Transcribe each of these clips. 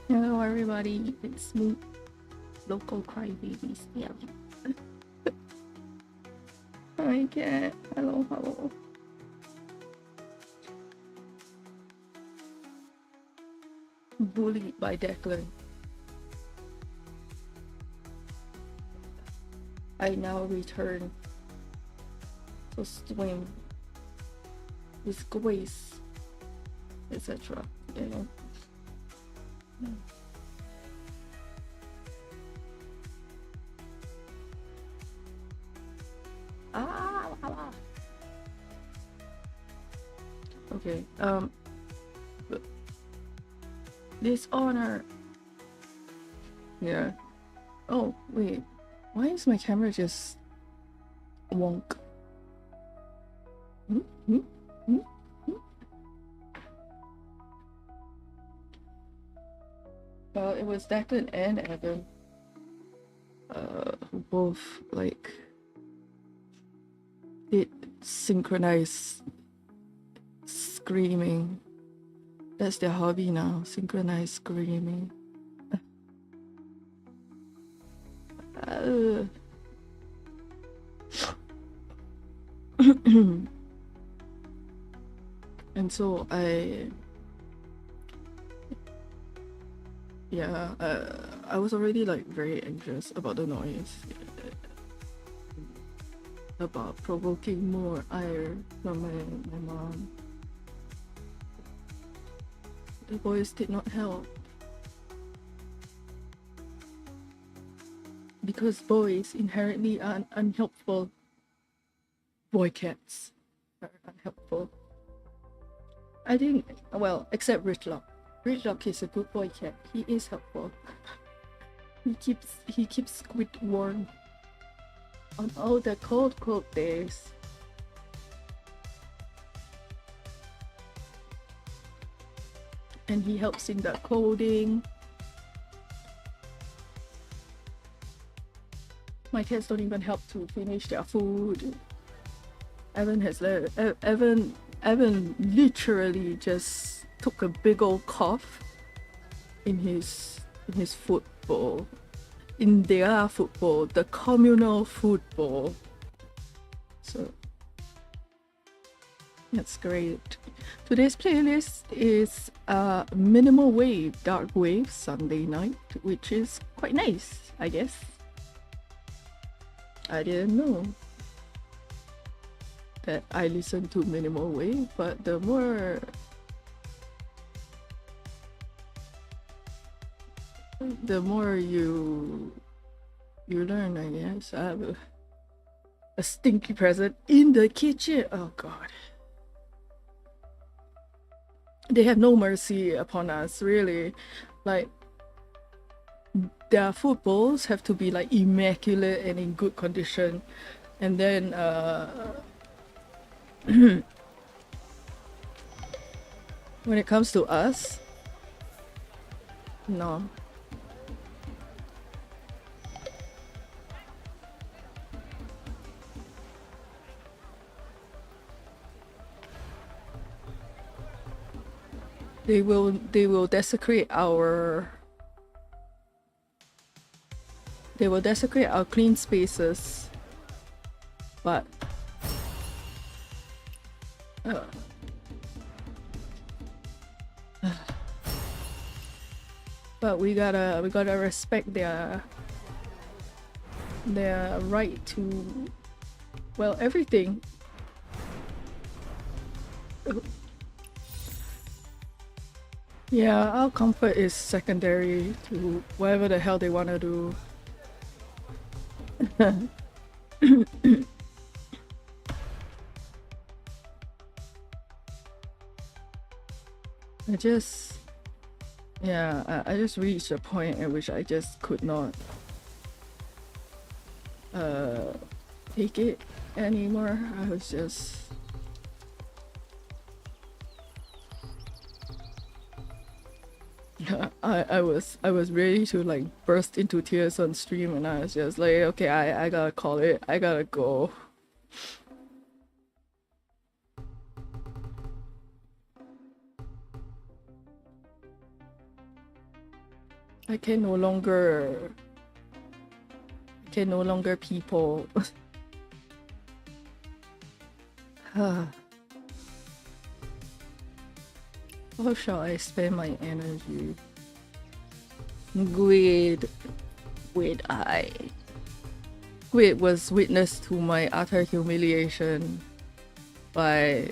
Hello everybody, it's me, local crybaby Stelli. Hi cat, hello, hello. Bullied by Declan. I now return to swim with grace, etc. You know. Ah. Okay. Dishonor. Yeah. Oh wait, why is my camera just wonk? Well, it was Declan and Evan. Who both like did synchronized screaming. That's their hobby now, synchronized screaming. And so I was already like very anxious about the noise, about provoking more ire from my mom. The boys did not help, because boys inherently are unhelpful. Boy cats are unhelpful. I think, well, except Richlock. Richlock is a good boy cat. He is helpful. He keeps Squid warm on all the cold days. And he helps in the coding. My cats don't even help to finish their food. Evan literally just took a big old cough in his football, in their football, the communal football. So that's great. Today's playlist is minimal wave, dark wave, Sunday night, which is quite nice, I guess. I didn't know that I listen to minimal wave, but the more you learn, I guess. I have a stinky present in the kitchen. Oh god. They have no mercy upon us, really. Like, their food bowls have to be like immaculate and in good condition. And then when it comes to us, no. They will desecrate our clean spaces, but we gotta respect their right to, well, everything. Yeah, our comfort is secondary to whatever the hell they want to do. I just reached a point at which I just could not take it anymore. I was just I was ready to like burst into tears on stream, and I was just like, okay, I gotta call it, I gotta go. I can no longer people. How shall I spend my energy? Greed was witness to my utter humiliation by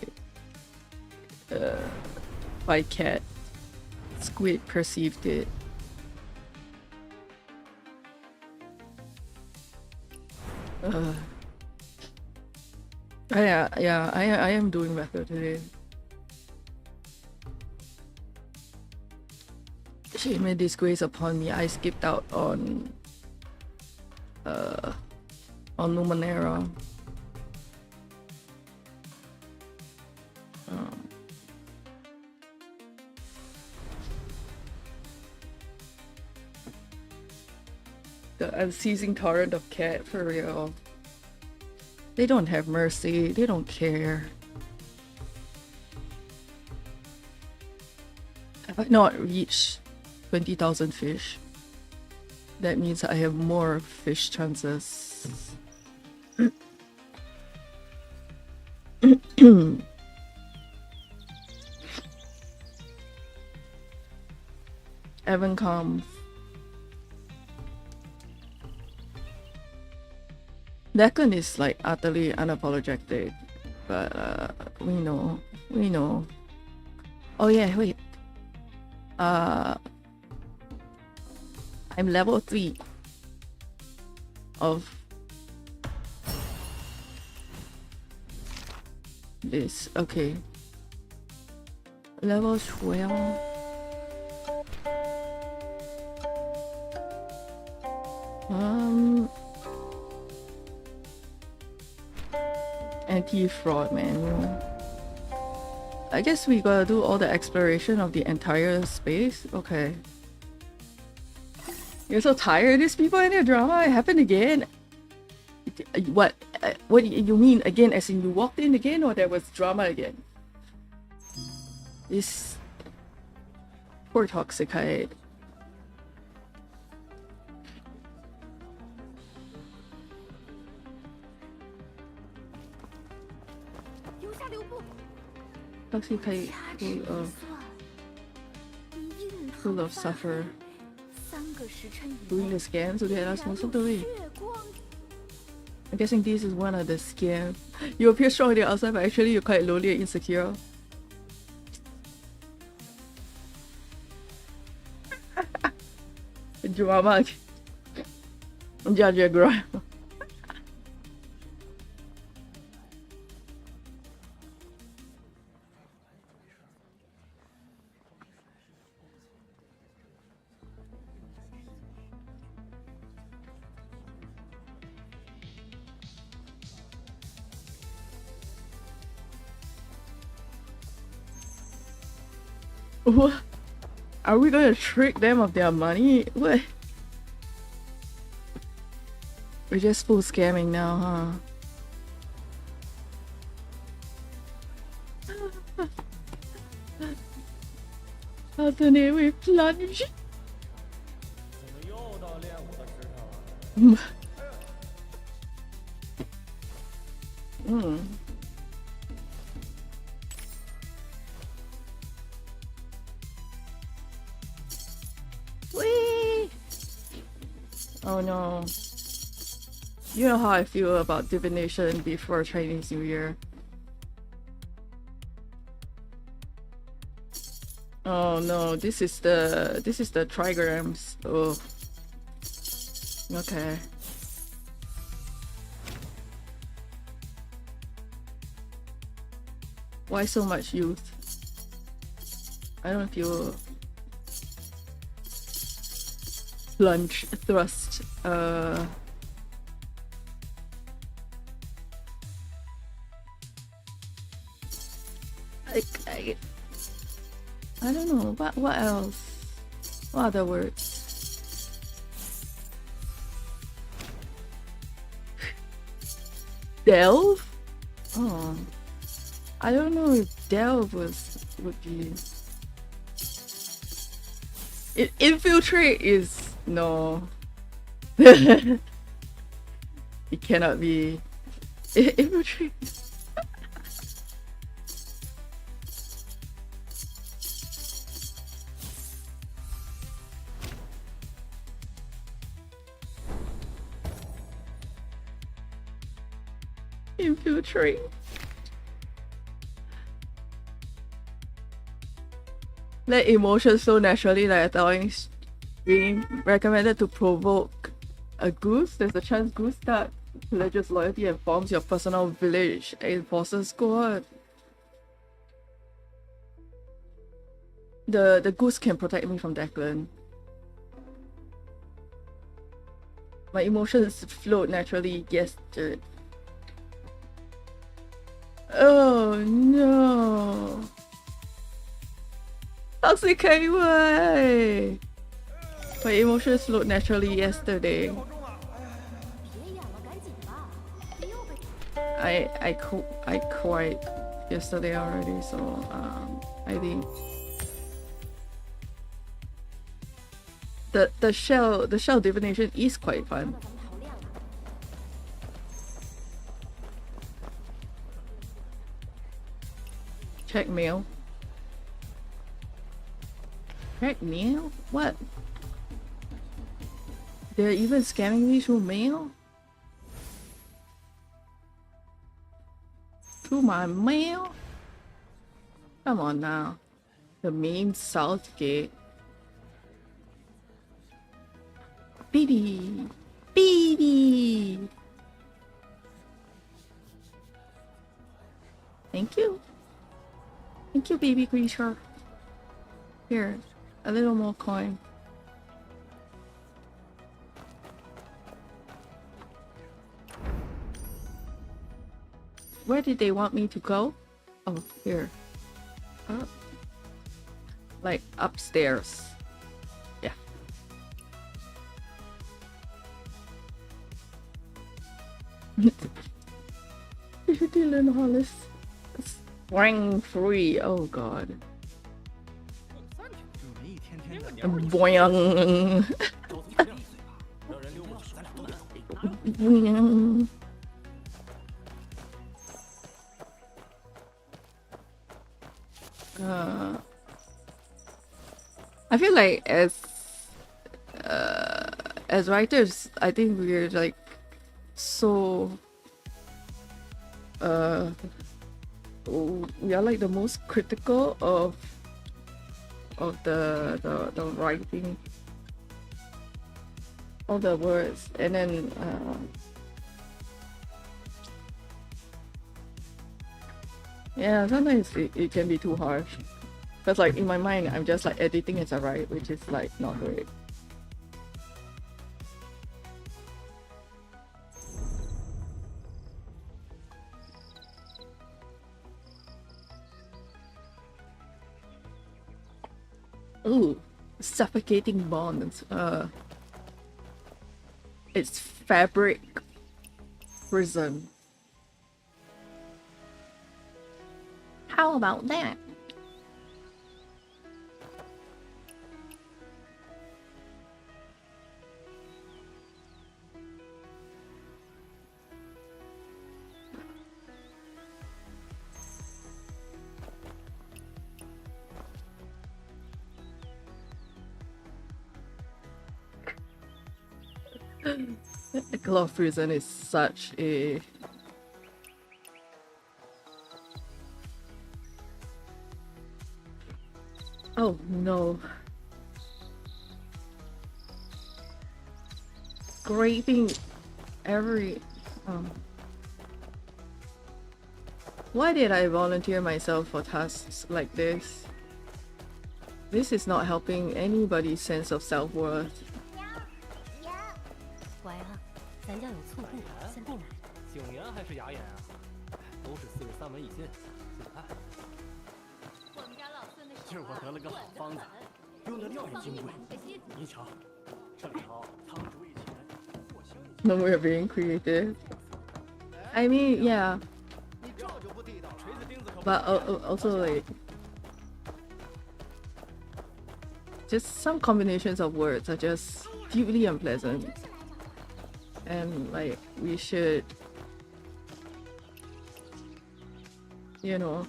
Cat. Squid perceived it. I am doing better today. Shame and disgrace upon me. I skipped out on Numenera. The unceasing torrent of cat, for real. They don't have mercy. They don't care. Have I not reached 20,000 fish? That means I have more fish chances. Evan comes. Declan is like utterly unapologetic, but we know. Oh yeah, wait. I'm level 3 of this. Okay. Level 12. Anti-fraud manual. I guess we gotta do all the exploration of the entire space. Okay. You're so tired of these people and their drama. It happened again. What do you mean again? As in you walked in again, or there was drama again? This poor toxicite. Toxicite full of suffer. Doing the scams to get us most of the way. I'm guessing this is one of the scams. You appear strong on the outside, but actually you're quite lonely and insecure. Drama. Judge your grind. What? Are we gonna trick them of their money? What? We're just full scamming now, huh? Alternate with plunge. Whee! Oh no. You know how I feel about divination before Chinese New Year. Oh no, this is the trigrams. Oh. Okay. Why so much youth? I don't feel plunge thrust. I don't know. What else? What other words? Delve? Oh. I don't know if delve would be Infiltrate is no. It cannot be. Infiltrate. Infiltrate. Let emotions flow naturally like a thawing stream. Recommended to provoke a goose. There's a chance goose start pledges loyalty and forms your personal village enforcer squad. The goose can protect me from Declan. My emotions float naturally. Yes, Jared. Oh no. Toxic K-Way! My emotions flowed naturally yesterday. I cried yesterday already, so I think the shell divination is quite fun. Check mail. Check mail? What? They're even scamming me through mail? Through my mail? Come on now. The main south gate. Biree! Biree! Thank you. Thank you, baby creature. Here, a little more coin. Where did they want me to go? Oh, here. Like upstairs. Yeah. Dylan Hollis. Swang free. Oh god. Boing. Boing. I feel like as writers, I think we're like so we are like the most critical of the writing, all the words, and then yeah, sometimes it can be too harsh. Because like in my mind, I'm just like editing as I write, which is like not great. Ooh, suffocating bonds. It's fabric prison. How about that? The glove prison is such a oh no. Scraping every Why did I volunteer myself for tasks like this? This is not helping anybody's sense of self-worth. 乖啊，咱家有醋布，先别买。景言还是雅眼啊？都是43文一斤，自己看。我们家老孙的手今儿我得了个好方子，用的料也金贵。你瞧，这里头汤煮以前，我相信。 No, we're being creative. I mean, yeah. But also like just some combinations of words are just deeply unpleasant, and like we should, you know,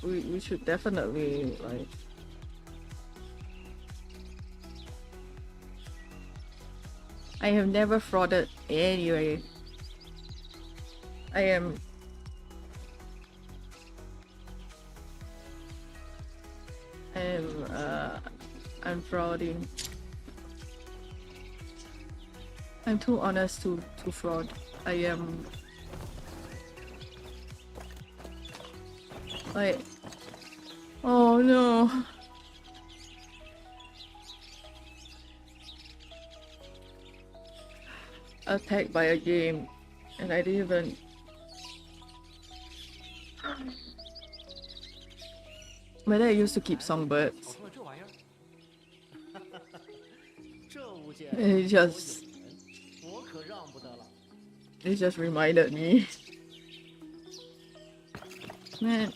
we should definitely like I have never frauded anyway. I'm frauding. I'm too honest to fraud. I am like, oh no. Attacked by a game, and I didn't even. My dad used to keep songbirds. 搞出了这玩意儿，这物件 It just 我可让不得了。 it just reminded me. Man,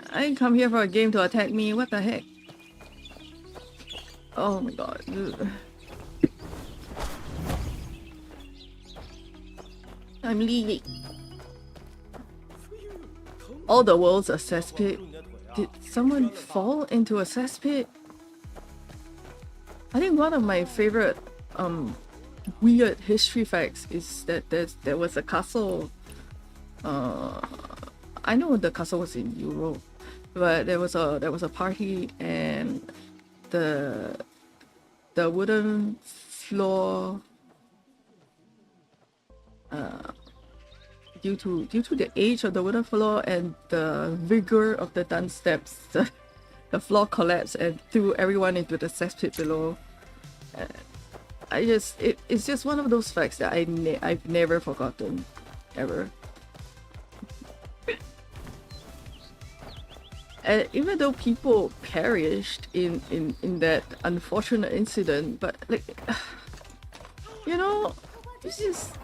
I didn't come here for a game to attack me. What the heck? Oh my god. Ugh. I'm leaving. All the world's a cesspit. Did someone fall into a cesspit? I think one of my favorite weird history facts is that there was a castle. I know the castle was in Europe, but there was a party, and the wooden floor, due to the age of the wooden floor and the vigor of the dance steps, the floor collapsed and threw everyone into the cesspit below. It's just one of those facts that I've never forgotten, ever. And even though people perished in that unfortunate incident, but like, you know, it's just.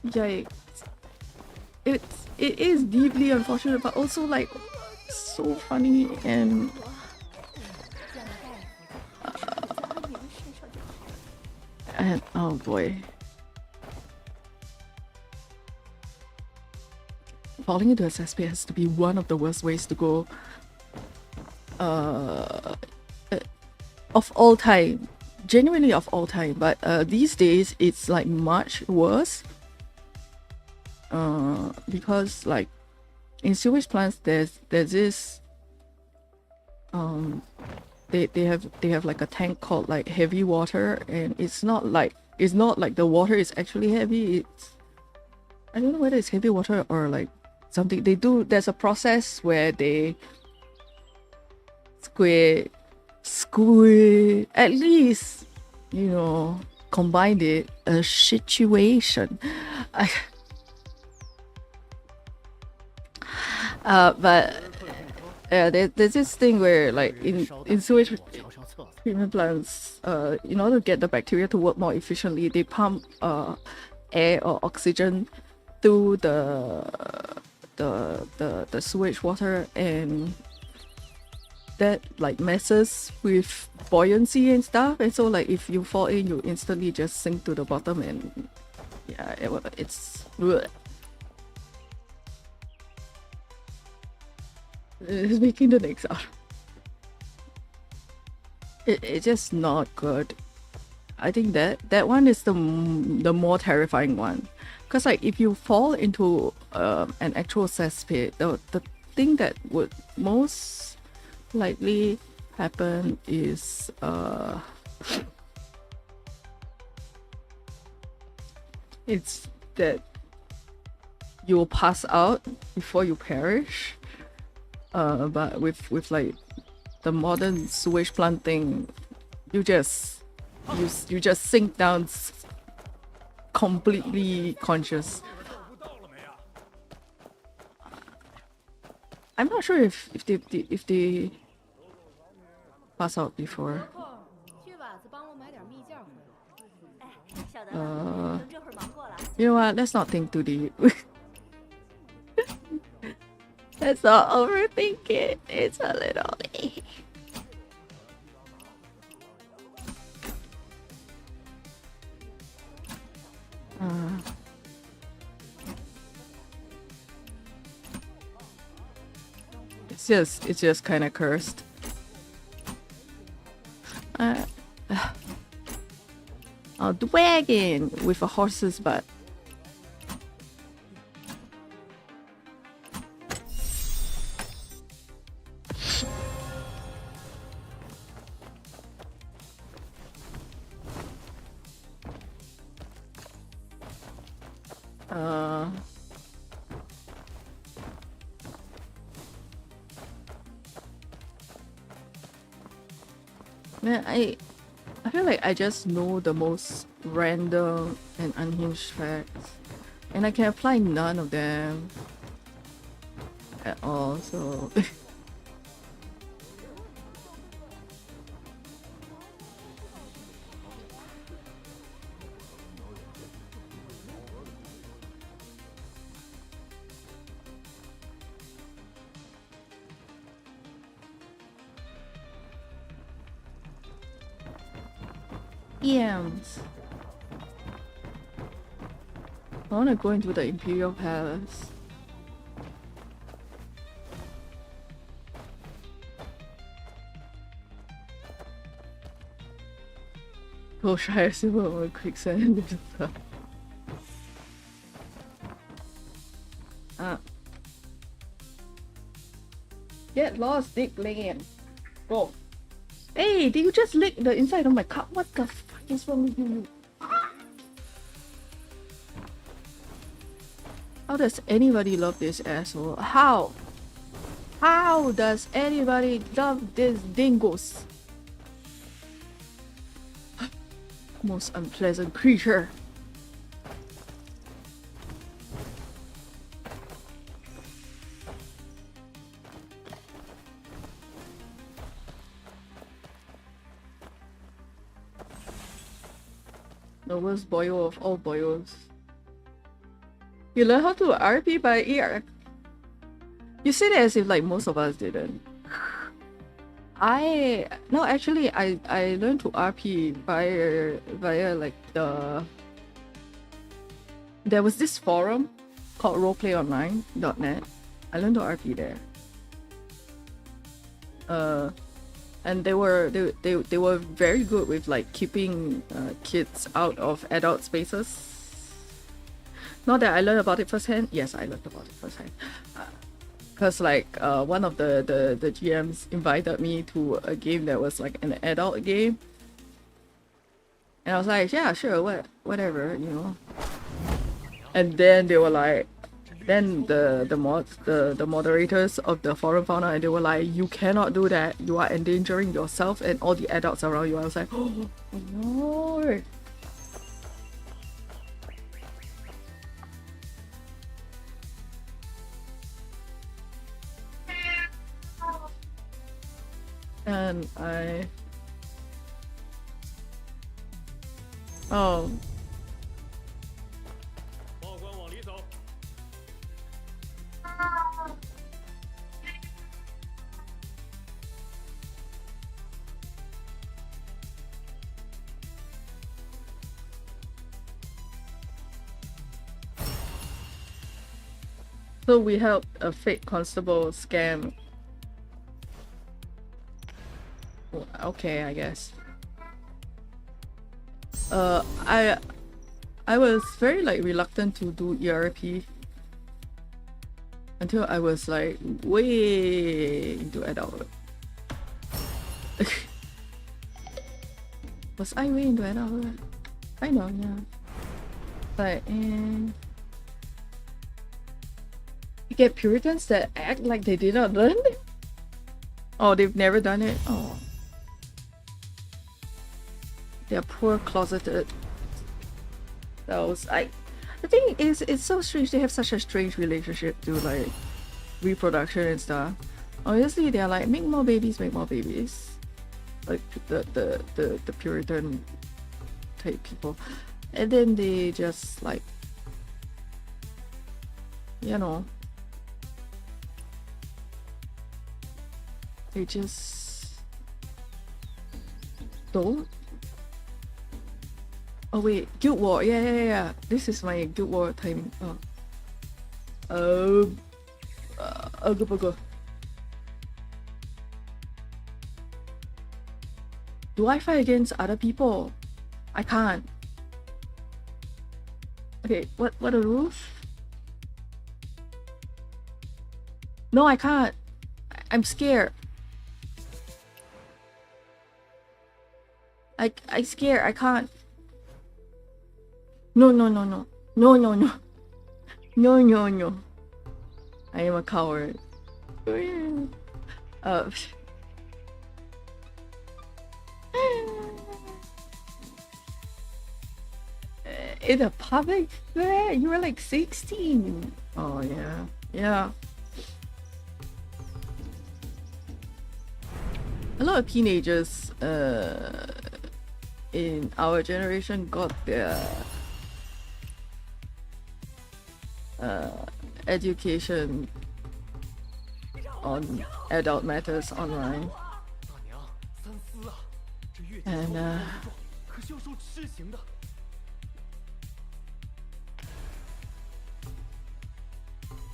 Yikes. It is deeply unfortunate, but also like so funny and oh boy. Falling into a cesspit has to be one of the worst ways to go of all time. Genuinely of all time, but these days it's like much worse because like in sewage plants there's this they have like a tank called like heavy water, and it's not like the water is actually heavy. It's, I don't know whether it's heavy water or like something. There's a process where they squid at least, you know, combined it a situation. But yeah, there's this thing where like in sewage treatment plants, in order to get the bacteria to work more efficiently, they pump air or oxygen through the sewage water, and that like messes with buoyancy and stuff, and so like if you fall in, you instantly just sink to the bottom, and yeah, it's making the next out. It's just not good. I think that one is the more terrifying one, because like if you fall into an actual cesspit, the thing that would most likely happen is it's that you'll pass out before you perish. But with like the modern sewage plant thing, you just sink down completely conscious. I'm not sure if they pass out before. You know what? Let's not think too deep. Let's not overthink it. It's a little. It's just kind of cursed. A wagon with a horse's butt. Man, I feel like I just know the most random and unhinged facts, and I can apply none of them at all, so EMs. I wanna go into the Imperial Palace. Go Shire Silver or Quicksand. Get lost, Dick Lane. Go. Hey, did you just lick the inside of my cup? What the fuck is wrong with you? How does anybody love this asshole? How? How does anybody love this dingoes? Most unpleasant creature. The worst boyo of all boyos. You learn how to RP by ear. You say that as if like most of us didn't. No, actually I learned to RP via like there was this forum called roleplayonline.net. I learned to RP there. And they were very good with like keeping kids out of adult spaces. Not that I learned about it firsthand. Yes, I learned about it firsthand. Because like one of the GMs invited me to a game that was like an adult game, and I was like, yeah, sure, whatever, you know. And then they were like, then the moderators of the forum found out, and they were like, you cannot do that. You are endangering yourself and all the adults around you. I was like, oh no. And so we helped a fake constable scam. Okay, I guess. I was very like reluctant to do ERP until I was like way into adulthood. Was I way into adulthood? I know, yeah. Like, you get Puritans that act like they did not learn it. Oh, they've never done it. Oh. They're poor closeted. The thing is, it's so strange. They have such a strange relationship to like reproduction and stuff. Obviously, they're like, make more babies, make more babies. Like the Puritan type people, and then they just like you know, they just don't. Oh wait, Guild War, yeah. This is my Guild War time. Go. Do I fight against other people? I can't. Okay, what are the rules? No, I can't. I'm scared. I scared. I can't. No. I am a coward. In a public there, you were like 16. Oh yeah. A lot of teenagers in our generation got their education on adult matters online. And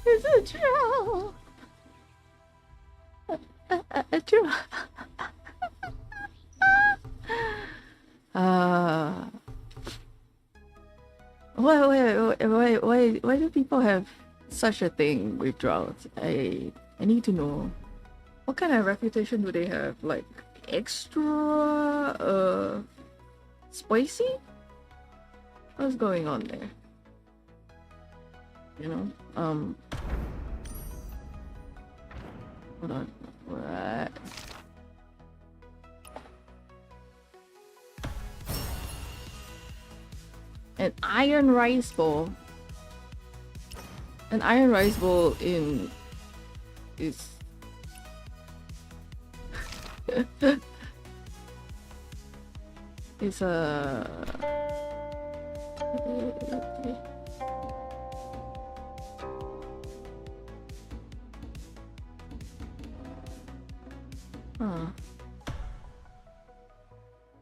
is it true? True. Why do people have such a thing with droughts? I need to know. What kind of reputation do they have? Like extra spicy? What's going on there? You know? Hold on. What? An iron rice bowl. An iron rice bowl in is it's a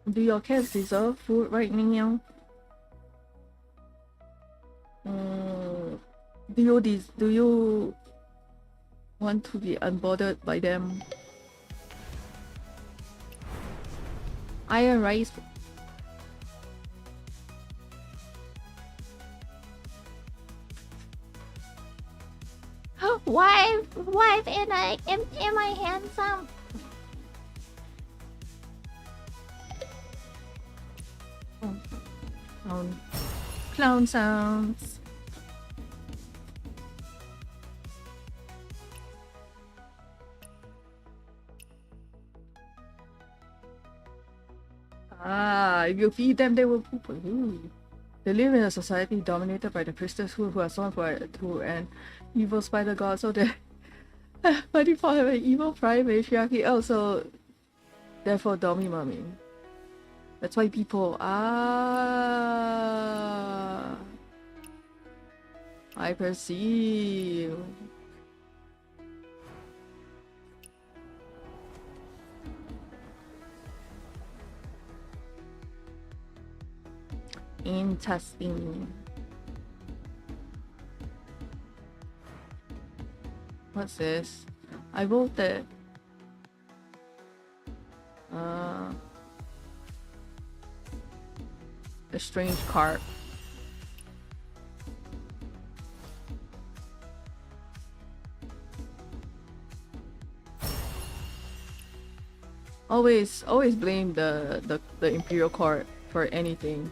Do your cats deserve food right now? Do you want to be unbothered by them? Iron rice. Wife, am I handsome? Clown sounds. If you feed them, they will poop. Ooh. They live in a society dominated by the priesthood who are sworn to an evil spider god, so they by default have an evil prime matriarchy. Also, therefore, Domi Mummy. That's why people I perceive. Interesting. What's this? I voted. A strange card. Always blame the Imperial Court for anything.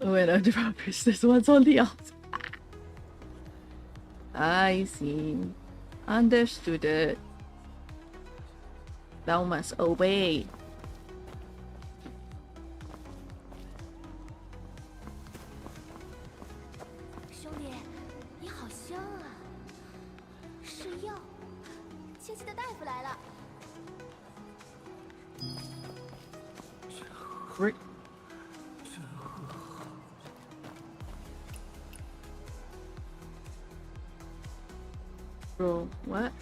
When I drop this one's on the outside. I see. Understood it. Thou must obey. 香啊，是药。切记的大夫来了。 Great. Bro, what?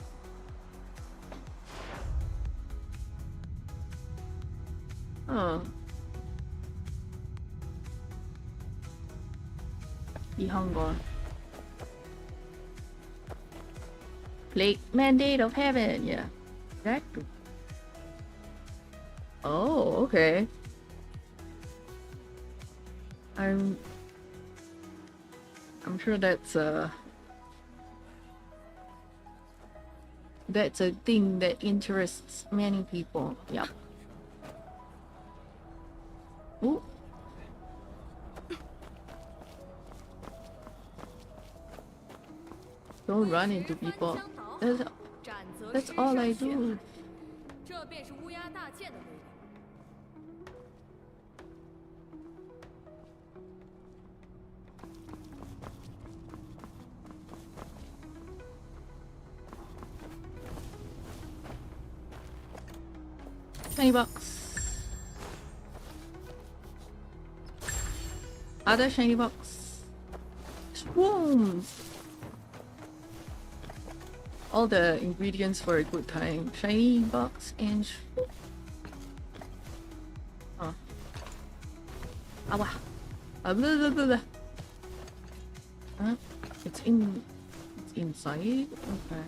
Oh. 日本語 Plague Mandate of Heaven, yeah. Exactly. Oh, okay. I'm sure that's a thing that interests many people. Yep. Ooh. Don't run into people. That's all I do. 这便是乌鸦大剑的威力。 $20. Other shiny box. Swarms. All the ingredients for a good time. Shiny box and oh. Awa. Blah, blah, blah, blah. It's inside. Okay.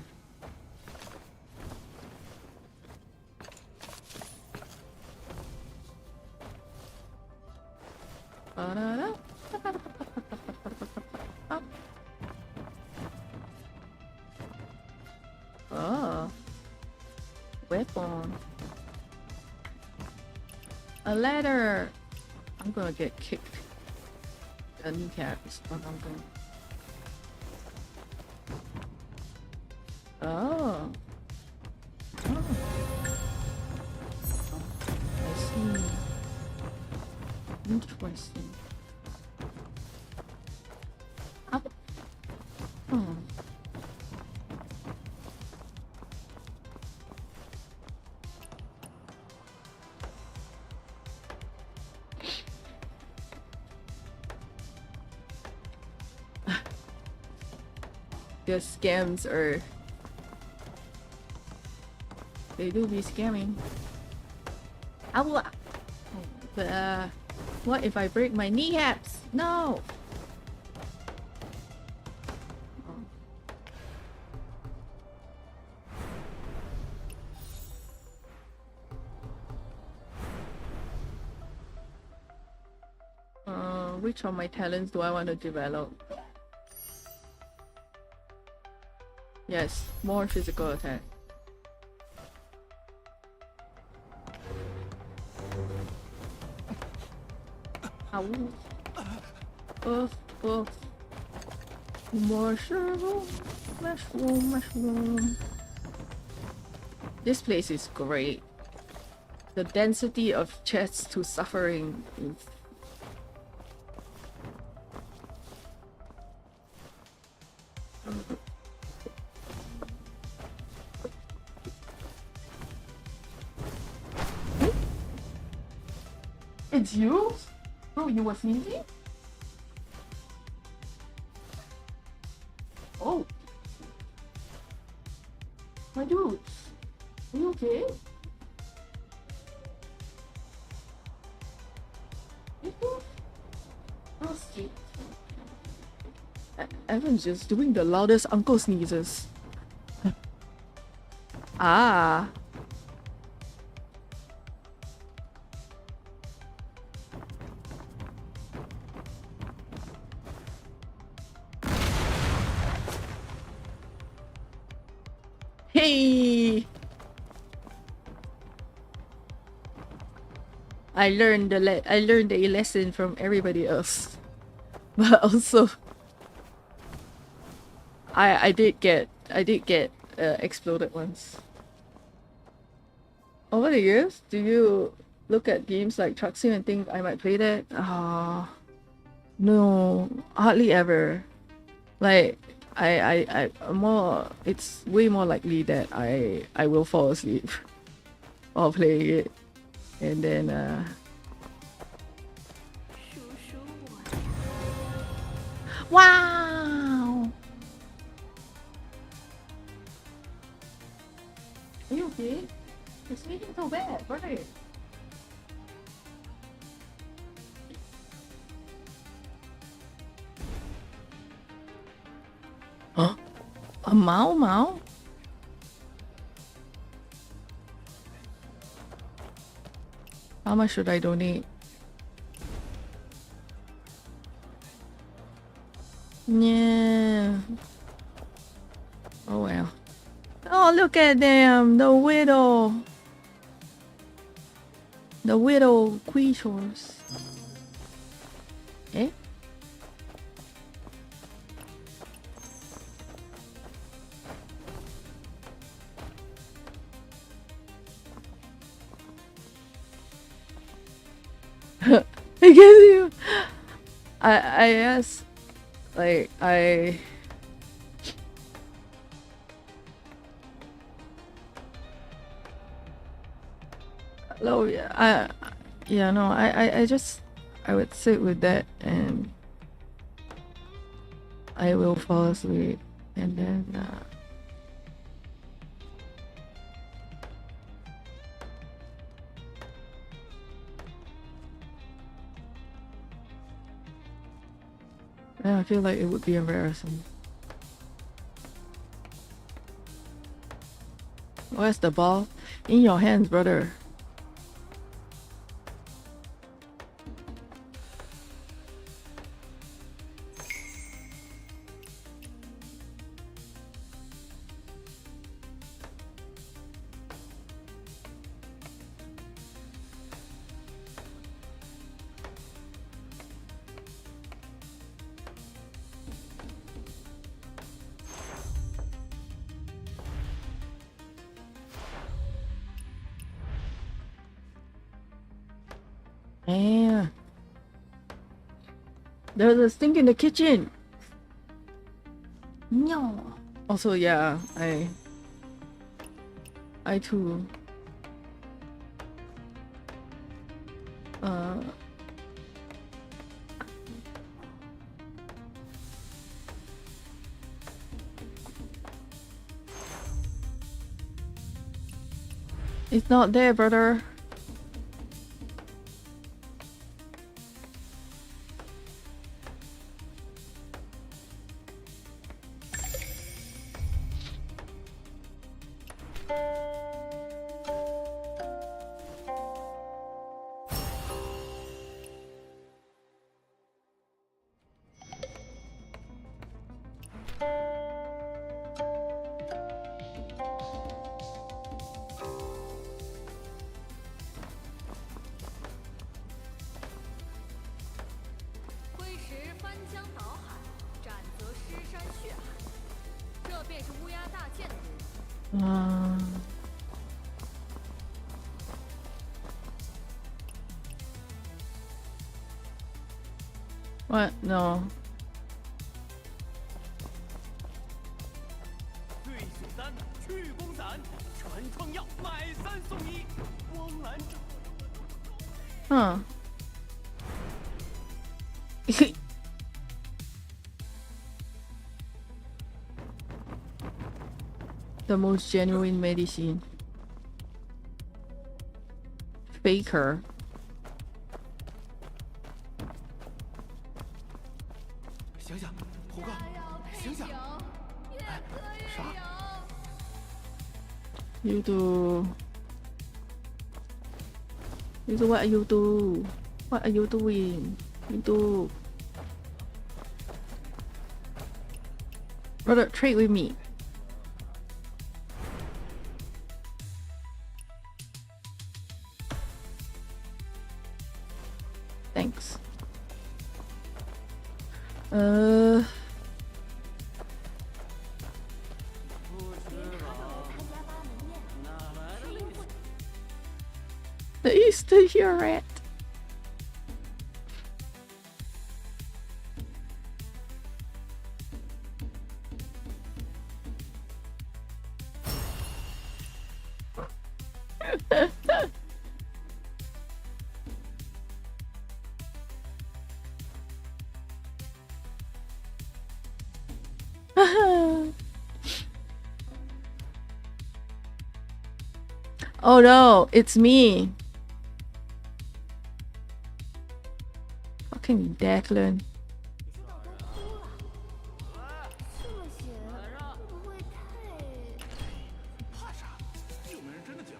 Oh, weapon. A ladder. I'm gonna get kicked. The kneecaps. But I'm going. Oh. Oh. I see. Interesting. Up. Hmm. The scams are... They do be scamming. Ow! But, what if I break my kneecaps? No! Which of my talents do I want to develop? Yes, more physical attack. Ow. Oh. Mushroom. This place is great. The density of chests to suffering is... It's you? Bro, you were sneezing? Oh. My dude. Are you okay? Evan's just doing the loudest uncle sneezes. Ah. Hey! I learned a lesson from everybody else, but also I did get exploded once. Over the years, do you look at games like Truck Sim and think I might play that? No, hardly ever. Like more. It's way more likely that I will fall asleep while playing it, and then 叔叔我。 wow. Are you okay? It's making so bad, right? Huh? A Mao Mao? How much should I donate? Yeah. Oh well. Oh, look at them! The widow! The widow creatures. Eh? I guess you. I guess, like I. No, yeah, yeah, no, I just, I would sit with that and I will fall asleep, and then. Yeah, I feel like it would be embarrassing. Where's the ball? In your hands, brother. Yeah. There's a stink in the kitchen. No. Also, yeah, I too. It's not there, brother. What? No. 对手3去光伞，传创药买3送1，光蓝。 Huh. The most genuine medicine. Faker. 醒醒，猴哥，醒醒！哎，啥？ You do. You do what you do? What are you doing? You do. Brother, trade with me. Thanks. 'The Easter here rat. Oh no, it's me. Fucking Declan. 这么写会不会太……怕啥？又没人真的见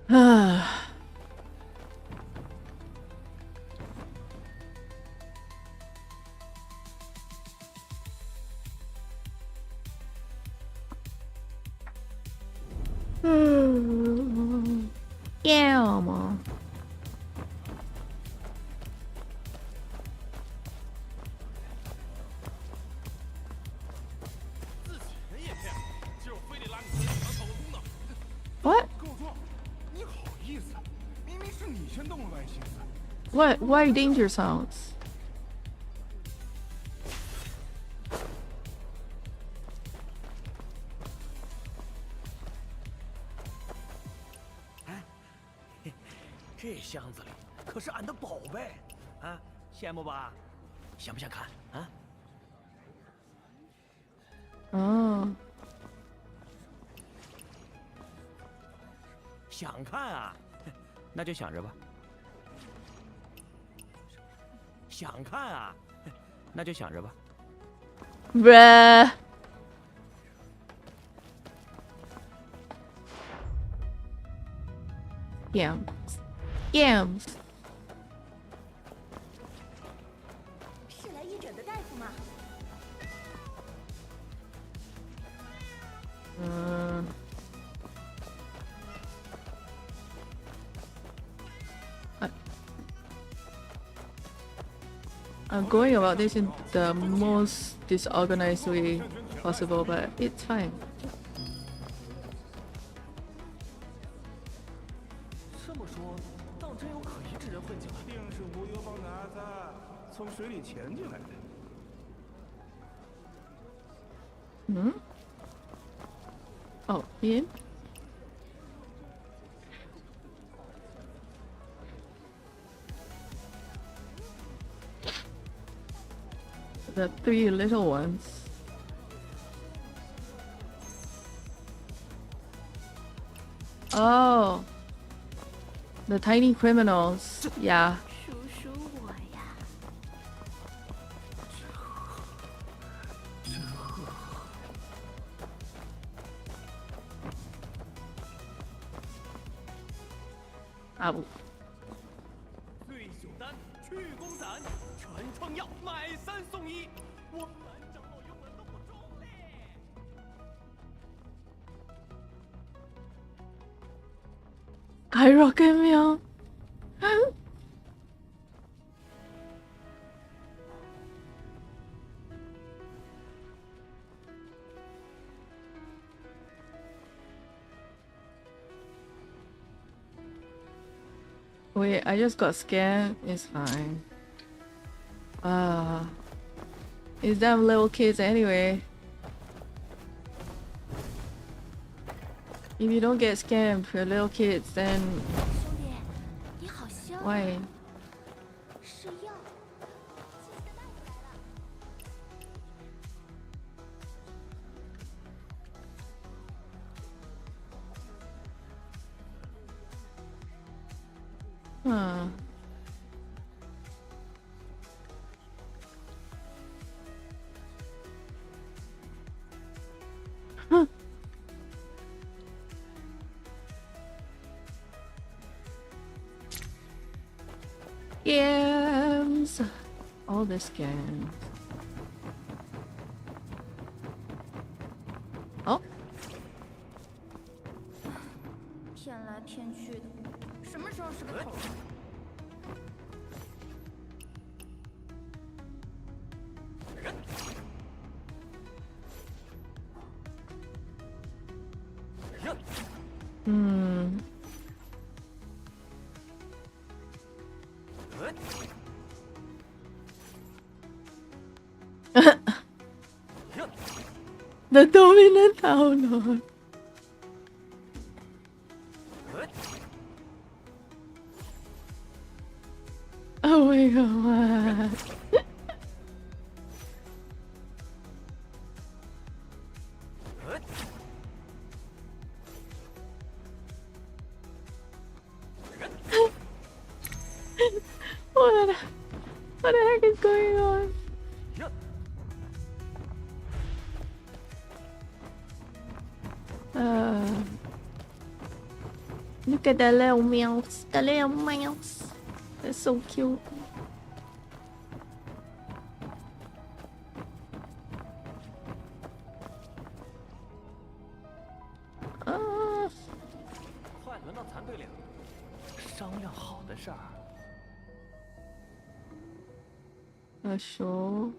过。啊。要吗？自己人也骗，就非得拉你出来当草工呢。 What? 告状，你好意思？明明是你先动了歪心思。 What? Why danger sounds? 这箱子里可是俺的宝贝啊，羡慕吧？想不想看啊？哦，想看啊，那就想着吧。想看啊，那就想着吧。bruh. Scams. Scams. 是来义诊的大夫吗？I'm going about this in the most disorganized way possible, but it's fine. 这么说，当真有可疑之人混进来，定是无忧帮的阿赞从水里潜进来的。 Hmm? Oh, Ian? The three little ones. Oh. The tiny criminals. Yeah. 数数我呀！ Ah, 醉酒丹、去宫散、全创药，买3送1，我们蓝长老永远都不中嘞！ Skyrocket meow. Wait, I just got scared. It's fine. It's them little kids anyway. If you don't get scammed for little kids, then 兄弟，你好香啊！ why? 是药。谢谢大夫来了。 Huh. Huh. Scams. All the scams. Oh. 骗来骗去的，什么时候是个头？ Hmm. The dominant town hall. Oh my going on? What the heck is going on? Look at the little mouse. The little mouse. They're so cute. Ah. 快轮到残队领，商量好的事儿。Sure.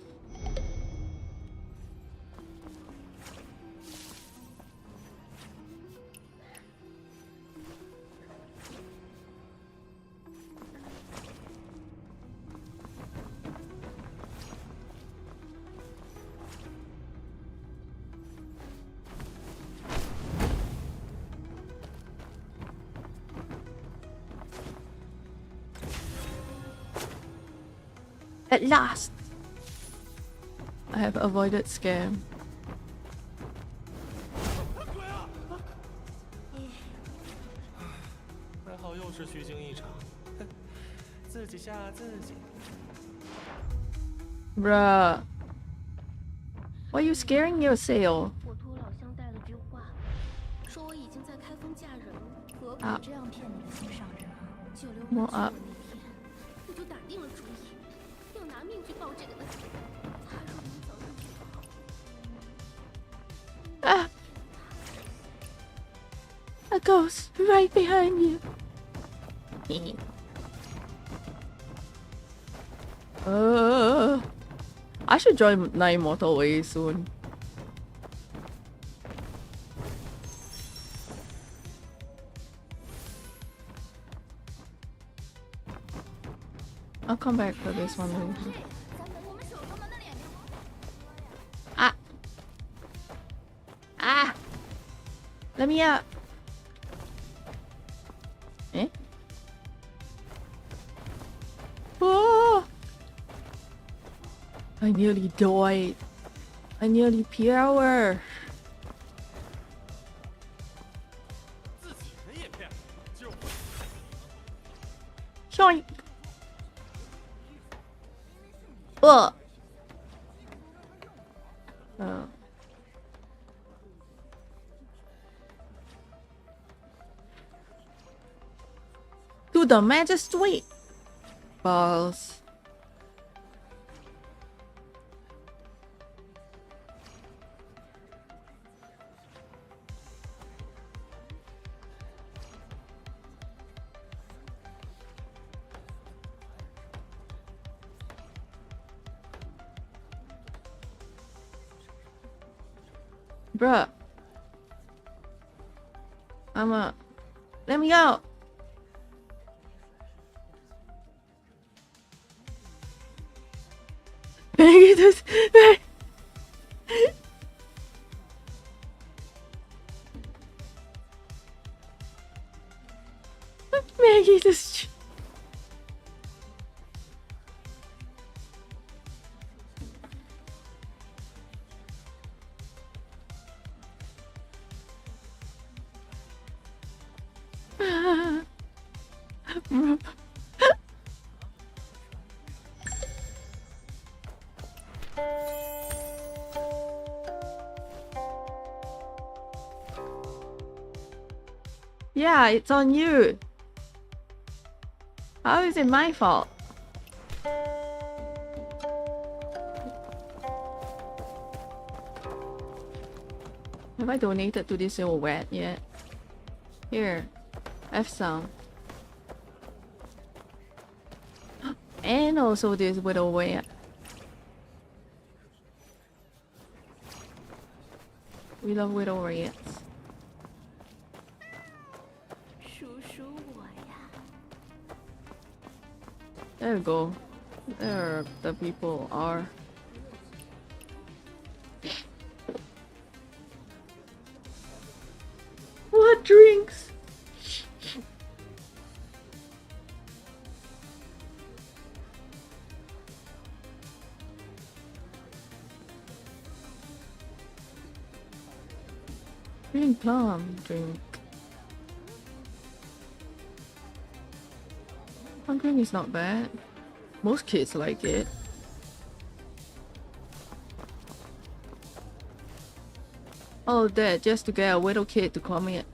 At last, I have avoided scam. 还好又是虚惊一场，自己吓自己。Bruh, why are you scaring yourself? 我托老乡带了句话，说我已经在开封嫁人了。何苦这样骗你的心上人啊？就留我去我那天，我就打定了主意，要拿命去报这个的。他说能早日治好。Ah! A ghost right behind you. I should join Nine Immortal way soon. I'll come back for this one later. Ah! Ah! Let me out! Eh? Oh! I nearly died. I nearly power. 自己人也骗，就我。 Shoink! Oh. To the magistrate. Balls. Bruh. Let me out. Maggie just... Maggie just... Yeah, it's on you. How is it my fault? Have I donated to this little wet yet? Here, have some. And also this widow wet. We love widow rats. There we go. There the people are. What drinks? Green plum drink. Plum drink is not bad. Most kids like it. Oh, that just to get a little kid to comment.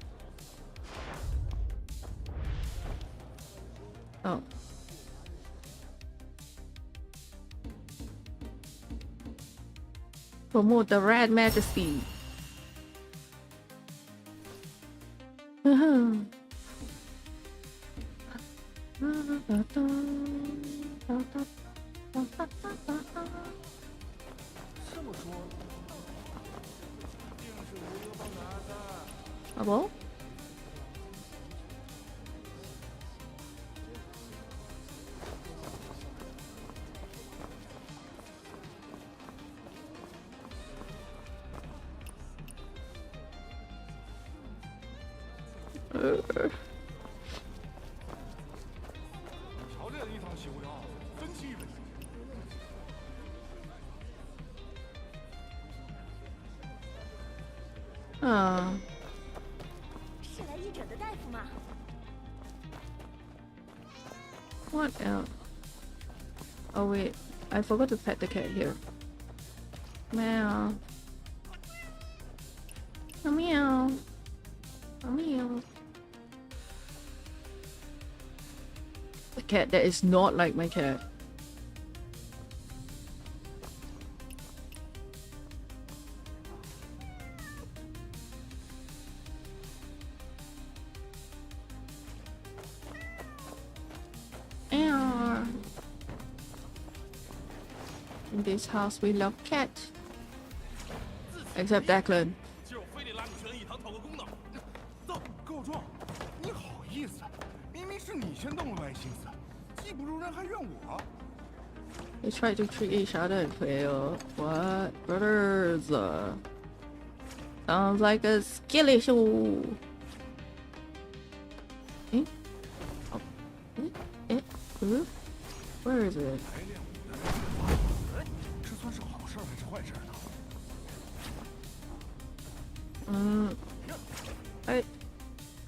Oh. Promote the Red Majesty. Uh-huh. 这么说，定是无忧帮拿的。啊不？瞧这一趟西湖药，真气愤！啊。是来医者的大夫吗？ What else? Oh wait, I forgot to pet the cat here. Meow. Oh, meow. Oh, meow. The cat that is not like my cat. In this house, we love cat. Except Declan. 就非得拉你去恩义堂讨个公道。走，告状！你好意思？明明是你先动了歪心思，技不如人还怨我。 They try to treat each other and fail. What? Brothers. Sounds like a skill issue. Eh? Oh. Where is it? 这算是好事还是坏事呢？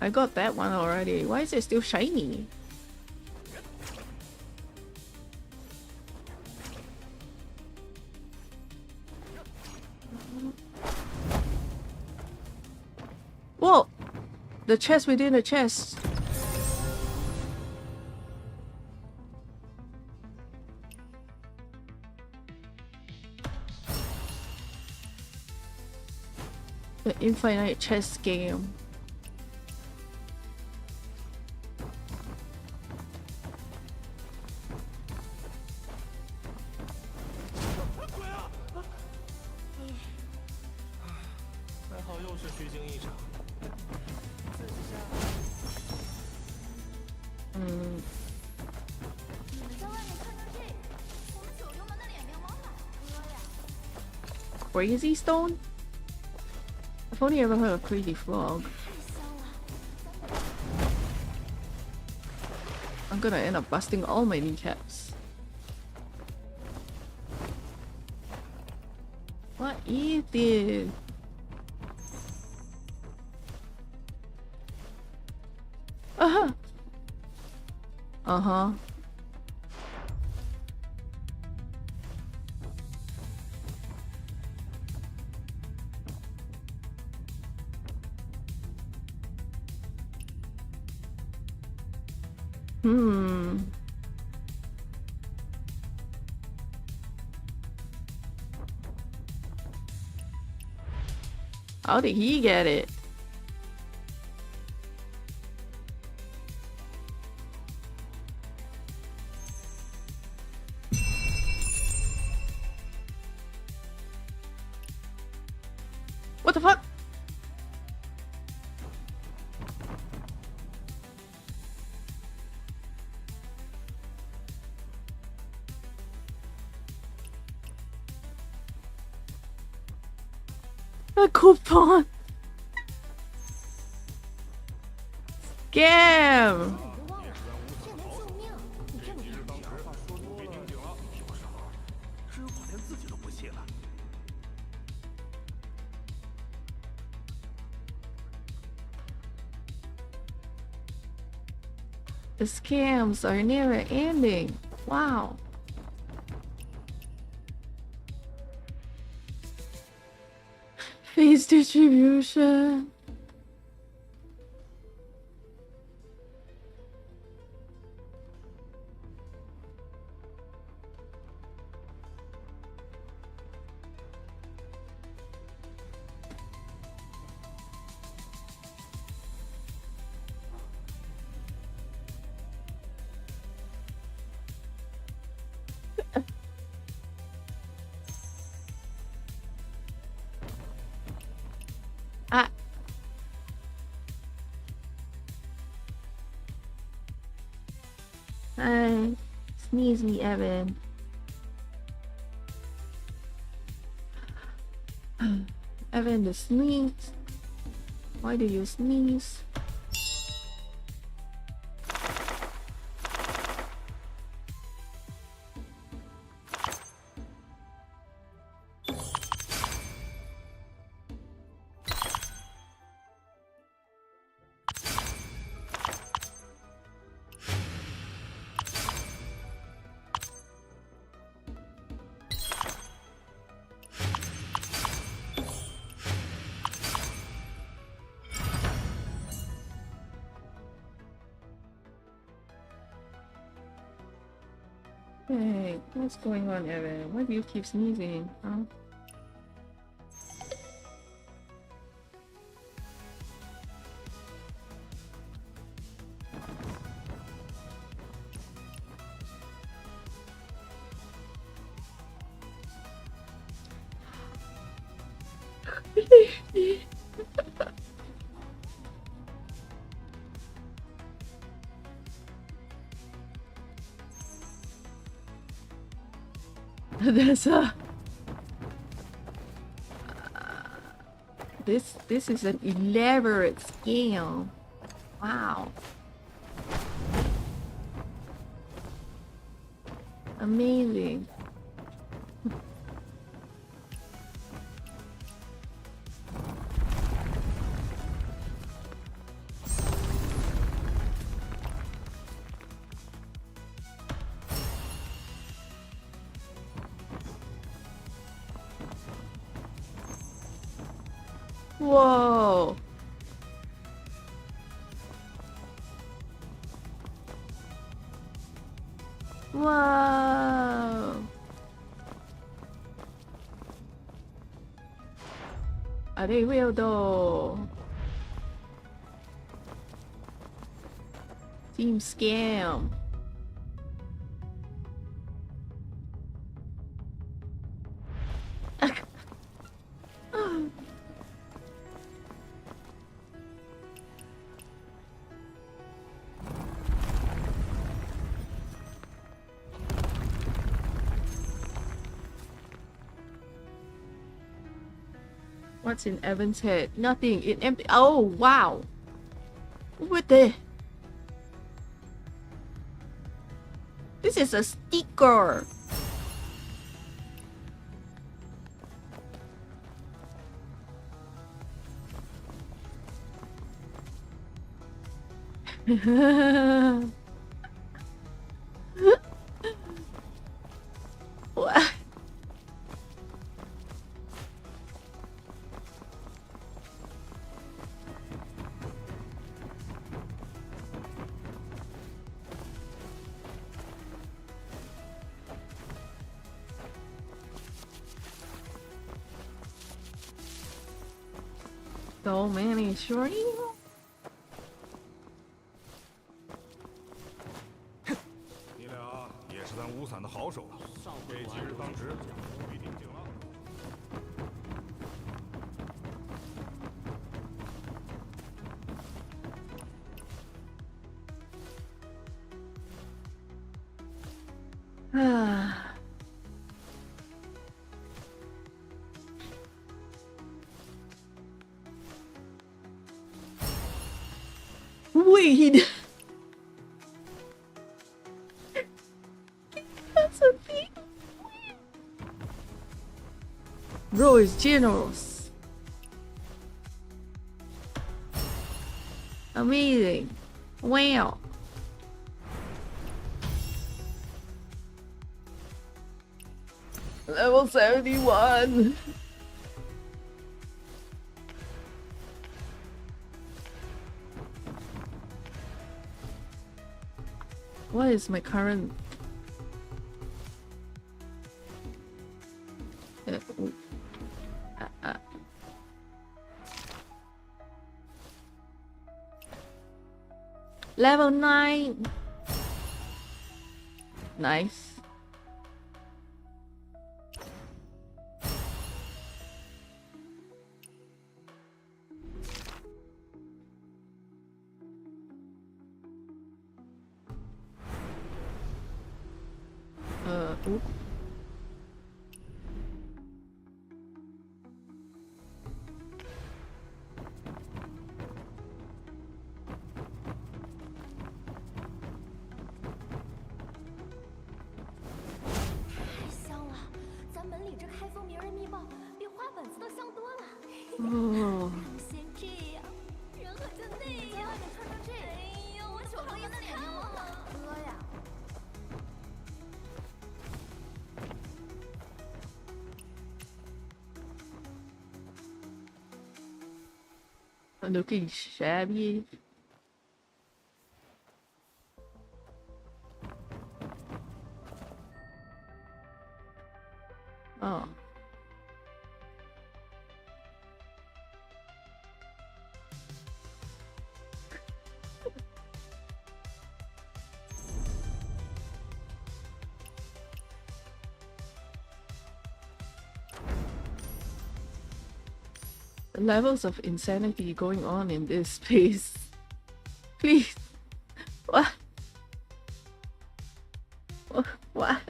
I got that one already. Why is it still shiny? Whoa! The chest within the chest. The infinite chess game. Crazy stone? I've only ever heard of crazy frog. I'm gonna end up busting all my kneecaps. What is this? Uh-huh. Uh-huh. How did he get it? What the fuck? A coupon. Scam. 只有我连自己都不信了。The scams are never ending. Wow. Phase distribution. Ah. Hi. Sneeze me, Evan. Evan the sneeze. Why do you sneeze? Hey, what's going on, Evan? Why do you keep sneezing, huh? There's a this is an elaborate scam. Wow. Amazing. Whoa. Whoa. Are they real though? Team scam. What's in Evan's head? Nothing. It empty. Oh wow. What the? This is a sticker. What? So many shorty. 你俩也是咱五散的好手啊，这几日当值，预定景了。Ah. Weed. That's a thing. Bro is generous. Amazing. Wow. Level 71. What is my current? Level 9. Nice. Oop. Oh. 先这样，人可就那样。在外面穿成这样，哎呦，我瞅着也得看我哥呀。Looking shabby. Oh. The levels of insanity going on in this space. Please. What? What?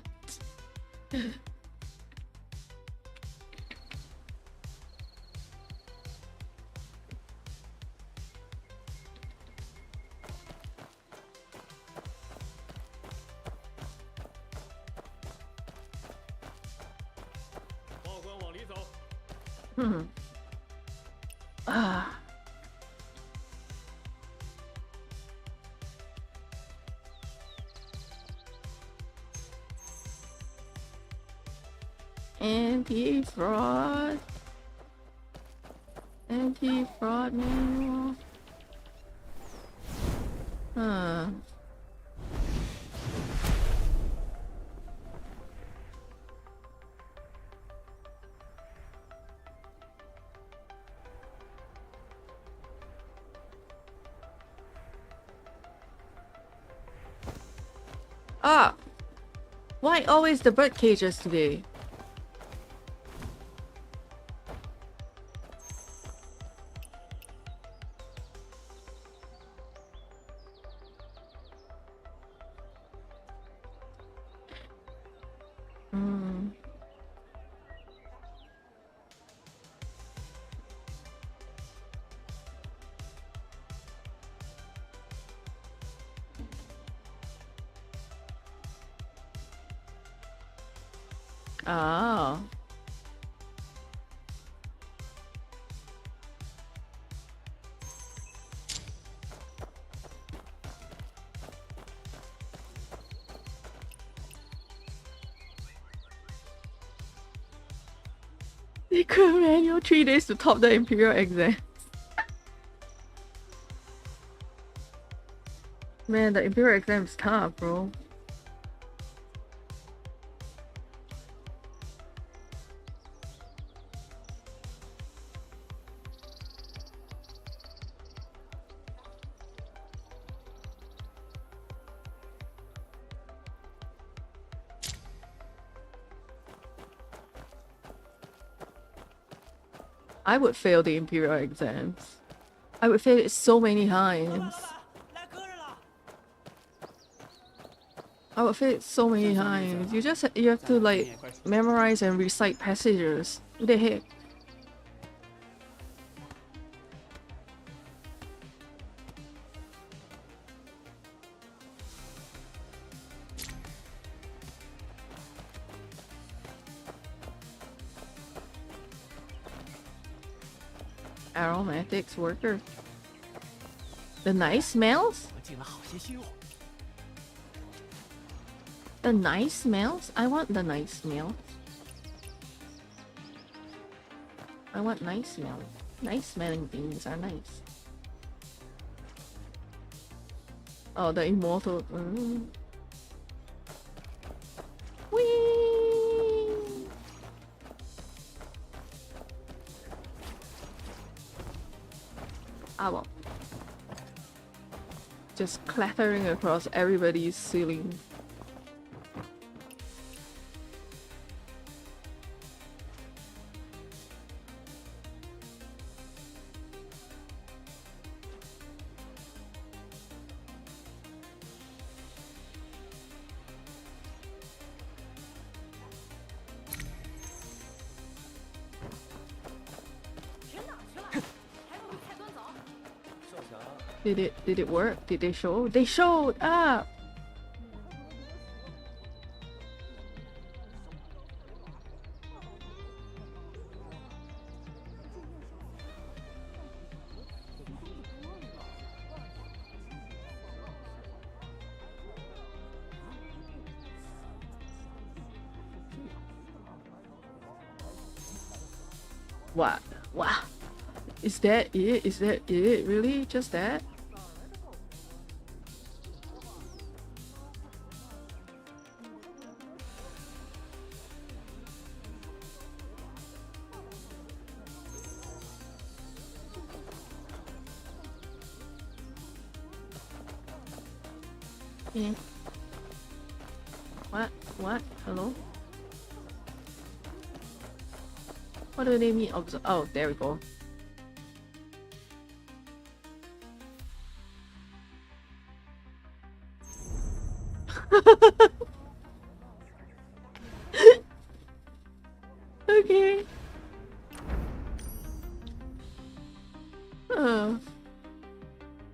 Hmm. Ah. Anti-fraud. Anti-fraud manual. Huh. Ah! Why always the bird cages today? Oh. Secret manual 3 days to top the Imperial exams. Man, the Imperial exam is tough, bro. I would fail the Imperial exams. I would fail it so many times. I would fail it so many times. You have to like memorize and recite passages. What the heck? Aromatics worker. The nice smells? The nice smells? I want the nice smells. I want nice smell. Nice smelling things are nice. Oh, the immortal. Whee! Ah, well. Just clattering across everybody's ceiling. Did it work? Did they show? They showed up! What? Wow. Is that it? Is that it? Really? Just that? Yeah. What? What? Hello? What do they mean? Oh, there we go. Okay.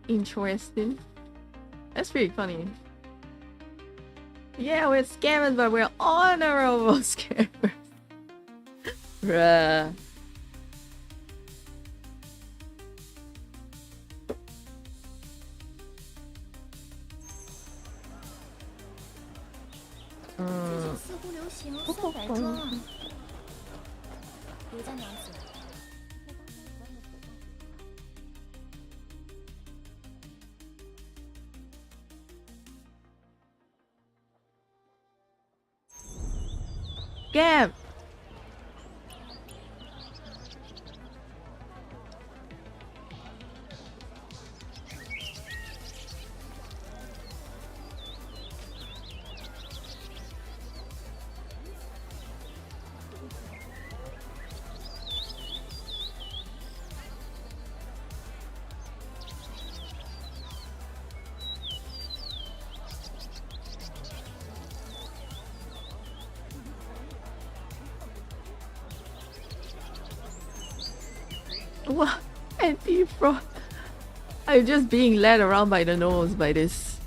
Interesting. That's pretty funny. Yeah, we're scammers, but we're honorable scammers. Bruh. Scam! What? Anti-fraud. I'm just being led around by the nose by this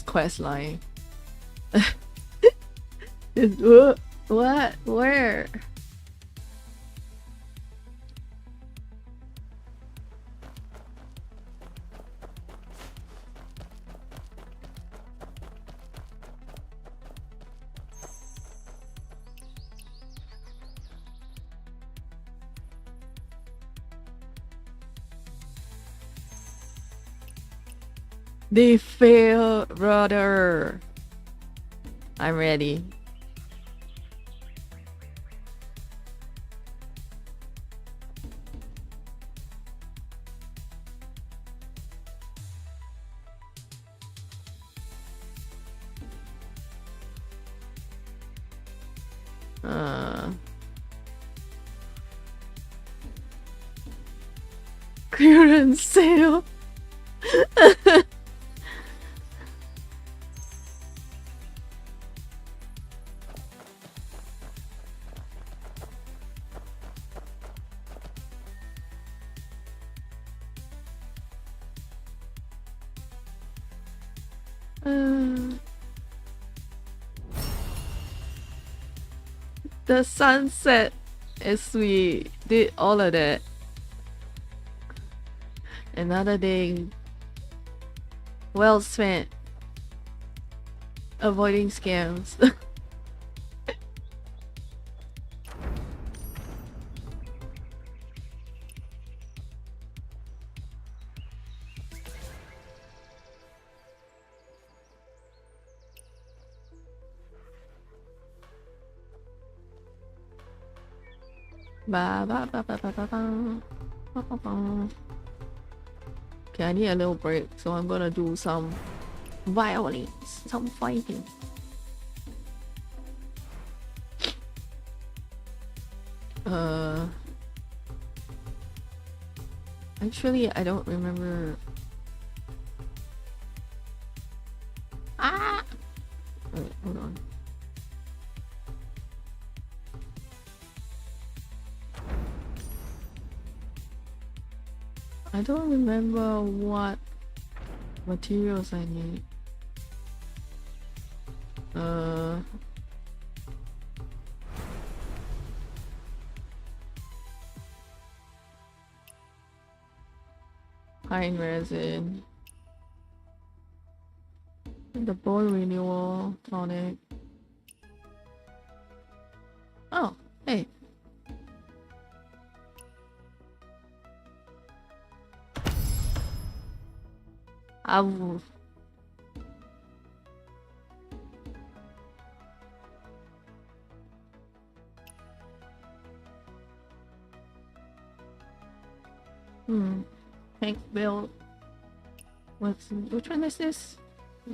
quest line. What? Where? They fail, brother. I'm ready. Clearance sale. The sunset as we did all of that. Another day well spent avoiding scams. Ba, ba, ba, ba, ba, ba, ba. Ba, ba, ba. Okay, I need a little break, so I'm gonna do some violence, some fighting. Actually, I don't remember. Ah! Wait, hold on. I don't remember what materials I need. Pine resin. The bowl renewal tonic. Oh, hey. Ow. Tank build. Which one is this? I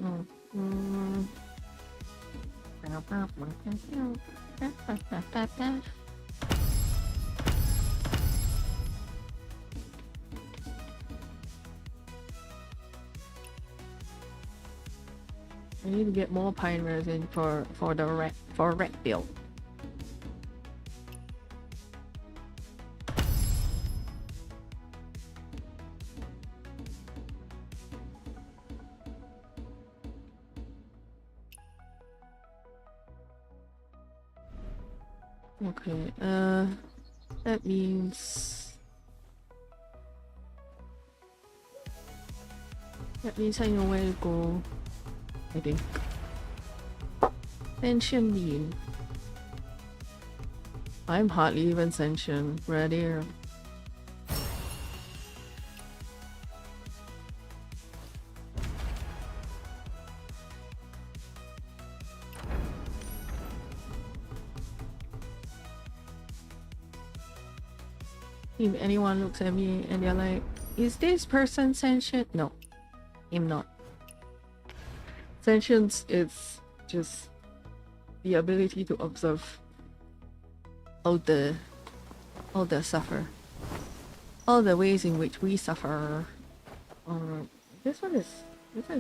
need to get more pine resin for the wreck build. Okay, that means I know where to go, I think. Sentient being. I'm hardly even sentient, right here. If anyone looks at me and they're like, is this person sentient? No, I'm not. Sentience is just the ability to observe all the suffer, all the ways in which we suffer. This one is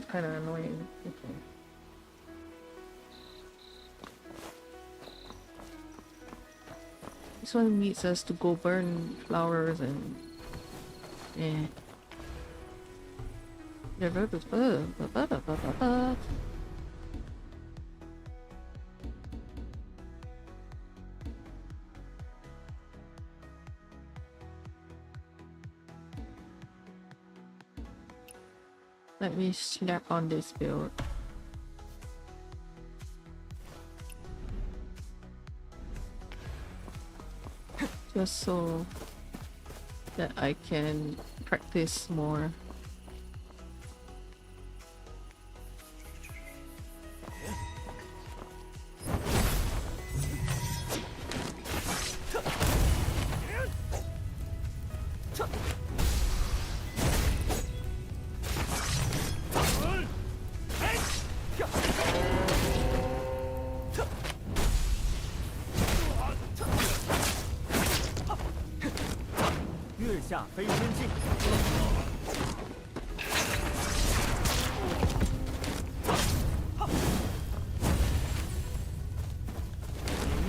kind of annoying. Okay. This one needs us to go burn flowers and let me slap on this build. Just so that I can practice more.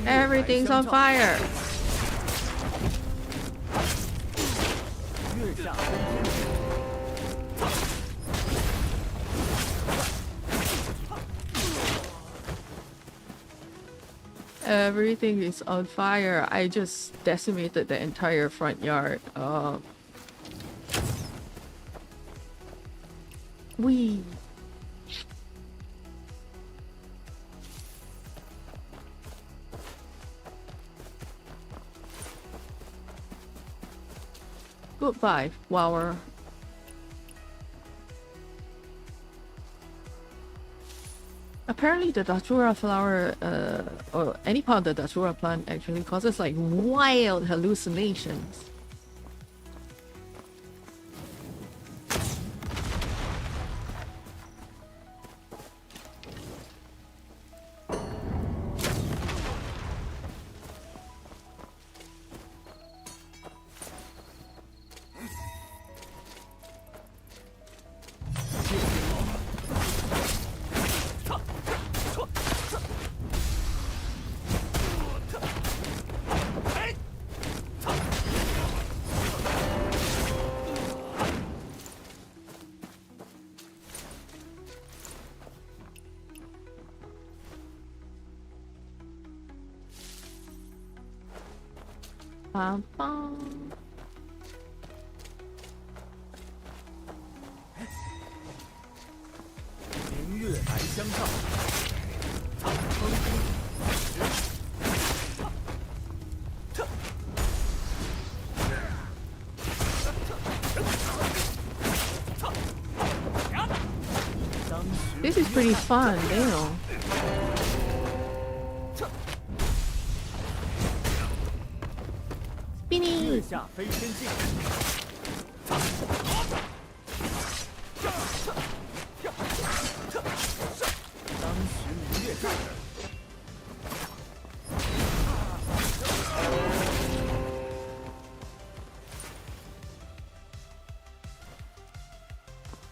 Everything's on fire. Everything is on fire. I just decimated the entire front yard. Wee. Goodbye, flower. A apparently the datura flower, or any part of the datura plant actually causes like wild hallucinations. Bum, bum. 明月来相照。 This is pretty fun, damn. 月下飞天镜。当时明月照。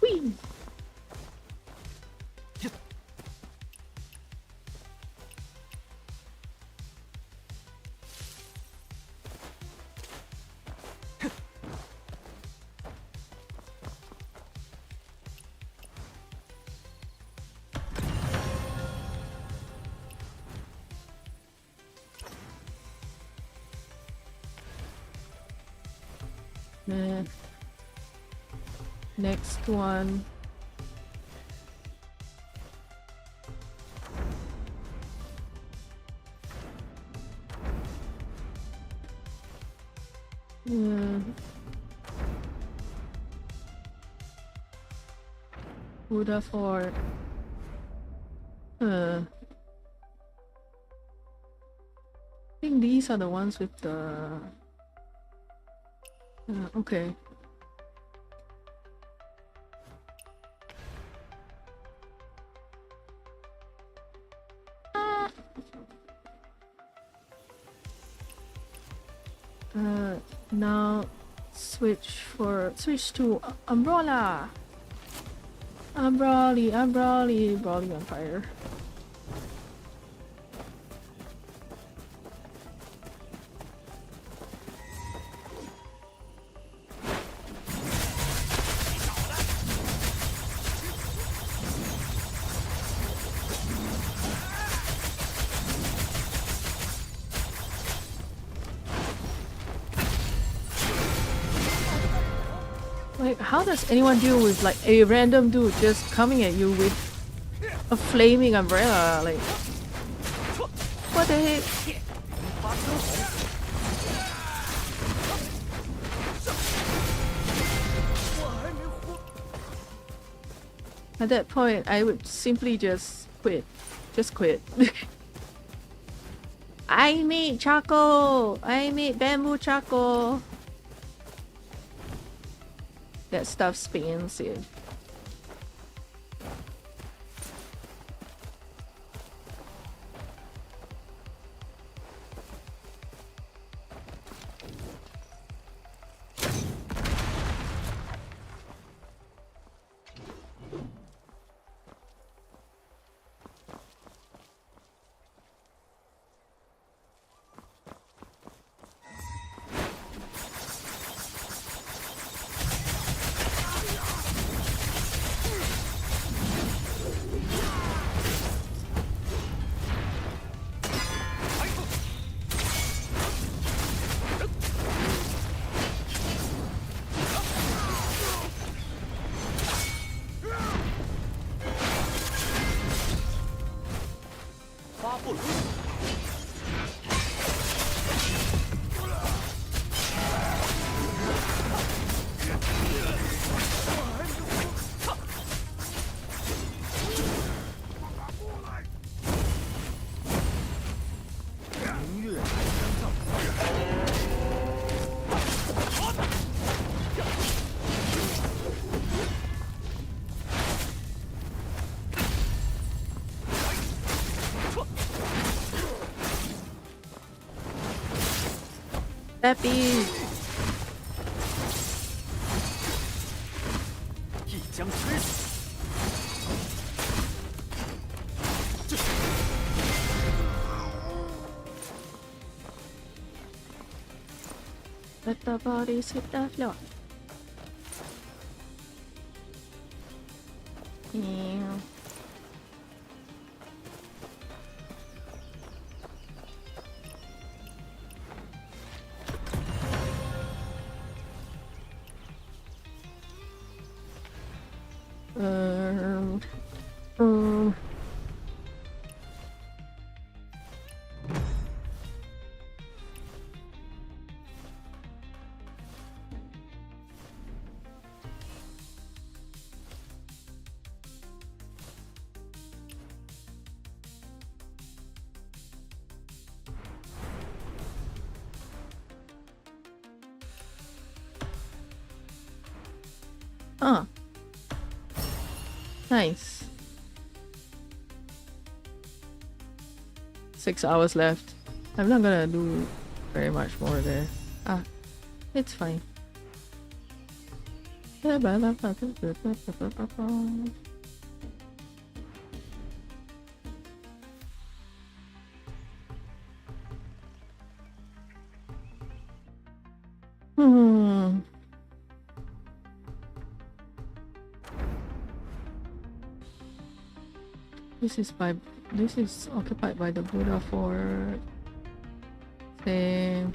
Whee! Next one. Buddha Fort. I think these are the ones with the. Okay. Now switch to umbrella. Brawly on fire. Like, how does anyone deal with like a random dude just coming at you with a flaming umbrella? Like, what the heck? At that point, I would simply just quit. Just quit. I made charcoal! I made bamboo charcoal! That stuff's expensive. Happy. 一将吹死。Let the bodies hit the floor. Yeah. Um. Huh. Nice. 6 hours left. I'm not gonna do very much more there. Ah, it's fine. Hmm. This is occupied by the Buddha fort. Same.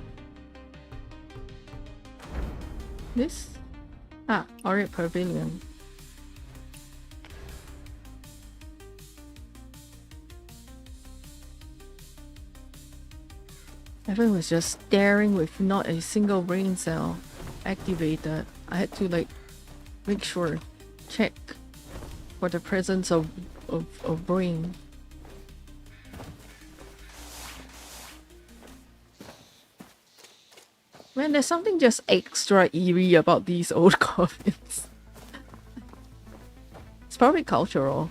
This? Ah, Auric Pavilion. Everyone was just staring with not a single brain cell activated. I had to like make sure, check for the presence of brain. Man, there's something just extra eerie about these old coffins. It's probably cultural.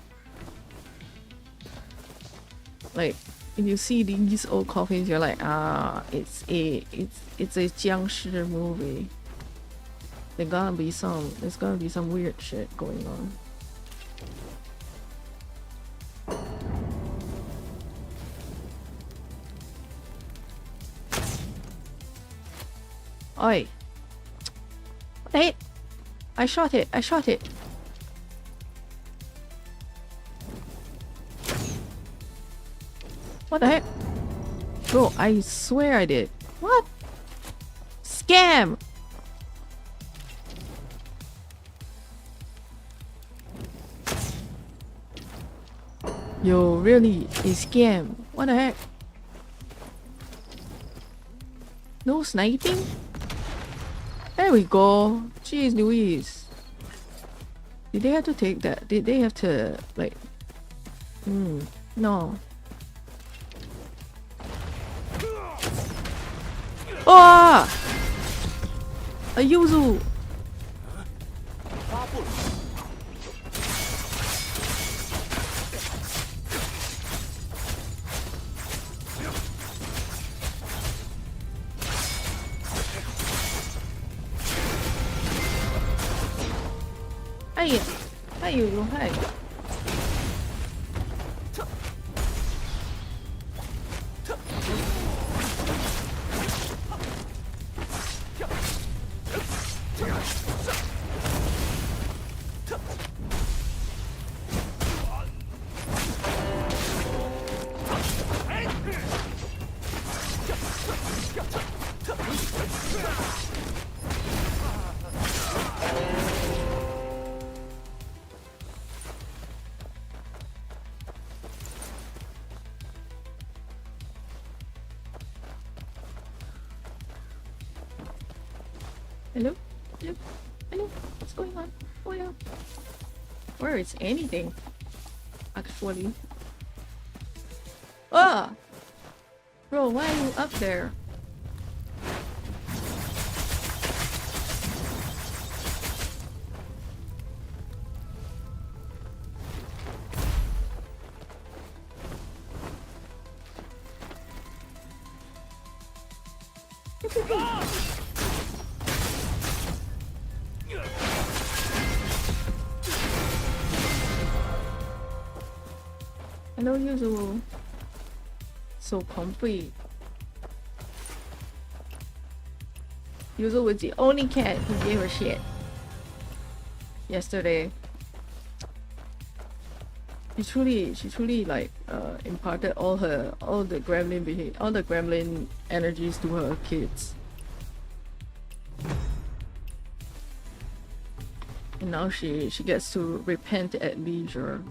Like, if you see these old coffins, you're like, ah, it's a Jiangshi movie. There's gonna be some weird shit going on. Oi! What the heck? I shot it! What the heck? Bro, I swear I did. What? Scam! Yo, really? A scam? What the heck? No sniping? There we go. Jeez Louise. Did they have to take that? Did they have to, like... no. Oh! A Yuzu! Hi, Yuzu, hi. Hello? Hello? Hello? What's going on? Oh yeah. Where is anything? Actually. Ah! Bro, why are you up there? I know you're so comfy. Yuzu was the only cat who gave a shit yesterday. She truly like imparted all the gremlin energies to her kids. And now she gets to repent at leisure.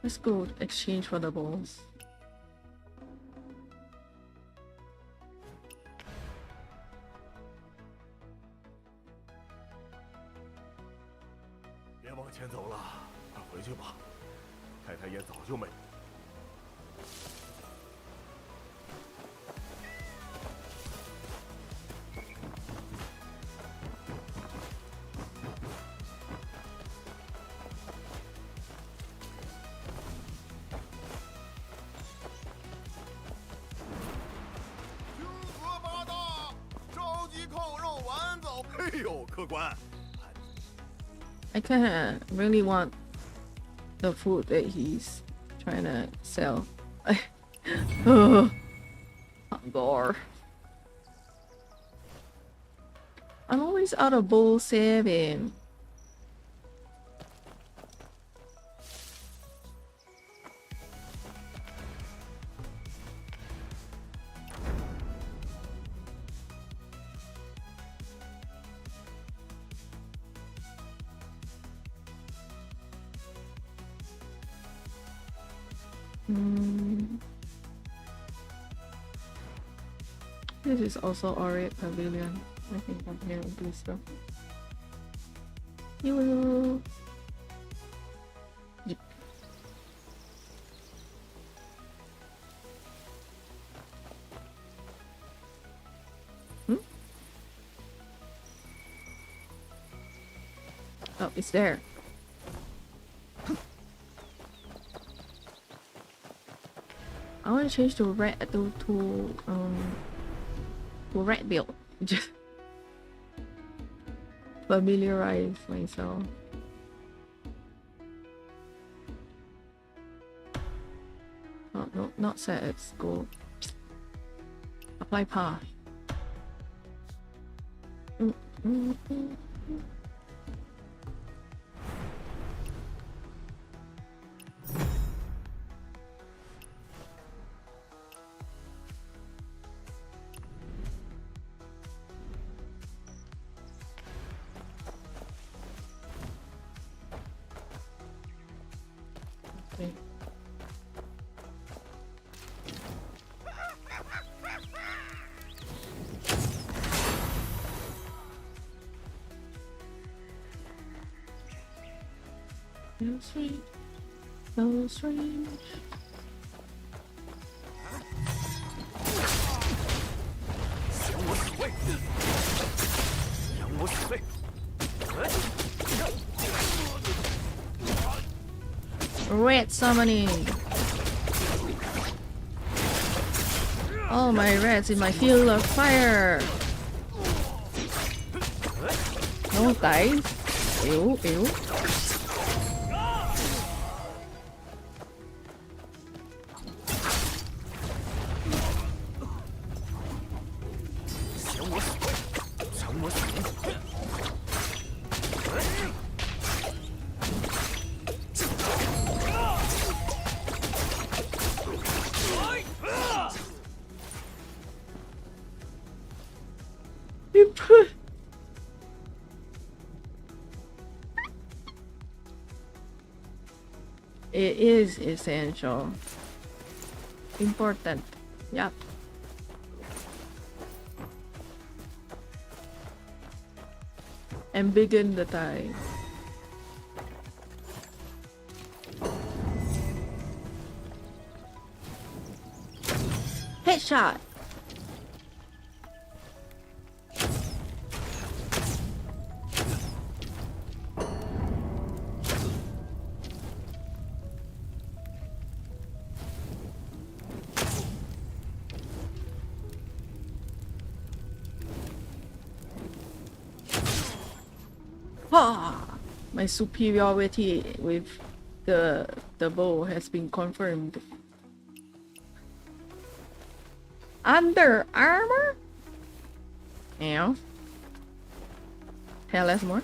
Let's go exchange for the balls. 别往前走了，快回去吧。太太也早就没。清河八大，召集烤肉丸子。哎呦，客官。 I kinda really want the food that he's trying to sell. Hunger. I'm always out of bowl saving. This is also Aureate Pavilion. I think I'm here to do stuff. You will. Yep. Oh, it's there. I want to change to red to red build. Just familiarize myself. Oh no, not set. It's go. Apply path. So sweet, so strange. Red summoning. All my reds in my field of fire. No guys. Ew, ew. It is essential. Important. Yep. And begin the time. Headshot. Ah, my superiority with the bow has been confirmed. Under armor? Yeah. Tell us more.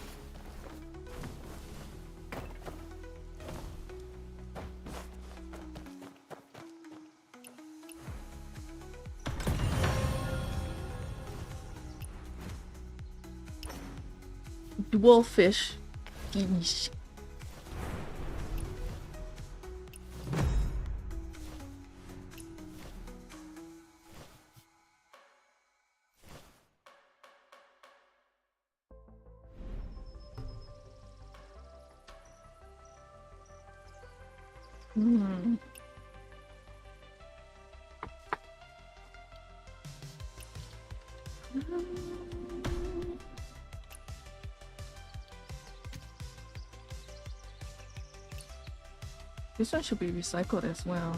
Dwarfish. Yeesh. Hmm. This one should be recycled as well.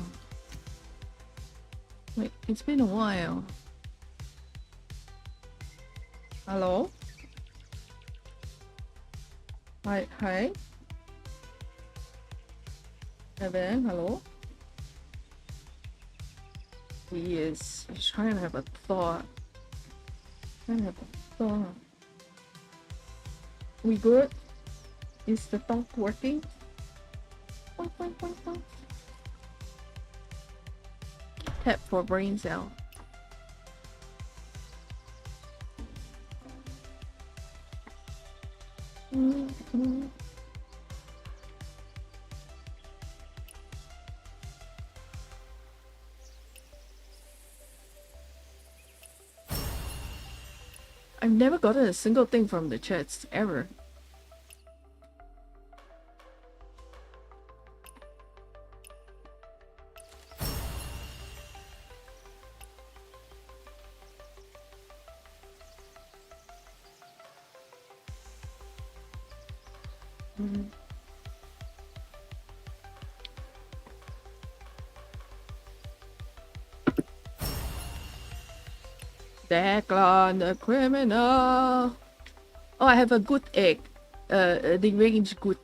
Wait, it's been a while. Hello? Hi? Evan, hello? He's trying to have a thought. We good? Is the talk working? Tap for brain cell. I've never gotten a single thing from the chats ever. Declan the criminal. Oh, I have a good egg. The range good.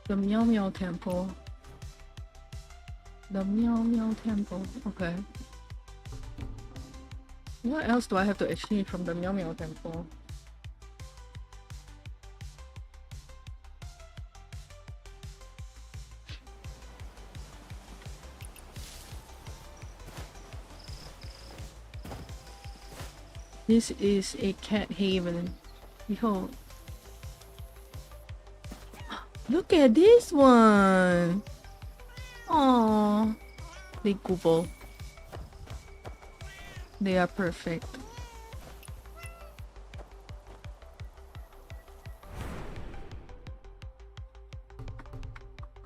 The Meow Meow Temple. The Meow Meow Temple. Okay. What else do I have to exchange from the Meow Meow Temple? This is a cat haven. Behold. Look at this one. Aww. They google. They are perfect.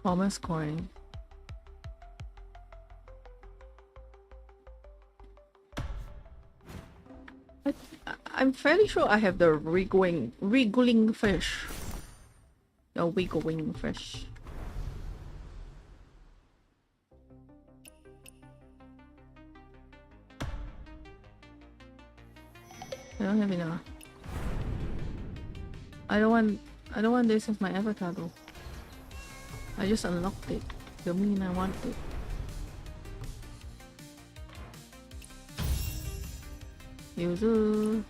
Commerce coin. I'm fairly sure I have the wriggling fish. The wiggling fish. I don't have enough. I don't want this as my avatar though. I just unlocked it. Don't mean I want it. User.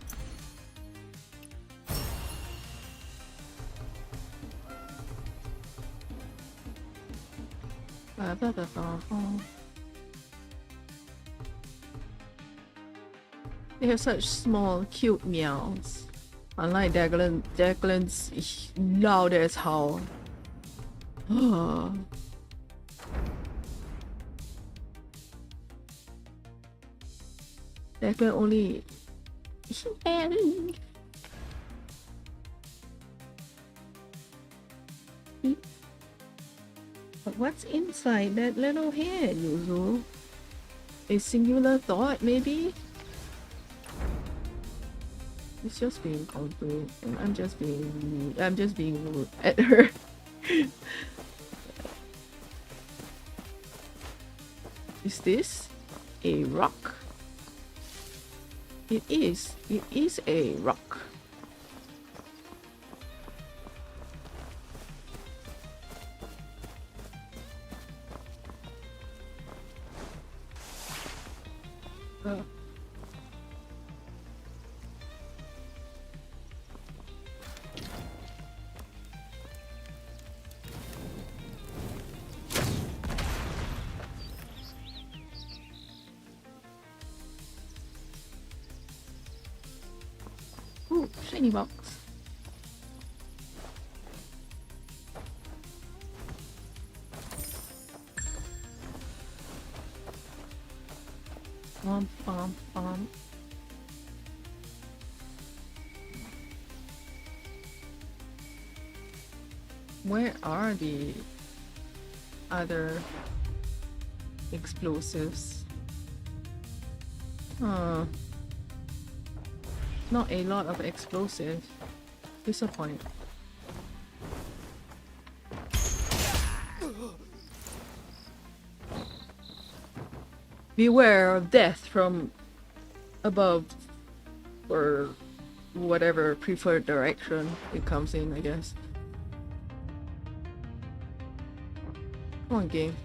They have such small, cute meows. Unlike Declan's loud as howl. Declan only. But what's inside that little head, Yuzu? A singular thought, maybe? It's just being concrete, and I'm just being rude at her. Is this a rock? It is. It is a rock. Ooh, shiny box. Where are the other explosives? Not a lot of explosives. Disappointing. Beware of death from above, or whatever preferred direction it comes in, I guess. Come on, game.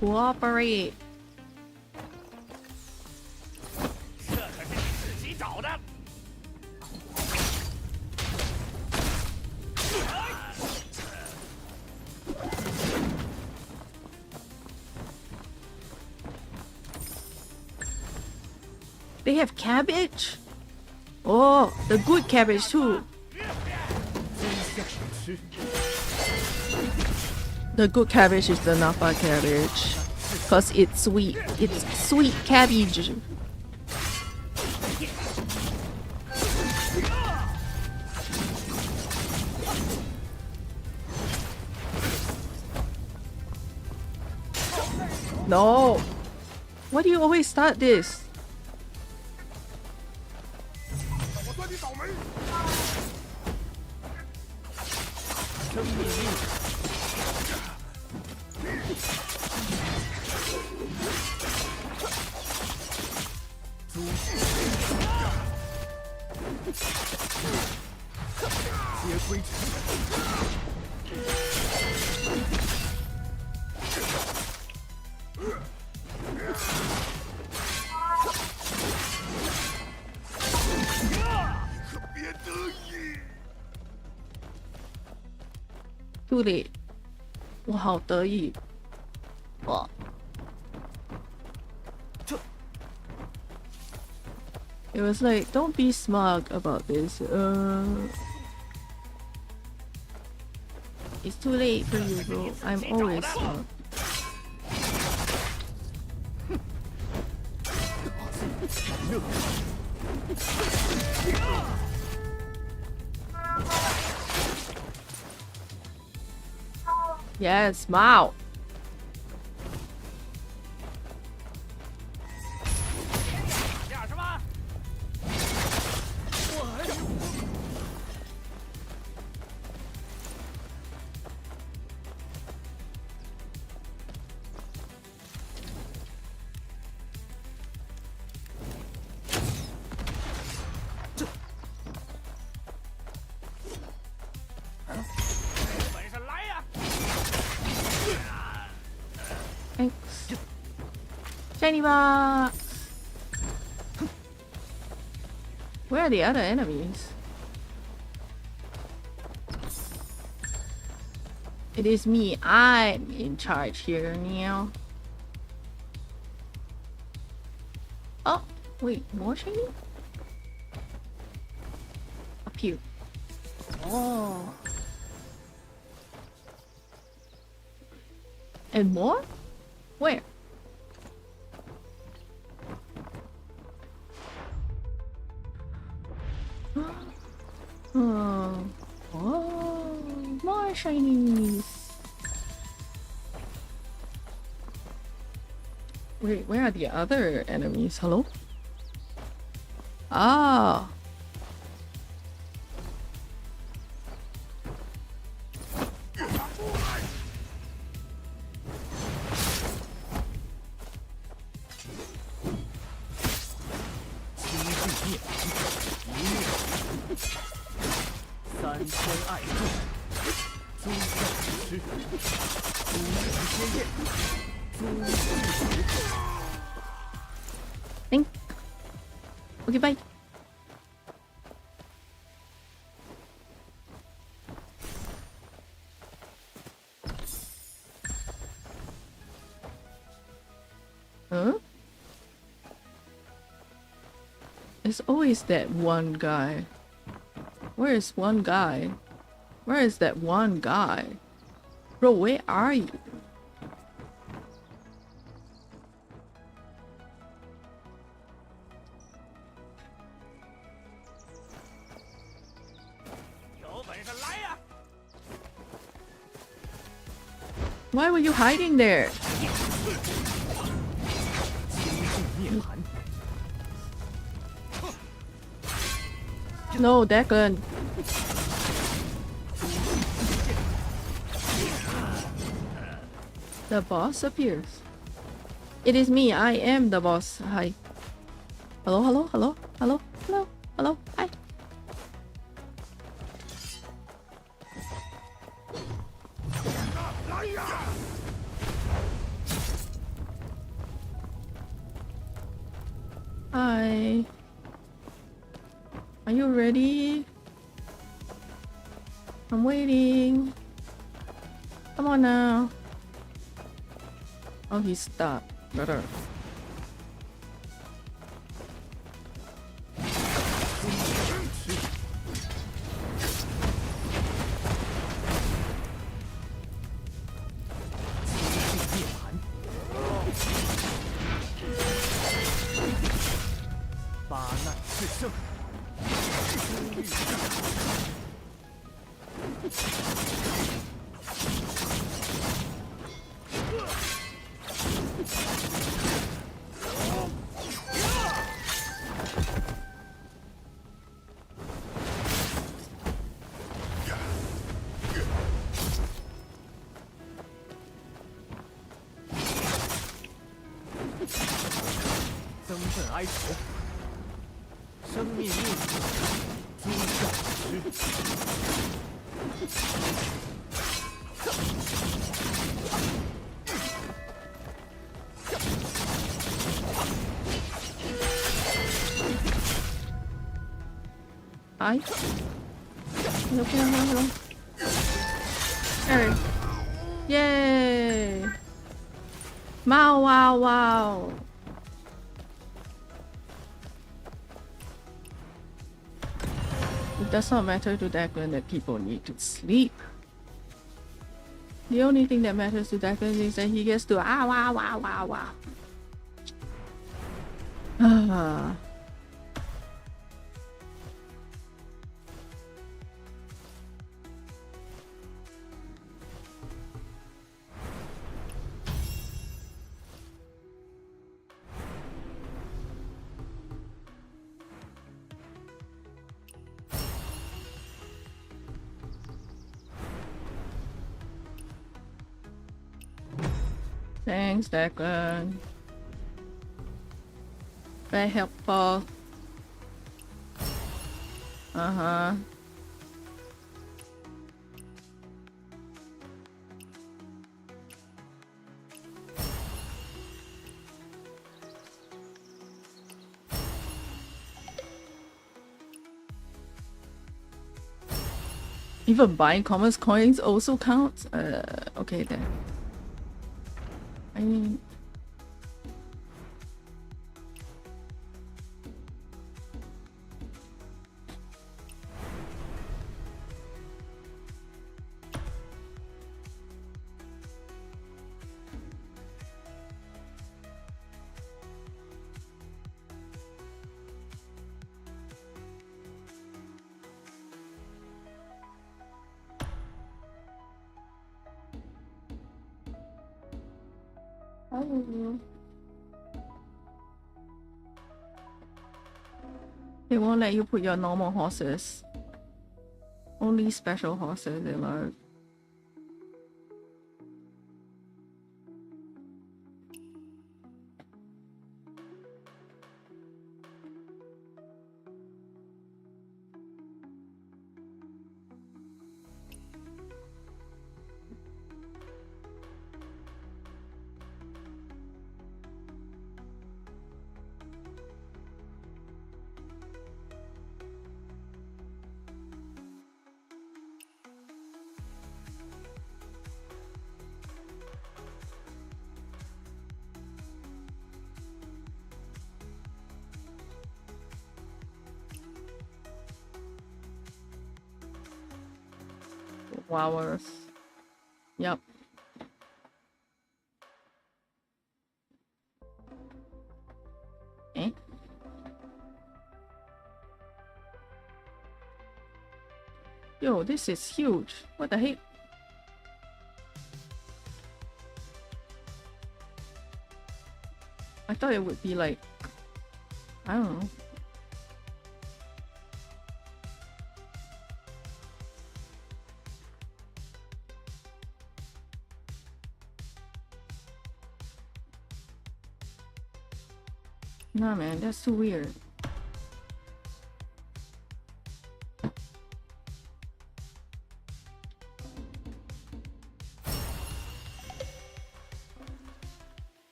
Cooperate. 这可是你自己找的。 They have cabbage? Oh, the good cabbage too. The good cabbage is the Napa cabbage. Cause it's sweet. It's sweet cabbage. No. Why do you always start this? 我算你倒霉。生命力。 皆归尘。可别得意。杜里，我好得意。我。 It was like, don't be smug about this. It's too late for you, bro. I'm always smug. Yes, Mao. Thanks. Shiny box! Where are the other enemies? It is me. I'm in charge here now. Oh, wait, more shiny? Up here. Oh. And more? Where? Oh, more shinies. Wait, where are the other enemies? Hello? Ah. 师，诸神仙宴，诸事主。 Think. Okay, bye. Huh? There's always that one guy. Where is one guy? Where is that one guy? Bro, where are you? Why were you hiding there? No, Declan. The boss appears. It is me. I am the boss. Hi. Hello, hello, hello, hello, hello, hello. Hi. Hi. Are you ready? I'm waiting. Come on now. Oh, he's stuck. Better. Hi. Hello, hello, hello. There. Yay! Wow, wow, wow. It does not matter to Declan that people need to sleep. The only thing that matters to Declan is that he gets to wow, wow, wow, wow. Ah. Thanks, Declan. Very helpful. Uh-huh. Even buying commerce coins also counts? Okay then. I mean... They won't let you put your normal horses. Only special horses allowed. Flowers. Yep. Eh? Yo, this is huge. What the heck? I thought it would be like, I don't know. Nah, man, that's too weird.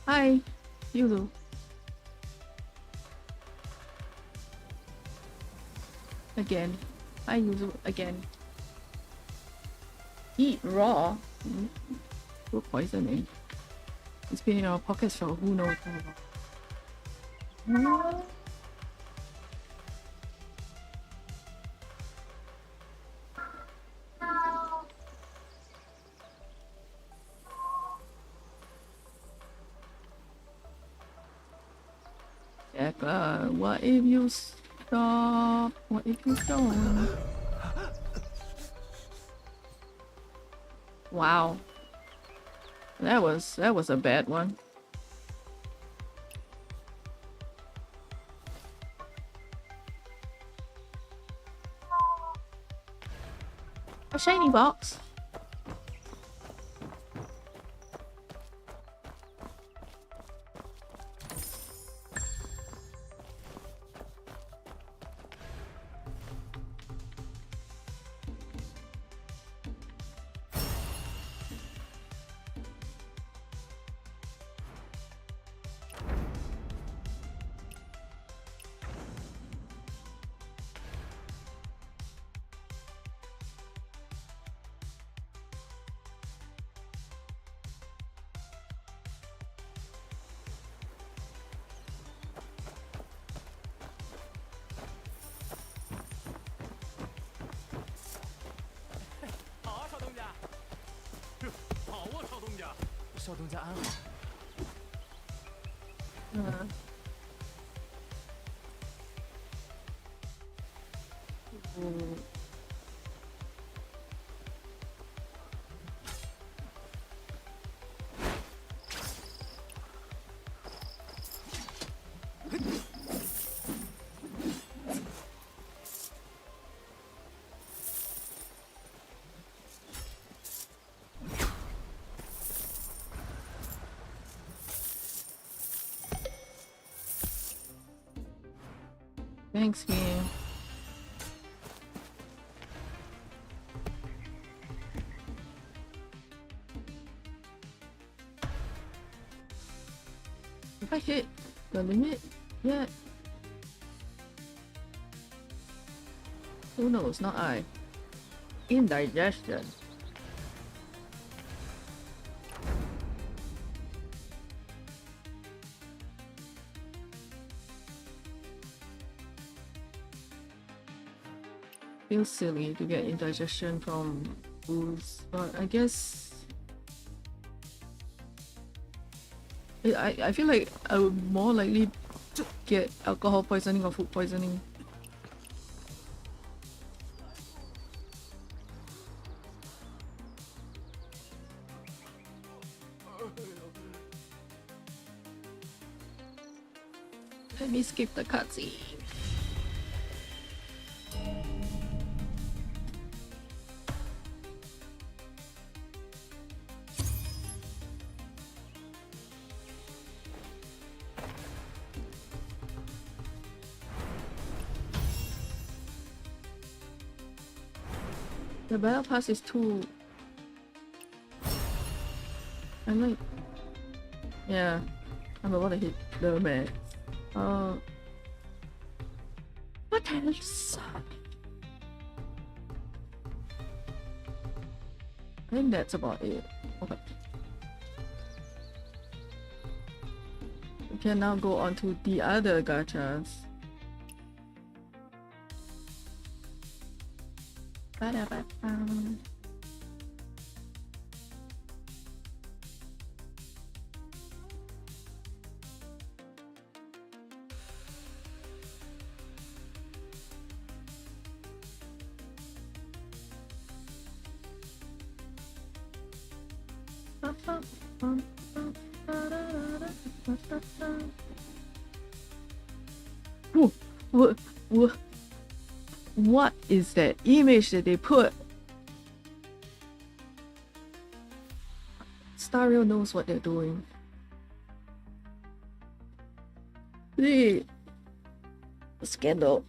Hi, Yuzu. Again. Hi, Yuzu. Again. Eat raw? Food poisoning. It's been in our pockets for who knows how long. Jack, what if you stop? What if you don't? Wow. That was a bad one. A shiny box. Thanks, game. If I hit the limit yet? Who knows? Not I. Indigestion. Feels silly to get indigestion from booze, but I guess I feel like I would more likely get alcohol poisoning or food poisoning. Let me skip the cutscene. The battle pass is too... I'm like... Yeah, I'm about to hit the max. What else? I think that's about it. Okay. We can now go on to the other gachas. Ba-da-ba-bum. What is that image that they put? Stario knows what they're doing. The scandal.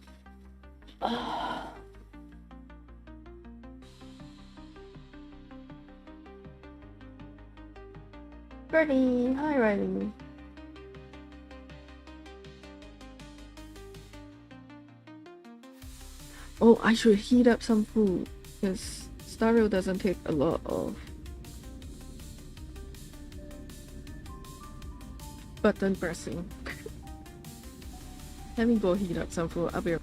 Riley, hi Riley. Oh, I should heat up some food because Stario doesn't take a lot of button pressing. Let me go heat up some food. I'll be right.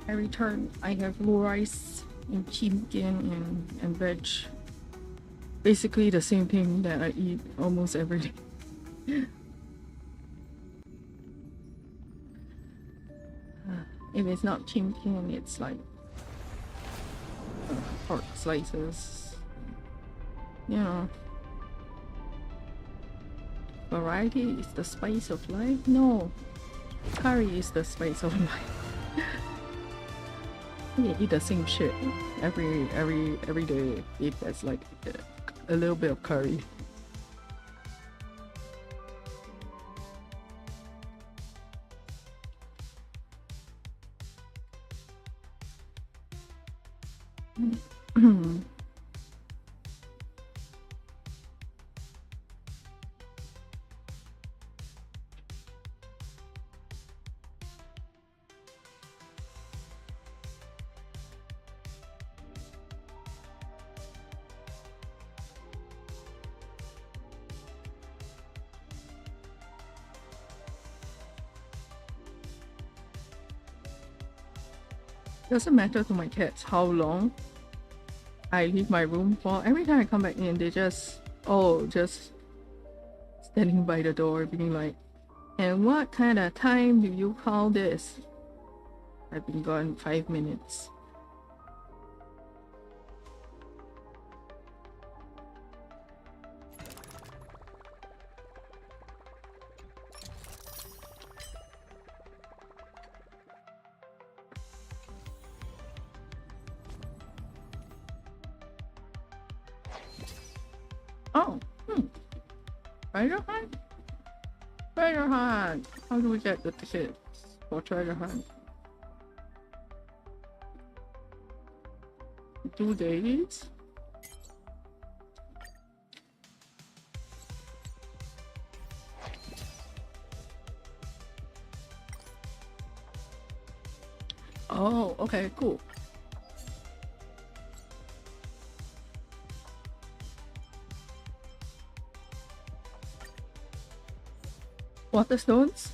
Every turn I have rice and chicken and veg. Basically the same thing that I eat almost every day. If it's not chicken, it's like pork slices. You know. Variety is the spice of life? No. Curry is the spice of life. You eat the same shit every day. It has like a little bit of curry. Doesn't matter to my cats how long I leave my room for. Every time I come back in, they just standing by the door being like, and what kind of time do you call this? I've been gone 5 minutes. Oh, treasure hunt? Treasure hunt! How do we get the tickets for treasure hunt? 2 days? Oh, okay, cool. Waterstones?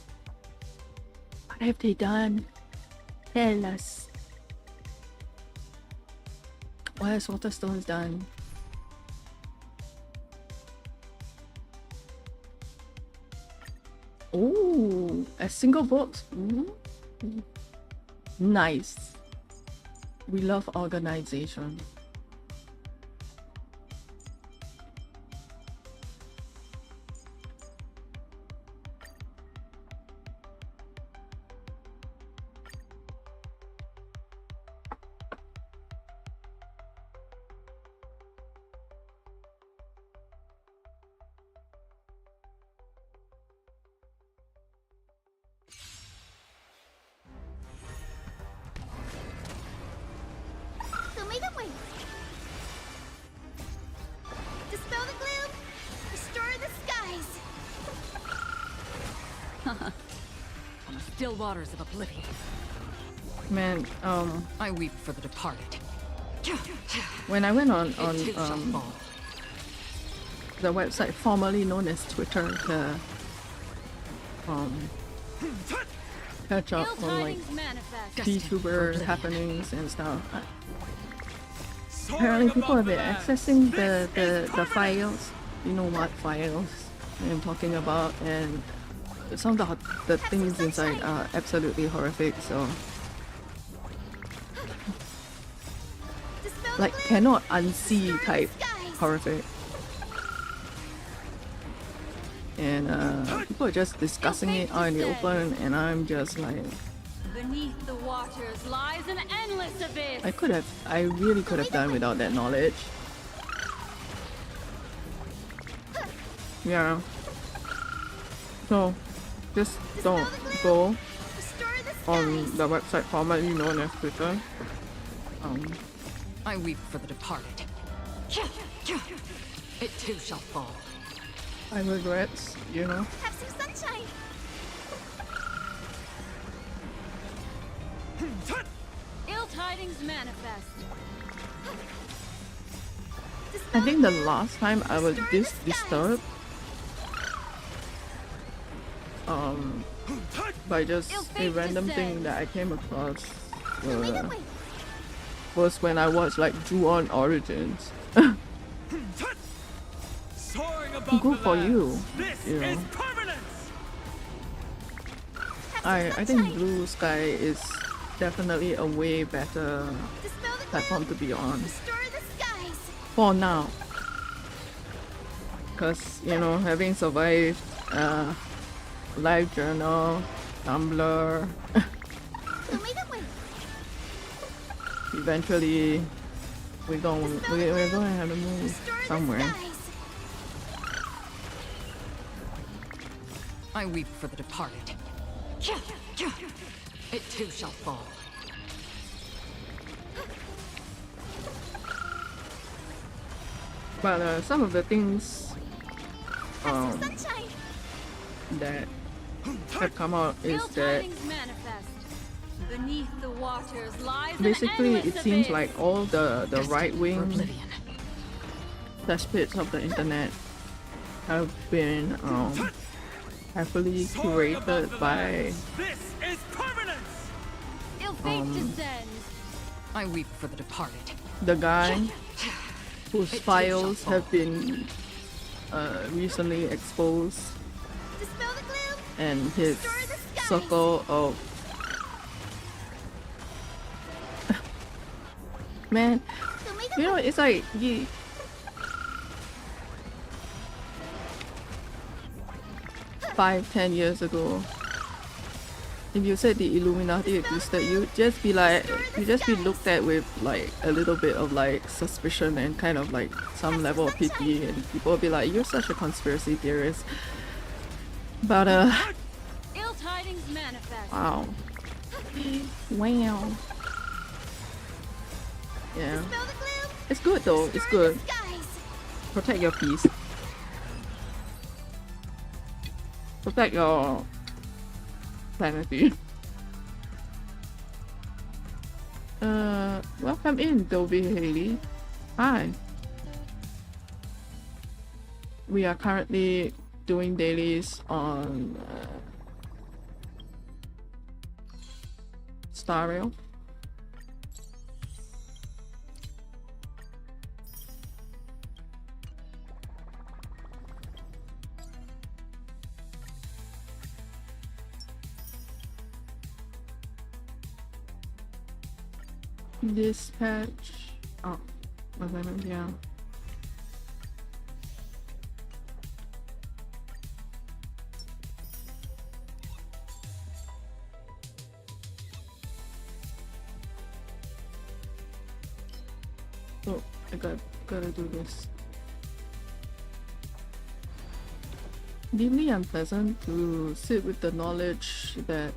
What have they done? Tell us. What has Waterstones done? Oh, a single box. Ooh. Nice. We love organization. Still waters of oblivion. Man, I weep for the departed. when I went on It too shall fall. the website formerly known as Twitter to catch up on like PNGtuber happenings and stuff. Apparently people have been accessing the files. You know what files I'm talking about, and some of the things inside are absolutely horrific, so like cannot unsee type horrific. And people are just discussing it out in the open, and I'm just like, Beneath the waters lies an endless abyss. I really could have done without that knowledge. Yeah. So just don't go on the website formerly known as Twitter. I weep for the departed. It too shall fall. I regrets, you know. Have some sunshine. Ill tidings manifest. I think the last time I was this disturbed by just a random thing that I came across was when I watched like Ju-on Origins. Soaring above Good the for lands. you. This You know. is permanence. I think Blue Sky is definitely a way better Dispel the platform to gloom. be on Restore the skies. for now. Cause you know, having survived live journal, Tumblr, Show me the way. eventually we're going to have to move Restore somewhere. the skies. I weep for the departed. It too shall fall. But some of the things Have some sunshine. that have come out is that manifest. Beneath the waters lies basically an it endless seems abyss. like all the right wing Oblivion. cesspits of the internet have been heavily curated by This is permanence. Ill fate descends. I weep for the departed. the guy whose It too files shall have been recently exposed, Dispel the gloom. and his Restore the skies. circle of man, Show me the you know, it's like you 5-10 years ago, if you said the Illuminati existed, you just be looked at with like a little bit of like suspicion and kind of like some level of pity, and people would be like, you're such a conspiracy theorist. But Ill tidings manifest. wow. Wow. Yeah. Dispel the gloom. It's good though, it's Restore good. the skies. Protect your peace. Protect your sanity. Welcome in, Dobie Haley. Hi. We are currently doing dailies on Star Rail. Dispatch. Oh, was I meant? Yeah. Oh, I gotta do this. Deeply unpleasant to sit with the knowledge that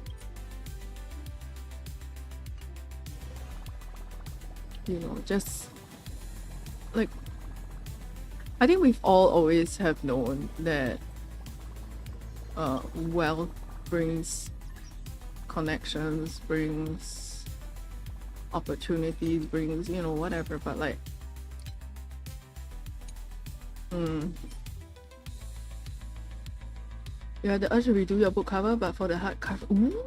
you know, just like I think we've all always have known that wealth brings connections, brings opportunities, brings, you know, whatever, but like you had the urge to redo your book cover, but for the hardcover, ooh.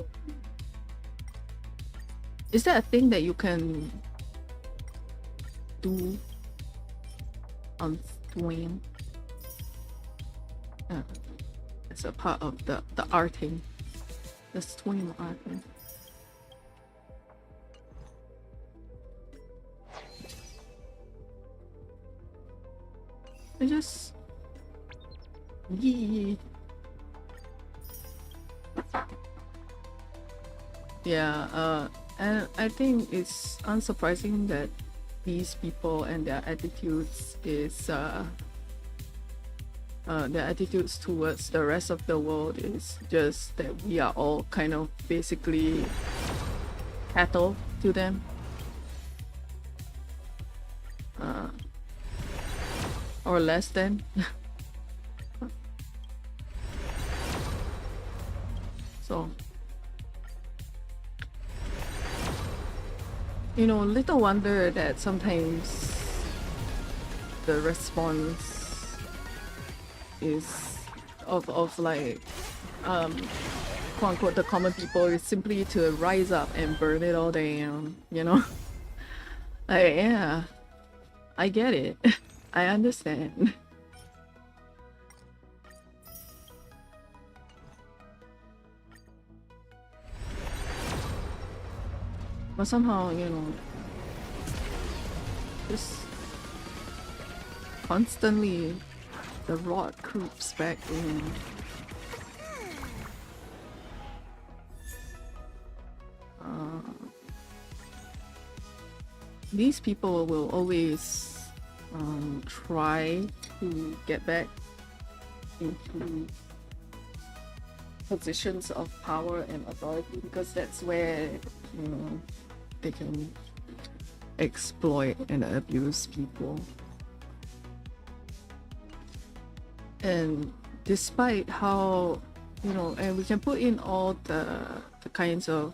Is that a thing that you can do on stream? Yeah, it's a part of the arting, the stream arting. I just yeah, and I think it's unsurprising that these people and their attitudes is their attitudes towards the rest of the world is just that we are all kind of basically cattle to them. Or less than. So, you know, little wonder that sometimes the response is of like quote unquote the common people is simply to rise up and burn it all down, you know? Like, yeah, I get it. I understand. But somehow, you know, just constantly the rot creeps back in. These people will always try to get back into positions of power and authority because that's where, you know, they can exploit and abuse people. And despite how, you know, and we can put in all the kinds of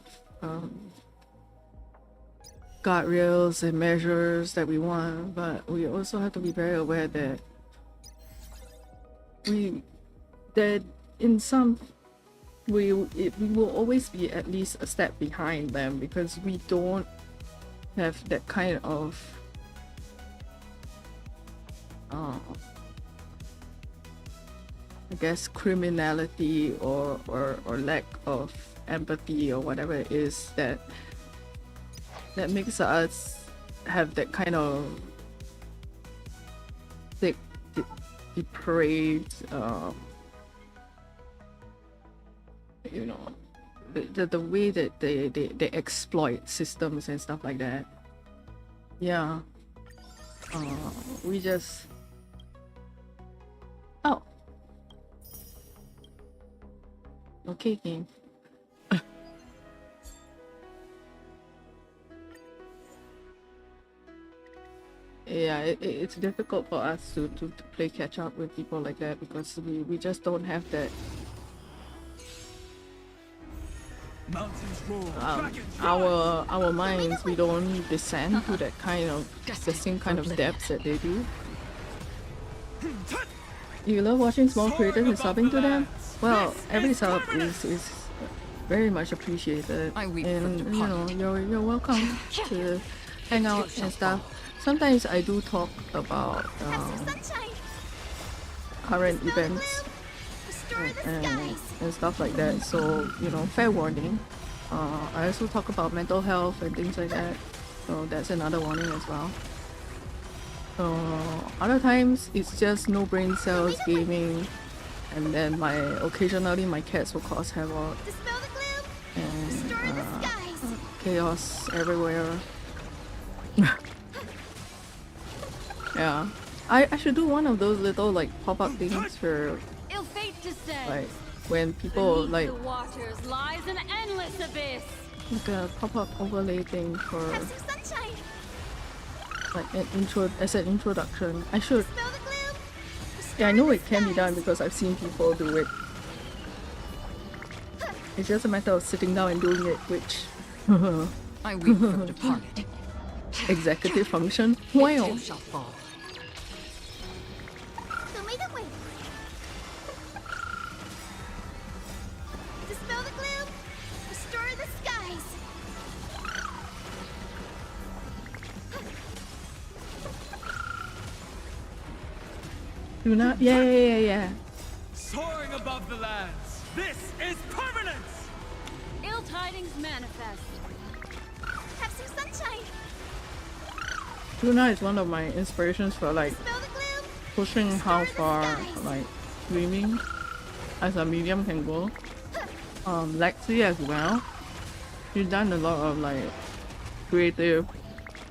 guardrails and measures that we want, but we also have to be very aware that in some we will always be at least a step behind them because we don't have that kind of I guess criminality or lack of empathy or whatever it is that makes us have that kind of depraved you know, the way that they exploit systems and stuff like that. Yeah. We just okay, game. Yeah, it's difficult for us to play catch up with people like that because we just don't have that our minds, we don't descend to that kind of the same kind of depths that they do. You love watching small creators and subbing to them? Well, every sub is very much appreciated, and you know, you're welcome to hang out and stuff. Sometimes I do talk about current events and stuff like that, so you know, fair warning. I also talk about mental health and things like that, so that's another warning as well. Other times it's just no brain cells gaming, and then occasionally my cats will cause havoc and chaos everywhere. Yeah, I should do one of those little like pop-up things for like when people like the waters lies an endless abyss. Like a pop-up overlay thing for like an intro as an introduction. I should. Yeah, I know it can be done because I've seen people do it. It's just a matter of sitting down and doing it, which I weep for the departed. Executive function. Wow. Shall fall. Dispel the gloom, restore the skies. Do not. Yeah. Soaring above the lands. This is permanence. Ill tidings manifest. Have some sunshine. Luna is one of my inspirations for like Dispel the gloom. pushing how far like streaming as a medium can go. Lexi as well. She's done a lot of like creative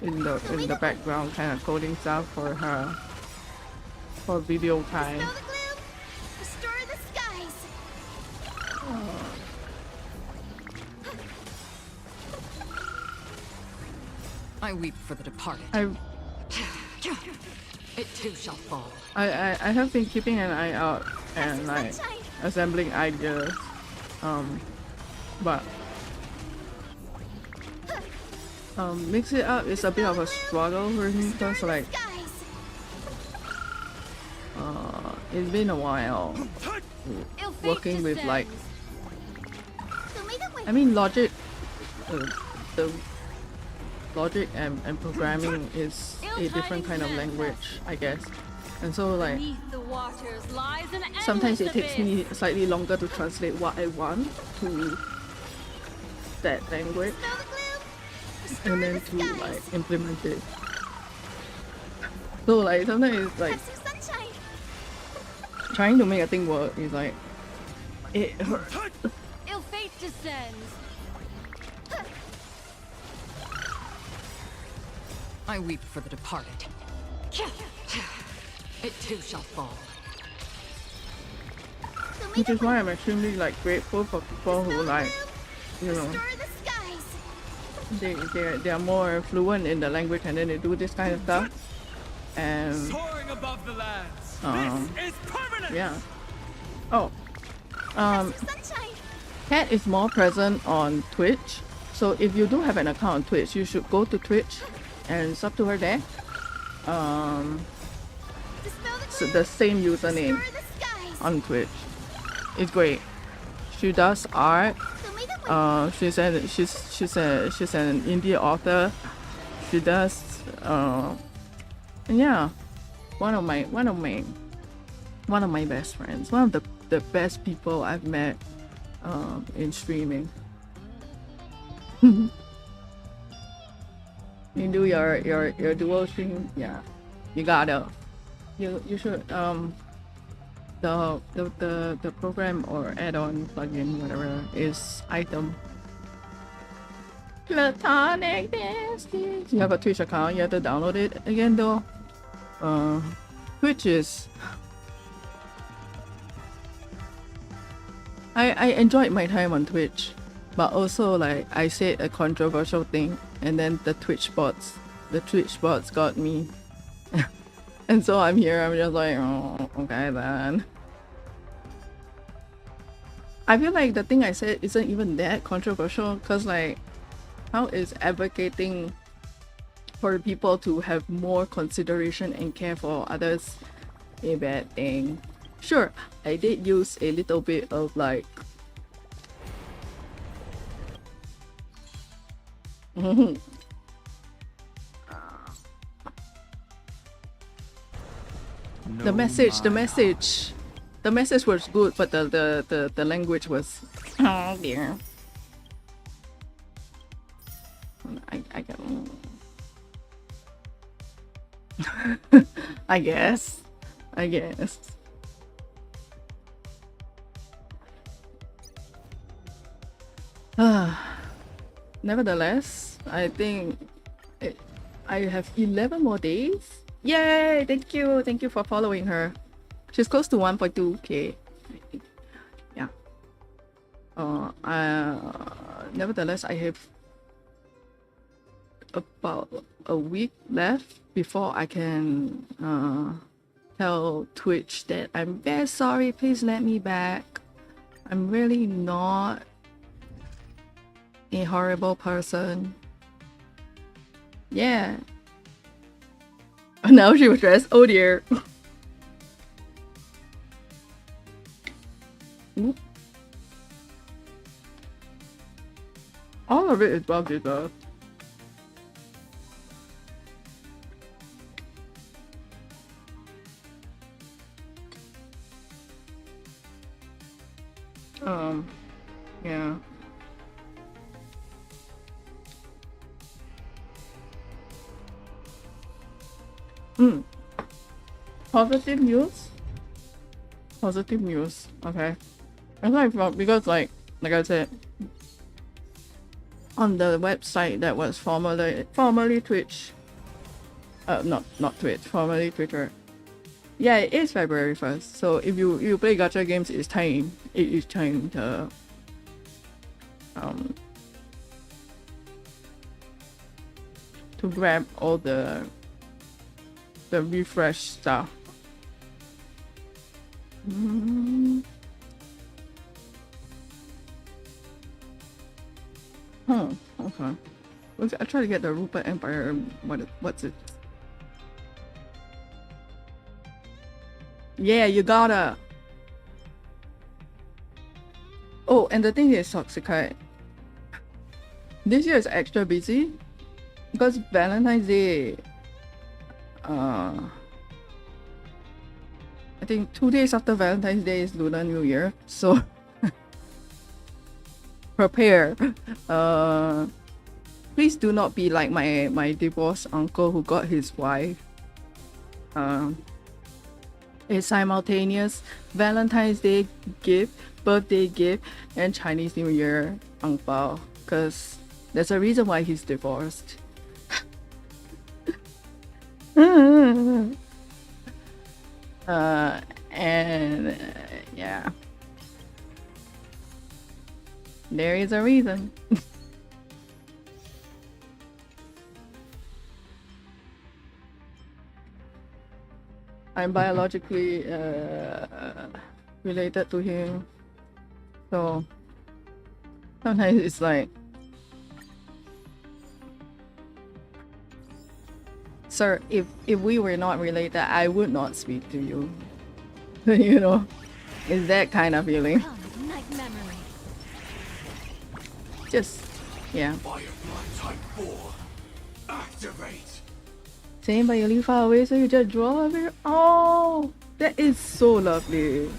in the background kind of coding stuff for her video time. Dispel the gloom, restore the skies. I weep for the departed. It too shall fall. I have been keeping an eye out and like assembling ideas, but mix it up is a bit of a struggle for me because like it's been a while working with like I mean, logic, the logic and programming is a different kind of language, I guess. And so like, Beneath the waters lies an sometimes it endless takes abyss. me slightly longer to translate what I want to that language Smell the gloom? and then to like implement it. So like sometimes it's like Have some sunshine. trying to make a thing work is like it hurts. Ill fate descends. I weep for the departed. It too shall fall. Which is why I'm extremely like grateful for people who like, you know, Restore the skies. they are more fluent in the language and then they do this kind of stuff. And Soaring above the lands. This is permanent. yeah. Oh. Have some sunshine. Cat is more present on Twitch. So if you do have an account on Twitch, you should go to Twitch and sub to her there. Dispel the So gloom. the same username Restore the skies. on Twitch. It's great. She does art. So may the wind She's an indie author. She does yeah, one of my best friends, one of the best people I've met in streaming. You do your dual stream, yeah. You gotta. You should the program or add-on plugin, whatever, is item. Platonic Destinies. You have a Twitch account, you have to download it again though. Twitch is I enjoyed my time on Twitch, but also like I said a controversial thing and then the Twitch bots got me. And so I'm here, I'm just like, oh, okay then. I feel like the thing I said isn't even that controversial because like, how is advocating for people to have more consideration and care for others a bad thing? Sure, I did use a little bit of like the message was good, but the language was, oh dear. I I guess. Nevertheless, I think I have 11 more days. Yay! Thank you for following her. She's close to 1.2k. Yeah. Nevertheless, I have about a week left before I can tell Twitch that I'm very sorry, please let me back. I'm really not a horrible person. Yeah. Now she was dressed. Oh dear. Oop. All of it is bugged though. Yeah. Positive news? Positive news. Okay. That's what I thought, because like I said, on the website that was formerly Twitch, not Twitch, formerly Twitter. Yeah, it is February 1st. So if you play gacha games, it's time. It is time to grab all the refresh stuff. Okay. I try to get the Rupert Empire. What's it? Yeah, you gotta. Oh, and the thing is, Toxikai, This year is extra busy because Valentine's Day. I think 2 days after Valentine's Day is Lunar New Year, so prepare. Please do not be like my divorced uncle who got his wife a simultaneous Valentine's Day gift, birthday gift, and Chinese New Year ang pao, because there's a reason why he's divorced. Yeah, there is a reason. I'm biologically related to him, so sometimes it's like, sir, if we were not related, I would not speak to you. You know, it's that kind of feeling. Night memory. Just, yeah. Firefly Type 4. Activate. Saying but you live far away, so you just draw a bit. Oh, that is so lovely.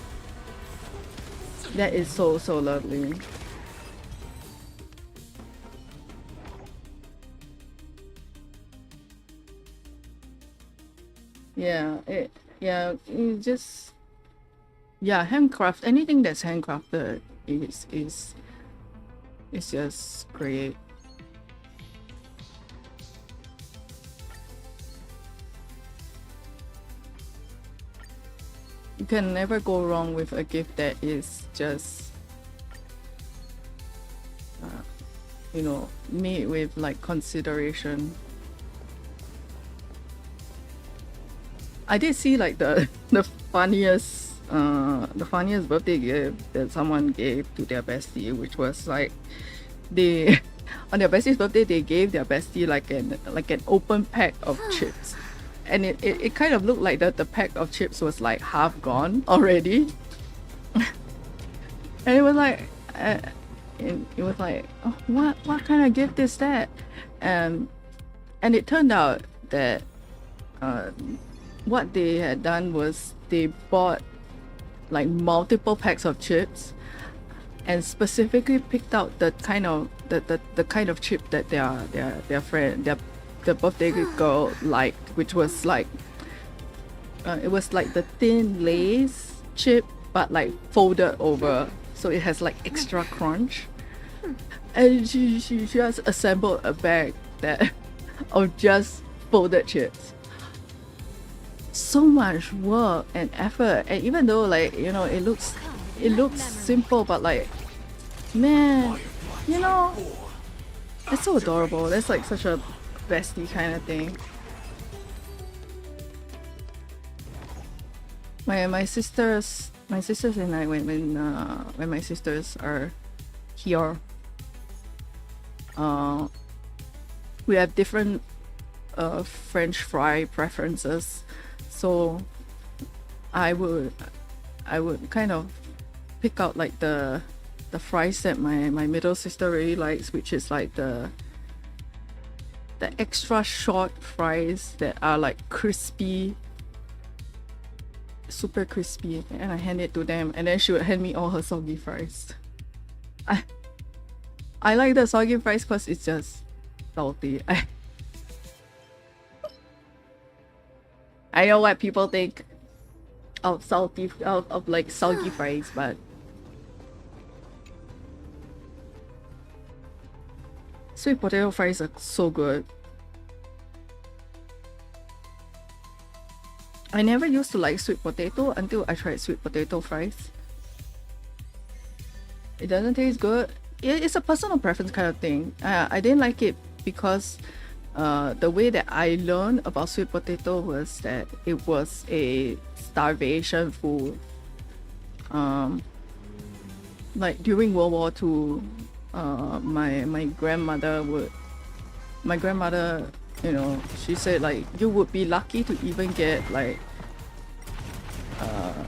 That is so lovely. Yeah, it just, yeah, handcraft, anything that's handcrafted is just great. You can never go wrong with a gift that is just you know, made with like consideration. I did see like the funniest birthday gift that someone gave to their bestie, which was like they on their bestie's birthday they gave their bestie like an open pack of chips, and it kind of looked like the pack of chips was like half gone already. And it was like oh, what kind of gift is that? And it turned out that what they had done was they bought like multiple packs of chips and specifically picked out the kind of chip that their friend, their birthday girl liked, which was like it was like the thin Lay's chip but like folded over, so it has like extra crunch. And she just assembled a bag that of just folded chips. So much work and effort, and even though like, you know, it looks simple, but like, man, you know, it's so adorable. That's like such a bestie kind of thing. My sisters and I, when my sisters are here, we have different French fry preferences. So I would kind of pick out like the fries that my middle sister really likes, which is like the extra short fries that are like crispy, super crispy, and I hand it to them, and then she would hand me all her soggy fries. I like the soggy fries because it's just salty. I know what people think of like soggy fries, but sweet potato fries are so good. I never used to like sweet potato until I tried sweet potato fries. It doesn't taste good. It's a personal preference kind of thing. I didn't like it because the way that I learned about sweet potato was that it was a starvation food. Like during World War II, my grandmother, you know, she said like you would be lucky to even get like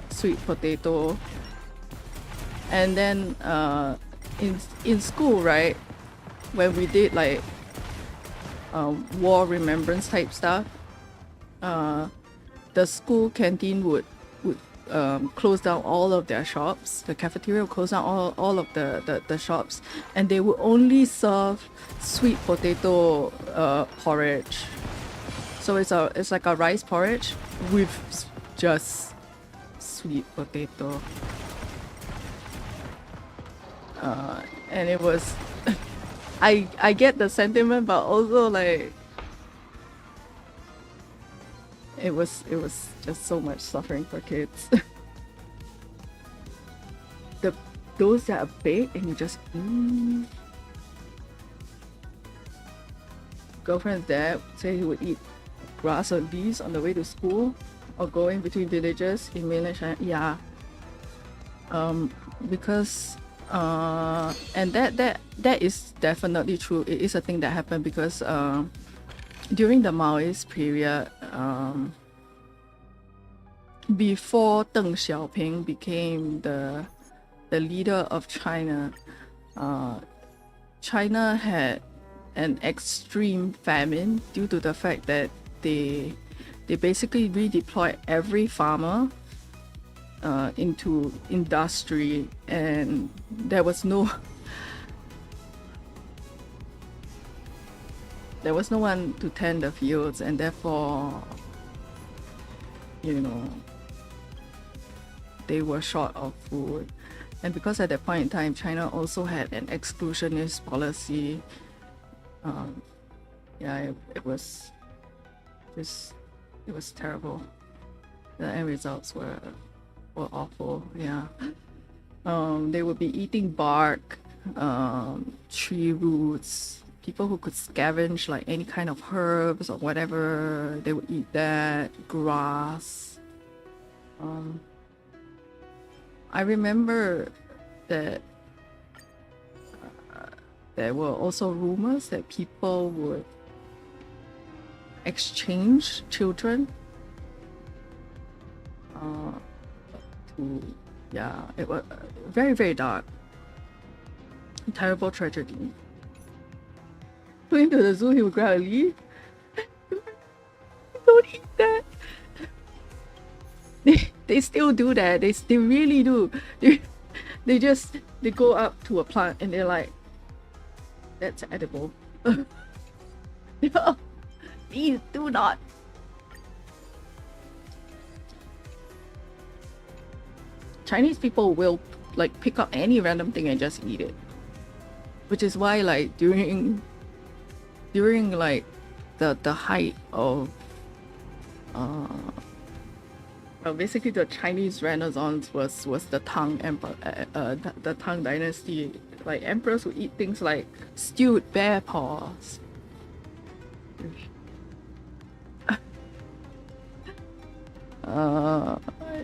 sweet potato. And then in school, right, when we did like war remembrance type stuff, the school canteen would close down all of their shops. The cafeteria would close down all of the shops, and they would only serve sweet potato porridge. So it's like a rice porridge with just sweet potato. And it was I get the sentiment, but also like it was just so much suffering for kids. Those that are baked and you just girlfriend's dad say he would eat grass or leaves on the way to school or going between villages in mainland China. Yeah. Because and that is definitely true. It is a thing that happened because during the Maoist period, before Deng Xiaoping became the leader of China, China had an extreme famine due to the fact that they basically redeployed every farmer into industry, and there was no one to tend the fields, and therefore, you know, they were short of food. And because at that point in time, China also had an exclusionist policy. It was terrible. The end results were awful. Yeah. They would be eating bark, tree roots. People who could scavenge like any kind of herbs or whatever, they would eat that. Grass. I remember that there were also rumors that people would exchange children it was very, very dark. Terrible tragedy. Going to the zoo, he would grab a leaf. Don't eat that. They still do that. They really do. They go up to a plant and they're like, that's edible. No, please do not. Chinese people will like pick up any random thing and just eat it, which is why like during like the height of basically the Chinese Renaissance was the Tang the Tang Dynasty. Like emperors would eat things like stewed bear paws.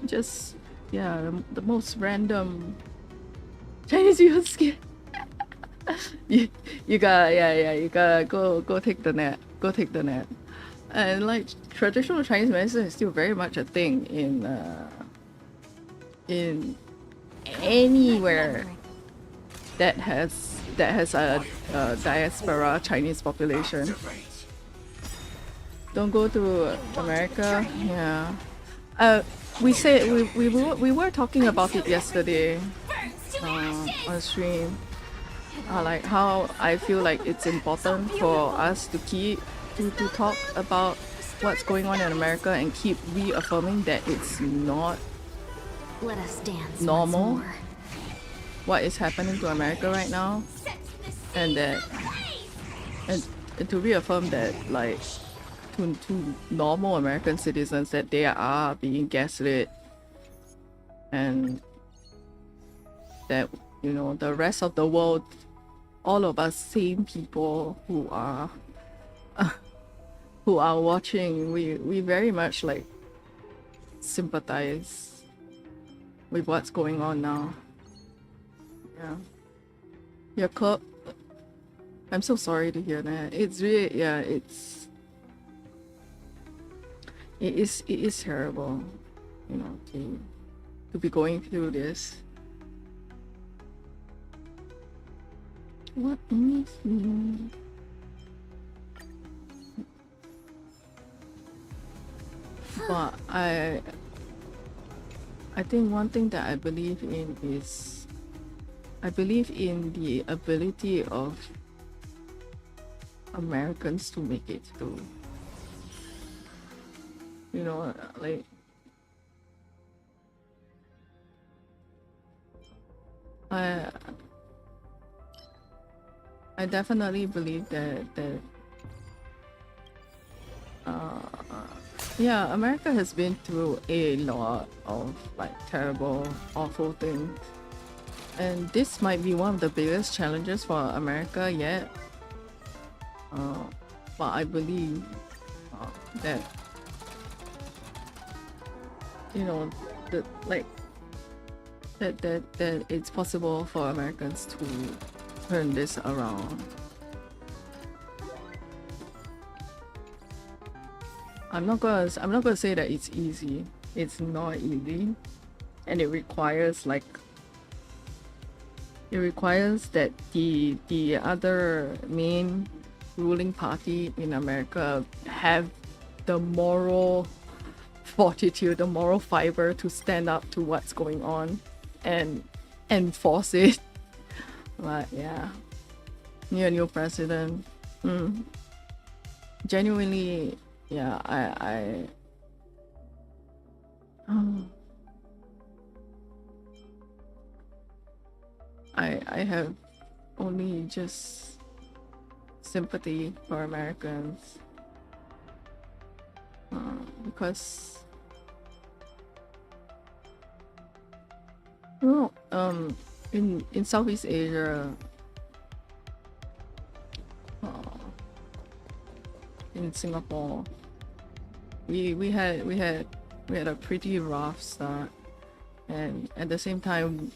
Just the most random Chinese people skin. you gotta go take the nap. Go take the nap. And like traditional Chinese medicine is still very much a thing in anywhere that has a diaspora Chinese population. Don't go to America. Yeah. We were talking about it yesterday on stream. Like how I feel like it's important for us to talk about what's going on in America and keep reaffirming that it's not Let us dance normal once more. what is happening to America right now, and to reaffirm that like to normal American citizens that they are being gaslit, and that, you know, the rest of the world, all of us sane people who are watching, we very much like sympathize with what's going on now. Yeah. Your club, I'm so sorry to hear that. It's really, it is terrible, you know, to be going through this. What is me? But I think one thing that I believe in is I believe in the ability of Americans to make it through. You know, like I definitely believe that yeah, America has been through a lot of like terrible, awful things, and this might be one of the biggest challenges for America yet. But I believe that you know that that it's possible for Americans to turn this around. I'm not gonna say that it's easy. It's not easy, and it requires that the other main ruling party in America have the moral fortitude, the moral fiber to stand up to what's going on and enforce it. But yeah, new president. Genuinely, yeah, I have only just sympathy for Americans because you know, in Southeast Asia, in Singapore, we had a pretty rough start, and at the same time,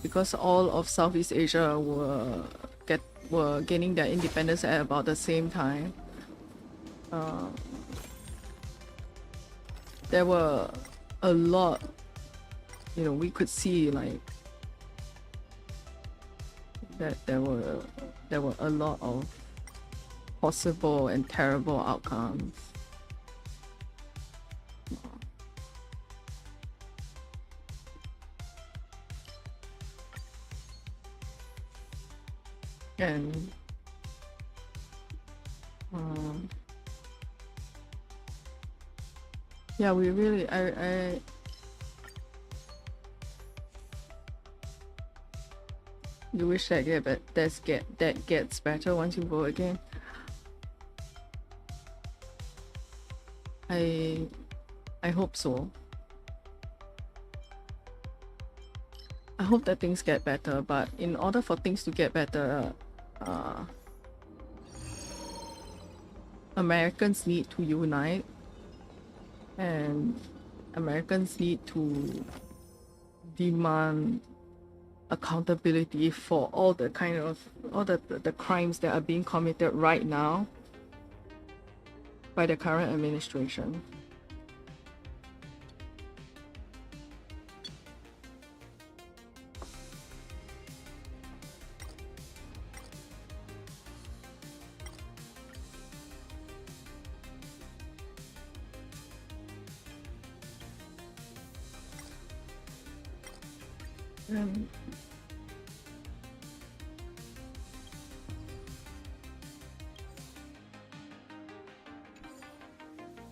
because all of Southeast Asia were gaining their independence at about the same time, there were a lot, you know, we could see like that there were a lot of possible and terrible outcomes. And yeah, we really you wish that that gets better once you vote again. I hope so. I hope that things get better, but in order for things to get better, Americans need to unite, and Americans need to demand accountability for all the crimes that are being committed right now by the current administration.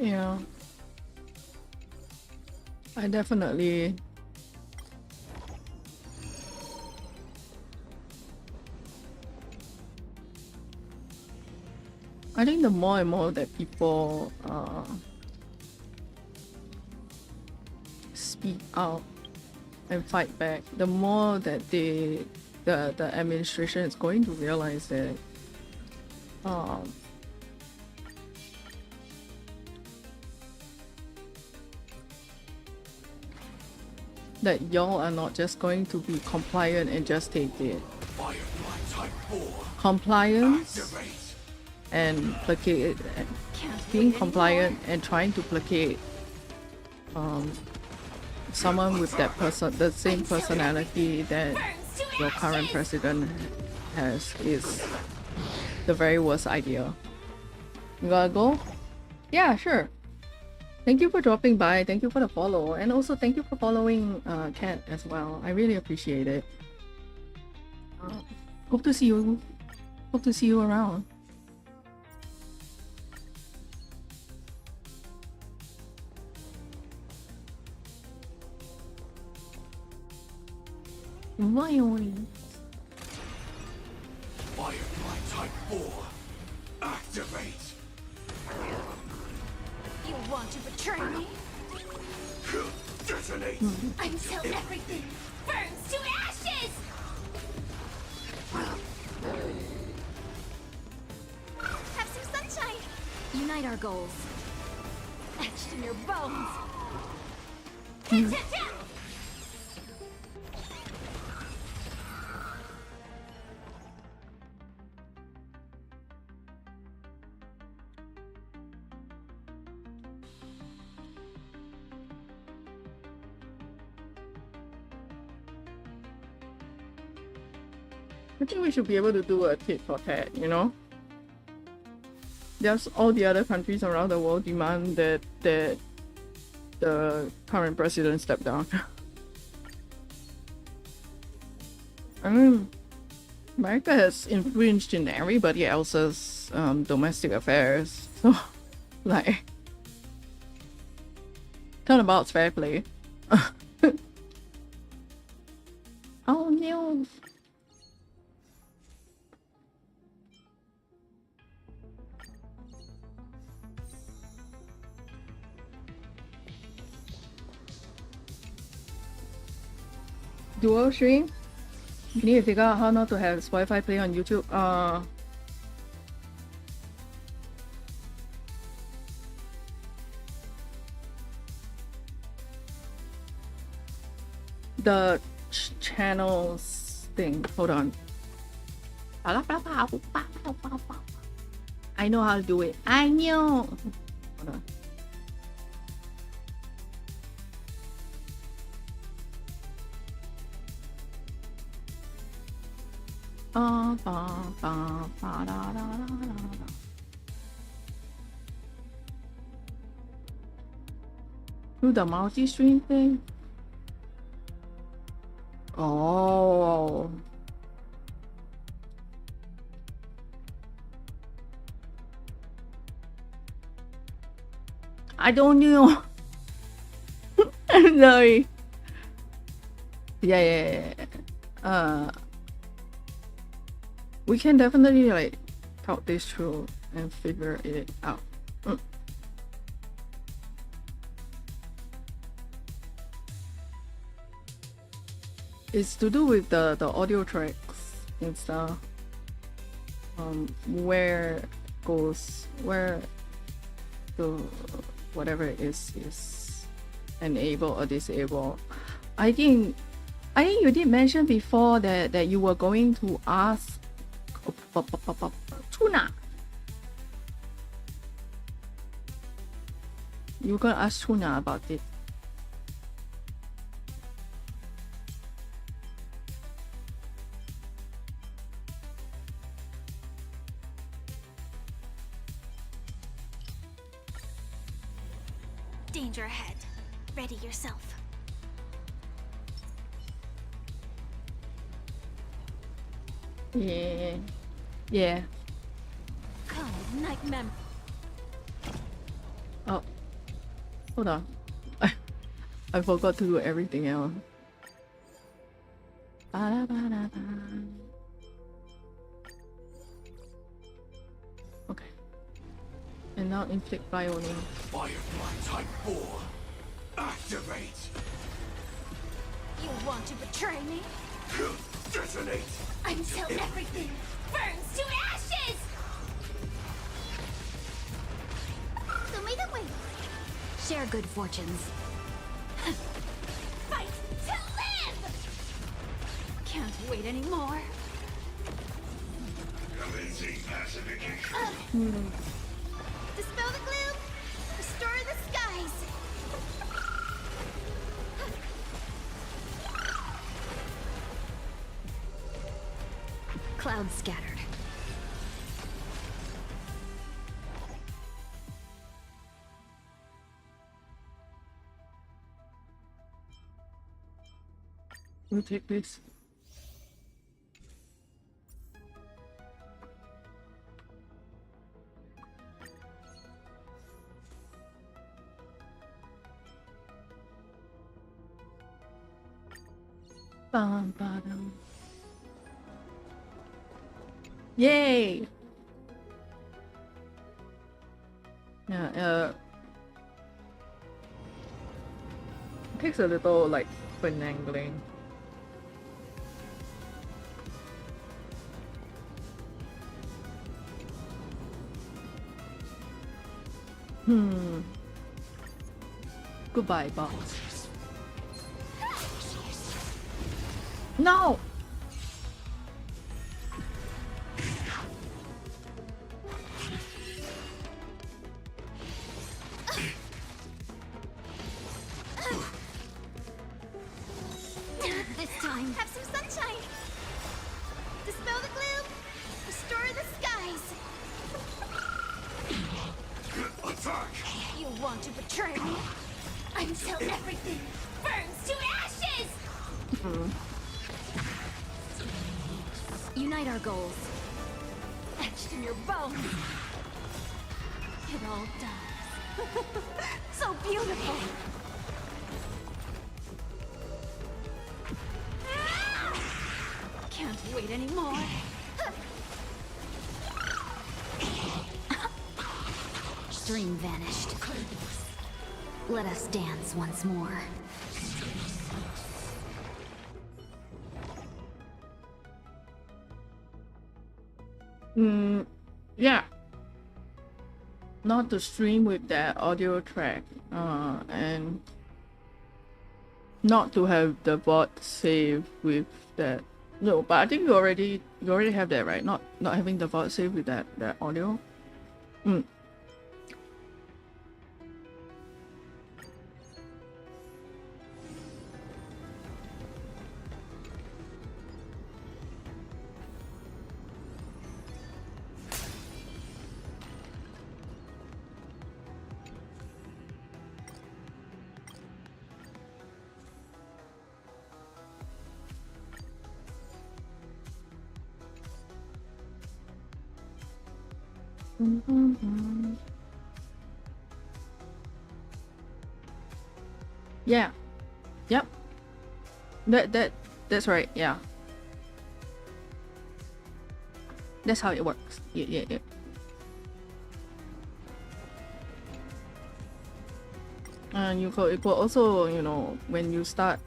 Yeah, I definitely I think the more and more that people speak out and fight back, the more that the administration is going to realize that that y'all are not just going to be compliant and just take it. Compliance and placate, being compliant and trying to placate someone with that the same personality that your current president has is the very worst idea. You gotta go? Yeah, sure. Thank you for dropping by. Thank you for the follow. And also thank you for following Kat as well. I really appreciate it. Hope to see you. Hope to see you around. Violin. Firefly Type 4. Activate. You want to betray me? Detonate. Until everything burns to ashes! Have some sunshine! Unite our goals. Etched in your bones! I think we should be able to do a tit for tat, you know? There's all the other countries around the world demand that the current president step down. I mean, America has infringed in everybody else's domestic affairs, so like, turnabout's fair play. Oh no! Dual stream? You need to figure out how not to have Spotify play on YouTube. The channels thing. Hold on. I know how to do it. I know. Hold on. Do the multi-stream thing? Oh. I don't know. I'm sorry. Yeah. We can definitely like talk this through and figure it out. It's to do with the audio tracks and stuff. Where the whatever it is enable or disable. I think you did mention before that you were going to ask Tuna. You were gonna ask Tuna about it. Danger ahead. Ready yourself. Yeah. Come with night mem. Oh, hold on. I forgot to do everything else. Okay. And now inflict violin. Firefly Type 4. Activate. You want to betray me? Detonate. Until everything burns to ashes! Share good fortunes. Fight to live! Can't wait anymore. Commencing pacification. Dispel the gloom! Restore the skies! Clouds scattered. We'll take this. Bum, ba-dum. Yay! Yeah, it takes a little like finagling. Goodbye, boss. No! This time, have some sunshine. Dispel the gloom. Restore the skies. Attack! You want to betray me? Until everything burns to ashes! Unite our goals. Etched in your bones. It all dies. So beautiful. Can't wait anymore. Dream vanished. Let us dance once more. Yeah. Not to stream with that audio track, and not to have the bot save with that. No, but I think you already have that, right? Not having the bot save with that audio. Yeah. Yep. That's right. Yeah. That's how it works. Yeah. And you could also, you know, when you start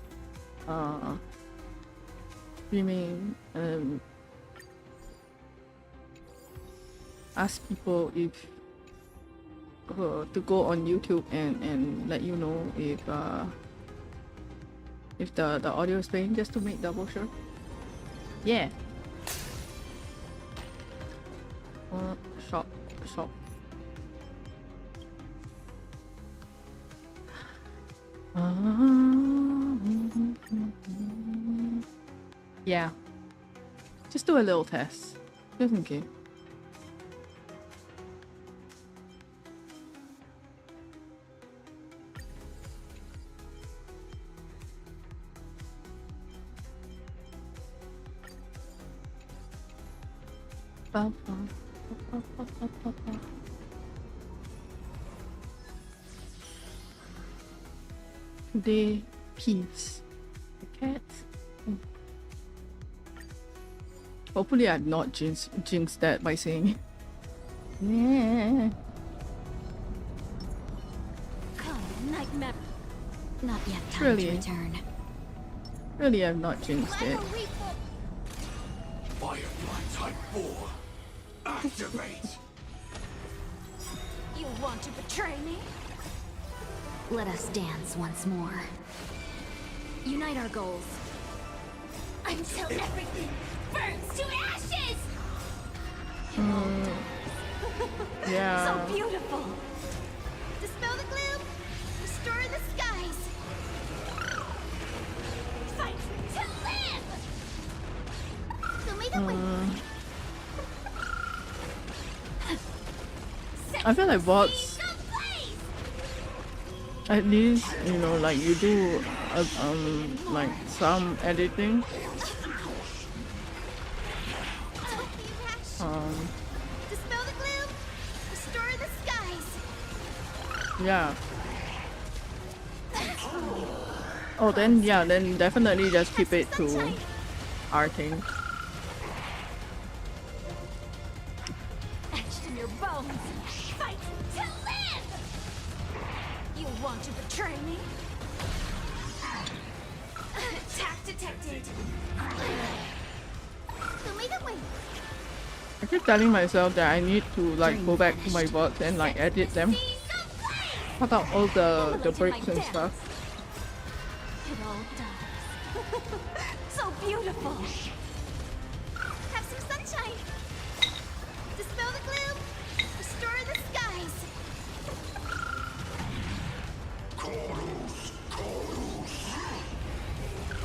streaming, ask people if to go on YouTube and let you know if the audio is playing, just to make double sure. Yeah. Shop. Yeah. Just do a little test, just in case. Today, peace. The cats. Hopefully, I've not jinxed that by saying. Yeah. Come, nightmare. Not yet time Really? to return. Really, I've not jinxed it. Firefly Type 4. Activate! You want to betray me? Let us dance once more. Unite our goals. Until everything burns to ashes! Yeah. So beautiful! Dispel the gloom! Restore the skies! Fight to live! So may the wind I feel like bots, at least, you know, like you do like some editing. Dispel the gloom. Restore the skies. Yeah. Oh, then yeah, then definitely just keep it to arting. Etched in your bones. Fight to live! You want to betray me? Attack detected. Who made it win? I keep telling myself that I need to like go back to my bots and like edit them. Cut out all the breaks and stuff. It all does. So beautiful. Have some sunshine. Dispel the gloom. Restore the skies.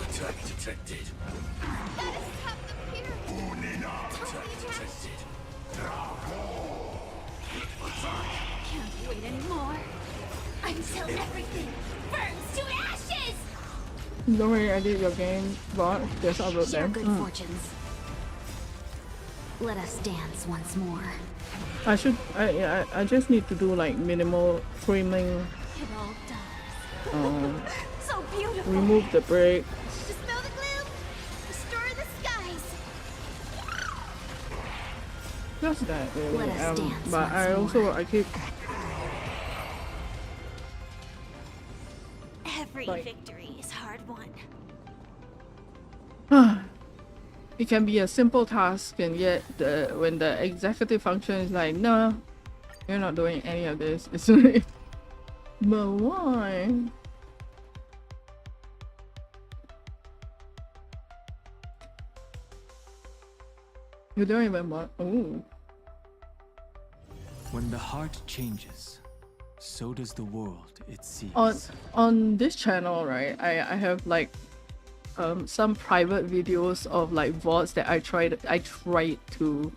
Attack detected. Gotta stop them here. Don't be Detected. Can't wait anymore. Until everything burns to ashes! Don't really edit your game bot, just upload Share them. good fortunes. Let us dance once more. I just need to do like minimal trimming, It all does. So beautiful. remove the break. Dispel the gloom. Restore the skies. Just that really. Let us dance But I once also more. I keep Every Like- victory is hard won. it can be a simple task, and yet when the executive function is like, no, you're not doing any of this, it's like, but why? You don't even want. Ooh. When the heart changes, so does the world it sees. On this channel, right, I have like some private videos of like VODs that I tried to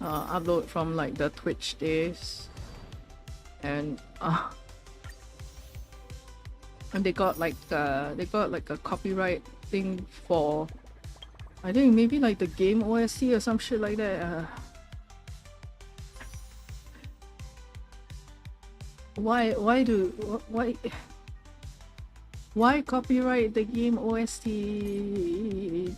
upload from like the Twitch days, and they got like a copyright thing for, I think maybe like the game OST or some shit like that. Why copyright the game OST? Do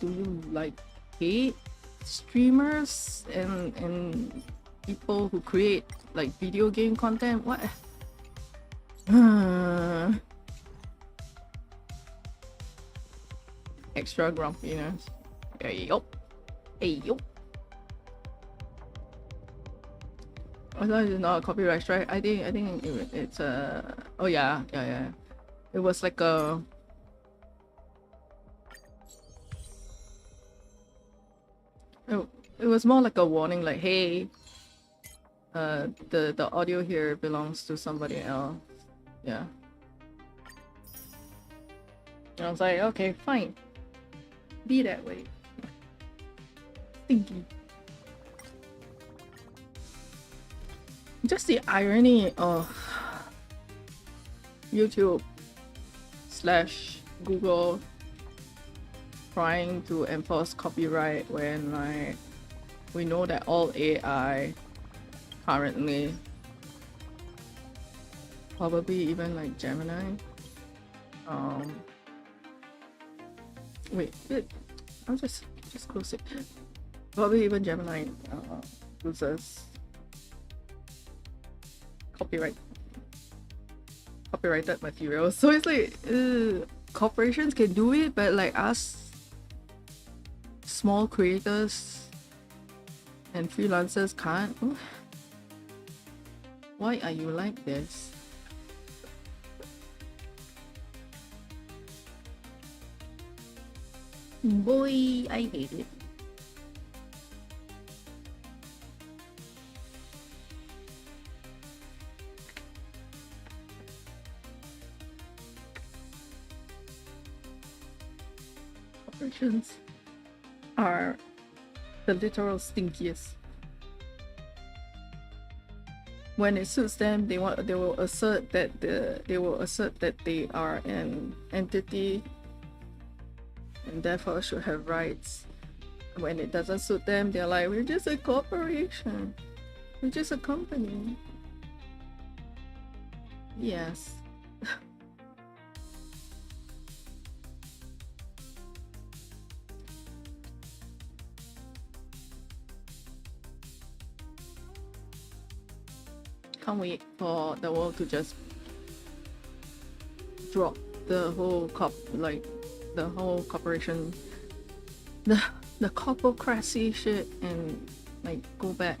you like hate streamers and people who create like video game content? What? Extra grumpiness. Hey yo. Hey yo. I thought it's not a copyright strike. I think it's oh yeah. It was like a it was more like a warning, like, hey, the audio here belongs to somebody else. Yeah. And I was like, okay, fine. Be that way. Stinky. Just the irony of YouTube / Google trying to enforce copyright when like we know that all AI currently, probably even like Gemini, wait, I'll just close it. Probably even Gemini uses copyrighted material. So it's like corporations can do it, but like us small creators and freelancers can't. Why are you like this? Boy, I hate it. Corporations are the literal stinkiest. when it suits them, they will assert that they are an entity and therefore should have rights. When it doesn't suit them, they're like, we're just a corporation, we're just a company. Yes. Can't wait for the world to just drop the whole corporation, the corpocracy shit, and like go back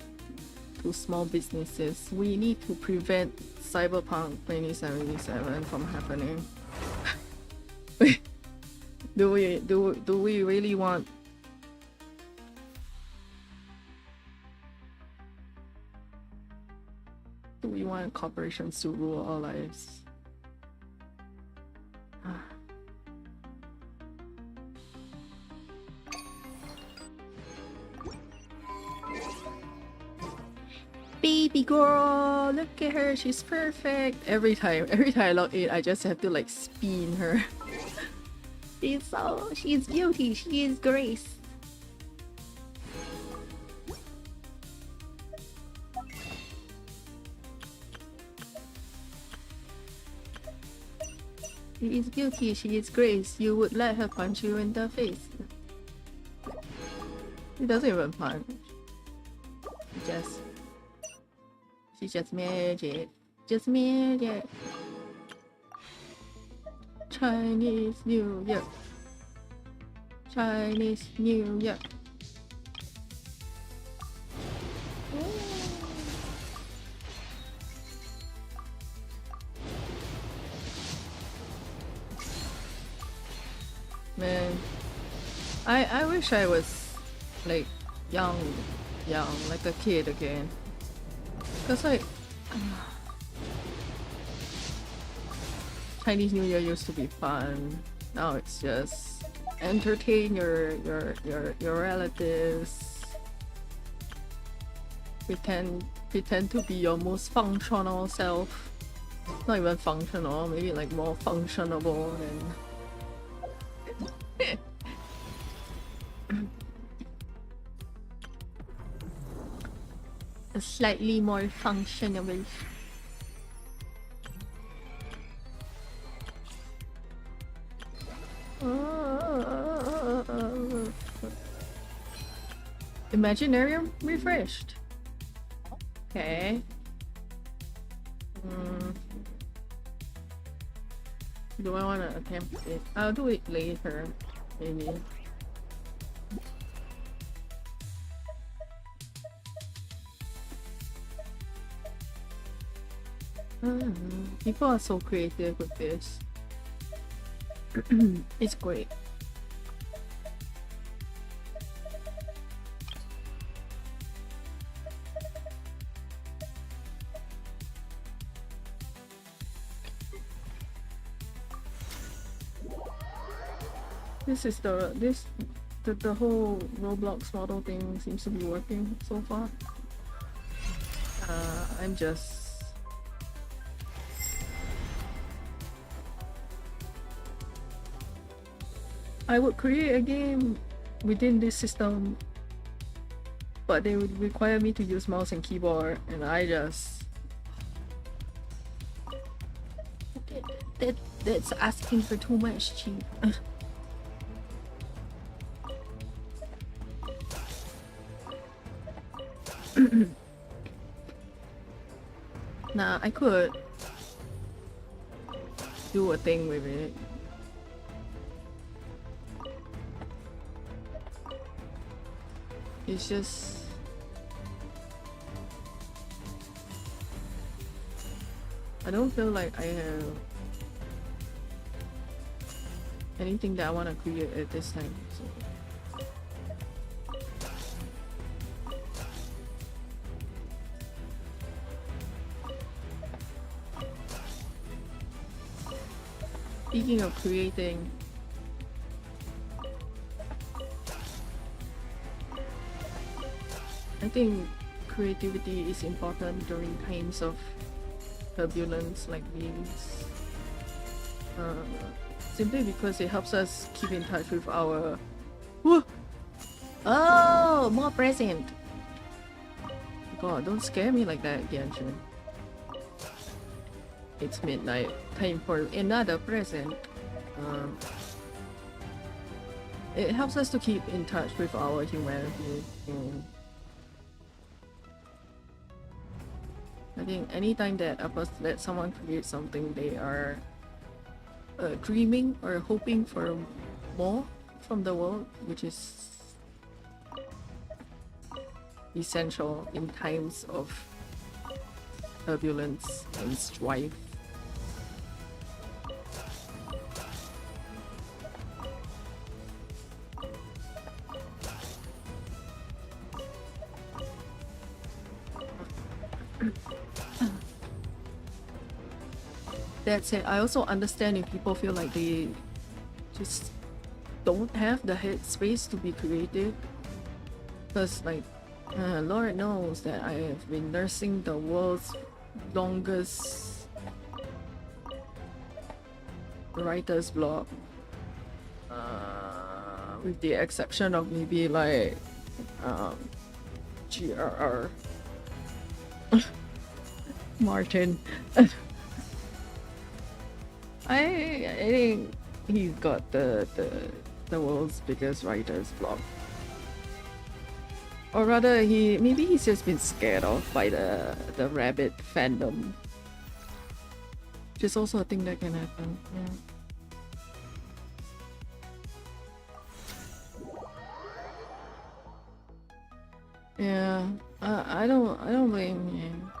to small businesses. We need to prevent Cyberpunk 2077 from happening. do we really want corporations to rule our lives? Baby girl, look at her, she's perfect. Every time I log in, I just have to like spin her. She's beauty, she is grace. She is beauty, she is grace. You would let her punch you in the face. She doesn't even punch. She just magic. Just magic. Chinese New Year. Chinese New Year. Man, I wish I was like young, like a kid again. Cause like Chinese New Year used to be fun. Now it's just entertain your relatives. Pretend to be your most functional self. Not even functional, maybe like more functionable than. Slightly more functionable. Imaginarium refreshed. Okay. Do I want to attempt it? I'll do it later, maybe. People are so creative with this. It's great. The whole Roblox model thing seems to be working so far. I would create a game within this system, but they would require me to use mouse and keyboard, and that's asking for too much, Chief. Nah, I could do a thing with it. It's just I don't feel like I have anything that I want to create at this time. So. Speaking of creating, I think creativity is important during times of turbulence like these. Simply because it helps us keep in touch with our... Whoa! Oh, more present! God, don't scare me like that, Genshin. It's midnight. Time for another present. It helps us to keep in touch with our humanity. I think anytime that someone creates something, they are dreaming or hoping for more from the world, which is essential in times of turbulence and strife. That said, I also understand if people feel like they just don't have the headspace to be creative. Because, like, Lord knows that I have been nursing the world's longest writer's block. With the exception of maybe, like, GRR. Martin. I think he's got the world's biggest writer's block. Or rather, maybe he's just been scared off by the rabbit fandom. Which is also a thing that can happen. Yeah. I don't blame him.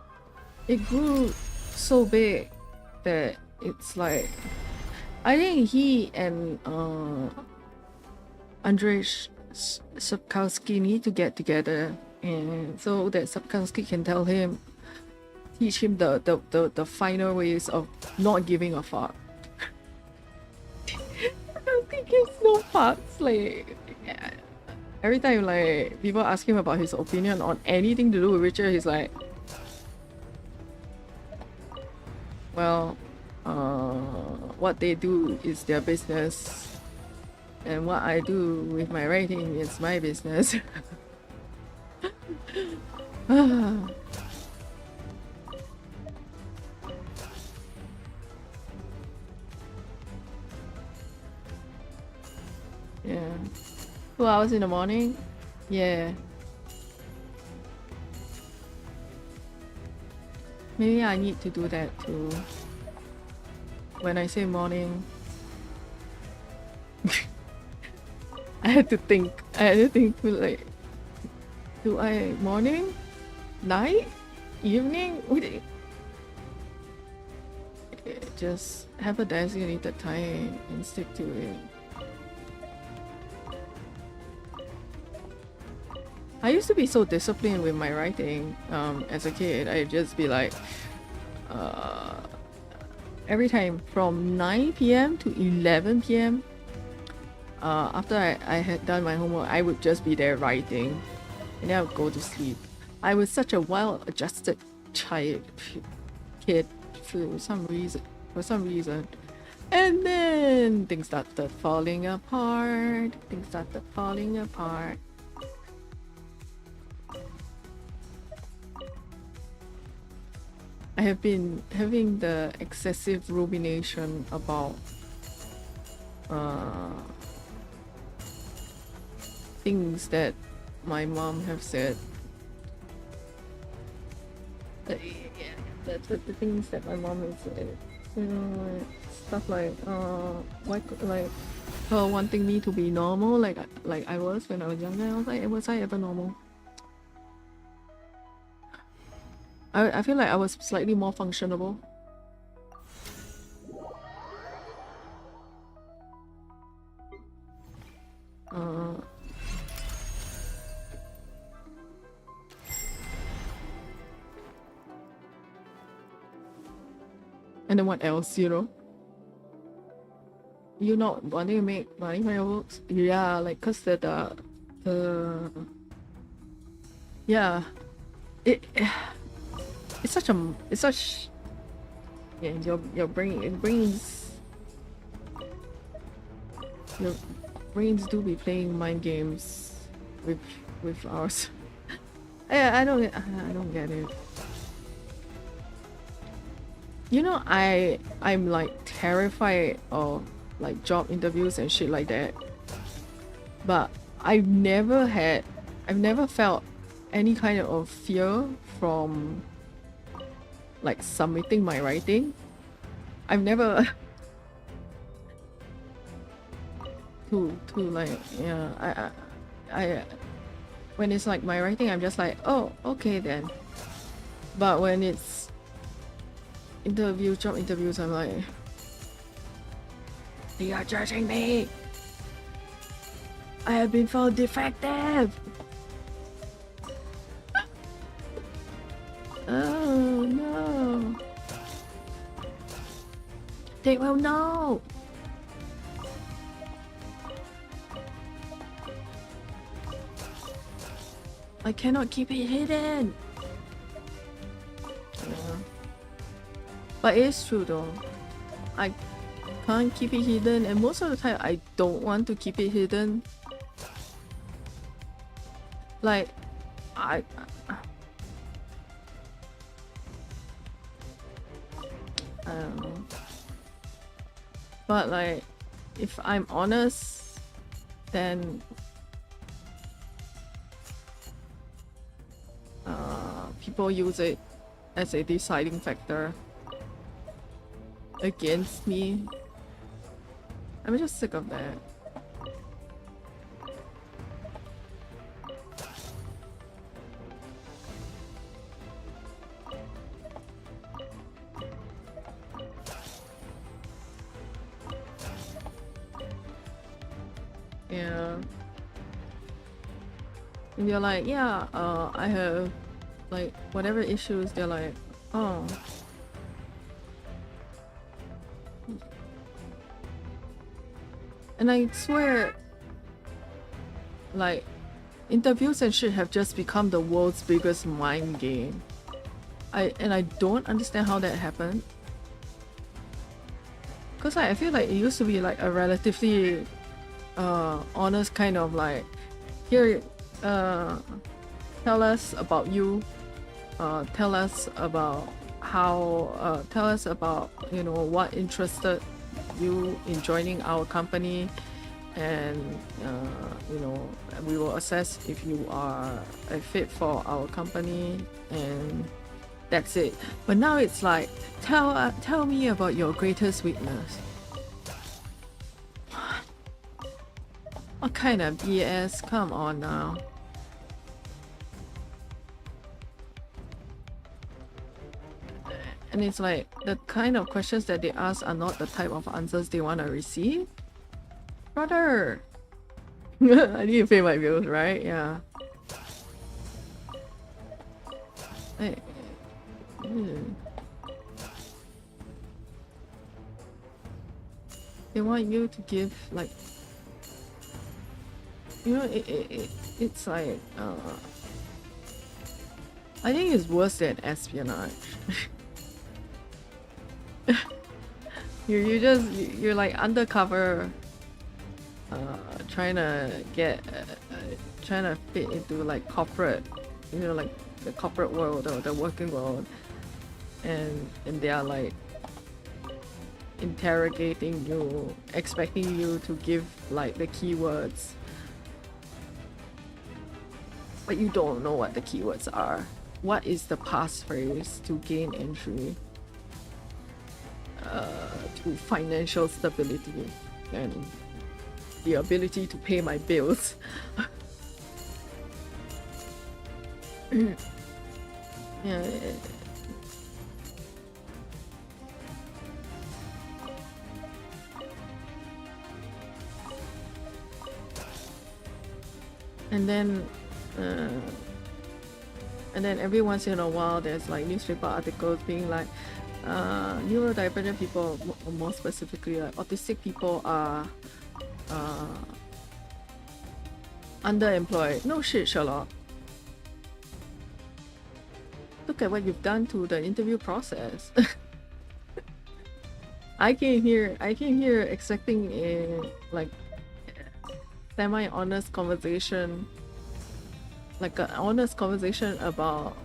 It grew so big that it's like, I think he and Andrei Sapkowski need to get together, and so that Sapkowski can teach him the finer ways of not giving a fuck. I don't think he gives no fucks. Like, every time like people ask him about his opinion on anything to do with Richard, he's like, well, what they do is their business, and what I do with my writing is my business. Yeah. 2 hours in the morning? Yeah. Maybe I need to do that too. When I say morning, I had to think like, do I morning, night, evening? Just have a designated time and stick to it. I used to be so disciplined with my writing as a kid. I'd just be like, every time from 9 p.m. to 11 p.m. After I had done my homework, I would just be there writing, and then I would go to sleep. I was such a well-adjusted kid for some reason. And then things started falling apart. I have been having the excessive rumination about things that my mom have said. The things that my mom has said. You know, like, stuff like like her wanting me to be normal, like I was when I was younger. I was like, was I ever normal? I feel like I was slightly more functionable. And then what else, you know? You not wanting to make money from your books? Yeah, like, cause yeah. it's such yeah, your brains do be playing mind games with ours. I don't get it. You know, I'm like terrified of like job interviews and shit like that. But I've never felt any kind of fear from like submitting my writing. I've never to like, yeah, I when it's like my writing, I'm just like, oh, okay then. But when it's job interviews, I'm like, they are judging me. I have been found defective. Oh no. They will know. I cannot keep it hidden. But it's true though. I can't keep it hidden, and most of the time I don't want to keep it hidden. Like, I don't know. But like, if I'm honest, then people use it as a deciding factor against me. I'm just sick of that. Yeah. And you're like, yeah, I have like whatever issues. They're like, oh, and I swear, like, interviews and shit have just become the world's biggest mind game. I don't understand how that happened. Cause I feel like it used to be like a relatively honest kind of like, here, tell us about you, tell us about how, tell us about, you know, what interested you in joining our company, and you know, we will assess if you are a fit for our company, and that's it. But now it's like, tell me about your greatest weakness. What kind of BS? Come on now. And it's like, the kind of questions that they ask are not the type of answers they want to receive. Brother! I need to pay my bills, right? Yeah. Hey. They want you to give, like, you know, it's like, I think it's worse than espionage. you're like undercover, trying to fit into like corporate, you know, like the corporate world or the working world, and they are like interrogating you, expecting you to give like the keywords, but you don't know what the keywords are. What is the passphrase to gain entry to financial stability and the ability to pay my bills? Yeah. And then every once in a while there's like newspaper articles being like, neurodivergent people, more specifically like autistic people, are underemployed. No shit, Sherlock. Look at what you've done to the interview process. I came here expecting a like semi-honest conversation, like an honest conversation about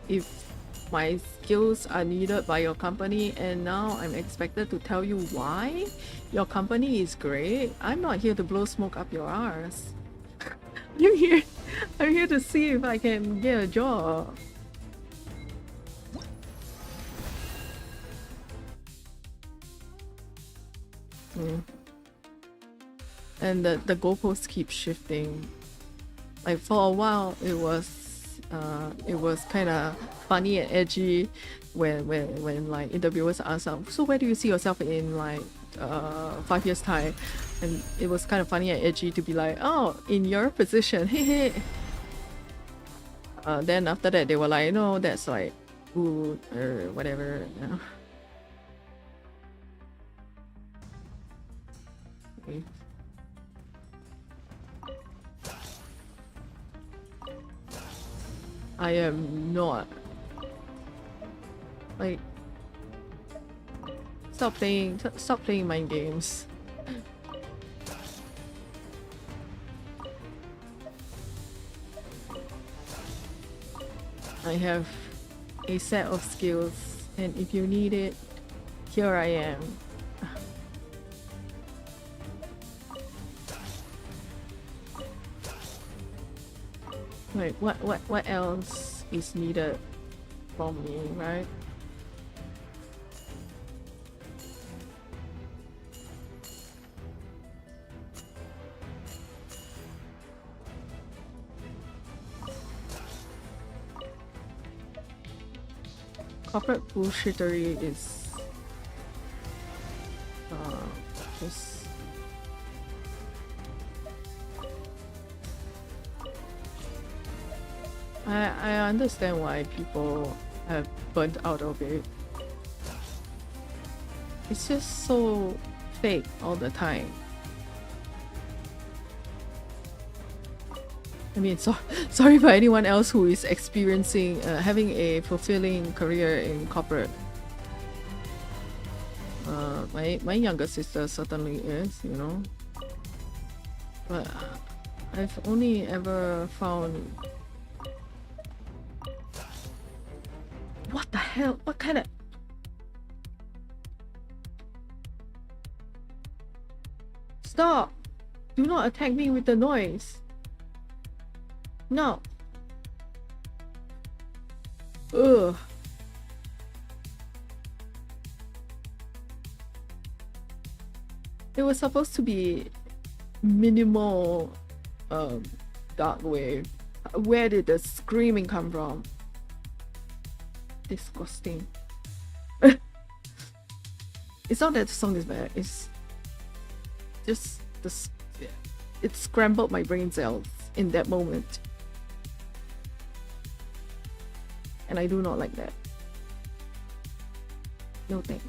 if my skills are needed by your company, and now I'm expected to tell you why your company is great. I'm not here to blow smoke up your arse. I'm here to see if I can get a job. And the goalposts keep shifting. Like for a while it was kind of funny and edgy when like interviewers ask, so where do you see yourself in like 5 years time, and it was kind of funny and edgy to be like, oh, in your position. Then after that they were like, no, that's like good or whatever, you know. Okay. I am not. Like, stop playing mind games. I have a set of skills, and if you need it, here I am. Like, what else is needed from me, right? Corporate bullshittery is just I understand why people have burnt out of it. It's just so fake all the time. I mean, sorry for anyone else who is experiencing having a fulfilling career in corporate. My younger sister certainly is, you know. But I've only ever found. What the hell? What kind of... Stop! Do not attack me with the noise. No. Ugh. It was supposed to be minimal dark wave. Where did the screaming come from? Disgusting. It's not that the song is bad, it's just it scrambled my brain cells in that moment, and I do not like that. No thanks.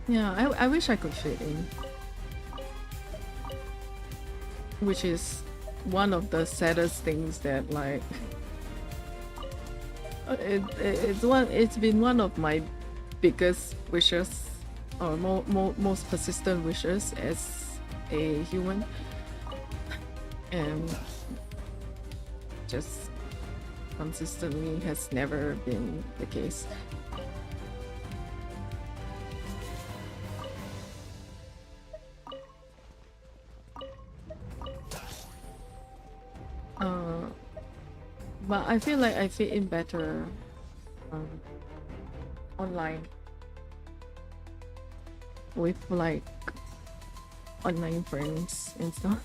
Yeah, I wish I could fit in. Which is one of the saddest things that, like, it's been one of my biggest wishes, or most persistent wishes as a human, and just consistently has never been the case. But I feel like I fit in better online with like online friends and stuff.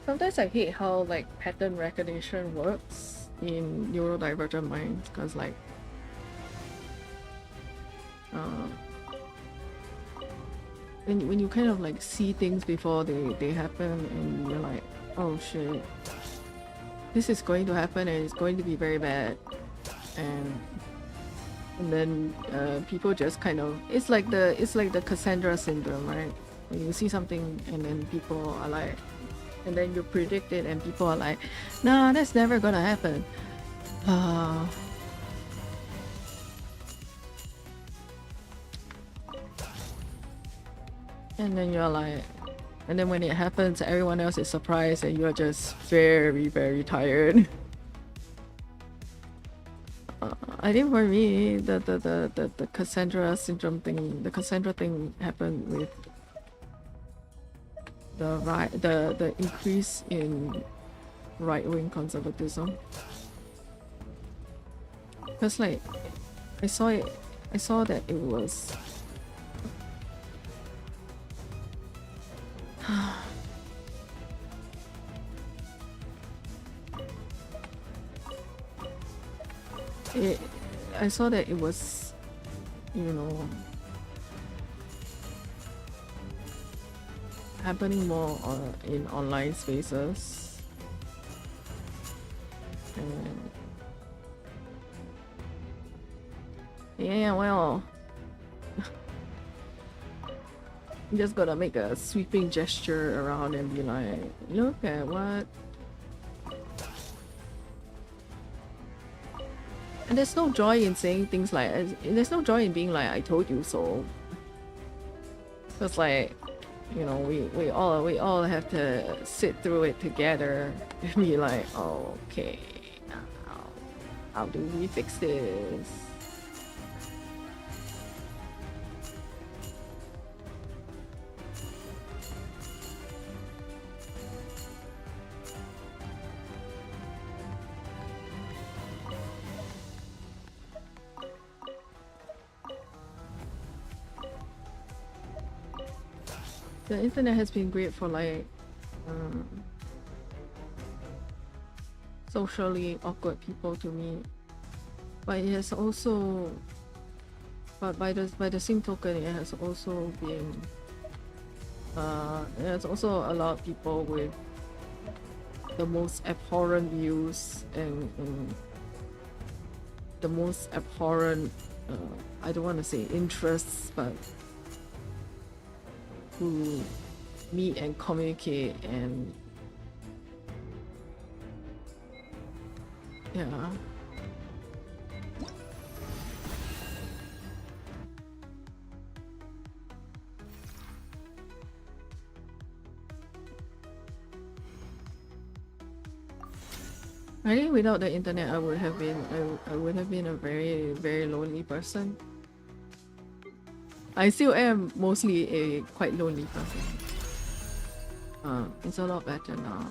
Sometimes I hate how like pattern recognition works in neurodivergent minds, because like when you kind of like see things before they happen, and you're like, oh shit, this is going to happen and it's going to be very bad, and then people just kind of, it's like the Cassandra syndrome, right? When you see something and then people are like, and then you predict it and people are like, nah, that's never gonna happen. And then you're like, and then when it happens, everyone else is surprised and you're just very, very tired. I think for me, the Cassandra syndrome thing, the Cassandra thing happened with the increase in right-wing conservatism. Because like, I saw that it was I saw that it was, you know, happening more in online spaces, and yeah, well, you just gotta make a sweeping gesture around and be like, look at what. And there's no joy in saying things like, there's no joy in being like, I told you so. It's like, you know, we all have to sit through it together and be like, oh, okay, now how do we fix this? The internet has been great for like socially awkward people to meet, but it has also, but by the same token, it has also been it has also allowed people with the most abhorrent views and the most abhorrent I don't want to say interests, but who meet and communicate, and yeah. I think without the internet, I would have been a very, very lonely person. I still am mostly a quite lonely person. It's a lot better now.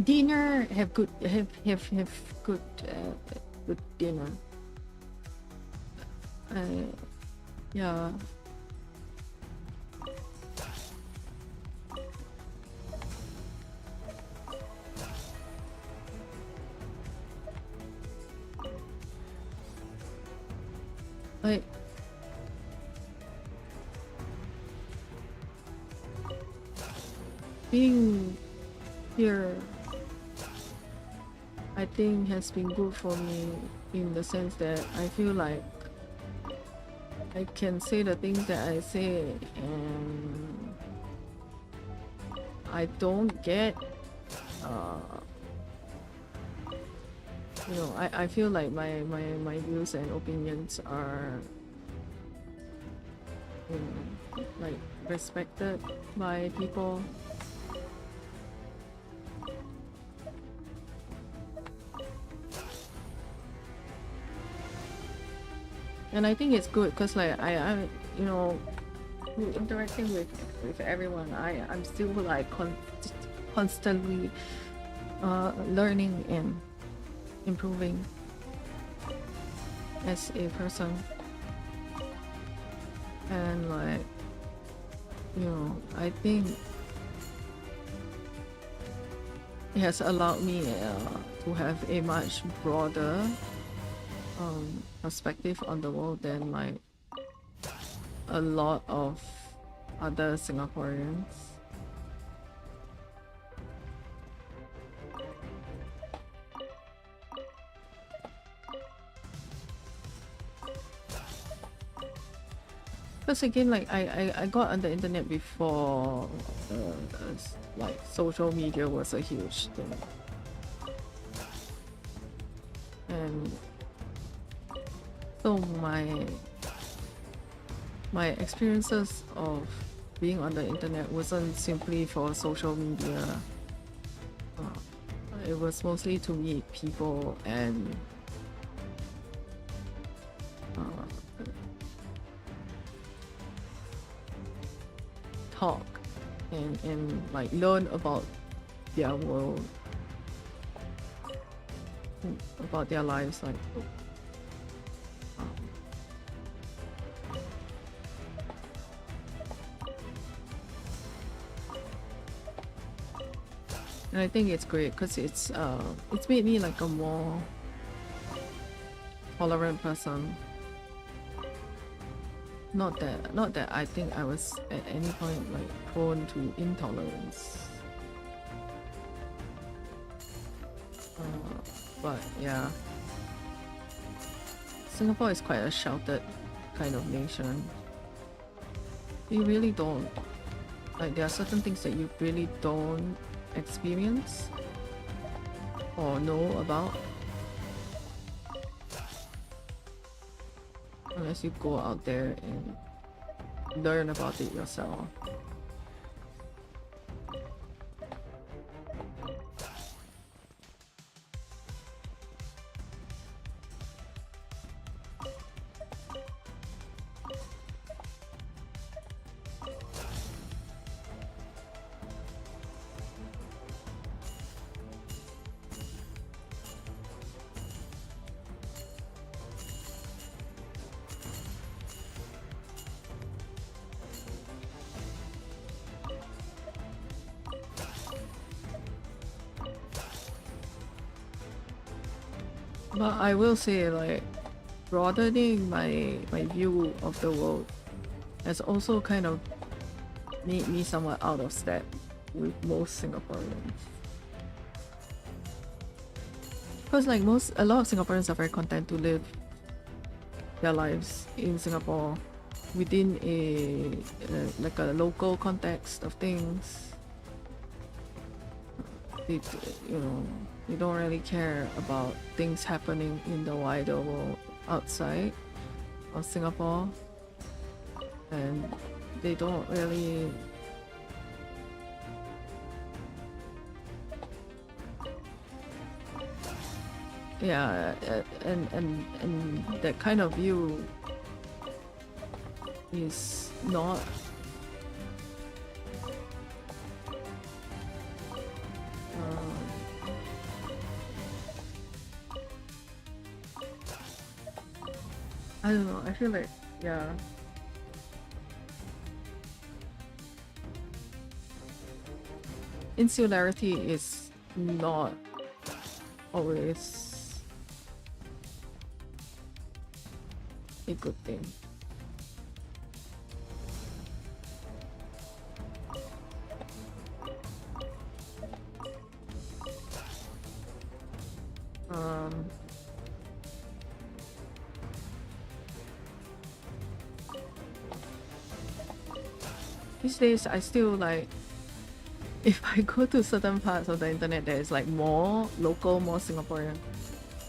Dinner, have good dinner. Yeah. Like, being here, I think, has been good for me in the sense that I feel like I can say the things that I say and I don't get you know, I feel like my views and opinions are, you know, like respected by people. And I think it's good because like I you know, interacting with everyone, I'm still like constantly learning and improving as a person. And like, you know, I think it has allowed me to have a much broader perspective on the world than like a lot of other Singaporeans. Because again, like I got on the internet before like social media was a huge thing, and so my experiences of being on the internet wasn't simply for social media. It was mostly to meet people and talk and like learn about their world, about their lives, like and I think it's great because it's made me like a more tolerant person. Not that I think I was at any point like prone to intolerance. But yeah, Singapore is quite a sheltered kind of nation. You really don't, like, there are certain things that you really don't experience or know about unless you go out there and learn about it yourself. But I will say, like, broadening my view of the world has also kind of made me somewhat out of step with most Singaporeans. Because like a lot of Singaporeans are very content to live their lives in Singapore within like a local context of things. You don't really care about things happening in the wider world outside of Singapore, and they don't really and that kind of view is not I don't know, I feel like, yeah. Insularity is not always a good thing. These days I still like, if I go to certain parts of the internet that is like more local, more Singaporean,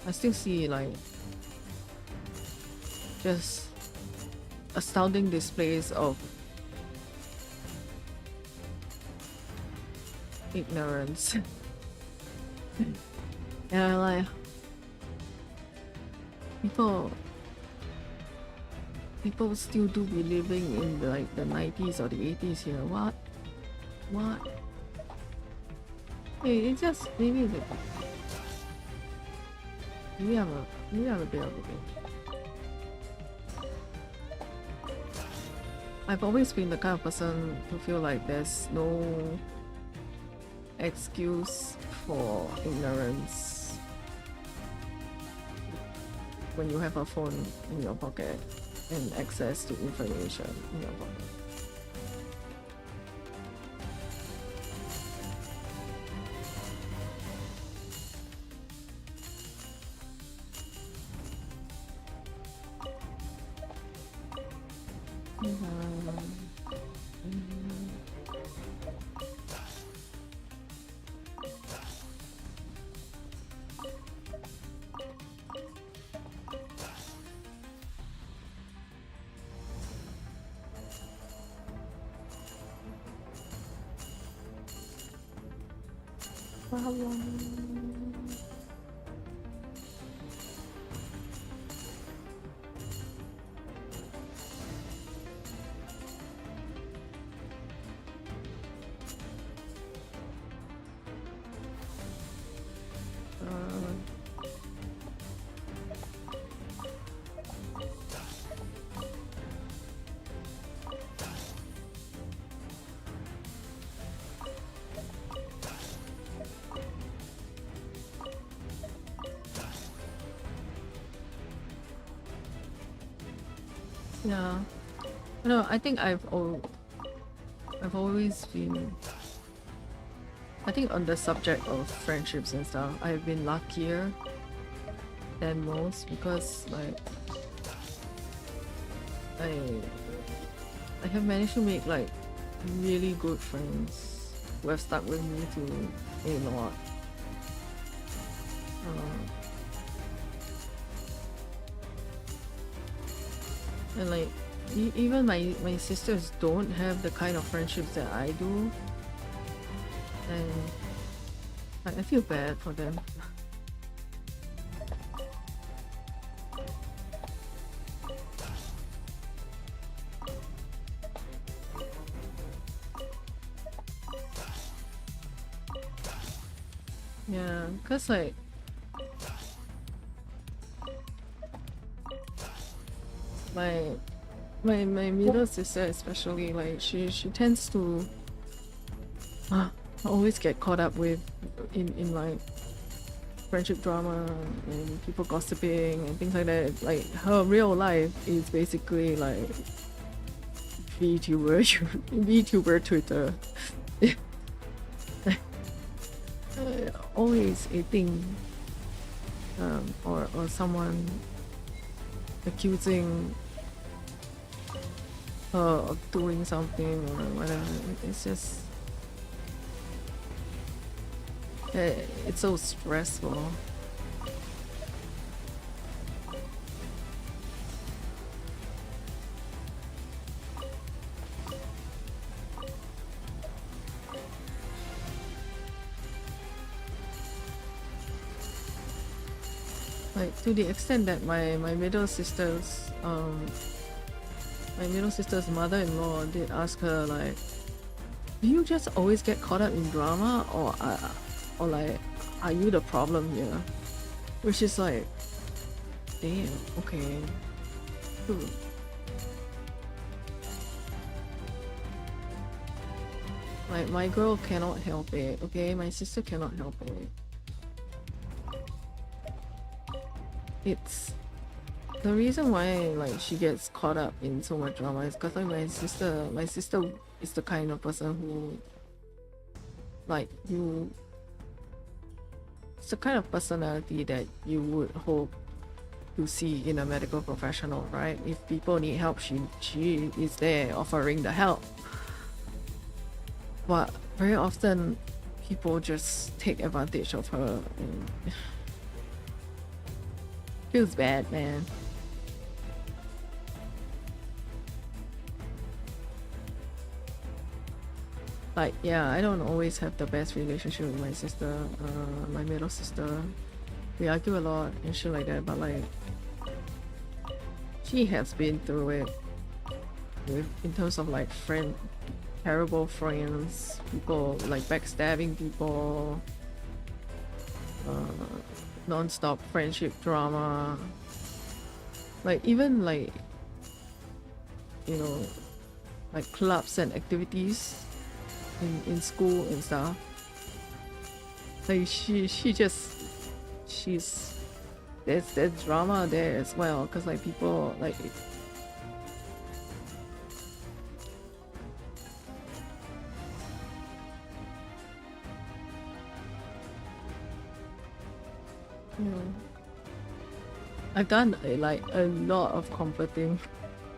I still see like just astounding displays of ignorance. And I'm like, people still do be living in the 90s or the 80s here. What? Hey, it's just maybe I'm a bit of a bit. I've always been the kind of person to feel like there's no excuse for ignorance when you have a phone in your pocket and access to information in your pocket. Yeah, no, I think I've always been. I think on the subject of friendships and stuff, I've been luckier than most because like I have managed to make like really good friends who have stuck with me to a lot. And like even my sisters don't have the kind of friendships that I do, and I feel bad for them. Yeah, cause like my middle sister especially, like she tends to always get caught up with in like friendship drama and people gossiping and things like that. Like her real life is basically like vtuber Twitter. Always a thing, or someone accusing her of doing something or whatever. It's just it's so stressful. Like to the extent that my middle sister's mother-in-law did ask her like, do you just always get caught up in drama or like are you the problem here? Which is like, damn, okay. True. Like my girl cannot help it, okay? My sister cannot help it. It's the reason why like she gets caught up in so much drama is because like my sister is the kind of person who like it's the kind of personality that you would hope to see in a medical professional, right? If people need help, she is there offering the help. But very often people just take advantage of her and feels bad, man. Like, yeah, I don't always have the best relationship with my sister, my middle sister. We argue a lot and shit like that, but like, she has been through it in terms of like terrible friends, people like backstabbing people, non-stop friendship drama, like even like, you know, like clubs and activities in school and stuff. Like she's there's drama there as well, because like people like I've done like a lot of comforting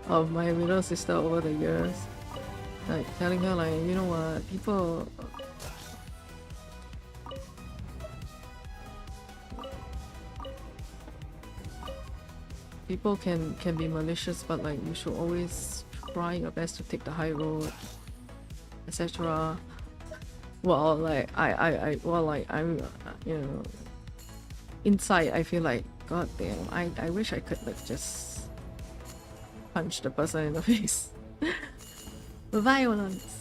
of my middle sister over the years, like telling her like, you know what, people can be malicious, but like you should always try your best to take the high road, etc. Well, like I'm, you know, inside I feel like, god damn, I wish I could like just punch the person in the face. Violence.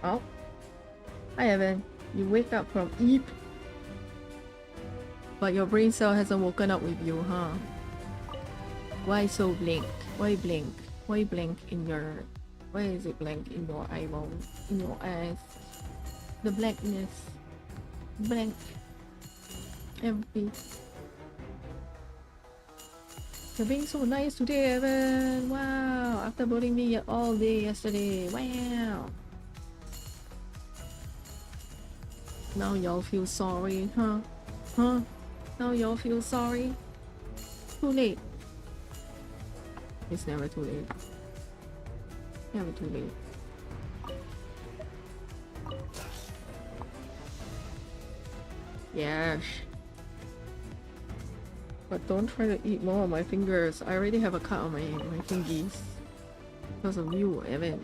Oh, hi Evan. You wake up from Eep, but your brain cell hasn't woken up with you, huh? Why so blank? Why blank? Why blank in your... Why is it blank in your eyeballs? In your eyes? The blackness. Blank. Empty. You're being so nice today, Evan. Wow. After bullying me all day yesterday. Wow. Now y'all feel sorry, huh? Huh? Now y'all feel sorry? Too late. It's never too late. Never too late. Yes. But don't try to eat more of my fingers. I already have a cut on my fingies. Because of you, Evan.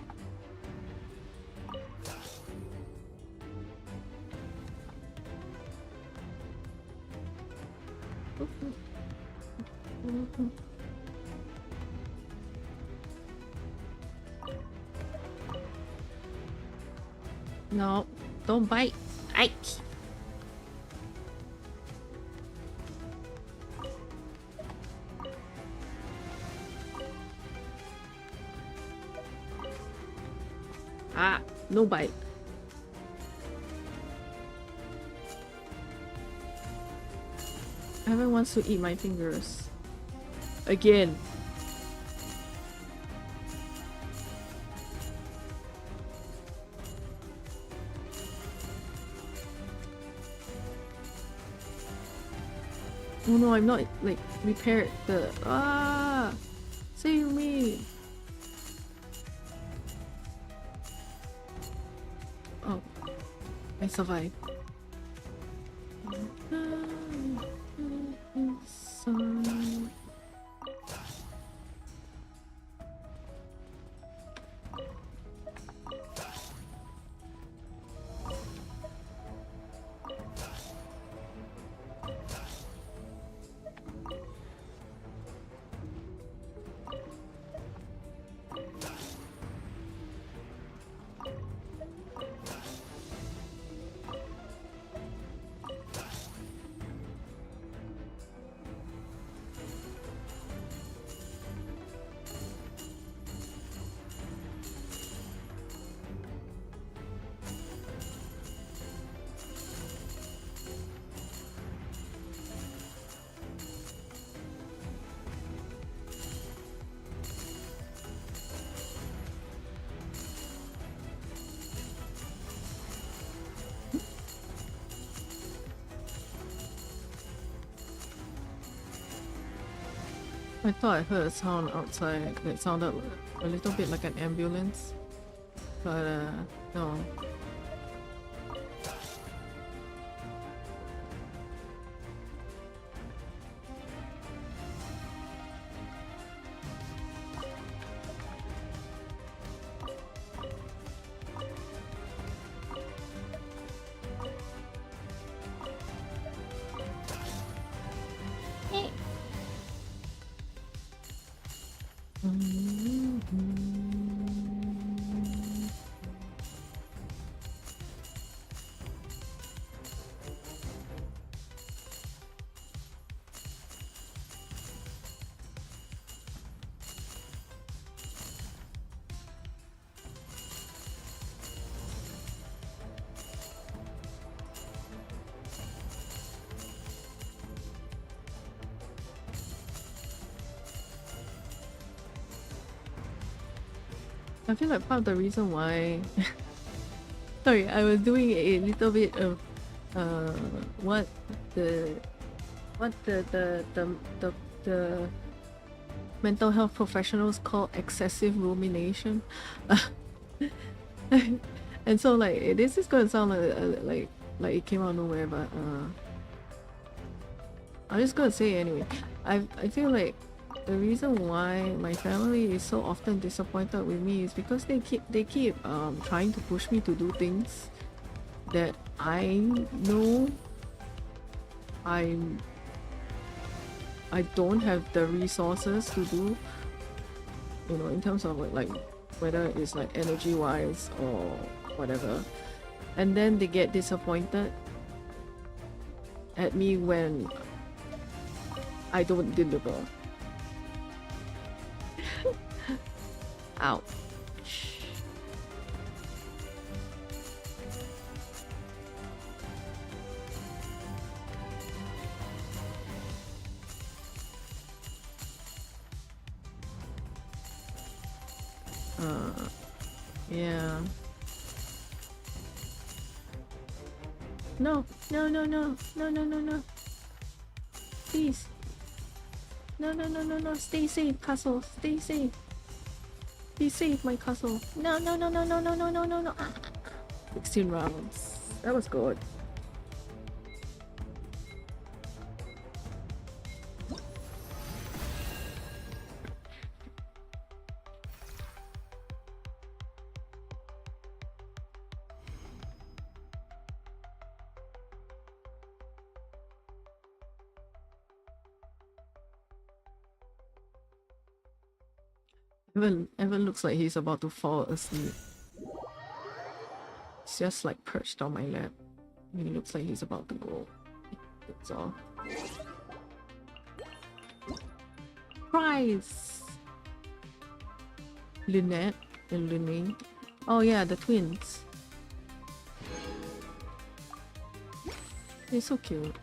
No, don't bite. Ike. Ah, no bite. Evan wants to eat my fingers. Again. Oh no, I'm not like repaired the... Ah! Save me! Oh, I survived. I thought I heard a sound outside that sounded a little bit like an ambulance, but no. Hey. I feel like part of the reason why sorry, I was doing a little bit of what the mental health professionals call excessive rumination. And so like this is gonna sound like it came out of nowhere, but I'm just gonna say it anyway. I feel like the reason why my family is so often disappointed with me is because they keep trying to push me to do things that I know I don't have the resources to do, you know, in terms of like whether it's like energy wise or whatever, and then they get disappointed at me when I don't deliver. Ouch. Yeah. No. Please. No. Stay safe, castle. Stay safe. Be safe, my castle. No. 16 rounds. That was good. Evan looks like he's about to fall asleep. He's just like perched on my lap. He looks like he's about to go. That's all. Prize! Lynette and Lynette. Oh yeah, the twins. They're so cute.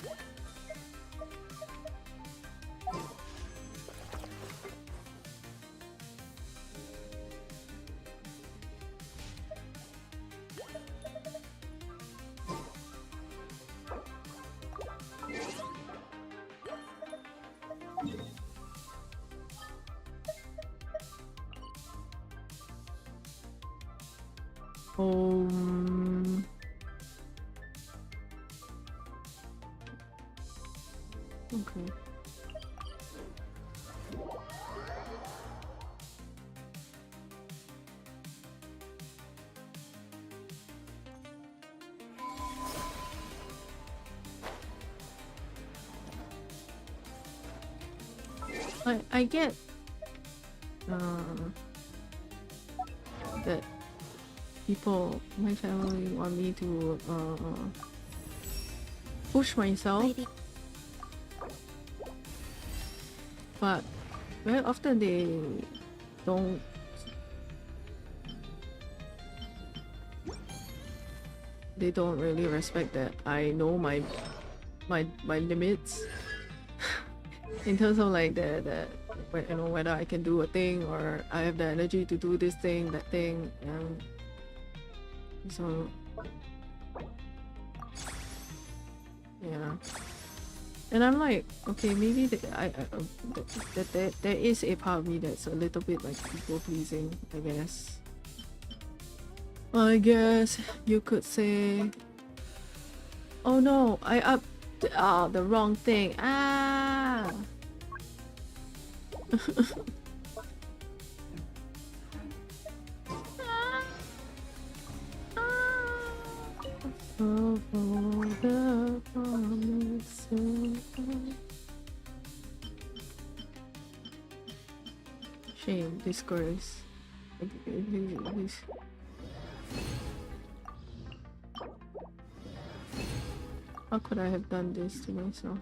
Okay. I get that people, my family, want me to push myself, but very often they don't really respect that I know my limits in terms of like the you know, whether I can do a thing or I have the energy to do this thing, that thing, and so yeah. And I'm like, okay, maybe there is a part of me that's a little bit like people pleasing, I guess. I guess you could say, oh no, I upped the wrong thing. Ah. Shame, disgrace. How could I have done this to myself?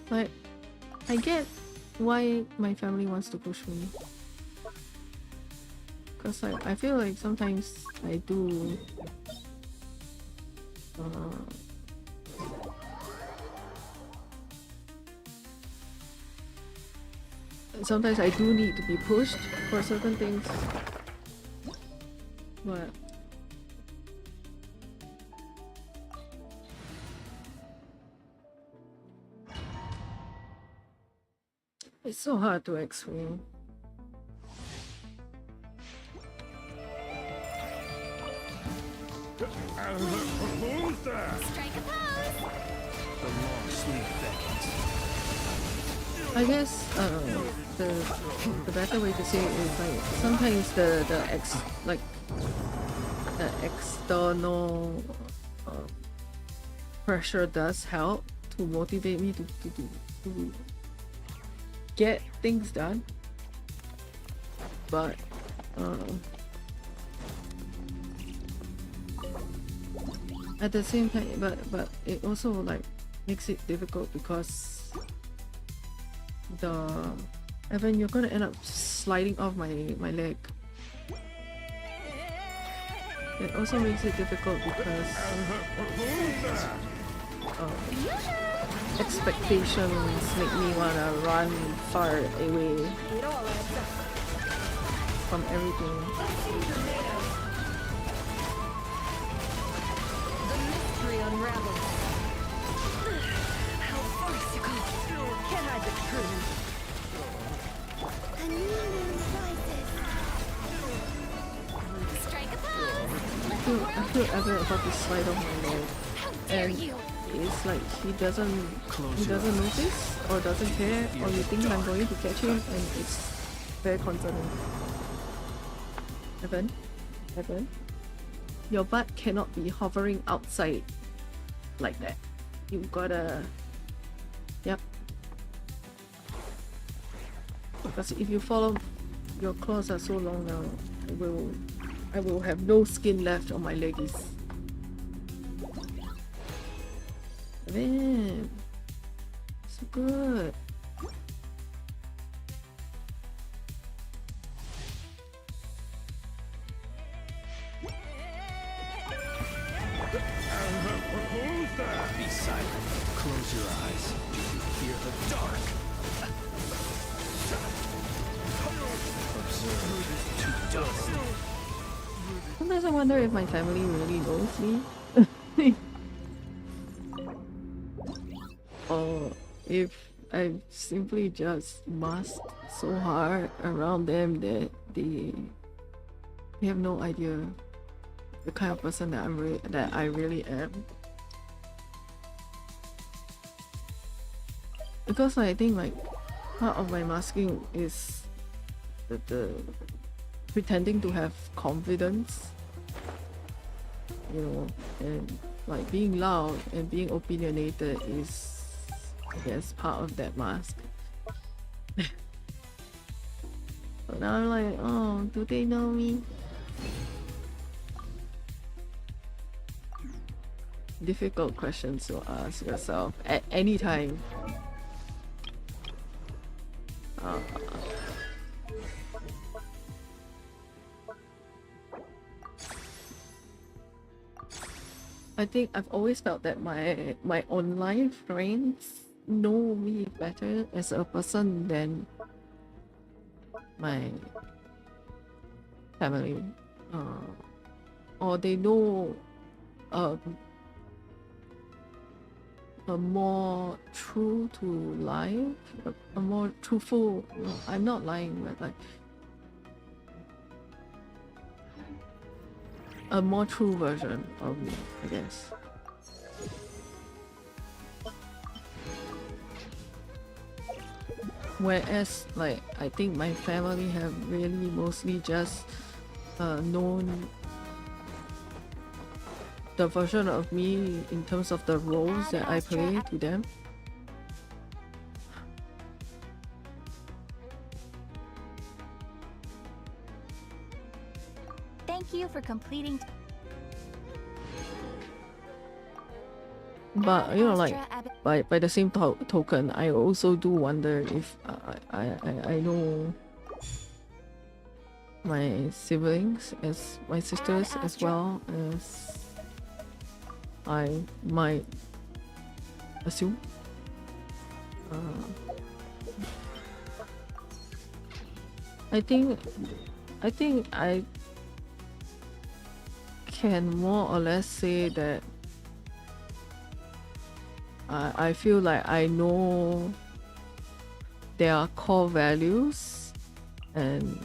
But I get why my family wants to push me. Cause I feel like sometimes I do sometimes I do need to be pushed for certain things. But it's so hard to explain. Strike a pose! The long sleep beckons. I guess the better way to say it is like sometimes the external pressure does help to motivate me to get things done, but at the same time, but it also like makes it difficult because Evan, you're gonna end up sliding off my leg. It also makes it difficult because expectations make me wanna run far away from everything. The mystery unravels. How farcical. Can't hide the truth. A new moon rises. Strike a pose! I feel Evan about to slide off my leg, How dare and you! it's like he doesn't notice or doesn't care, or you think I'm going to catch him, and it's very concerning. Evan, your butt cannot be hovering outside like that. You gotta, yep. Because if you follow, your claws are so long now, I will have no skin left on my leggies. Man, so good. Be silent. Close your eyes. Fear the dark. Observe to dust. Sometimes I wonder if my family really knows me. Or if I simply just masked so hard around them that they have no idea the kind of person that I really am. Because I think like part of my masking is the pretending to have confidence, you know, and like being loud and being opinionated is, I guess, part of that mask. But now I'm like, oh, do they know me? Difficult questions to ask yourself at any time. I think I've always felt that my online friends know me better as a person than my family, or they know a more true to life, a more truthful. No, I'm not lying, but like a more true version of me, I guess. Whereas, like, I think my family have really mostly just known the version of me in terms of the roles that I play to them. Thank you for completing. But you know, like by the same token, I also do wonder if I know my siblings as my sisters as well as I might assume. I think I can more or less say that I feel like I know their core values and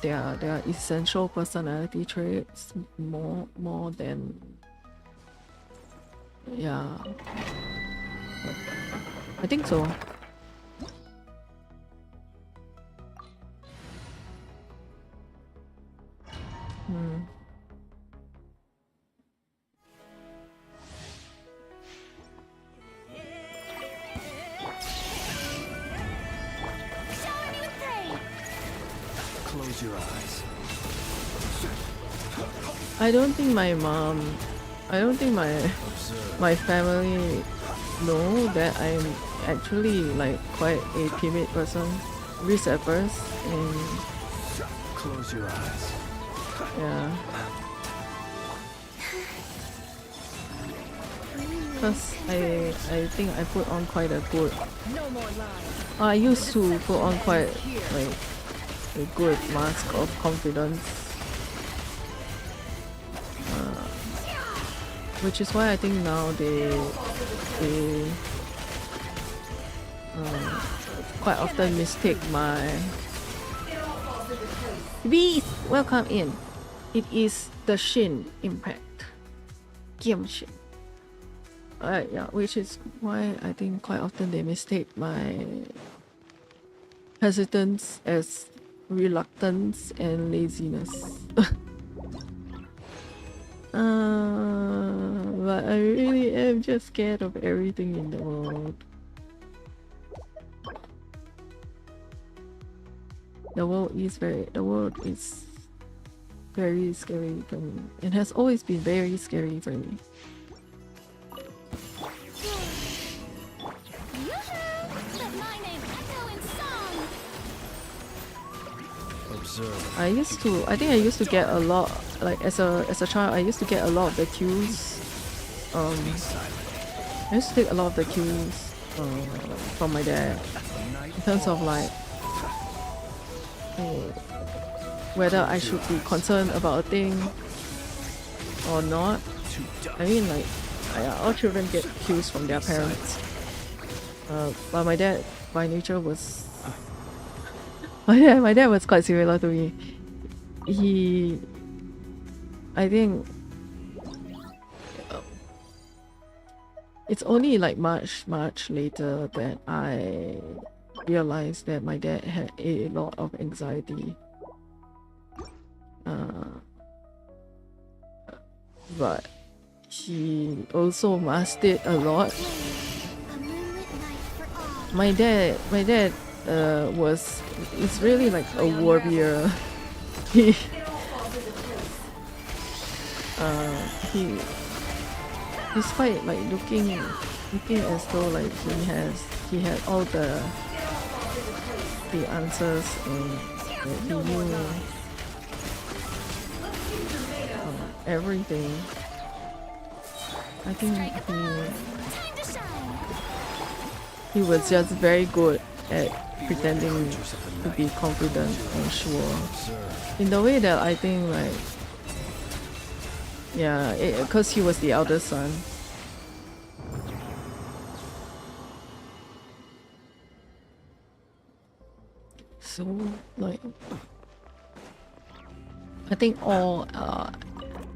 their essential personality traits more than, yeah, I think so. Close your eyes. I don't think my family know that I'm actually like quite a timid person, risk averse, and Close your eyes. yeah. Because I think I put on quite a good. No more lies. I used to put on quite like a good mask of confidence, which is why I think now they quite often mistake my. Beast, welcome in. It is the Shin impact, Genshin. Yeah, which is why I think quite often they mistake my hesitance as reluctance and laziness. But I really am just scared of everything in the world. The world is very scary for me. It has always been very scary for me. I think I used to get a lot, like as a child I used to get a lot of the cues. I used to take a lot of the cues from my dad in terms of like whether I should be concerned about a thing or not. I mean, like, all children get cues from their parents, but my dad by nature was my dad was quite similar to me. I think it's only like much later that I realized that my dad had a lot of anxiety. But he also masked it a lot. My dad is really like a warrior. He's quite like looking as though like he had all the answers, and he knew everything. I think he was just very good at pretending to be confident and sure. In the way that I think like, yeah, because he was the eldest son. So like, I think all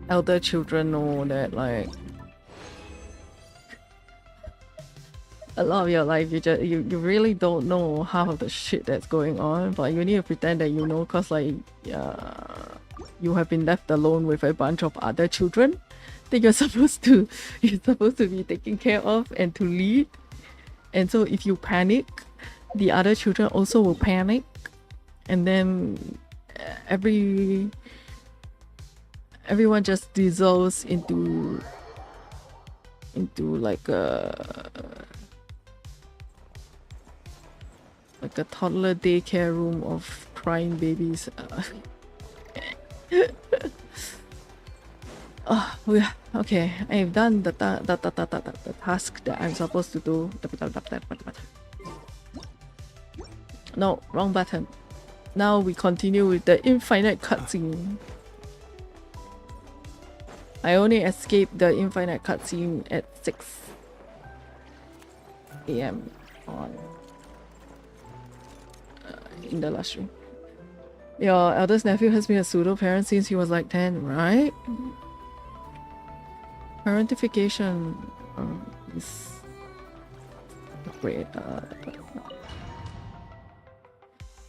elder children know that like a lot of your life you really don't know half of the shit that's going on, but you need to pretend that you know, cause like you have been left alone with a bunch of other children that you're supposed to be taking care of and to lead. And so if you panic, the other children also will panic, and then everyone just dissolves into like a toddler daycare room of crying babies. Okay, I've done the task that I'm supposed to do. No, wrong button. Now we continue with the infinite cutscene. I only escaped the infinite cutscene at 6 AM on in the last stream. Your eldest nephew has been a pseudo parent since he was like 10, right? Parentification is great.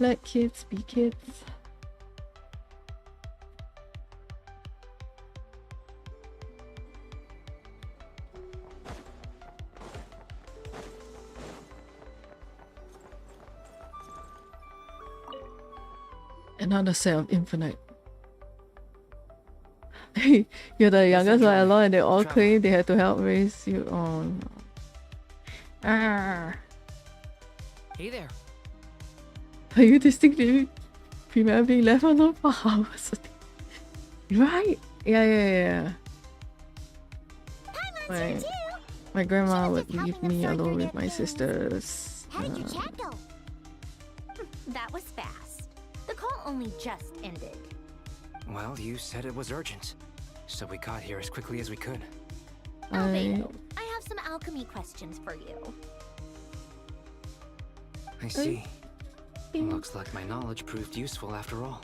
Let kids be kids. Another set of infinite. You're the youngest by a lot, and they all claim they had to help raise you. Oh no. Hey there. Are you distinctly remember being left alone for hours? Right? Yeah. My grandma would leave me alone with my sisters. How did your chat go? That was fast. The call only just ended. Well, you said it was urgent, so we got here as quickly as we could. Albedo, I have some alchemy questions for you. I see. Looks like my knowledge proved useful after all.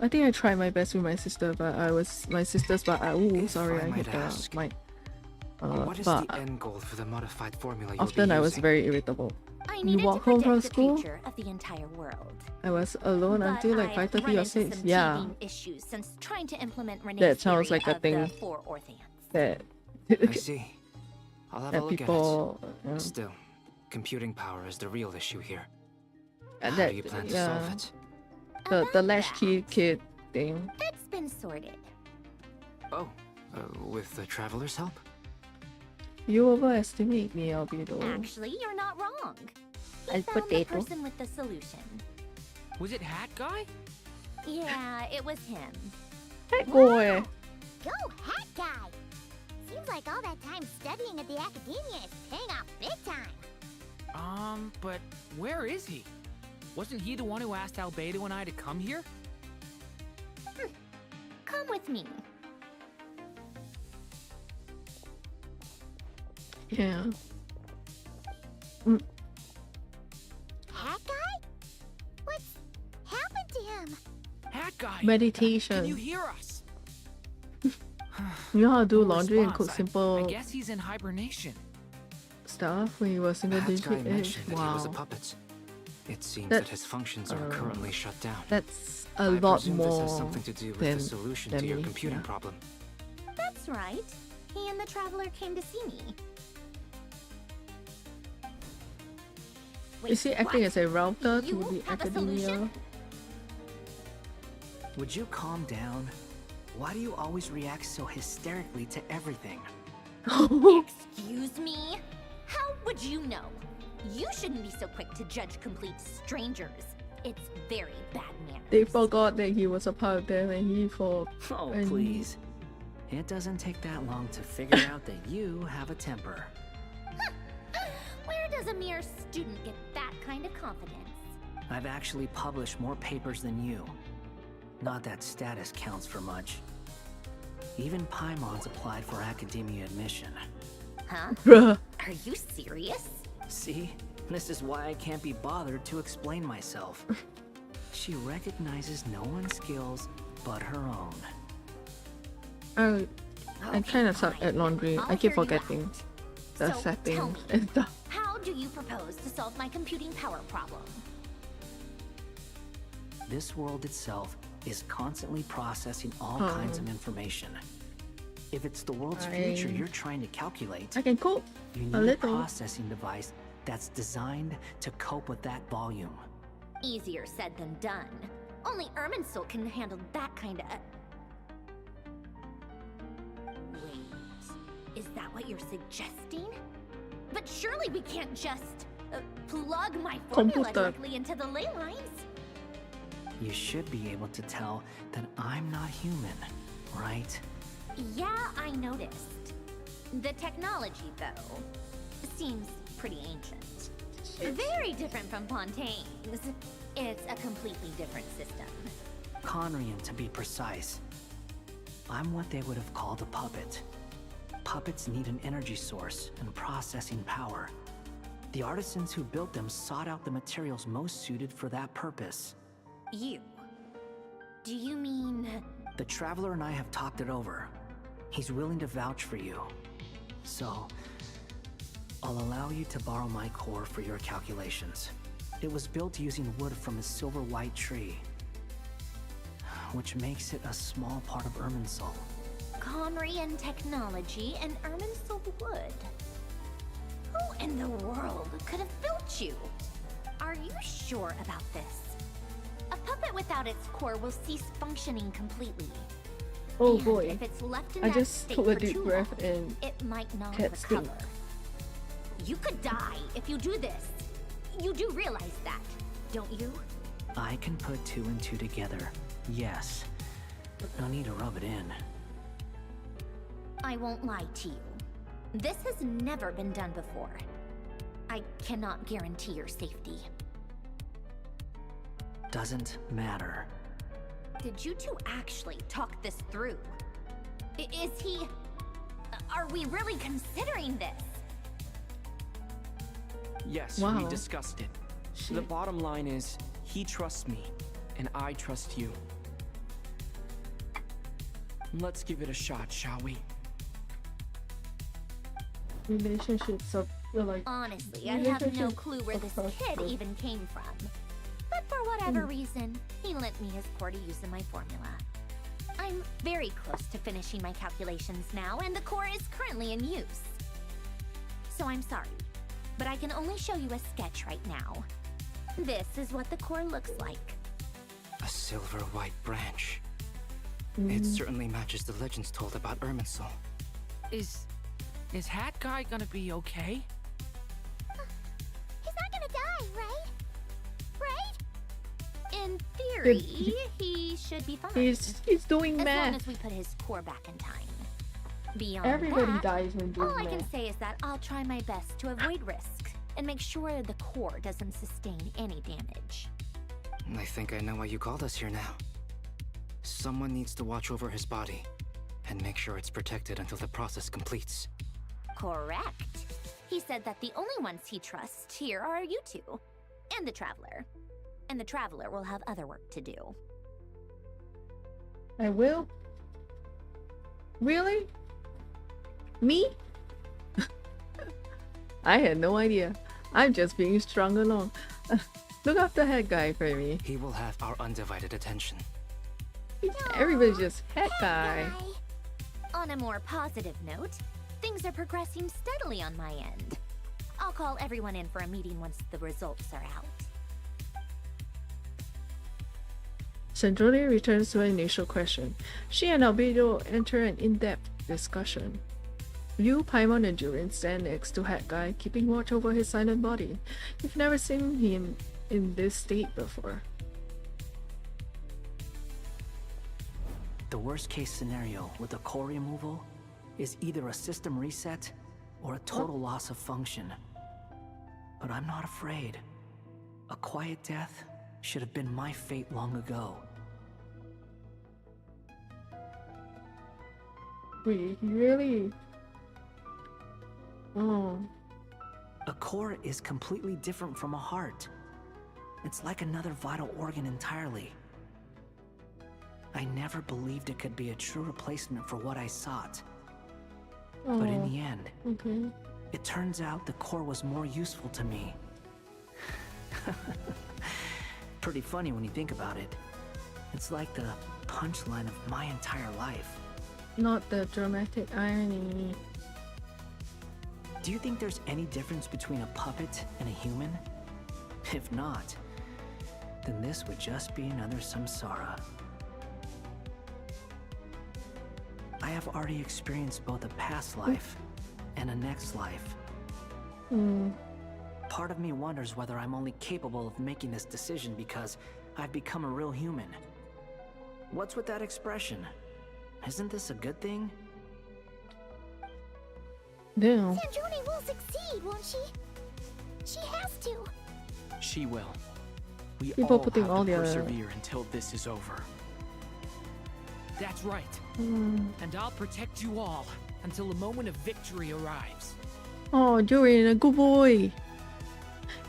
I think I tried my best with my sister, but I hit the mic. What is the end goal for the modified formula? Often I was very irritable. I You needed walk to home predict from the school? future of the entire world. I was alone But until like I've 5:30 run or into 6. some Yeah, teething issues since trying to implement Renee's that sounds theory like a of thing the four orthants. that I see. I'll have a that look people. at it. Still, computing power is the real issue here. How How do you plan to solve it? The About latchkey that, kid thing. It's been sorted. Oh, with the traveler's help? You overestimate me, Albedo. Actually, you're not wrong. He Al found the potato. person with the solution. Was it Hat Guy? Yeah, it was him. Hey boy. Go, Hat Guy! Seems like all that time studying at the academia is paying off big time. But where is he? Wasn't he the one who asked Albedo and I to come here? Come with me. Yeah. Hat Guy? What's happened to him? Hat Guy! Meditation. Can you hear us? You know how to do No laundry and response. cook simple I guess he's in hibernation. stuff when you were single That guy digit age. mentioned that he was a Wow. puppet. It seems That's, that his functions are currently shut down. That's a I lot presume more this has something to do with than, the solution than to your me. computing Yeah. problem. That's right. He and the traveler came to see me. Is he acting as a router You to the have a academia? solution? Would you calm down? Why do you always react so hysterically to everything? Excuse me? How would you know? You shouldn't be so quick to judge complete strangers. It's very bad manners. They forgot that he was a part of them, and he for. Oh, and- please. It doesn't take that long to figure out that you have a temper. Where does does a mere student get that kind of confidence? I've actually published more papers than you. Not that status counts for much. Even Paimon's applied for academia admission. Huh? Bruh. Are you serious? See? This is why I can't be bothered to explain myself. She recognizes no one's skills but her own. I kind of suck at laundry. I keep forgetting the So, settings tell me, and stuff. how do you propose to solve my computing power problem? This world itself is constantly processing all kinds of information. If it's the world's future you're trying to calculate, I can cope you a need a little. processing device that's designed to cope with that volume. Easier said than done. Only Irminsul can handle that kind of... Wait, is that what you're suggesting? But surely we can't just plug my formula directly into the ley lines. You should be able to tell that I'm not human, right? Yeah, I noticed. The technology, though, seems pretty ancient. Very different from Fontaine's. It's a completely different system. Conrian, to be precise. I'm what they would have called a puppet. Puppets need an energy source and processing power. The artisans who built them sought out the materials most suited for that purpose. You? Do you mean... The Traveler and I have talked it over. He's willing to vouch for you. So, I'll allow you to borrow my core for your calculations. It was built using wood from a silver white tree, which makes it a small part of Irminsul. Conrian technology and Irminsul wood. Who in the world could have built you? Are you sure about this? A puppet without its core will cease functioning completely. Oh And boy. if it's left in I that just state took a for deep too breath long, and it might not cat recover. stink. You could die if you do this. You do realize that, don't you? I can put 2 and 2 together, yes. No need to rub it in. I won't lie to you. This has never been done before. I cannot guarantee your safety. Doesn't matter. Did you two actually talk this through? Is he... Are we really considering this? Yes, Wow. we discussed it. The bottom line is, he trusts me, and I trust you. Let's give it a shot, shall we? Relationships of like Honestly, I have no clue where this kid even came from. But for whatever reason, he lent me his core to use in my formula. I'm very close to finishing my calculations now, and the core is currently in use. So I'm sorry, but I can only show you a sketch right now. This is what the core looks like. A silver white branch. It certainly matches the legends told about Irminsul. Is Hat Guy gonna be okay? He's not gonna die, right? Right? In theory, he should be fine. He's doing as math. long as we put his core back in time. Beyond Everybody that, dies when doing all I can math. say is that I'll try my best to avoid risk and make sure the core doesn't sustain any damage. I think I know why you called us here now. Someone needs to watch over his body and make sure it's protected until the process completes. Correct. He said that the only ones he trusts here are you two, and the Traveler. And the Traveler will have other work to do. I will? Really? Me? I had no idea. I'm just being strung along. Look after Head Guy for me. He will have our undivided attention. Everybody's just Head Guy. On a more positive note, things are progressing steadily on my end. I'll call everyone in for a meeting once the results are out. Centrally returns to her initial question. She and Albedo enter an in-depth discussion. Liu, Paimon, and Jurin stand next to Hat Guy, keeping watch over his silent body. You've never seen him in this state before. The worst case scenario with the core removal is either a system reset or a total loss of function. but I'm not afraid. A quiet death should have been my fate long ago. Wait, really? Oh. A core is completely different from a heart. It's like another vital organ entirely. I never believed it could be a true replacement for what I sought. Oh. But in the end, Okay. it turns out the core was more useful to me. Pretty funny when you think about it. It's like the punchline of my entire life. Not the dramatic irony. Do you think there's any difference between a puppet and a human? If not, then this would just be another samsara. I have already experienced both a past life and a next life. Part of me wonders whether I'm only capable of making this decision because I've become a real human. What's with that expression? Isn't this a good thing? Damn. Sandrone will succeed, won't she? She has to. She will. We People all putting have all to their- persevere until this is over. That's right. And I'll protect you all until the moment of victory arrives. Oh, Joey, a good boy.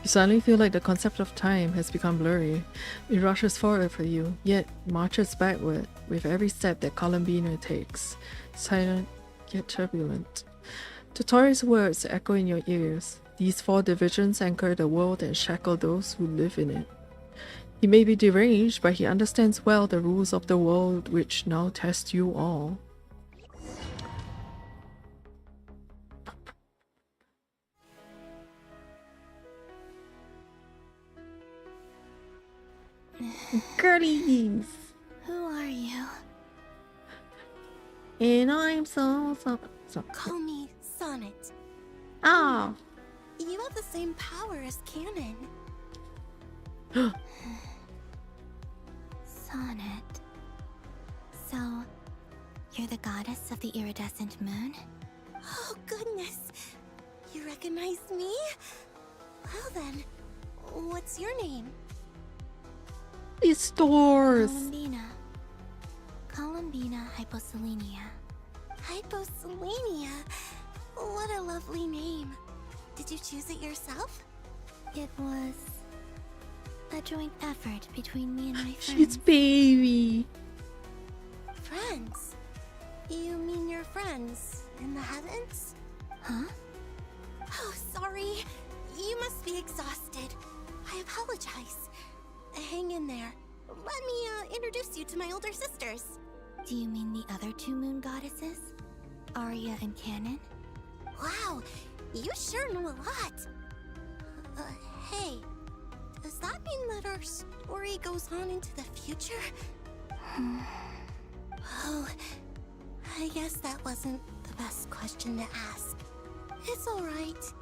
You suddenly feel like the concept of time has become blurry. It rushes forward for you, yet marches backward with every step that Columbina takes, silent yet turbulent. Tutori's words echo in your ears. These 4 divisions anchor the world and shackle those who live in it. He may be deranged, but he understands well the rules of the world which now test you all. Girlies! Who are you? And I'm so. Call me Sonnet. Ah! You have the same power as Canon. Sonnet. So, you're the goddess of the iridescent moon? Oh, goodness. You recognize me? Well then, what's your name? These stores! Columbina Hyposelenia. Hyposelenia? What a lovely name. Did you choose it yourself? It was a joint effort between me and my friends. She's baby! Friends? You mean your friends in the heavens? Huh? Oh, sorry. You must be exhausted. I apologize. Hang in there. Let me introduce you to my older sisters. Do you mean the other 2 moon goddesses? Arya and Canon? Wow, you sure know a lot. Hey, does that mean that our story goes on into the future? Oh, I guess that wasn't the best question to ask. It's alright.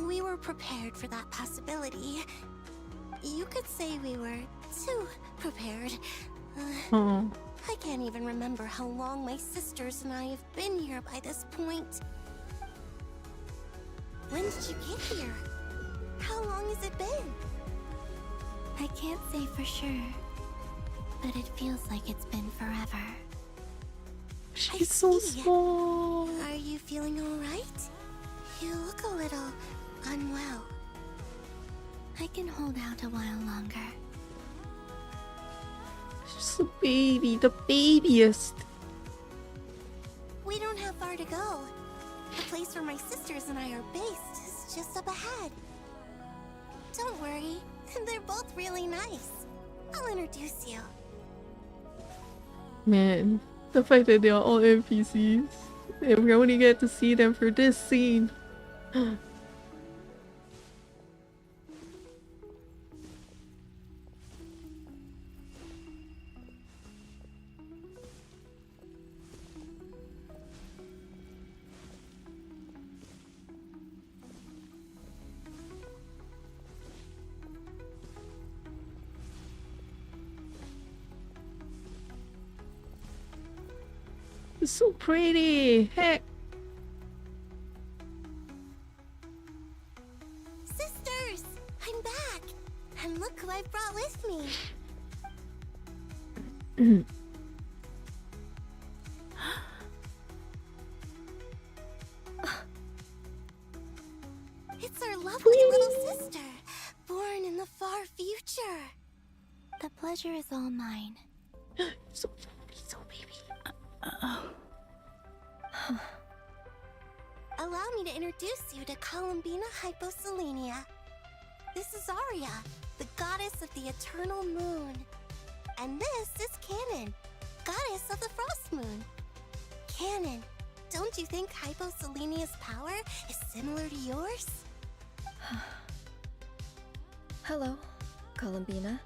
We were prepared for that possibility. You could say we were too prepared. I can't even remember how long my sisters and I have been here by this point. When did you get here? How long has it been? I can't say for sure, but it feels like it's been forever. She's so small. Are you feeling alright? You look a little unwell. I can hold out a while longer. She's a baby, the babiest. We don't have far to go. The place where my sisters and I are based is just up ahead. Don't worry, they're both really nice. I'll introduce you. Man, the fact that they are all NPCs and we only get to see them for this scene. It's so pretty. Heck. Sisters! I've brought with me. It's our lovely little sister, born in the far future. The pleasure is all mine. So baby. Allow me to introduce you to Columbina Hyposelenia. This is Arya, the goddess of the eternal moon. And this is Canon, goddess of the frost moon. Canon, don't you think Hyposelenia's power is similar to yours? Hello, Columbina.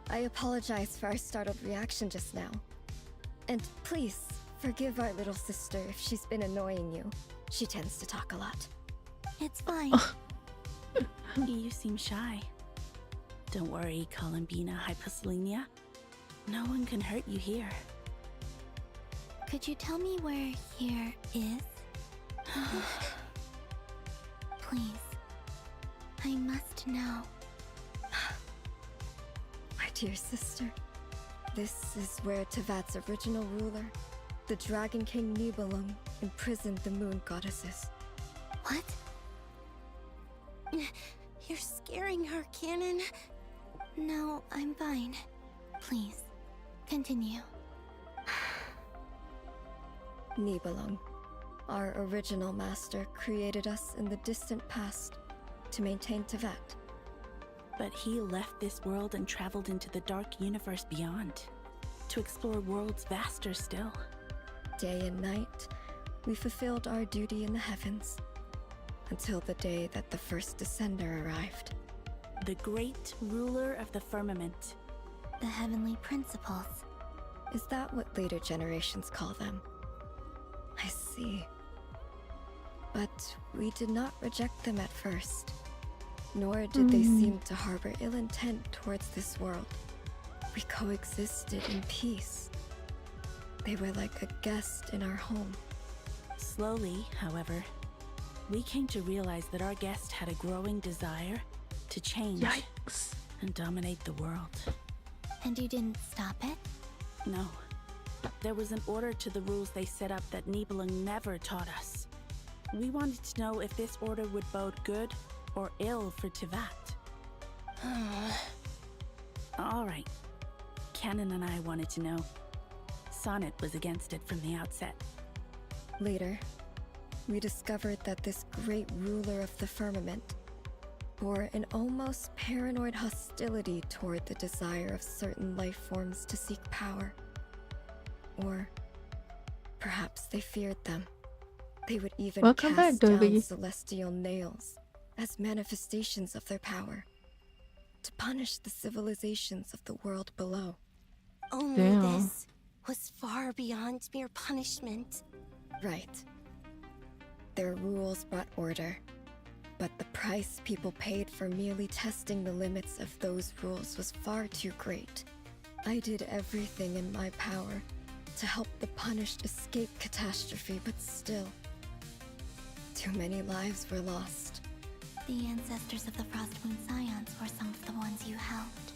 I apologize for our startled reaction just now. And please, forgive our little sister if she's been annoying you. She tends to talk a lot. It's fine. You seem shy. Don't worry, Columbina Hyposelenia. No one can hurt you here. Could you tell me where here is? Please. I must know. My dear sister, this is where Tevat's original ruler, the Dragon King Nibelung, imprisoned the moon goddesses. What? You're scaring her, Canon. No, I'm fine. Please, continue. Nibelung, our original master, created us in the distant past to maintain Tevat. But he left this world and traveled into the dark universe beyond, to explore worlds vaster still. Day and night, we fulfilled our duty in the heavens, until the day that the first Descender arrived. The great ruler of the firmament. The heavenly principles. Is that what later generations call them? I see. But we did not reject them at first, nor did they seem to harbor ill intent towards this world. We coexisted in peace. They were like a guest in our home. Slowly, however, we came to realize that our guest had a growing desire to change and dominate the world. And you didn't stop it? No. There was an order to the rules they set up that Nibelung never taught us. We wanted to know if this order would bode good or ill for Tevat. All right. Canon and I wanted to know. Sonnet was against it from the outset. Later, we discovered that this great ruler of the firmament bore an almost paranoid hostility toward the desire of certain life forms to seek power. Or perhaps they feared them. They would even cast down celestial nails as manifestations of their power to punish the civilizations of the world below. Only this was far beyond mere punishment. Right. Their rules brought order, but the price people paid for merely testing the limits of those rules was far too great. I did everything in my power to help the punished escape catastrophe, but still, too many lives were lost. The ancestors of the Frost Moon Scions were some of the ones you helped.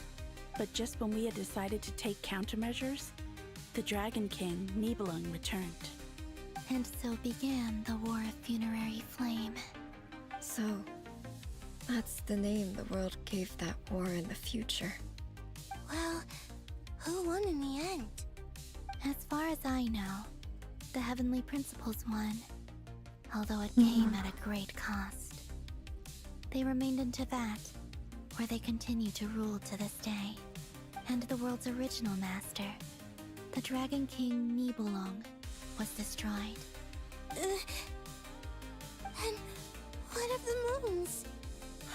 But just when we had decided to take countermeasures, the Dragon King, Nibelung, returned. And so began the War of Funerary Flame. So, that's the name the world gave that war in the future. Well, who won in the end? As far as I know, the Heavenly Principles won, although it came at a great cost. They remained in Tevat, where they continue to rule to this day. And the world's original master, the Dragon King Nibelung, was destroyed. And what of the moons?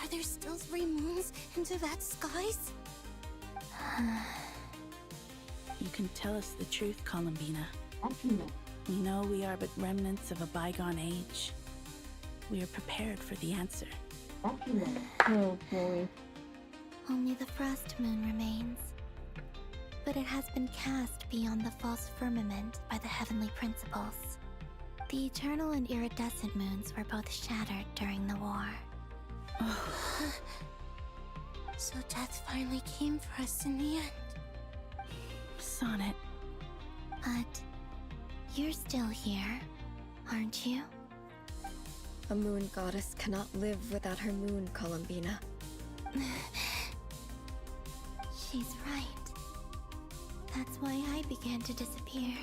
Are there still 3 moons in Tevat's skies? You can tell us the truth, Columbina. We know we are but remnants of a bygone age. We are prepared for the answer. Oh boy. Only the Frost Moon remains. But it has been cast beyond the false firmament by the Heavenly Principles. The eternal and iridescent moons were both shattered during the war. So death finally came for us in the end. Sonnet. But you're still here, aren't you? A moon goddess cannot live without her moon, Columbina. She's right. That's why I began to disappear.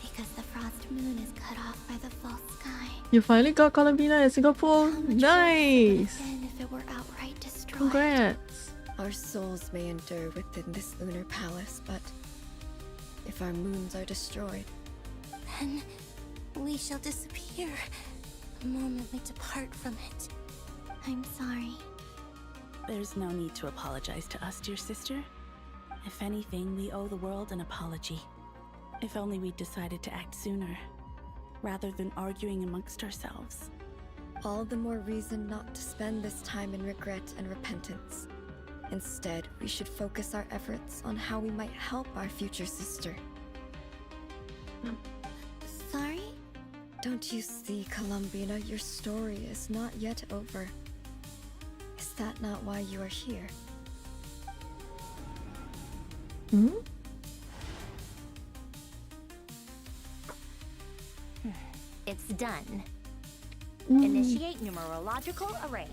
Because the frost moon is cut off by the false sky. You finally got Columbina in Singapore. Nice. Then if it were outright destroyed. Congrats. Our souls may endure within this lunar palace, but if our moons are destroyed, then we shall disappear the moment we depart from it. I'm sorry. There's no need to apologize to us, dear sister. If anything, we owe the world an apology. If only we decided to act sooner, rather than arguing amongst ourselves. All the more reason not to spend this time in regret and repentance. Instead, we should focus our efforts on how we might help our future sister. Sorry? Don't you see, Columbina, your story is not yet over. Is that not why you are here? Hmm? It's done. Initiate numerological array.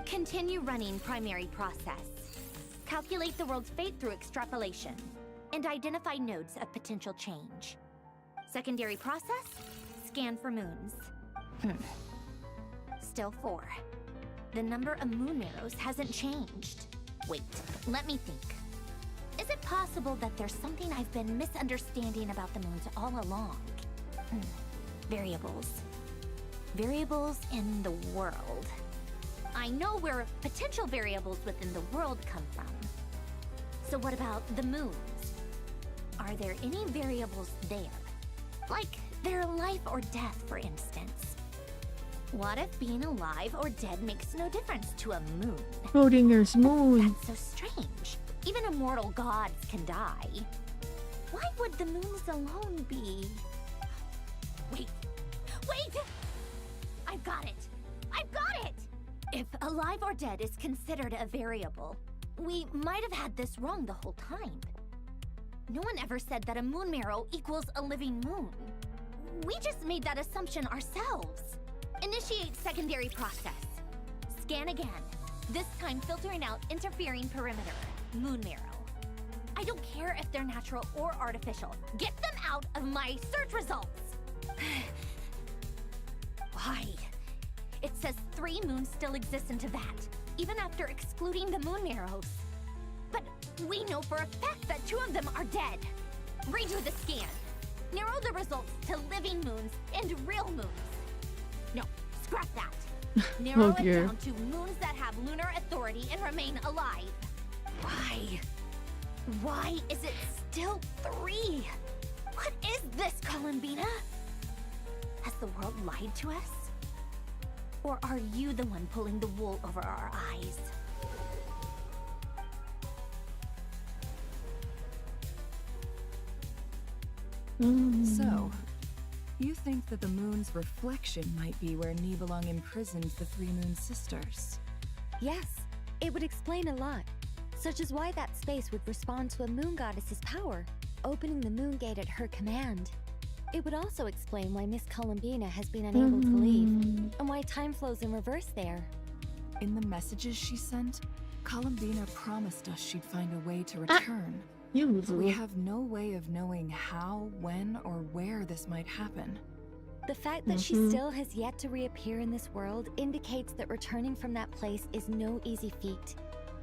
Continue running primary process. Calculate the world's fate through extrapolation. And identify nodes of potential change. Secondary process, scan for moons. Still 4. The number of moon arrows hasn't changed. Wait, let me think. Is it possible that there's something I've been misunderstanding about the moons all along? Variables. Variables in the world. I know where potential variables within the world come from. So what about the moons? Are there any variables there? Like their life or death, for instance. What if being alive or dead makes no difference to a moon? Schrodinger's moon. That's so strange. Even immortal gods can die. Why would the moons alone be? Wait! I've got it! I've got it! If alive or dead is considered a variable, we might have had this wrong the whole time. No one ever said that a moon marrow equals a living moon. We just made that assumption ourselves. Initiate secondary process. Scan again. This time filtering out interfering perimeter. Moon marrow. I don't care if they're natural or artificial. Get them out of my search results! Why? It says 3 moons still exist in Teyvat, even after excluding the moon marrows. But we know for a fact that 2 of them are dead. Redo the scan. Narrow the results to living moons and real moons. No, scrap that. Narrow it down to moons that have lunar authority and remain alive. Why? Why is it still 3? What is this, Columbina? Has the world lied to us? Or are you the one pulling the wool over our eyes? So, you think that the moon's reflection might be where Nibelung imprisons the 3 moon sisters? Yes, it would explain a lot, such as why that space would respond to a moon goddess's power, opening the moon gate at her command. It would also explain why Miss Columbina has been unable to leave, and why time flows in reverse there. In the messages she sent, Columbina promised us she'd find a way to return. We have no way of knowing how, when, or where this might happen. The fact that she still has yet to reappear in this world indicates that returning from that place is no easy feat.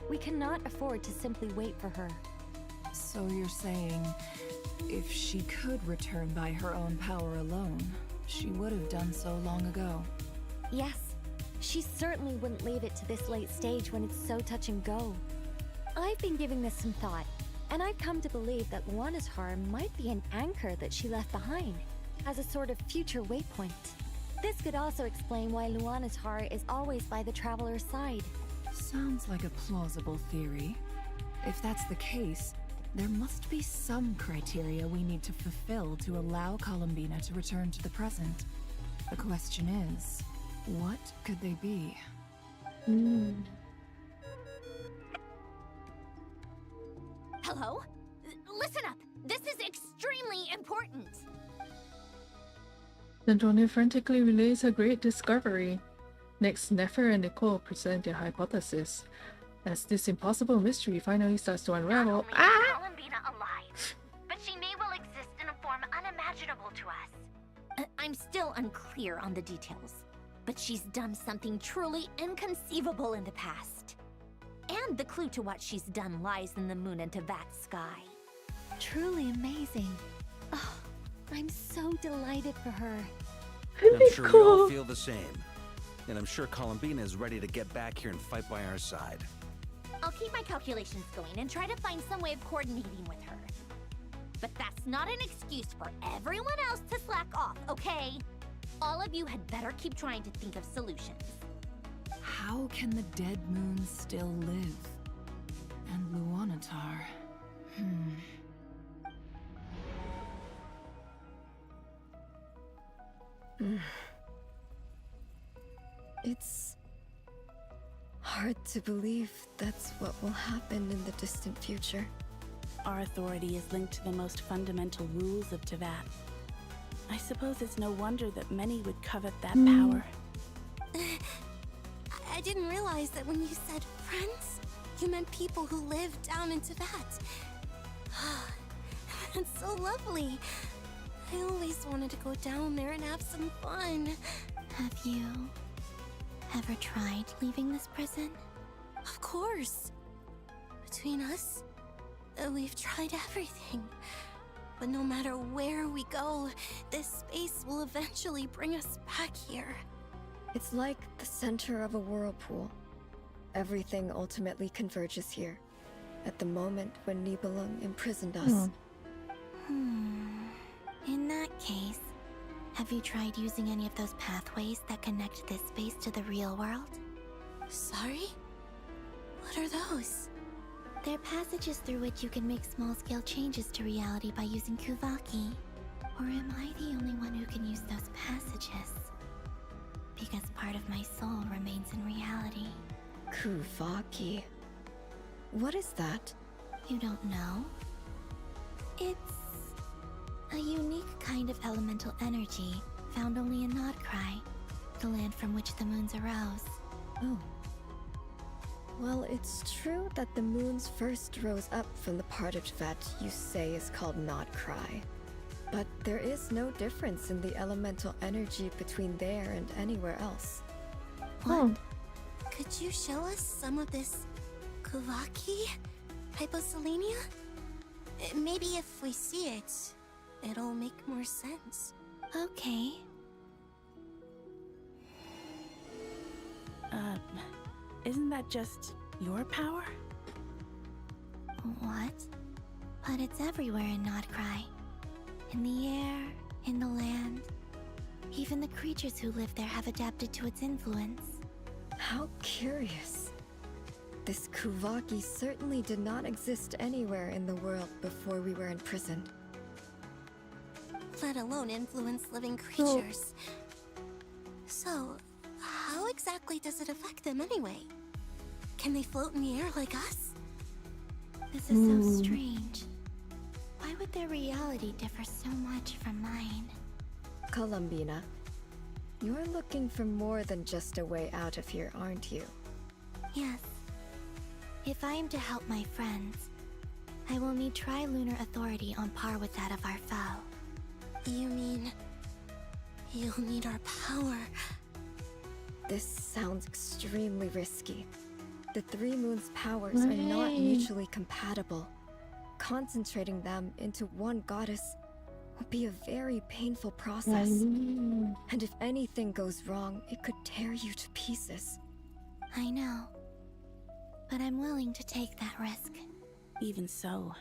We cannot afford to simply wait for her. So you're saying, if she could return by her own power alone, she would have done so long ago? Yes, she certainly wouldn't leave it to this late stage when it's so touch and go. I've been giving this some thought, and I've come to believe that Luana's harm might be an anchor that she left behind, as a sort of future waypoint. This could also explain why Luana's heart is always by the traveler's side. Sounds like a plausible theory. If that's the case, there must be some criteria we need to fulfill to allow Columbina to return to the present. The question is, what could they be? Hello? Listen up. This is extremely important. Antonia frantically relays her great discovery. Next, Nefer and Nicole present their hypothesis. As this impossible mystery finally starts to unravel, Columbina alive, but she may well exist in a form unimaginable to us. I'm still unclear on the details, but she's done something truly inconceivable in the past. And the clue to what she's done lies in the moon and Tevat's sky. Truly amazing. Oh, I'm so delighted for her. I'm sure we all feel the same. And I'm sure Columbina is ready to get back here and fight by our side. I'll keep my calculations going and try to find some way of coordinating with her. But that's not an excuse for everyone else to slack off, okay? All of you had better keep trying to think of solutions. How can the dead moon still live? And Luanatar... It's hard to believe that's what will happen in the distant future. Our authority is linked to the most fundamental rules of Tevat. I suppose it's no wonder that many would covet that power. I didn't realize that when you said friends, you meant people who live down in Tevat. That's so lovely. I always wanted to go down there and have some fun. Have you ever tried leaving this prison? Of course. Between us, we've tried everything. But no matter where we go, this space will eventually bring us back here. It's like the center of a whirlpool. Everything ultimately converges here, at the moment when Nibelung imprisoned us. In that case, have you tried using any of those pathways that connect this space to the real world? Sorry? What are those? They're passages through which you can make small-scale changes to reality by using Kuvaki. Or am I the only one who can use those passages? Because part of my soul remains in reality. Kuvaki? What is that? You don't know? It's a unique kind of elemental energy found only in Nodcry, the land from which the moons arose. Oh. Well, it's true that the moons first rose up from the part of Tevat you say is called Nodcry. But there is no difference in the elemental energy between there and anywhere else. What? Could you show us some of this Kuvaki? Hyposelenia? Maybe if we see it, it'll make more sense. Okay. Isn't that just your power? What? But it's everywhere in Nodcry. In the air, in the land. Even the creatures who live there have adapted to its influence. How curious. This Kuvaki certainly did not exist anywhere in the world before we were imprisoned. Let alone influence living creatures. So, how exactly does it affect them anyway? Can they float in the air like us? This is so strange. Why would their reality differ so much from mine? Columbina, you're looking for more than just a way out of here, aren't you? Yes. If I am to help my friends, I will need tri-lunar authority on par with that of our foe. You mean... you'll need our power? This sounds extremely risky. The three moons' powers are not mutually compatible. Concentrating them into one goddess will be a very painful process. And if anything goes wrong, it could tear you to pieces. I know. But I'm willing to take that risk. Even so,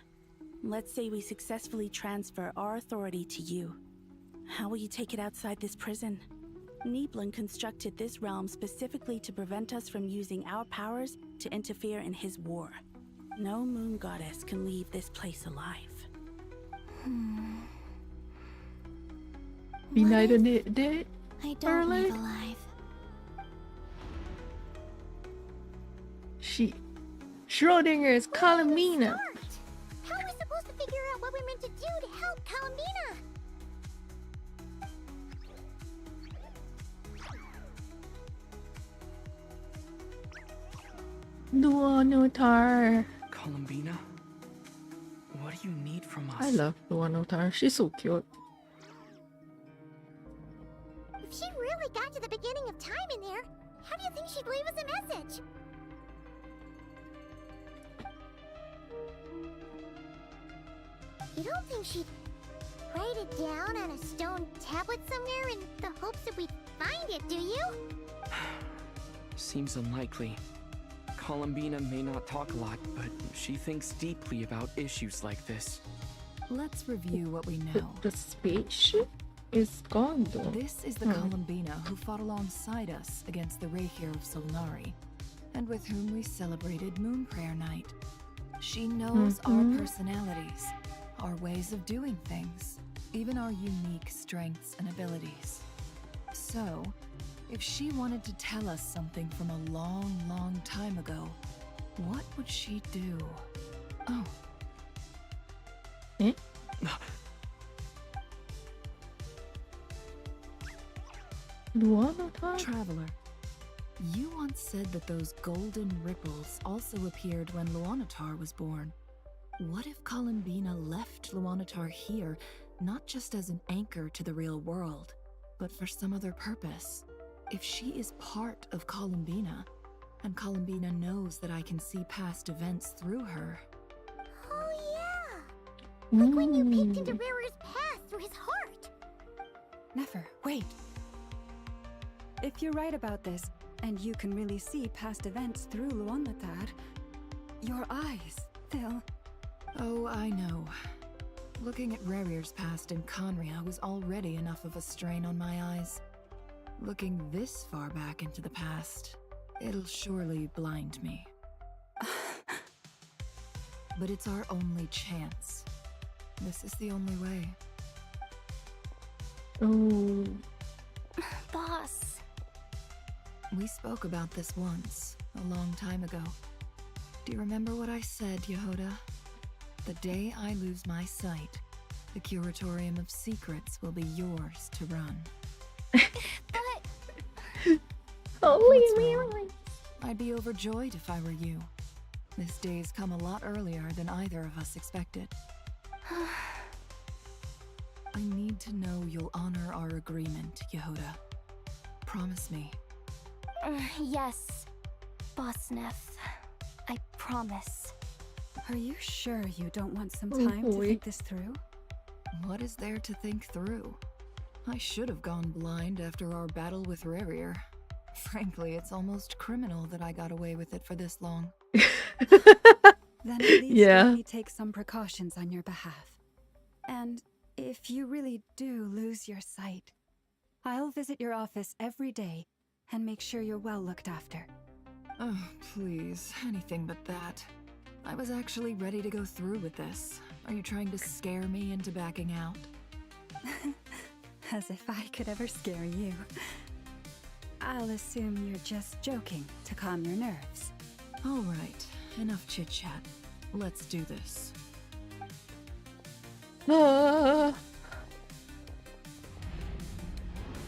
let's say we successfully transfer our authority to you. How will you take it outside this prison? Nibelung constructed this realm specifically to prevent us from using our powers to interfere in his war. No moon goddess can leave this place alive. Be night and day. I don't live alive. Schrodinger's Columbina. what we're meant to do to help Columbina. Luonotar. Columbina? What do you need from us? I love Luonotar. She's so cute. If she really got to the beginning of time in there, how do you think she'd leave us a message? You don't think she'd write it down on a stone tablet somewhere in the hopes that we'd find it, do you? Seems unlikely. Columbina may not talk a lot, but she thinks deeply about issues like this. Let's review what we know. The speech is gone though. This is the Columbina who fought alongside us against the Rayhir of Solnari, and with whom we celebrated Moon Prayer Night. She knows our personalities, our ways of doing things, even our unique strengths and abilities. So, if she wanted to tell us something from a long, long time ago, what would she do? Oh. Eh? Luonotar? Traveler, you once said that those golden ripples also appeared when Luonotar was born. What if Columbina left Luonotar here, not just as an anchor to the real world, but for some other purpose? If she is part of Columbina, and Columbina knows that I can see past events through her. Oh yeah! Like when you peeked into Rarer's past through his heart! Nefer, wait! If you're right about this, and you can really see past events through Luonotar, your eyes, they'll... Oh, I know. Looking at Rarir's past in Conria was already enough of a strain on my eyes. Looking this far back into the past, it'll surely blind me. But it's our only chance. This is the only way. Oh. Boss. We spoke about this once, a long time ago. Do you remember what I said, Yehoda? The day I lose my sight, the Curatorium of Secrets will be yours to run. Holy Mary! I'd be overjoyed if I were you. This day's come a lot earlier than either of us expected. I need to know you'll honor our agreement, Yehoda. Promise me. Yes, Boss Neff. I promise. Are you sure you don't want some time to think this through? What is there to think through? I should have gone blind after our battle with Rarir. Frankly, it's almost criminal that I got away with it for this long. Then at least let me take some precautions on your behalf. And if you really do lose your sight, I'll visit your office every day and make sure you're well looked after. Oh, please, anything but that. I was actually ready to go through with this. Are you trying to scare me into backing out? As if I could ever scare you. I'll assume you're just joking to calm your nerves. All right, enough chit-chat. Let's do this.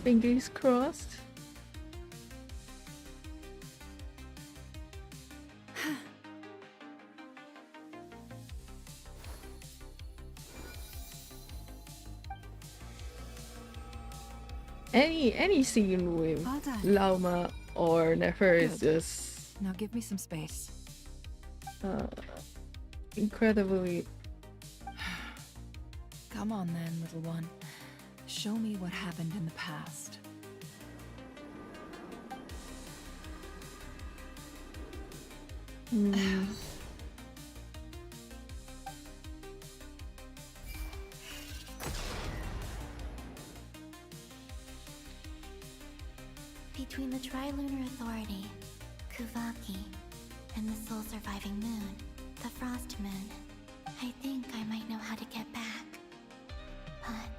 Fingers crossed. Any scene with Lauma or Nefer is just now give me some space. Incredibly. Come on then, little one. Show me what happened in the past. Between the Trilunar Authority, Kuvaki, and the Soul Surviving Moon, the Frost Moon, I think I might know how to get back. But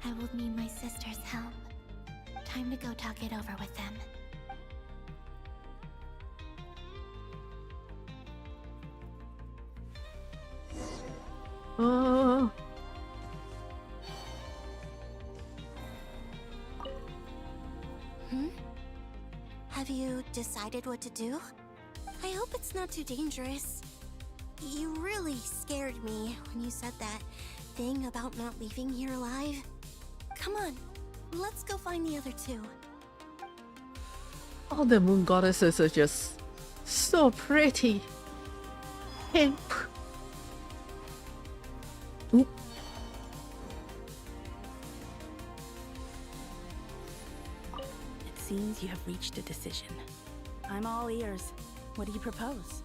I will need my sister's help. Time to go talk it over with them. Oh. Have you decided what to do? I hope it's not too dangerous. You really scared me when you said that thing about not leaving here alive. Come on, let's go find the other two. All the moon goddesses are just so pretty. Pimp. Oop. It seems you have reached a decision. I'm all ears. What do you propose?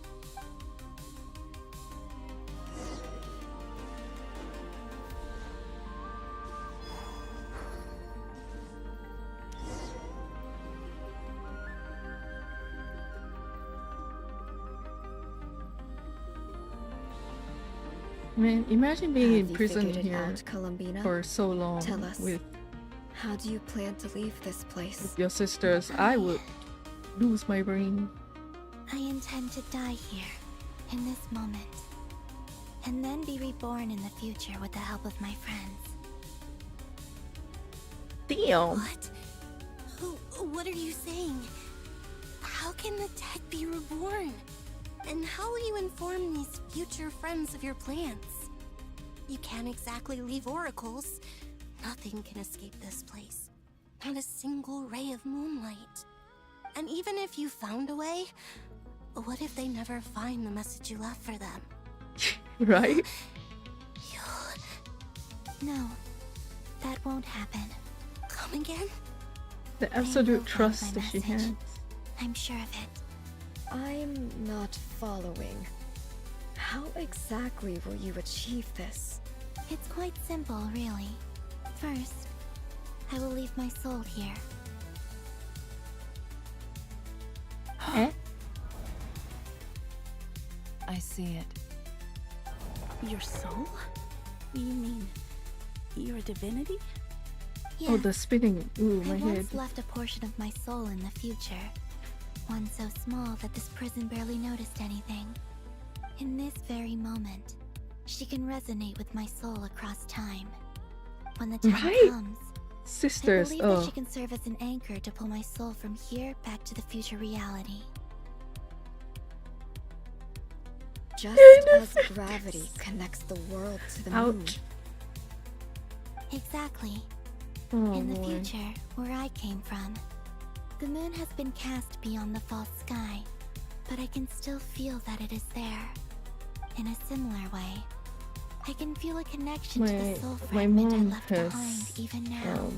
Man, imagine being Have in prison you figured it here out, Columbina? for so long. Tell us. With How do you plan to leave this place? your sisters. I would lose my brain. I intend to die here, in this moment, and then be reborn in the future with the help of my friends. Damn. What? What are you saying? How can the dead be reborn? And how will you inform these future friends of your plans? You can't exactly leave oracles. Nothing can escape this place. Not a single ray of moonlight. And even if you found a way, what if they never find the message you left for them? Right? No, that won't happen. Come again? The absolute trust that she has. I'm sure of it. I'm not following. How exactly will you achieve this? It's quite simple, really. First, I will leave my soul here. Eh? I see it. Your soul? You mean you're a divinity? Yeah. Oh, the spinning. Ooh, my I head. once left a portion of my soul in the future. One so small that this prison barely noticed anything. In this very moment, she can resonate with my soul across time. When the time Right? comes, Sisters. I believe that Oh. she can serve as an anchor to pull my soul from here back to the future reality. Just as gravity connects the world to the moon. Ouch. Exactly. Oh, In the boy. future, where I came from, the moon has been cast beyond the false sky, but I can still feel that it is there. In a similar way, I can feel a connection to the soul My fragment I mom left has behind even now.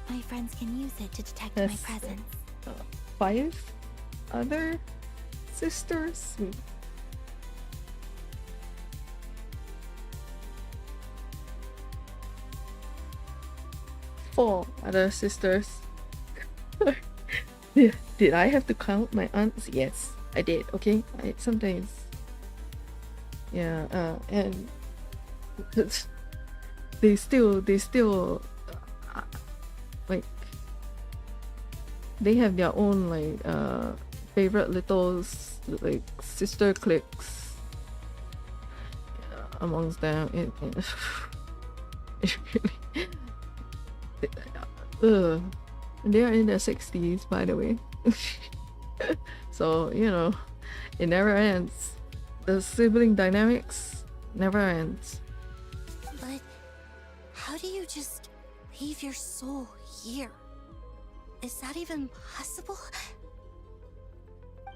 My friends can use it to detect my has, presence. 5 other sisters. Wait. Four other sisters. Did I have to count my aunts? Yes, I did. Okay, sometimes. Yeah, and they still like they have their own like favorite little like sister cliques amongst them. It really, they're in their 60s, by the way. So you know, it never ends. The sibling dynamics never ends. But how do you just leave your soul here? Is that even possible?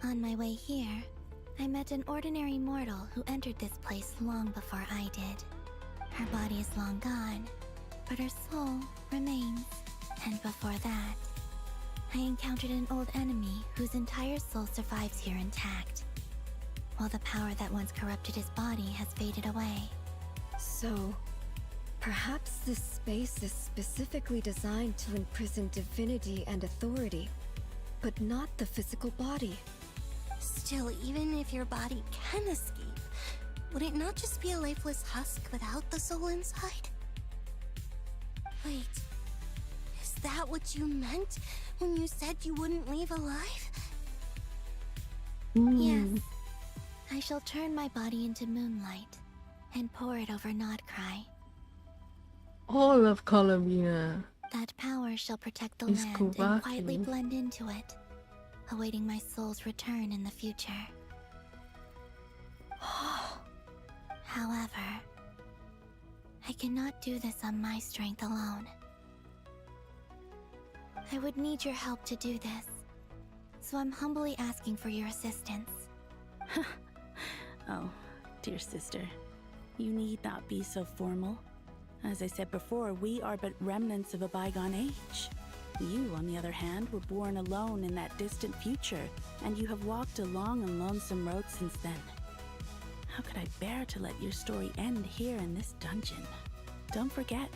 On my way here, I met an ordinary mortal who entered this place long before I did. Her body is long gone, but her soul remains. And before that, I encountered an old enemy whose entire soul survives here intact, while the power that once corrupted his body has faded away. So, perhaps this space is specifically designed to imprison divinity and authority, but not the physical body. Still, even if your body can escape, would it not just be a lifeless husk without the soul inside? Wait, is that what you meant when you said you wouldn't leave alive? Yes. I shall turn my body into moonlight, and pour it over Nodcry. All of Columbia. That power shall protect the Is land and quietly Kyoki. blend into it, awaiting my soul's return in the future. However, I cannot do this on my strength alone. I would need your help to do this, so I'm humbly asking for your assistance. Oh, dear sister, you need not be so formal. As I said before, we are but remnants of a bygone age. You, on the other hand, were born alone in that distant future, and you have walked a long and lonesome road since then. How could I bear to let your story end here in this dungeon? Don't forget,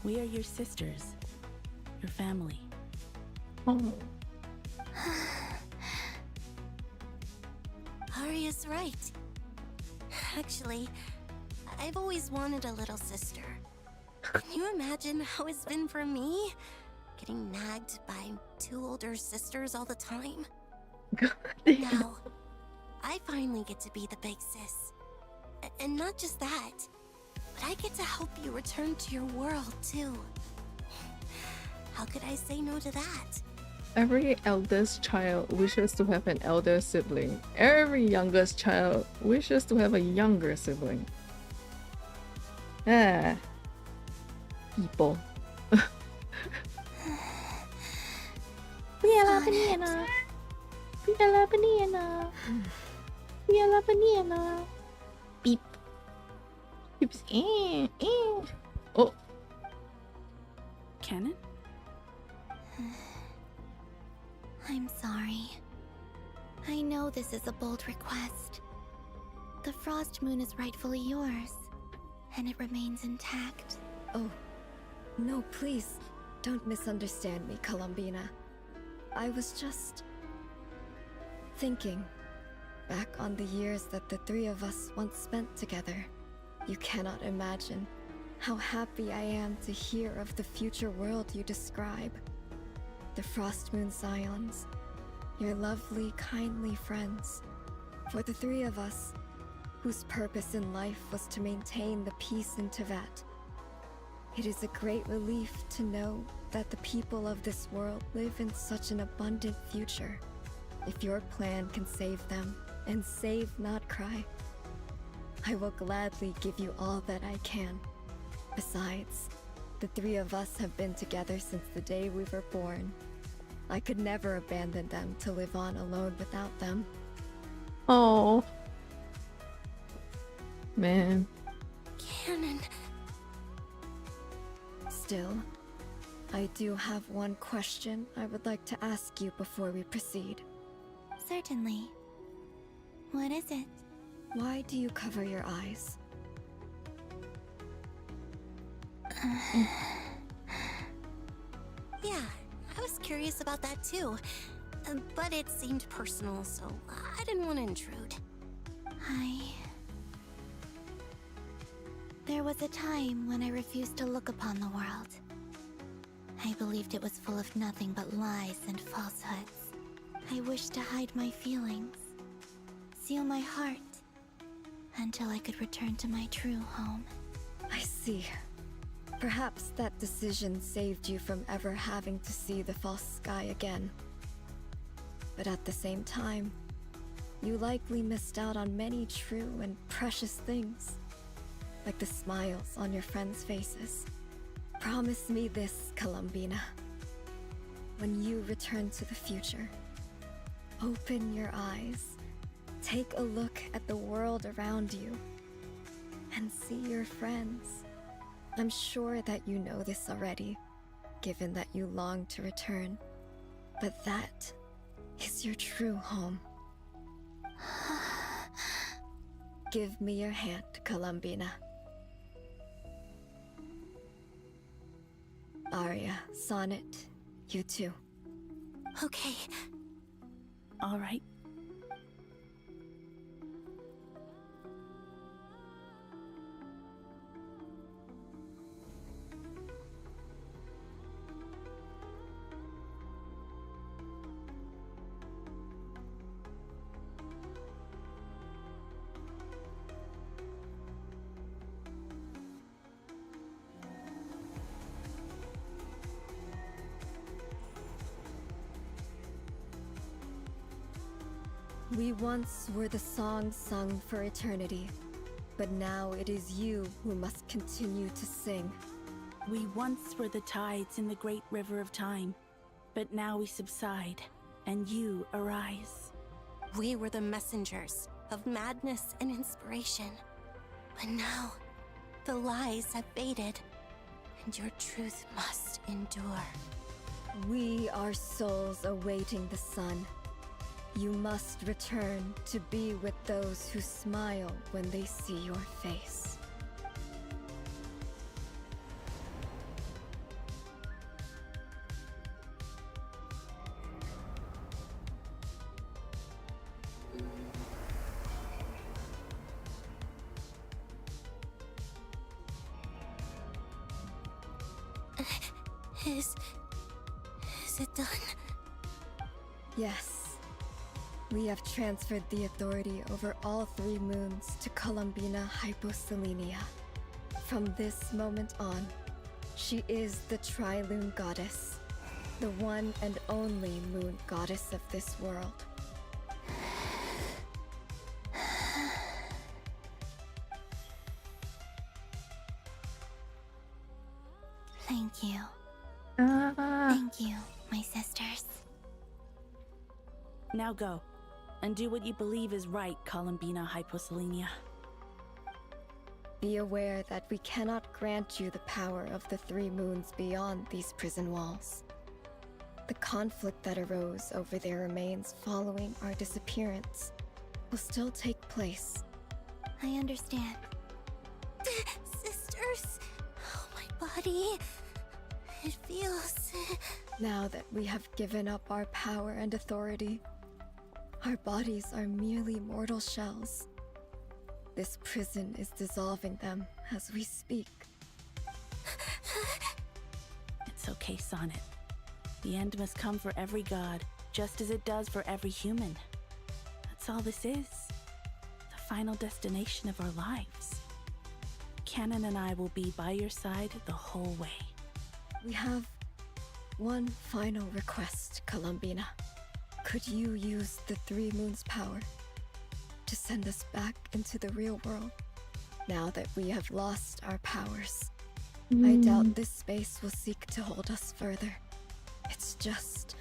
we are your sisters, your family. Oh. Arya's right. Actually, I've always wanted a little sister. Can you imagine how it's been for me? Getting nagged by 2 older sisters all the time? Now, I finally get to be the big sis. And not just that, but I get to help you return to your world, too. How could I say no to that? Every eldest child wishes to have an elder sibling. Every youngest child wishes to have a younger sibling. Ah. People. Piala banana. Piala banana. Piala banana. Beep. Beeps. Oh. Canon? I'm sorry. I know this is a bold request. The Frost Moon is rightfully yours, and it remains intact. Oh, no, please, don't misunderstand me, Columbina. I was just thinking back on the years that the 3 of us once spent together. You cannot imagine how happy I am to hear of the future world you describe. The Frost Moon Scions, your lovely, kindly friends. For the 3 of us, whose purpose in life was to maintain the peace in Teyvat. It is a great relief to know that the people of this world live in such an abundant future. If your plan can save them, and save Nodcry, I will gladly give you all that I can. Besides, the 3 of us have been together since the day we were born. I could never abandon them to live on alone without them. Oh. Man. Canon. Still, I do have one question I would like to ask you before we proceed. Certainly. What is it? Why do you cover your eyes? Yeah, I was curious about that too. But it seemed personal, so I didn't want to intrude. There was a time when I refused to look upon the world. I believed it was full of nothing but lies and falsehoods. I wished to hide my feelings, seal my heart, until I could return to my true home. I see. Perhaps that decision saved you from ever having to see the false sky again. But at the same time, you likely missed out on many true and precious things, like the smiles on your friends' faces. Promise me this, Columbina. When you return to the future, open your eyes, take a look at the world around you, and see your friends. I'm sure that you know this already, given that you long to return. But that is your true home. Give me your hand, Columbina. Arya, Sonnet, you too. Okay. All right. We once were the song sung for eternity, but now it is you who must continue to sing. We once were the tides in the great river of time, but now we subside, and you arise. We were the messengers of madness and inspiration, but now the lies have faded, and your truth must endure. We are souls awaiting the sun. You must return to be with those who smile when they see your face. Is it done? Yes. We have transferred the authority over all 3 moons to Columbina Hyposelenia. From this moment on, she is the Tri-Lune Goddess, the one and only moon goddess of this world. Thank you. Thank you, my sisters. Now go, and do what you believe is right, Columbina Hyposelenia. Be aware that we cannot grant you the power of the 3 moons beyond these prison walls. The conflict that arose over their remains following our disappearance will still take place. I understand. Sisters! Oh, my body. It feels... Now that we have given up our power and authority, our bodies are merely mortal shells. This prison is dissolving them as we speak. It's okay, Sonnet. The end must come for every god, just as it does for every human. That's all this is. The final destination of our lives. Canon and I will be by your side the whole way. We have one final request, Columbina. Could you use the 3 moons' power to send us back into the real world? Now that we have lost our powers, I doubt this space will seek to hold us further. It's just...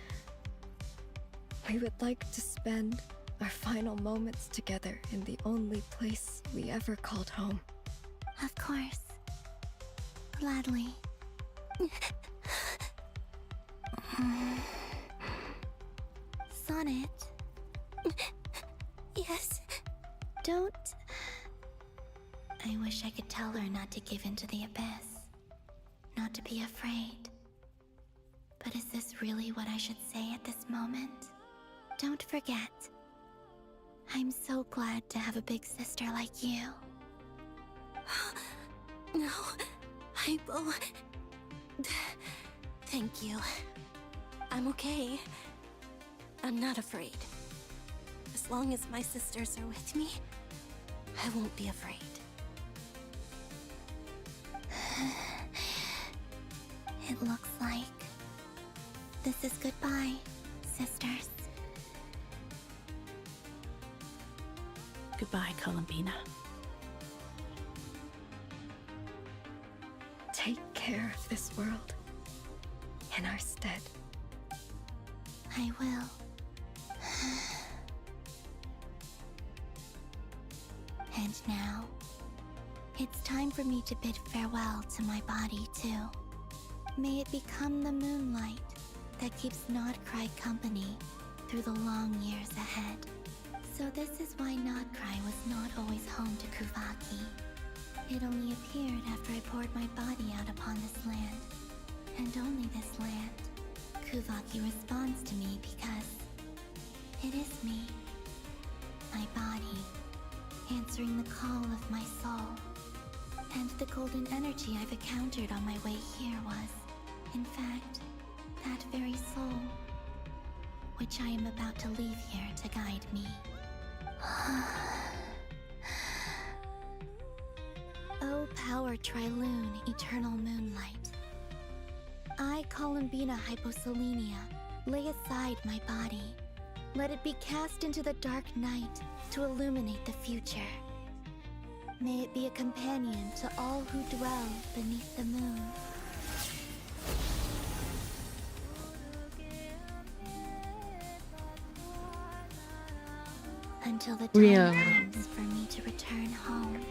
we would like to spend our final moments together in the only place we ever called home. Of course. Gladly. Sonnet? Yes? Don't... I wish I could tell her not to give in to the abyss. Not to be afraid. But is this really what I should say at this moment? Don't forget. I'm so glad to have a big sister like you. No, Hypo... Thank you. I'm okay. I'm not afraid. As long as my sisters are with me, I won't be afraid. It looks like this is goodbye, sisters. Goodbye, Columbina. Take care of this world in our stead. I will. And now, it's time for me to bid farewell to my body, too. May it become the moonlight that keeps Nodcry company through the long years ahead. So this is why Nodcry was not always home to Kuvaki. It only appeared after I poured my body out upon this land. And only this land. Kuvaki responds to me because it is me. My body, answering the call of my soul. And the golden energy I've encountered on my way here was, in fact, that very soul, which I am about to leave here to guide me. O power Tri-Lune, eternal moonlight. I, Columbina Hyposelenia, lay aside my body, Let it be cast into the dark night to illuminate the future. May it be a companion to all who dwell beneath the moon. Until the time comes for me to return home.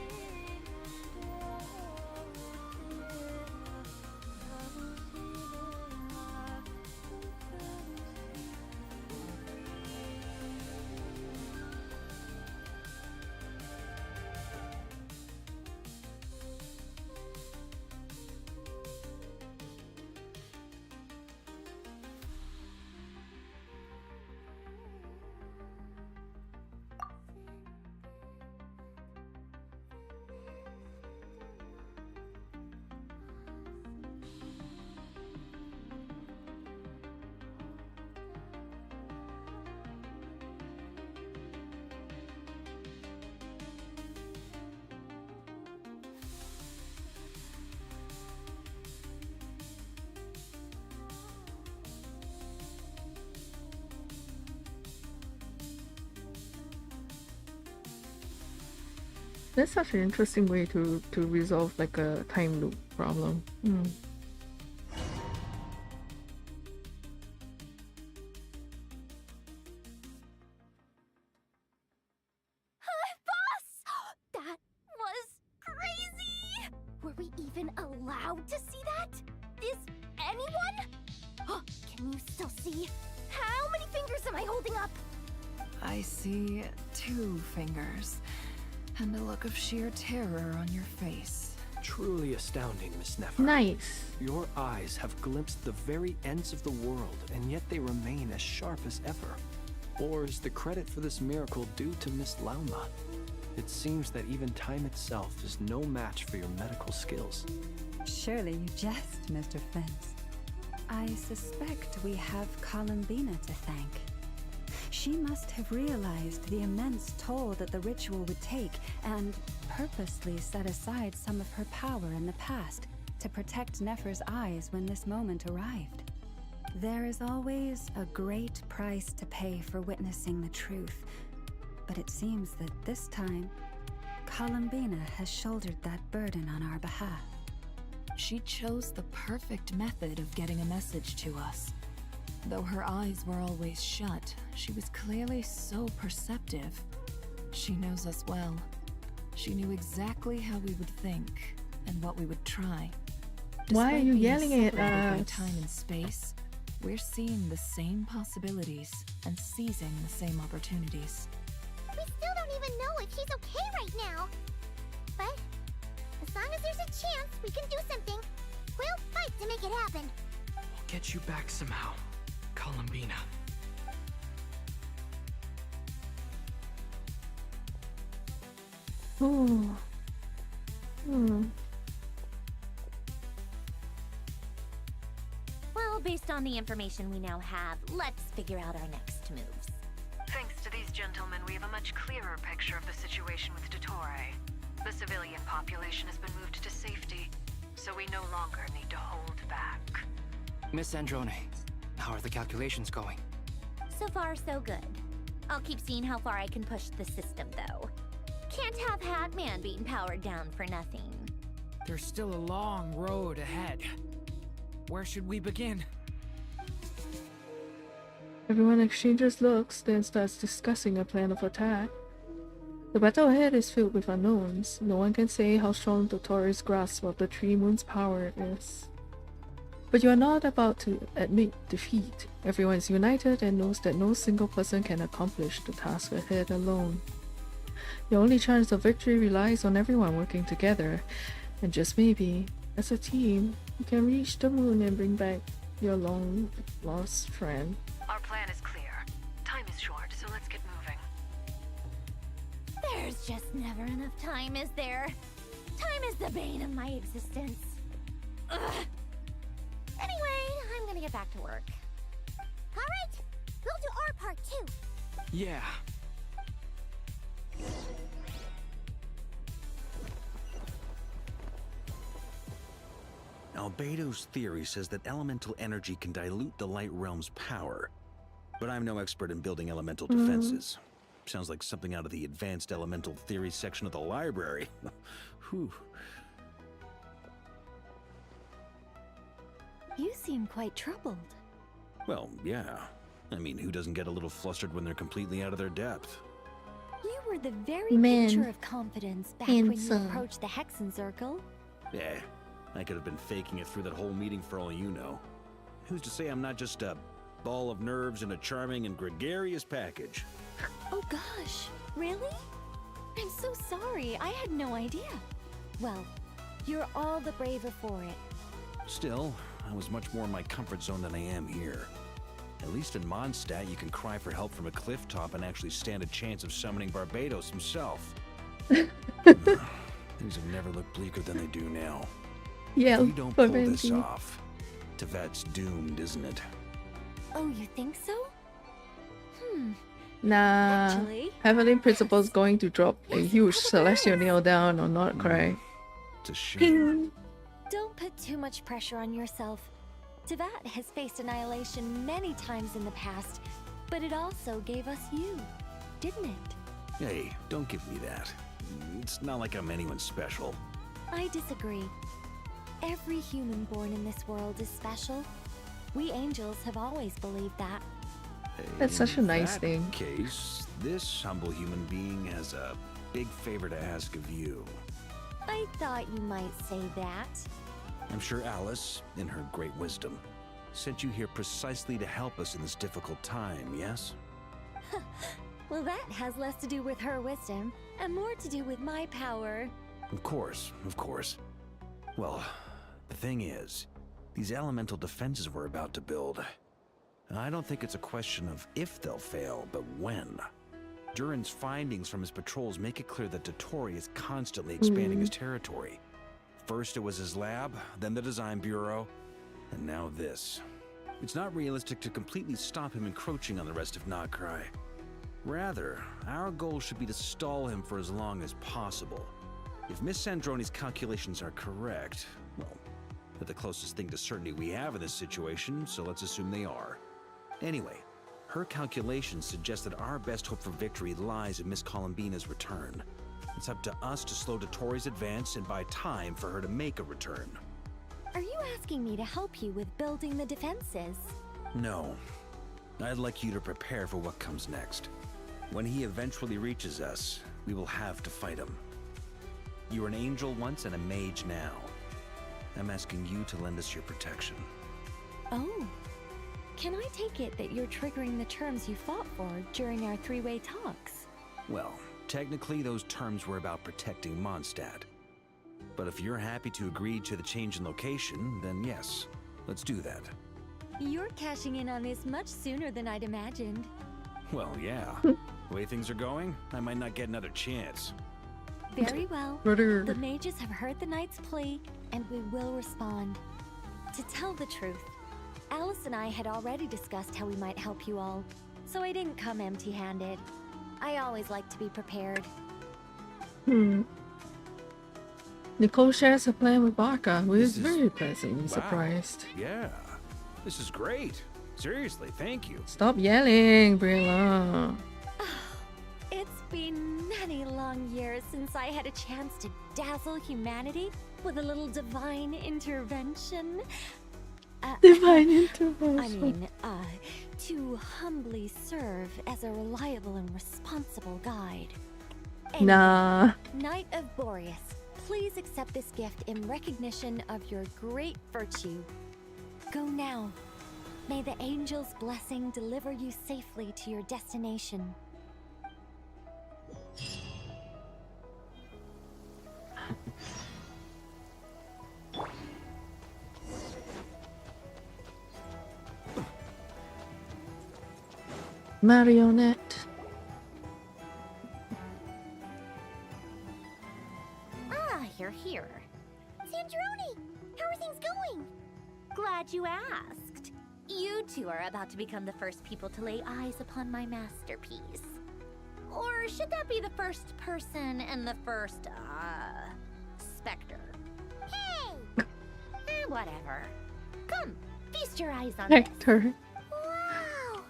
That's such an interesting way to resolve like a time loop problem. Boss! That was crazy! Were we even allowed to see that? Is anyone? Can you still see? How many fingers am I holding up? I see 2 fingers. And a look of sheer terror on your face. Truly astounding, Miss Nefer. Nice. Your eyes have glimpsed the very ends of the world, and yet they remain as sharp as ever. Or is the credit for this miracle due to Miss Lauma? It seems that even time itself is no match for your medical skills. Surely you jest, Mr. Fence. I suspect we have Columbina to thank. She must have realized the immense toll that the ritual would take and purposely set aside some of her power in the past to protect Nefer's eyes when this moment arrived. There is always a great price to pay for witnessing the truth, but it seems that this time, Columbina has shouldered that burden on our behalf. She chose the perfect method of getting a message to us. Though her eyes were always shut, she was clearly so perceptive. She knows us well. She knew exactly how we would think and what we would try. Why are you yelling at By us? time and space, we're seeing the same possibilities and seizing the same opportunities. We still don't even know if she's okay right now. But as long as there's a chance we can do something, we'll fight to make it happen. We'll get you back somehow, Columbina. Oh. Well, based on the information we now have, let's figure out our next moves. Thanks to these gentlemen, we have a much clearer picture of the situation with Dottore. The civilian population has been moved to safety, so we no longer need to hold back. Miss Androne, how are the calculations going? So far, so good. I'll keep seeing how far I can push the system, though. Can't have Hatman being powered down for nothing. There's still a long road ahead. Where should we begin? Everyone exchanges looks, then starts discussing a plan of attack. The battle ahead is filled with unknowns. No one can say how strong Dottore's grasp of the Three Moons' power is. But you are not about to admit defeat. Everyone is united and knows that no single person can accomplish the task ahead alone. Your only chance of victory relies on everyone working together, and just maybe, as a team, you can reach the moon and bring back your long-lost friend. Our plan is clear. Time is short, so let's get moving. There's just never enough time, is there? Time is the bane of my existence. Ugh. Anyway, I'm gonna get back to work. Alright, we'll do our part too. Yeah. Albedo's theory says that elemental energy can dilute the light realm's power. but I'm no expert in building elemental defenses. Sounds like something out of the advanced elemental theory section of the library. Whew. You seem quite troubled. Well, yeah. I mean, who doesn't get a little flustered when they're completely out of their depth? You were the very picture of confidence back when you approached the Hexen Circle. Yeah, I could have been faking it through that whole meeting for all you know. Who's to say I'm not just a ball of nerves in a charming and gregarious package? Oh gosh, really? I'm so sorry, I had no idea. Well, you're all the braver for it. Still, I was much more in my comfort zone than I am here. At least in Mondstadt, you can cry for help from a cliff top and actually stand a chance of summoning Barbados himself. Things have never looked bleaker than they do now. Yeah, if you don't pull this off, Tevat's doomed, isn't it? Oh, you think so? Nah, actually, Heavenly Principle's going to drop a huge celestial nail down or not cry. It's a shame. Ping. Don't put too much pressure on yourself. Tevat has faced annihilation many times in the past, but it also gave us you, didn't it? Hey, don't give me that. It's not like I'm anyone special. I disagree. Every human born in this world is special. We angels have always believed that. That's such a nice thing. In that case, this humble human being has a big favor to ask of you. I thought you might say that. I'm sure Alice, in her great wisdom, sent you here precisely to help us in this difficult time, yes? Well, that has less to do with her wisdom and more to do with my power. Of course, of course. Well, the thing is, these elemental defenses we're about to build, I don't think it's a question of if they'll fail, but when. Durin's findings from his patrols make it clear that Dottore is constantly expanding his territory. First it was his lab, then the design bureau, and now this. It's not realistic to completely stop him encroaching on the rest of Nokrai. Rather, our goal should be to stall him for as long as possible. If Miss Sandroni's calculations are correct, well, they're the closest thing to certainty we have in this situation, so let's assume they are. Anyway, her calculations suggest that our best hope for victory lies in Miss Columbina's return. It's up to us to slow Dottore's advance and buy time for her to make a return. Are you asking me to help you with building the defenses? No. I'd like you to prepare for what comes next. When he eventually reaches us, we will have to fight him. You were an angel once and a mage now. I'm asking you to lend us your protection. Oh. Can I take it that you're triggering the terms you fought for during our three-way talks? Well, technically those terms were about protecting Mondstadt. But if you're happy to agree to the change in location, then yes, let's do that. You're cashing in on this much sooner than I'd imagined. Well, yeah. The way things are going, I might not get another chance. Very well. The mages have heard the knight's plea, and we will respond. To tell the truth, Alice and I had already discussed how we might help you all, so I didn't come empty-handed. I always like to be prepared. Nicole shares a plan with Barca, who is very pleasantly surprised. Yeah, this is great. Seriously, thank you. Stop yelling, Brilla. It's been many long years since I had a chance to dazzle humanity with a little divine intervention. Divine intervention. I mean, to humbly serve as a reliable and responsible guide. Anyway, Nah. Knight of Boreas, please accept this gift in recognition of your great virtue. Go now. May the angel's blessing deliver you safely to your destination. Marionette. Ah, you're here. Sandroni, how are things going? Glad you asked. You two are about to become the first people to lay eyes upon my masterpiece. Or should that be the first person and the first, specter? Hey! Whatever. Come, feast your eyes on this. Hector. Wow!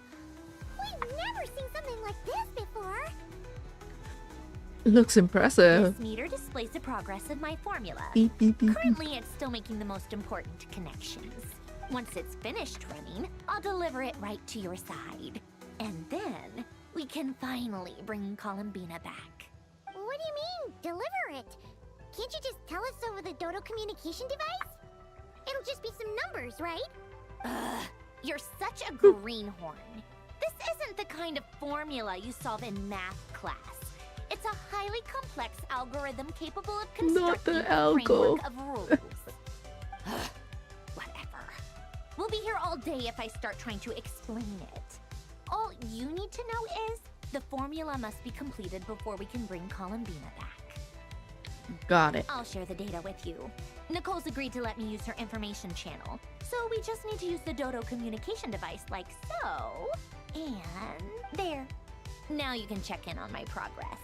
Looks impressive. This meter displays the progress of my formula. Beep, beep, beep, Currently, it's still making the most important connections. Once it's finished running, I'll deliver it right to your side. And then, we can finally bring Columbina back. What do you mean, deliver it? Can't you just tell us over the Dodo communication device? It'll just be some numbers, right? Ugh, you're such a greenhorn. This isn't the kind of formula you solve in math class. It's a highly complex algorithm capable of constructing a framework of rules. Ugh, whatever. We'll be here all day if I start trying to explain it. All you need to know is the formula must be completed before we can bring Columbina back. Got it. I'll share the data with you. Nicole's agreed to let me use her information channel, so we just need to use the Dodo communication device like so. And there. Now you can check in on my progress.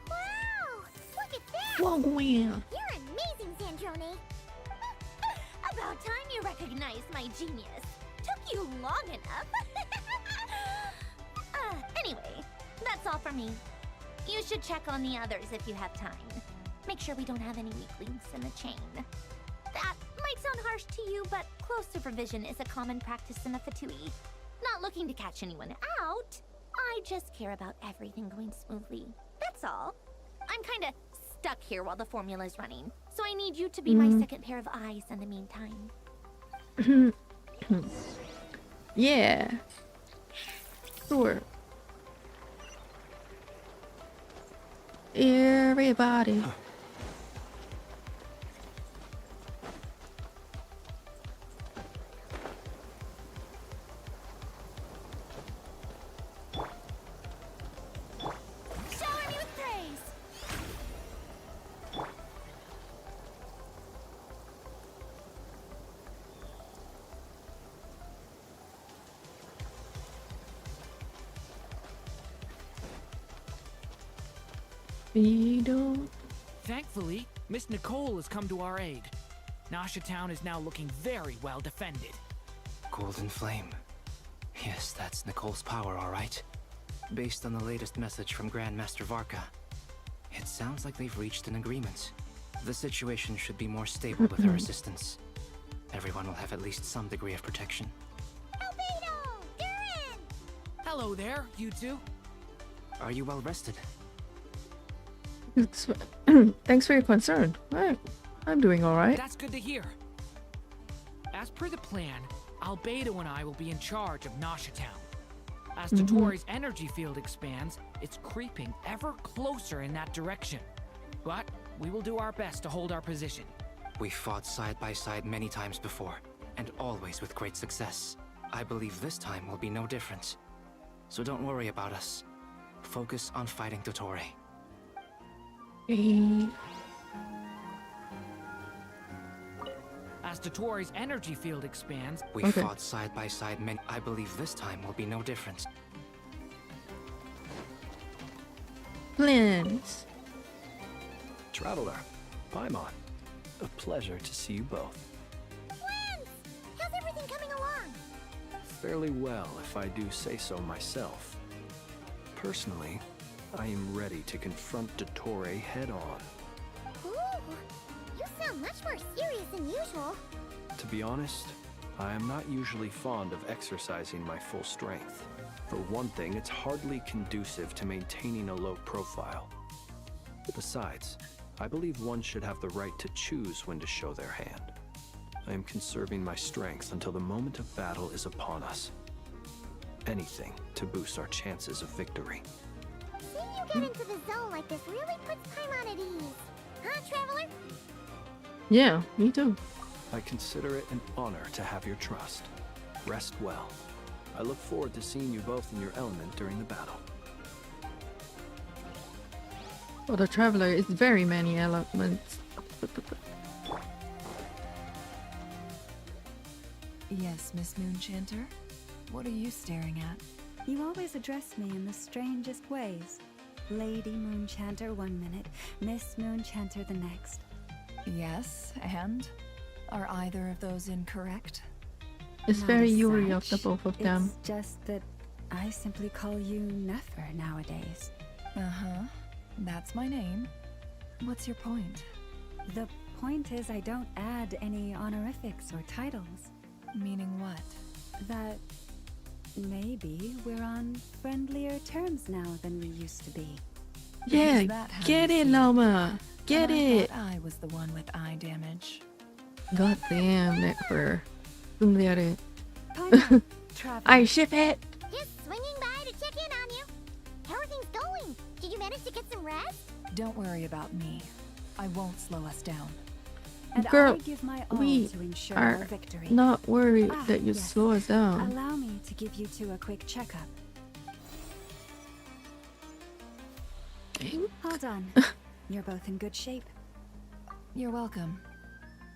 Wow! Look at that! Whoa, yeah. You're amazing, Sandrone. About time you recognized my genius. Took you long enough. Anyway, that's all for me. You should check on the others if you have time. Make sure we don't have any weak links in the chain. That might sound harsh to you, but close supervision is a common practice in the Fatui. Not looking to catch anyone out. I just care about everything going smoothly. That's all. I'm kinda stuck here while the formula's running, so I need you to be my second pair of eyes in the meantime. Yeah. Sure. Everybody. Shower me with praise. We don't. Thankfully, Miss Nicole has come to our aid. Nasha Town is now looking very well defended. Golden Flame. Yes, that's Nicole's power, all right. Based on the latest message from Grandmaster Varka, it sounds like they've reached an agreement. The situation should be more stable with her assistance. Everyone will have at least some degree of protection. Albedo! Durin! Hello there, you two. Are you well rested? Thanks for your concern. I'm doing all right. That's good to hear. As per the plan, Albedo and I will be in charge of Nasha Town. As Totori's energy field expands, it's creeping ever closer in that direction. But we will do our best to hold our position. We fought side by side many times before, and always with great success. I believe this time will be no different. So don't worry about us. Focus on fighting Totori. As Totori's energy field expands, we fought side by side many. I believe this time will be no different. Plans. Traveler, Paimon, a pleasure to see you both. Twins! How's everything coming along? Fairly well, if I do say so myself. Personally, I am ready to confront Dottore head-on. Ooh, you sound much more serious than usual. To be honest, I am not usually fond of exercising my full strength. For one thing, it's hardly conducive to maintaining a low profile. Besides, I believe one should have the right to choose when to show their hand. I am conserving my strength until the moment of battle is upon us. Anything to boost our chances of victory. Seeing you get into the zone like this really puts Paimon at ease. Huh, Traveler? Yeah, me too. I consider it an honor to have your trust. Rest well. I look forward to seeing you both in your element during the battle. Well, the Traveler is very many elements. Yes, Miss Moonchanter? What are you staring at? You always address me in the strangest ways. Lady Moonchanter 1 minute, Miss Moonchanter the next. Yes, and? Are either of those incorrect? It's Not very as Yuri of such. the both of them. It's just that I simply call you Nefer nowadays. Uh-huh. That's my name. What's your point? The point is I don't add any honorifics or titles. Meaning what? That maybe we're on friendlier terms now than we used to be. Yeah, get it, Lama. Get it. I was the one with eye damage. God damn, Netver. I ship it. Just swinging by to check in on you. How are things going? Did you manage to get some rest? Don't worry about me. I won't slow us down. And Girl, I give my all we to ensure are our victory. not worried that you yes. slow us down. Allow me to give you two a quick checkup. Hold on. You're both in good shape. You're welcome.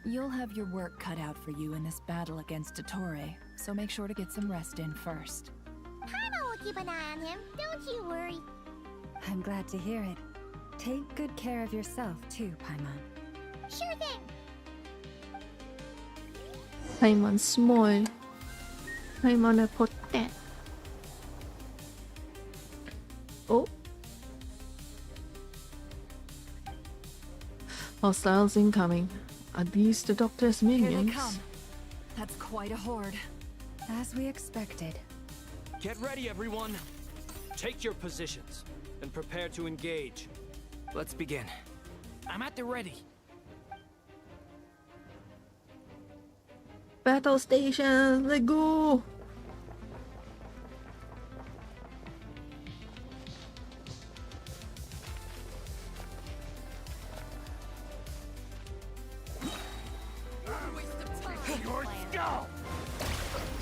You'll have your work cut out for you in this battle against Dottore, so make sure to get some rest in first. Paimon will keep an eye on him. Don't you worry. I'm glad to hear it. Take good care of yourself too, Paimon. Sure thing. Paimon small. Paimon potent. Oh. Hostiles incoming. Are these the Doctor's minions? Here they come. That's quite a horde. As we expected. Get ready, everyone. Take your positions and prepare to engage. Let's begin. I'm at the ready. Battle station, let's go! Your skull!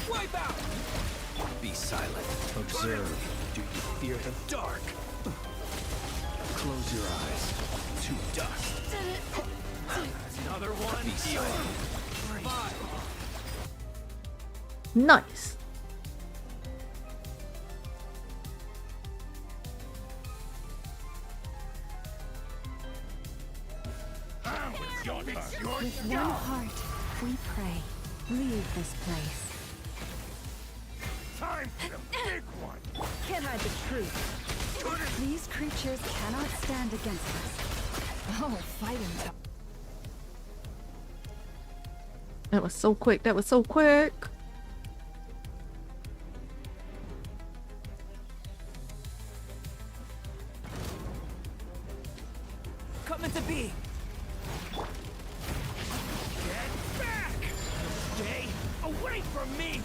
Wipe out! Be silent. Observe. Do you fear the dark? Close your eyes. To dust. Another one. Be silent. Nice. With one heart, we pray. Leave this place. Time for the big one! Can't hide the truth. These creatures cannot stand against us. Oh, fighting time. That was so quick. That was so quick. Come into being. Get back! Stay away from me!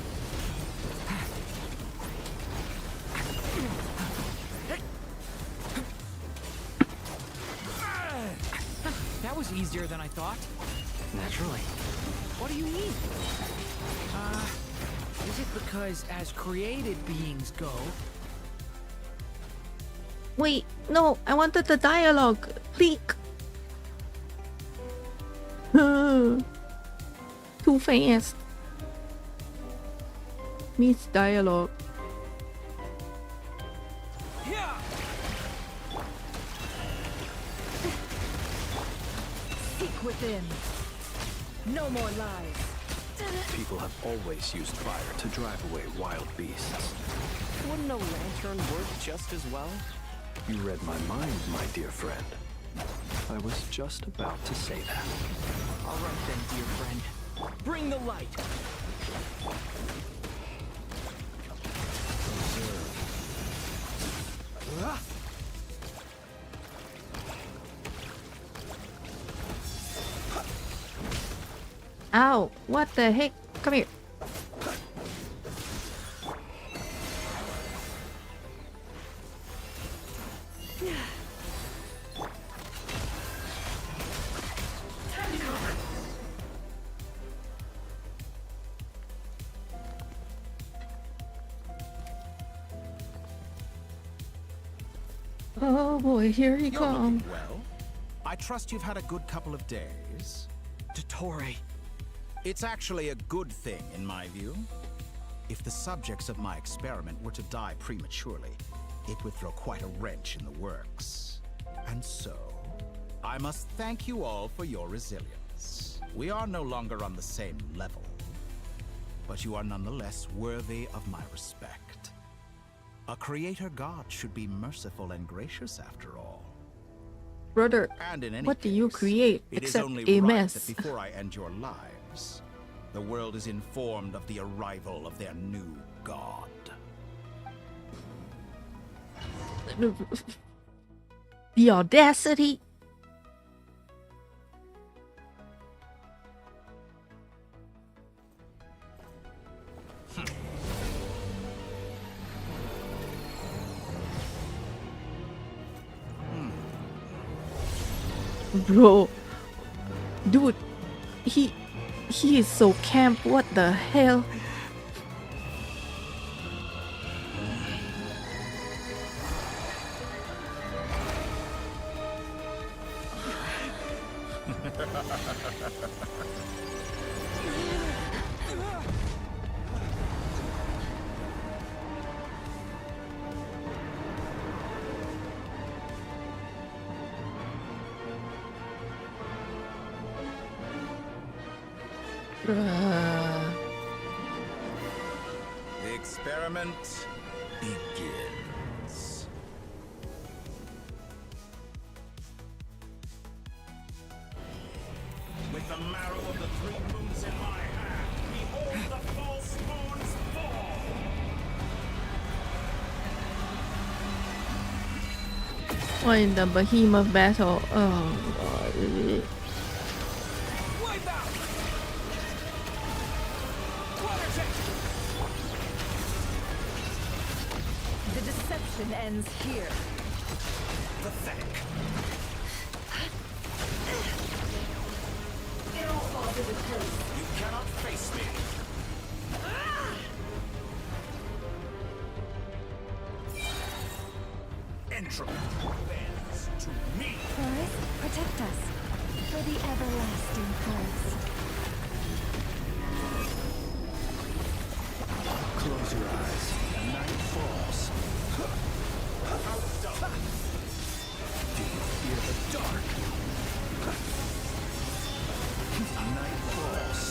That was easier than I thought. Naturally. What do you mean? Is it because as created beings go... Wait, no, I wanted the dialogue. Please. Too fast. Needs dialogue. Seek within. No more lies. People have always used fire to drive away wild beasts. Wouldn't a lantern work just as well? You read my mind, my dear friend. I was just about to say that. All right then, dear friend. Bring the light. Ow, what the heck? Come here. Oh boy, here he comes. Well, I trust you've had a good couple of days. Dottore. It's actually a good thing, in my view. If the subjects of my experiment were to die prematurely, it would throw quite a wrench in the works. And so, I must thank you all for your resilience. We are no longer on the same level, but you are nonetheless worthy of my respect. A creator god should be merciful and gracious after all. Brother, And in any what do you case, create it is except only a right mess? that before I end your lives, the world is informed of the arrival of their new god. The audacity. Bro, dude, he is so camp. What the hell? The experiment begins. With the marrow of the 3 moons in my hand, behold the false moons fall! What in the behemoth battle? Oh god. The deception ends here. Pathetic. It all falls into place. You cannot face me. Entropy bends to me. Forest, protect us. For the everlasting forest. Close your eyes. Night falls. Do you fear the dark? Night falls.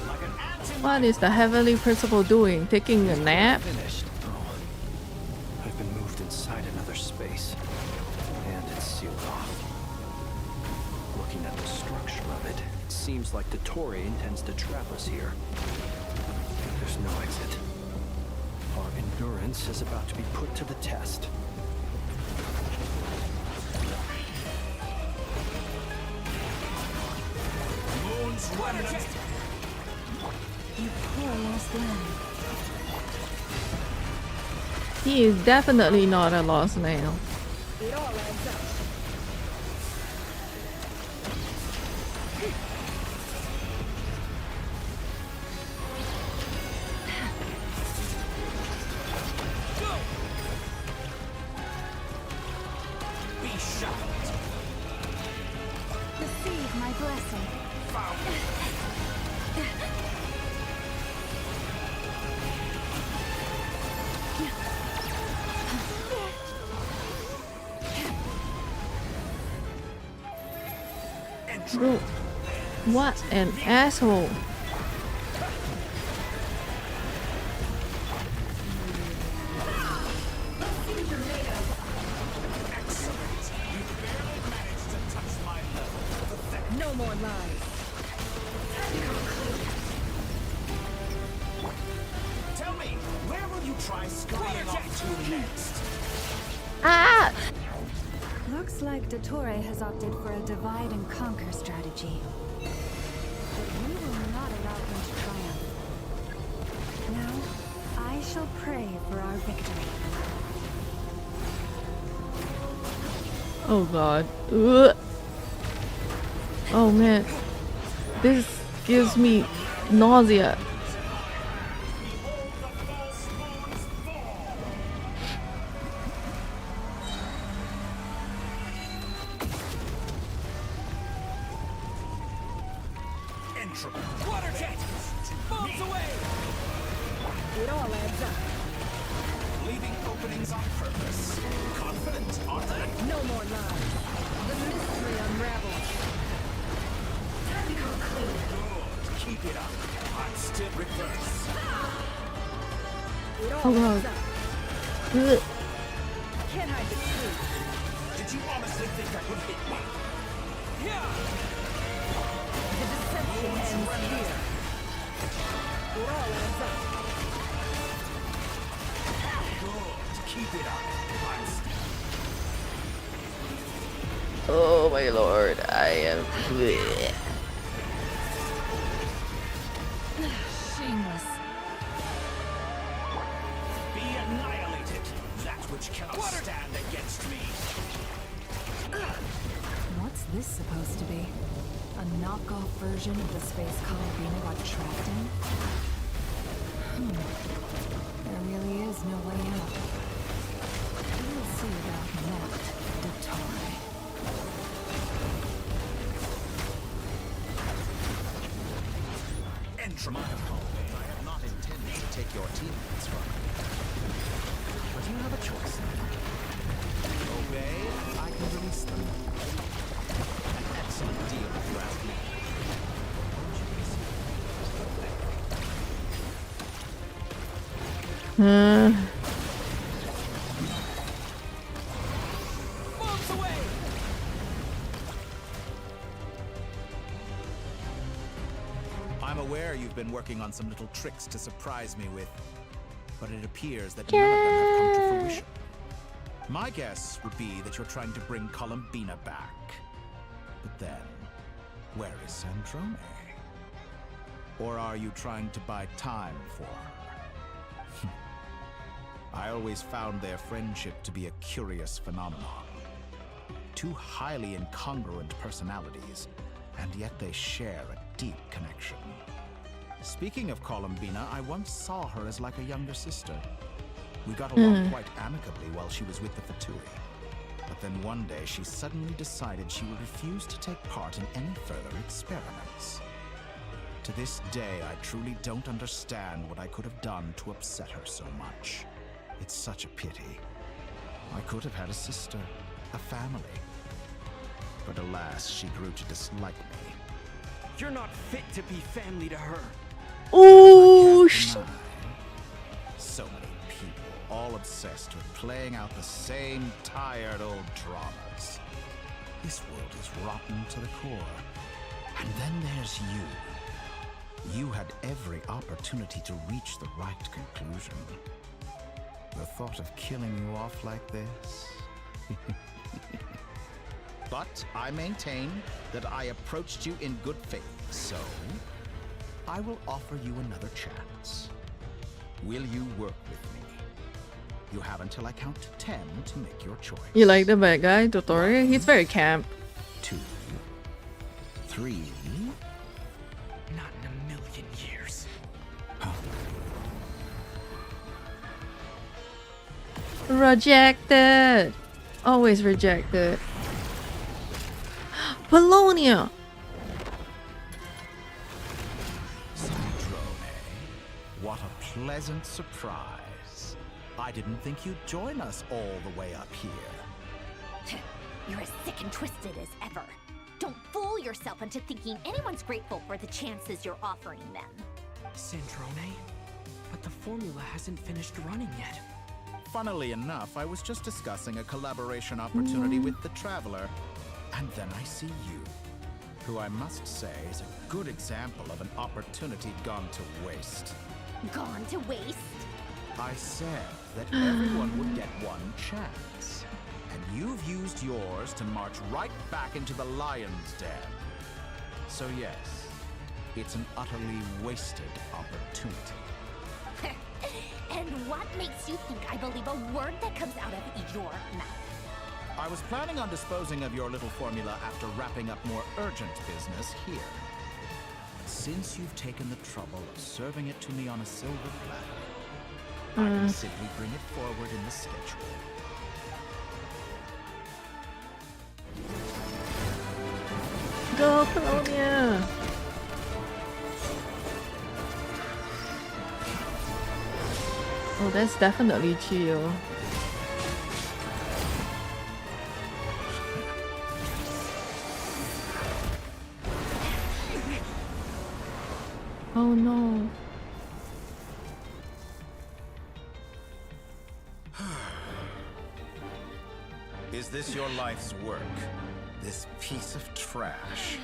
Like an ant. What is the heavenly principal doing? Taking a nap? Finished. Oh, I've been moved inside another space, and it's sealed off. Looking at the structure of it, it seems like Dottore intends to trap us here. There's no exit. Our endurance is about to be put to the test. Moon's remnant. You poor lost land. He is definitely not a lost man. It all adds up. Be shocked. Receive my blessing. Bro, what an asshole. No more lies. Tell me, where will you try scurrying off to next? Ah! Looks like Dottore has opted for a divide and conquer strategy. But we will not allow him to triumph. Now, I shall pray for our victory. Oh god. Ugh. Oh man. This gives me nausea. Water jet! Bombs away! It all adds up. Leaving openings on purpose. Confident, aren't I? No more lies. The mystery unravels. Good. Keep it up. I'm still reverse. It all Oh adds god. up. Ugh. Can't hide the truth. Did Did you honestly think that would hit me? The deception ends here. It all adds up. Good. Keep it up. I'm Oh my lord, I am. Shameless. Be annihilated. That which cannot stand against me. What's this supposed to be? A knockoff version of the space Colobina got trapped in? There really is no way out. We'll see about that, Dottore. Entry. I have not intended to take your teammates from you. But you have a choice. Obey, I can release them. An excellent deal, if you ask me. Moves away! I'm aware you've been working on some little tricks to surprise me with, but it appears that none of them have come to fruition. My guess would be that you're trying to bring Columbina back. But then, where is Sandrone? Or are you trying to buy time for her? I always found their friendship to be a curious phenomenon. Two highly incongruent personalities, and yet they share a deep connection. Speaking of Columbina, I once saw her as like a younger sister. We got along quite amicably while she was with the Fatui. But then one day she suddenly decided she would refuse to take part in any further experiments. To this day, I truly don't understand what I could have done to upset her so much. It's such a pity. I could have had a sister, a family. But alas, she grew to dislike me. You're not fit to be family to her. Oh, so many people, all obsessed with playing out the same tired old dramas. This world is rotten to the core. And then there's you. You had every opportunity to reach the right conclusion. The thought of killing you off like this? But I maintain that I approached you in good faith, so I will offer you another chance. Will you work with me? You have until I count to 10 to make your choice. You like the bad guy, Dottore? He's very camp. 2, 3. Not in a million years. Rejected. Always rejected. Polonia. Sandrone, what a pleasant surprise. I didn't think you'd join us all the way up here. You're as sick and twisted as ever. Don't fool yourself into thinking anyone's grateful for the chances you're offering them. Sandrone? But the formula hasn't finished running yet. Funnily enough, I was just discussing a collaboration opportunity with the Traveler, and then I see you, who I must say is a good example of an opportunity gone to waste. Gone to waste? I said that everyone would get one chance, and you've used yours to march right back into the lion's den. So yes, it's an utterly wasted opportunity. And what makes you think I believe a word that comes out of your mouth? I was planning on disposing of your little formula after wrapping up more urgent business here. But since you've taken the trouble of serving it to me on a silver platter, I can simply bring it forward in the schedule. Go, Polonia. Oh, that's definitely chill. Oh no. Is this your life's work? This piece of trash?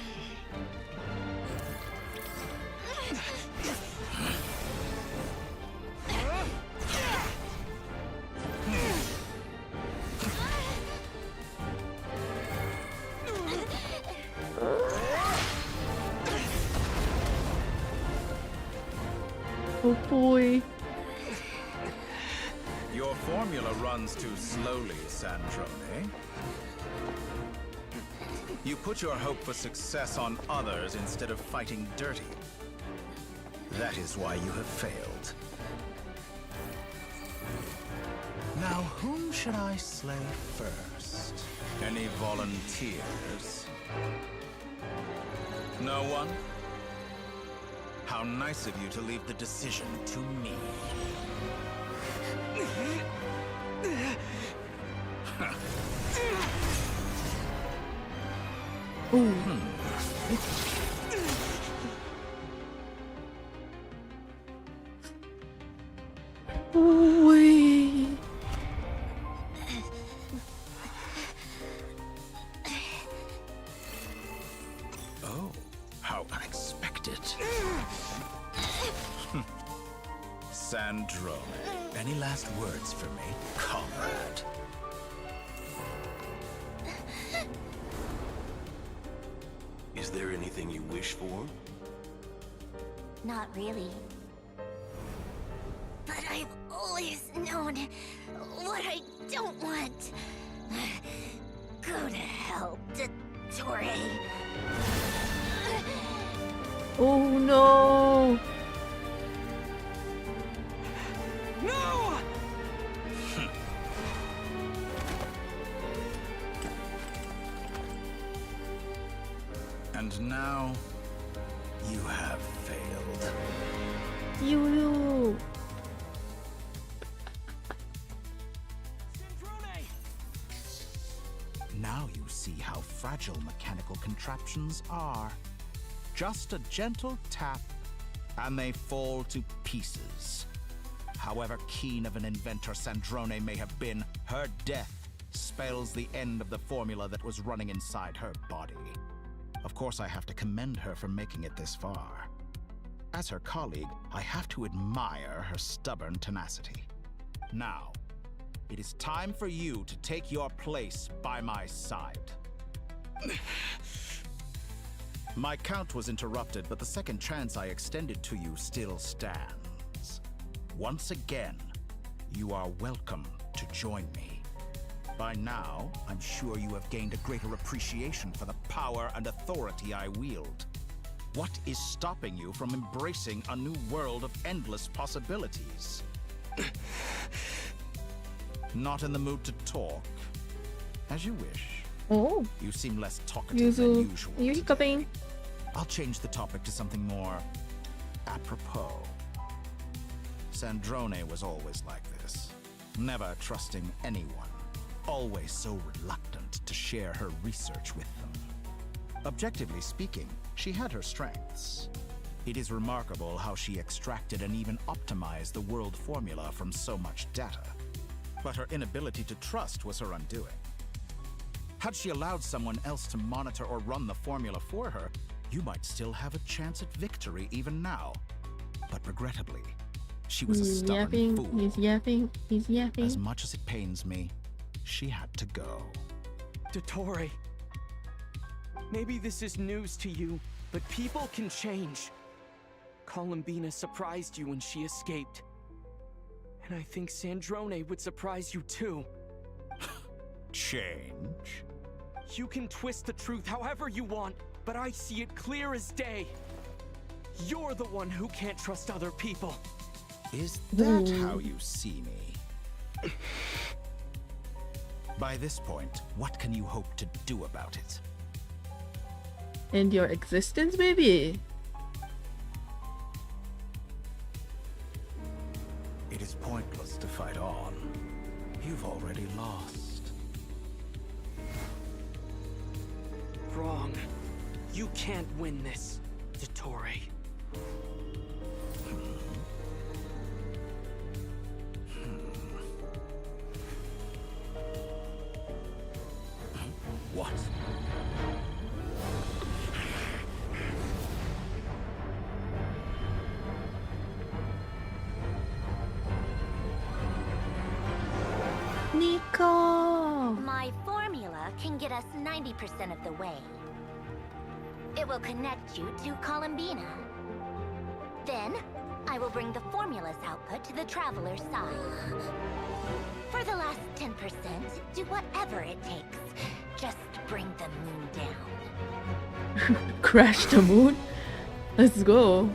Oh boy. Your formula runs too slowly, Sandrone. You put your hope for success on others instead of fighting dirty. That is why you have failed. Now, whom should I slay first? Any volunteers? No one? How nice of you to leave the decision to me. Ooh-wee. Oh, how unexpected. Sandrone, any last words for me, comrade? Is there anything you wish for? Not really. But I've always known what I don't want. Go to hell, Dottore. Oh no! No! And now, you have failed. You. Now you see how fragile mechanical contraptions are. Just a gentle tap, and they fall to pieces. However keen of an inventor Sandrone may have been, her death spells the end of the formula that was running inside her body. Of course, I have to commend her for making it this far. As her colleague, I have to admire her stubborn tenacity. Now, it is time for you to take your place by my side. My count was interrupted, but the second chance I extended to you still stands. Once again, you are welcome to join me. By now, I'm sure you have gained a greater appreciation for the power and authority I wield. What is stopping you from embracing a new world of endless possibilities? Not in the mood to talk? As you wish. Oh. You seem less talkative than usual. Are you hiccuping? I'll change the topic to something more apropos. Sandrone was always like this, never trusting anyone, always so reluctant to share her research with them. Objectively speaking, she had her strengths. It is remarkable how she extracted and even optimized the world formula from so much data. But her inability to trust was her undoing. Had she allowed someone else to monitor or run the formula for her, you might still have a chance at victory even now. But regrettably, she was a stubborn fool. He's yapping. As much as it pains me, she had to go. Dottore, maybe this is news to you, but people can change. Columbina surprised you when she escaped. And I think Sandrone would surprise you too. Change? You can twist the truth however you want, but I see it clear as day. You're the one who can't trust other people. Is that how you see me? By this point, what can you hope to do about it? End your existence, baby. It is pointless to fight on. You've already lost. Wrong. You can't win this, Dottore. Nico! My formula can get us 90% of the way. It will connect you to Columbina. Then, I will bring the formula's output to the Traveler's side. For the last 10%, do whatever it takes. Just bring the moon down. Crash the moon? Let's go.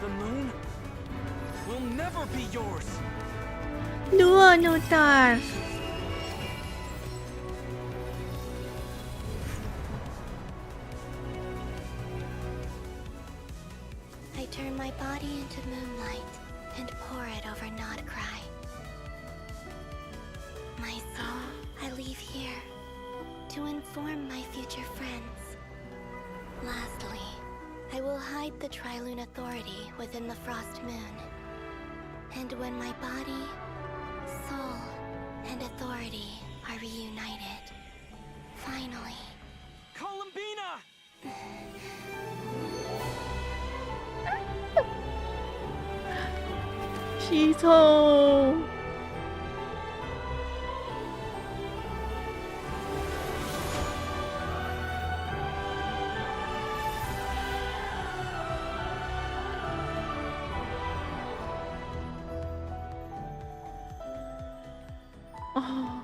The moon will never be yours. No, no, tar. I turn my body into moonlight and pour it over Nod Cry. My soul, I leave here to inform my future friends. Lastly, I will hide the Trilune Authority within the Frost Moon. And when my body, soul, and authority are reunited, finally... Columbina! She's home. Oh.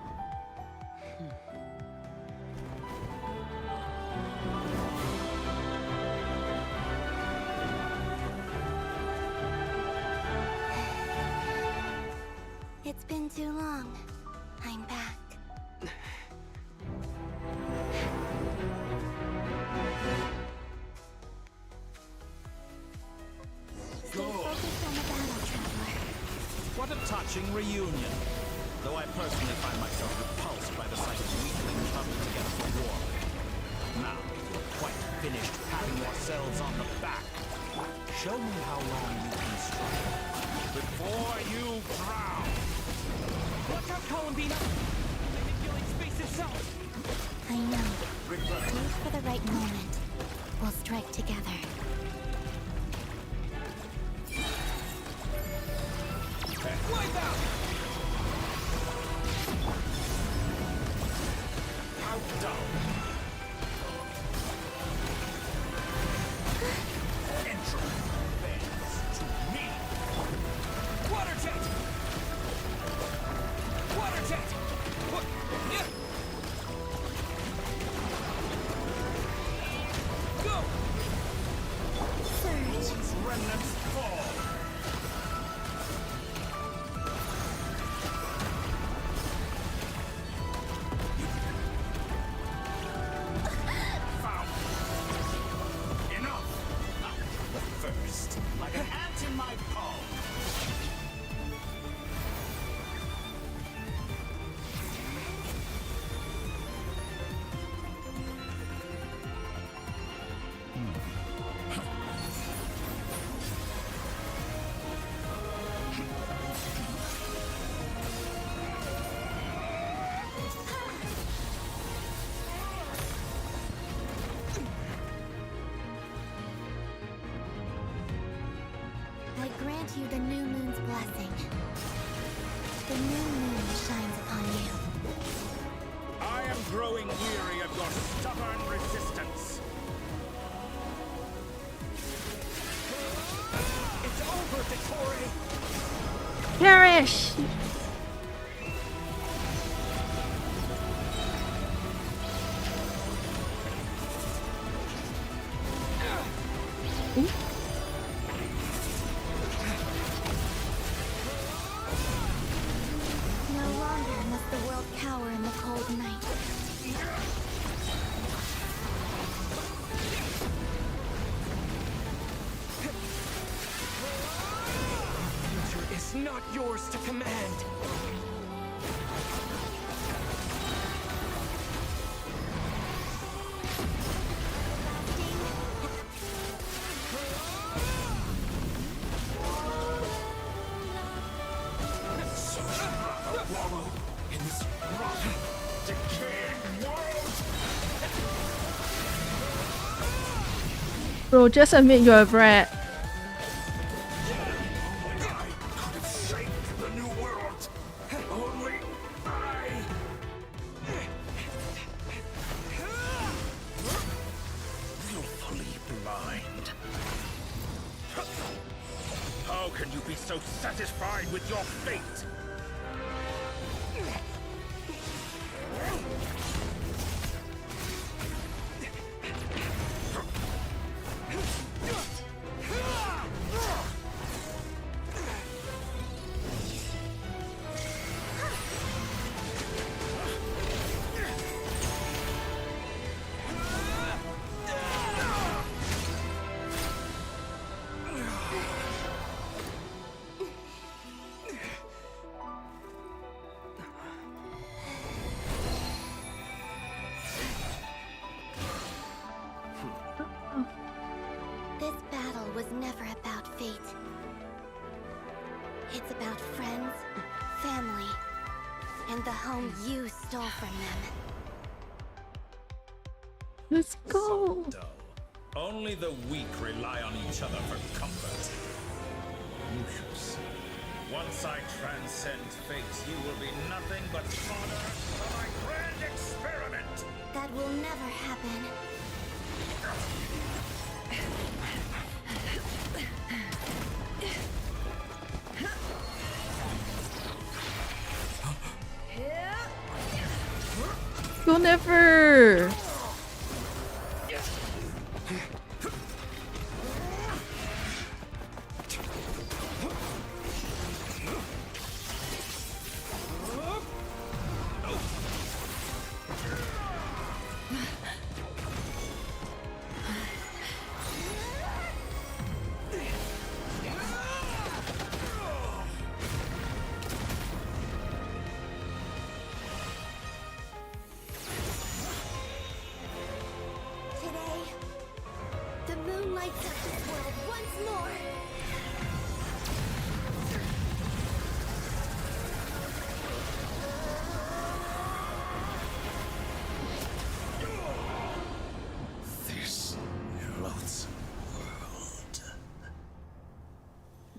It's been too long. I'm back. Stay focused on the battle, Traveler. What a touching reunion. Though I personally find myself repulsed by the sight of weaklings huddled together for war. Now, you're quite finished patting yourselves on the back. Show me how long you can struggle before you drown. Watch out, Columbina! Manipulate space itself! I know. Wait for the right moment. We'll strike together. Wipe out! How dull. Entry bends to me. Water jet! Water jet! What? Yeah. Go! Surge. Moon's remnants fall. Found. Enough. The first, like an ant in my palm. I grant you the new moon's blessing. The new moon shines upon you. I am growing weary of your stubborn resistance. It's over, Dottore! Perish! the world cower in the cold night. Future is not yours to command. Bro, just admit you're a brat. How can you be so satisfied with your fate? This battle was never about fate. It's about friends, family, and the home you stole from them. Let's go. So dull. Only the weak rely on each other for comfort. You shall see. Once I transcend fate, you will be nothing but fodder for my grand experiment. That will never happen. You'll never.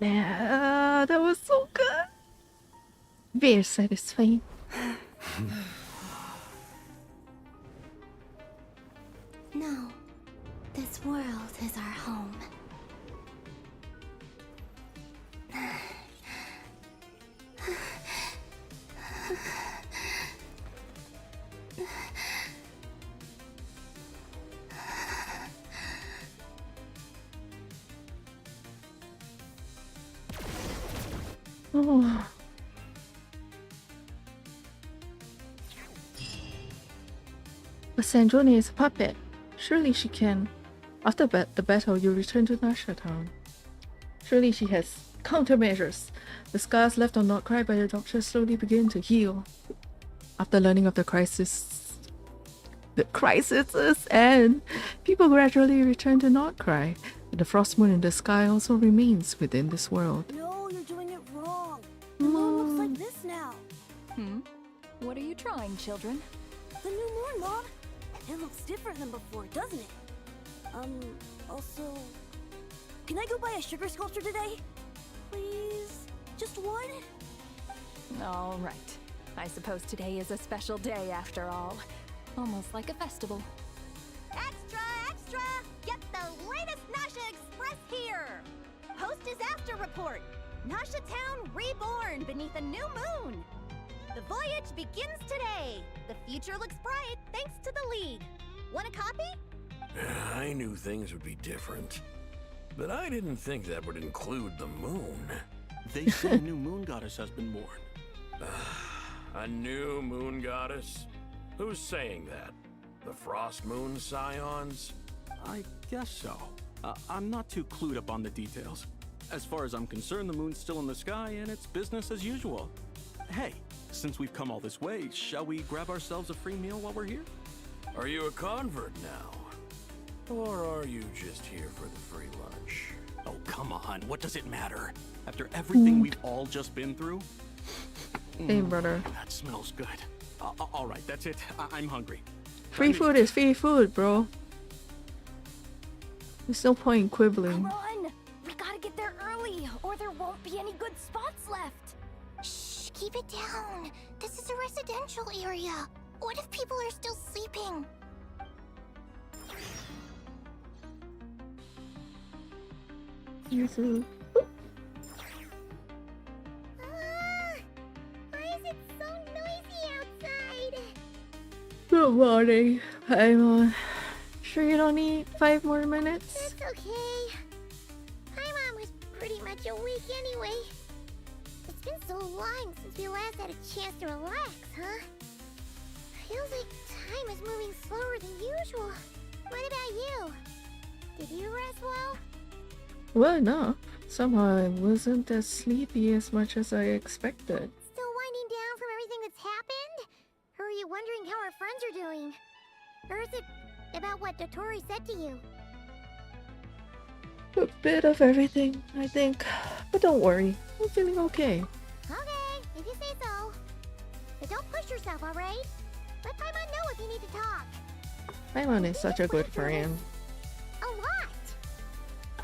Yeah, that was so good. Very satisfying. No, this world is our home. Oh. But Sandrone is a puppet. Surely she can. After the battle, you return to Nasha Town. Surely she has countermeasures. The scars left on Not Cry by the doctor slowly begin to heal. After learning of the crisis' end, people gradually return to Not Cry. But the frost moon in the sky also remains within this world. No, you're doing it wrong. The moon looks like this now. What are you trying, children? The new moon, Mom. It looks different than before, doesn't it? Also... Can I go buy a sugar sculpture today? Please? Just one? All right. I suppose today is a special day after all. Almost like a festival. Extra, extra! Get the latest Nasha Express here! Post disaster report! Nasha Town reborn beneath a new moon! The voyage begins today! The future looks bright thanks to the League. Want a copy? I knew things would be different. But I didn't think that would include the moon. They say a new moon goddess has been born. A new moon goddess? Who's saying that? The Frost Moon Scions? I guess so. I'm not too clued up on the details. As far as I'm concerned, the moon's still in the sky and it's business as usual. Hey, since we've come all this way, shall we grab ourselves a free meal while we're here? Are you a convert now? Or are you just here for the free lunch? Oh, come on. What does it matter? After everything we've all just been through? Hey, brother. That smells good. All right, that's it. I'm hungry. Free food is free food, bro. There's no point in quibbling. Come on! We gotta get there early, or there won't be any good spots left. Shh, keep it down. This is a residential area. What if people are still sleeping? Why is it so noisy outside? Good morning. I'm sure you don't need 5 more minutes? That's okay. Paimon was pretty much awake anyway. It's been so long since we last had a chance to relax, huh? Feels like time is moving slower than usual. What about you? Did you rest well? Well, no. Somehow I wasn't as sleepy as much as I expected. Still winding down from everything that's happened? Or are you wondering how our friends are doing? Or is it about what Dotori said to you? A bit of everything, I think. But don't worry, I'm feeling okay. Okay, if you say so. But don't push yourself, alright? Let Paimon know if you need to talk. Paimon is such a good friend. A lot!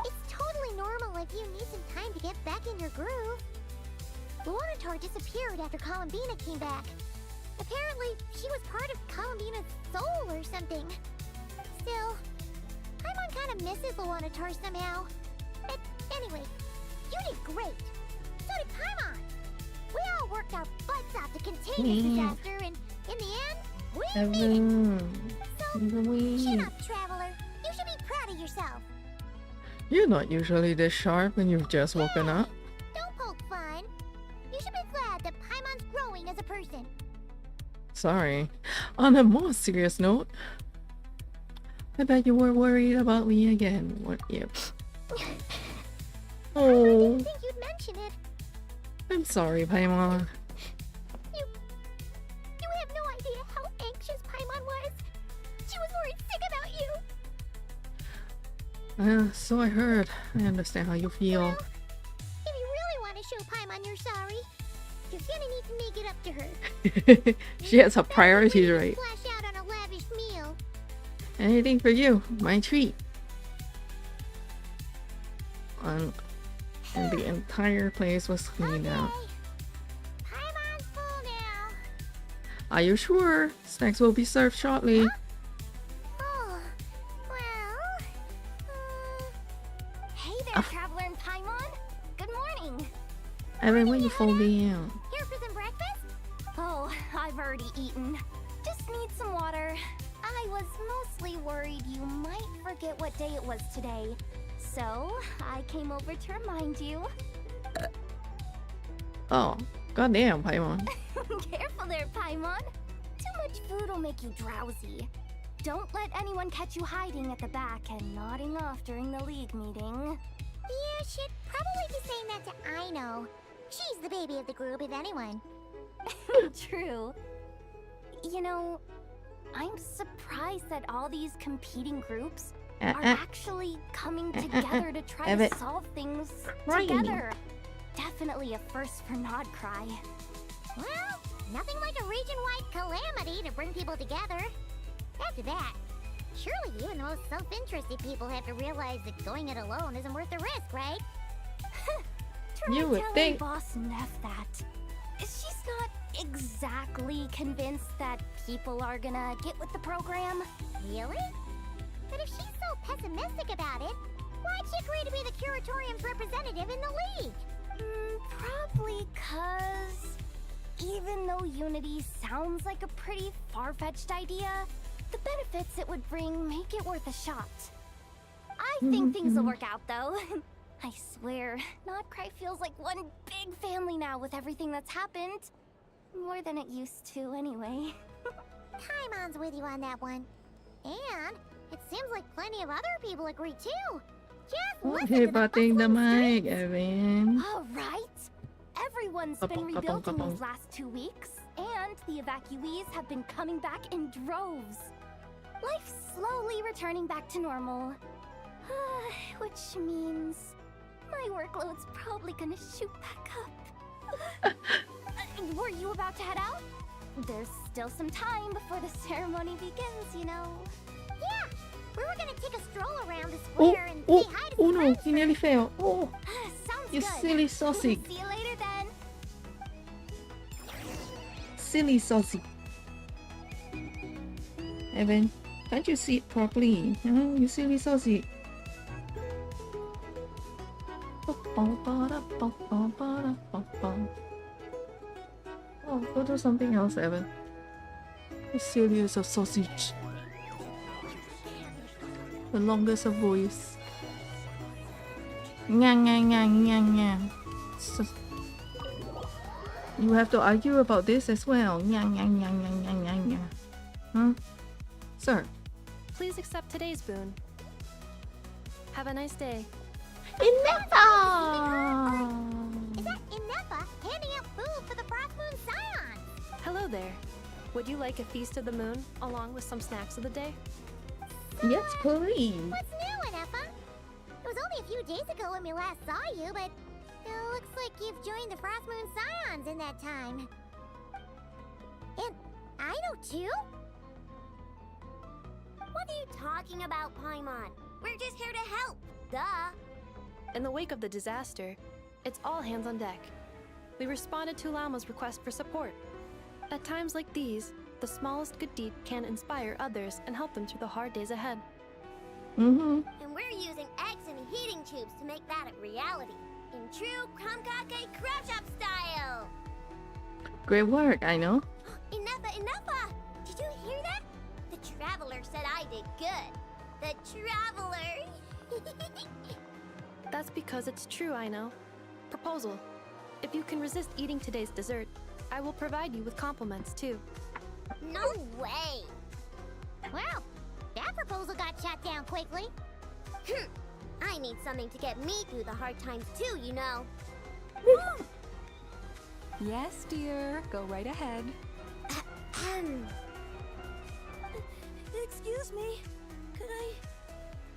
It's totally normal if you need some time to get back in your groove. Luanatar disappeared after Columbina came back. Apparently, she was part of Columbina's soul or something. Still, Paimon kind of misses Luanatar somehow. But anyway, you did great. So did Paimon. We all worked our butts off to contain this disaster, and in the end, we made it. So, chin up, Traveler. You should be proud of yourself. You're not usually this sharp when you've just woken up. Don't poke fun. You should be glad that Paimon's growing as a person. Sorry. On a more serious note, I bet you were worried about me again, weren't you? I Oh, didn't think you'd mention it. I'm sorry, Paimon. You have no idea how anxious Paimon was. She was worried sick about you. So I heard. I understand how you feel. Well, if you really want to show Paimon you're sorry, you're gonna need to make it up to her. She has her priorities right. Flash out on a lavish meal. Anything for you, my treat. And the entire place was cleaned out. Paimon's full now. Are you sure? Snacks will be served shortly. Huh? Oh, well... Hey there, Traveler and Paimon. Good morning. I've been waiting for you. Here for some breakfast? Oh, I've already eaten. Just need some water. I was mostly worried you might forget what day it was today. So, I came over to remind you. Oh, goddamn, Paimon. Careful there, Paimon. Too much food will make you drowsy. Don't let anyone catch you hiding at the back and nodding off during the league meeting. You should probably be saying that to Aino. She's the baby of the group, if anyone. True. You know, I'm surprised that all these competing groups are actually coming together to try to solve things together. Definitely a first for Nod Cry. Well, nothing like a region-wide calamity to bring people together. After that, surely even the most self-interested people have to realize that going it alone isn't worth the risk, right? You would think. Boss Neff that. She's not exactly convinced that people are gonna get with the program. Really? But if she's so pessimistic about it, why'd she agree to be the Curatorium's representative in the league? Probably 'cause even though Unity sounds like a pretty far-fetched idea, the benefits it would bring make it worth a shot. I think things will work out, though. I swear, Nod Cry feels like one big family now with everything that's happened. More than it used to, anyway. Paimon's with you on that one. And it seems like plenty of other people agree too. Just listen to the Headbutting the mic, Evan. All right. Everyone's been rebuilding these last 2 weeks, and the evacuees have been coming back in droves. Life's slowly returning back to normal. Which means my workload's probably gonna shoot back up. Were you about to head out? There's still some time before the ceremony begins, you know. Yeah, we were gonna take a stroll around the square and say hi to Oh some no, friends he nearly fell. Oh, Sounds you good. silly sausage. See you later then. Silly sausage. Evan, can't you see it properly? Oh, you silly sausage. Oh, go do something else, Evan. As silly as a sausage. The longest of voice. Nyang nyang nyang nyang nyang. You have to argue about this as well. Nyang nyang nyang nyang nyang nyang nyang. Huh? Sir. Please accept today's boon. Have a nice day. ENvtuber! Is that ENvtuber handing out food for the Frost Moon Scions? Hello there. Would you like a feast of the moon along with some snacks of the day? Yes, please. What's new, ENvtuber? It was only a few days ago when we last saw you, but it looks like you've joined the Frost Moon Scions in that time. And I know too? What are you talking about, Paimon? We're just here to help. Duh. In the wake of the disaster, it's all hands on deck. We responded to Lauma's request for support. At times like these, the smallest good deed can inspire others and help them through the hard days ahead. And we're using eggs and heating tubes to make that a reality. In true Honkai crab shop style. Great work, I know. ENvtuber! Did you hear that? The Traveler said I did good. The Traveler! That's because it's true, I know. Proposal. If you can resist eating today's dessert, I will provide you with compliments too. No way! Well, that proposal got shot down quickly. I need something to get me through the hard times too, you know. Yes, dear. Go right ahead. Excuse me.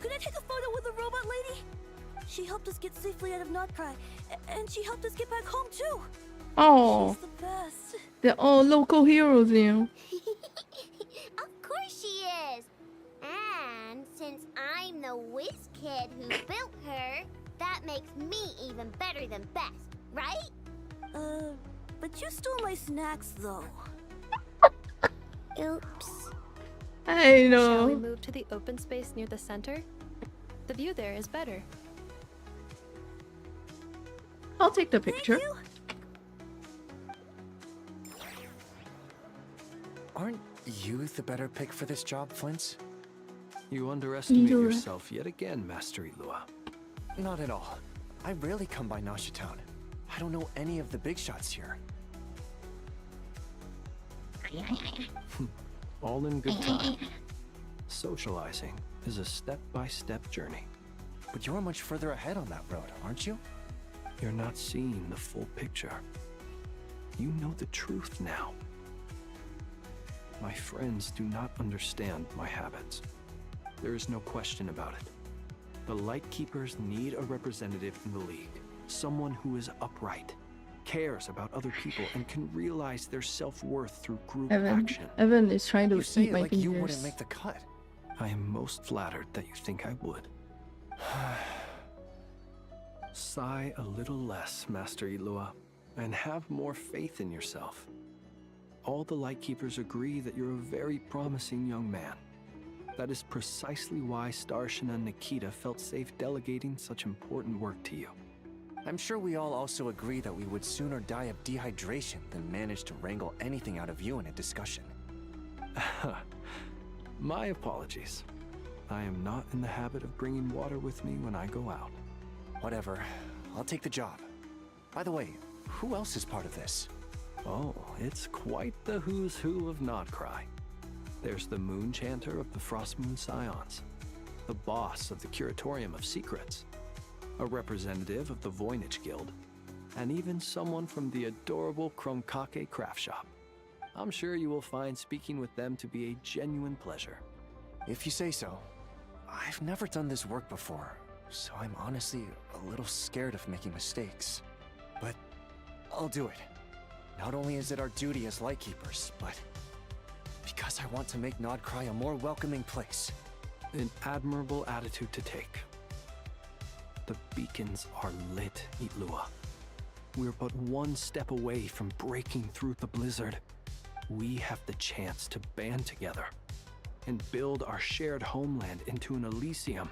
Could I take a photo with the robot lady? She helped us get safely out of Notcry, and she helped us get back home too. Oh, She's the best. they're all local heroes, you know. Of course she is. And since I'm the whiz kid who built her, that makes me even better than best, right? But you stole my snacks though. Oops. I know. Shall we move to the open space near the center? The view there is better. I'll take the picture. Aren't you the better pick for this job, Flint's? You underestimate Eeyore. yourself yet again, Master Ilua. Not at all. I rarely come by Nasha Town. I don't know any of the big shots here. All in good time. Socializing is a step-by-step journey. But you're much further ahead on that road, aren't you? You're not seeing the full picture. You know the truth now. My friends do not understand my habits. There is no question about it. The Lightkeepers need a representative in the League. Someone who is upright, cares about other people, and can realize their self-worth through group action. Evan is trying to You say eat it my like fingers. you wouldn't make the cut. I am most flattered that you think I would. Sigh a little less, Master Ilua, and have more faith in yourself. All the Lightkeepers agree that you're a very promising young man. That is precisely why Starshina and Nikita felt safe delegating such important work to you. I'm sure we all also agree that we would sooner die of dehydration than manage to wrangle anything out of you in a discussion. My apologies. I am not in the habit of bringing water with me when I go out. Whatever. I'll take the job. By the way, who else is part of this? Oh, it's quite the who's who of Nodcry. There's the Moon Chanter of the Frostmoon Scions, the boss of the Curatorium of Secrets, a representative of the Voynich Guild, and even someone from the adorable Kromkake craft shop. I'm sure you will find speaking with them to be a genuine pleasure. If you say so. I've never done this work before, so I'm honestly a little scared of making mistakes. But I'll do it. Not only is it our duty as Lightkeepers, but because I want to make Nodcry a more welcoming place. An admirable attitude to take. The beacons are lit, Itlua. We're but one step away from breaking through the blizzard. We have the chance to band together and build our shared homeland into an Elysium.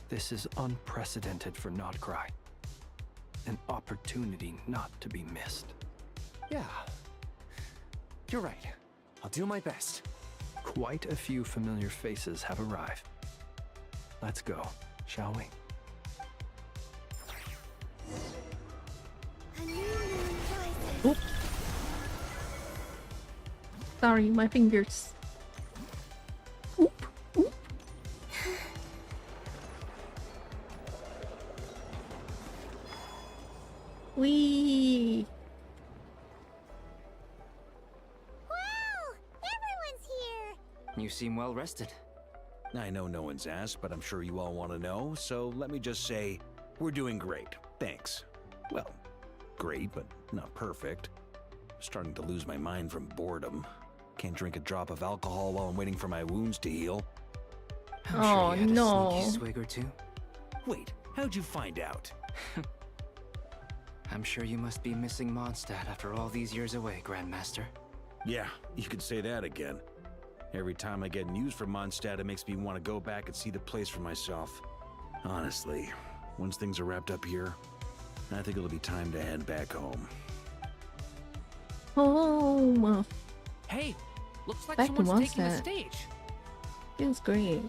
This is unprecedented for Nodcry. An opportunity not to be missed. Yeah. You're right. I'll do my best. Quite a few familiar faces have arrived. Let's go, shall we? Oops. Sorry, my fingers. Oop, oop. Wee. Wow! Everyone's here! You seem well rested. I know no one's asked, but I'm sure you all want to know, so let me just say, we're doing great. Thanks. Well, great, but not perfect. Starting to lose my mind from boredom. Can't drink a drop of alcohol while I'm waiting for my wounds to heal. I'm Oh, sure you had no. a sneaky swig or two. Wait, how'd you find out? I'm sure you must be missing Mondstadt after all these years away, Grandmaster. Yeah, you could say that again. Every time I get news from Mondstadt, it makes me want to go back and see the place for myself. Honestly, once things are wrapped up here, I think it'll be time to head back home. Home. Hey, looks like Back to someone's taking the Mondstadt. stage. Feels great.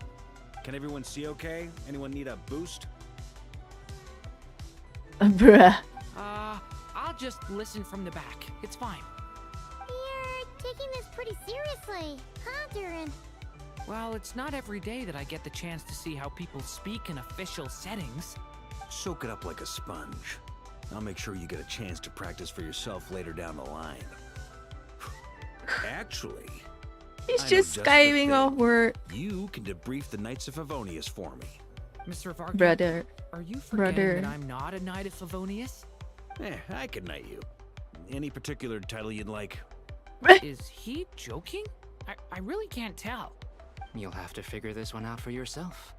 Can everyone see okay? Anyone need a boost? Bruh. I'll just listen from the back. It's fine. You're taking this pretty seriously, huh, Durin? Well, it's not every day that I get the chance to see how people speak in official settings. Soak it up like a sponge. I'll make sure you get a chance to practice for yourself later down the line. Actually, He's I know just the skiving thing. over. You can debrief the Knights of Favonius for me. Mr. Varka, Brother. are you forgetting Brother. that I'm not a Knight of Favonius? I can knight you. Any particular title you'd like? Is he joking? I really can't tell. You'll have to figure this one out for yourself.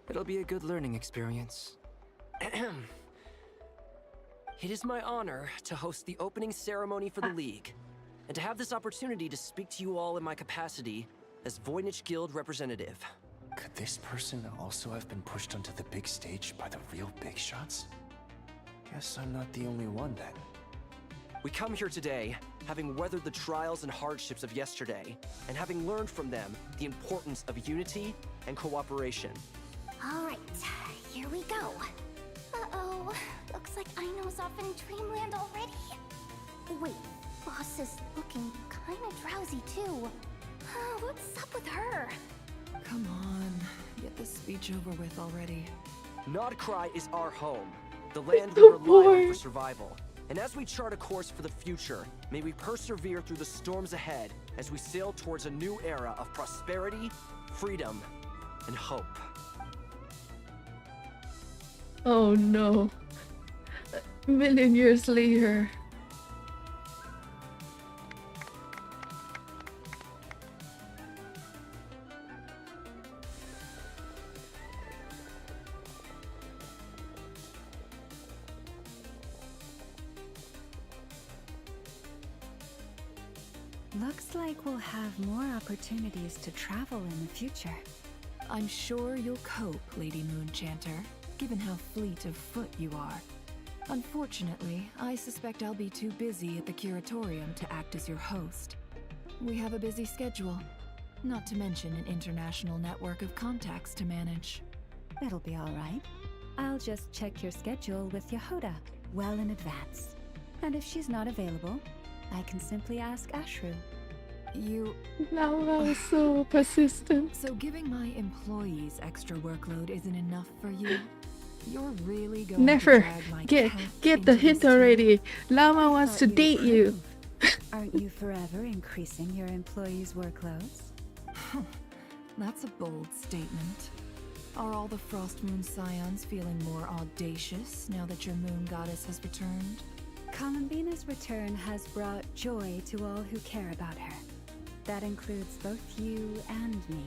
It'll be a good learning experience. It is my honor to host the opening ceremony for the League, and to have this opportunity to speak to you all in my capacity as Voynich Guild representative. Could this person also have been pushed onto the big stage by the real big shots? Guess I'm not the only one then. We come here today, having weathered the trials and hardships of yesterday, and having learned from them the importance of unity and cooperation. Alright, here we go. Uh-oh, looks like Aino's off in Dreamland already. Wait, Boss is looking kinda drowsy too. What's up with her? Come on, get this speech over with already. Nodcry is our home, the land we so rely on bored. for survival. And as we chart a course for the future, may we persevere through the storms ahead as we sail towards a new era of prosperity, freedom, and hope. Oh no. A million years later. Looks like we'll have more opportunities to travel in the future. I'm sure you'll cope, Lady Moonchanter, given how fleet of foot you are. Unfortunately, I suspect I'll be too busy at the Curatorium to act as your host. We have a busy schedule, not to mention an international network of contacts to manage. It'll be all right. I'll just check your schedule with Yehoda well in advance. And if she's not available, I can simply ask Ashru. Laura is so persistent. So giving my employees extra workload isn't enough for you? You're really going Never. to drag my cat Get the into hint this too? already. Llama wants to date you. Aren't you forever increasing your employees' workloads? That's a bold statement. Are all the Frost Moon Scions feeling more audacious now that your moon goddess has returned? Columbina's return has brought joy to all who care about her. That includes both you and me.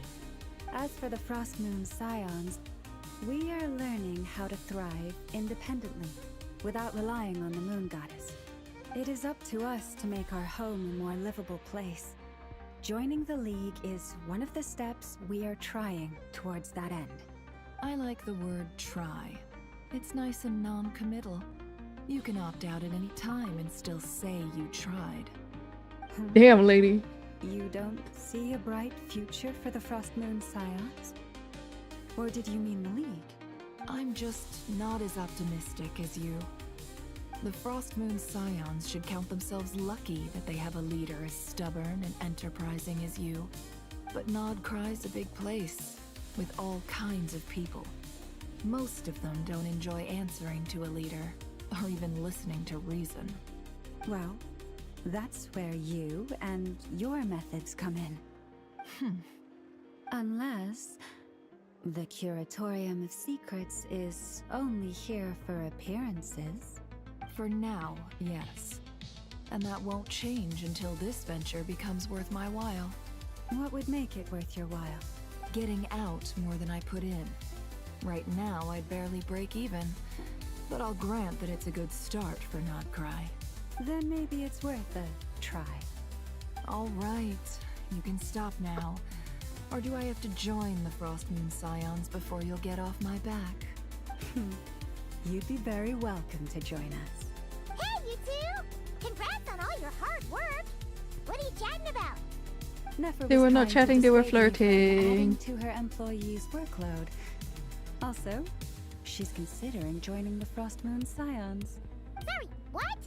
As for the Frost Moon Scions, we are learning how to thrive independently, without relying on the moon goddess. It is up to us to make our home a more livable place. Joining the League is one of the steps we are trying towards that end. I like the word try. It's nice and non-committal. You can opt out at any time and still say you tried. Damn, lady. You don't see a bright future for the Frost Moon Scions? Or did you mean the League? I'm just not as optimistic as you. The Frost Moon Scions should count themselves lucky that they have a leader as stubborn and enterprising as you. But Nodcry's a big place, with all kinds of people. Most of them don't enjoy answering to a leader, or even listening to reason. Well, that's where you and your methods come in. Unless the Curatorium of Secrets is only here for appearances. For now, yes. And that won't change until this venture becomes worth my while. What would make it worth your while? Getting out more than I put in. Right now, I'd barely break even, but I'll grant that it's a good start for Nodcry. Then maybe it's worth a try. All right, you can stop now. Or do I have to join the Frost Moon Scions before you'll get off my back? You'd be very welcome to join us. Hey, you two! Congrats on all your hard work! What are you chatting about? Nefer They was were not trying to chatting, they were dissuade me from adding flirting. to her employees' workload. Also, she's considering joining the Frost Moon Scions. Sorry, what?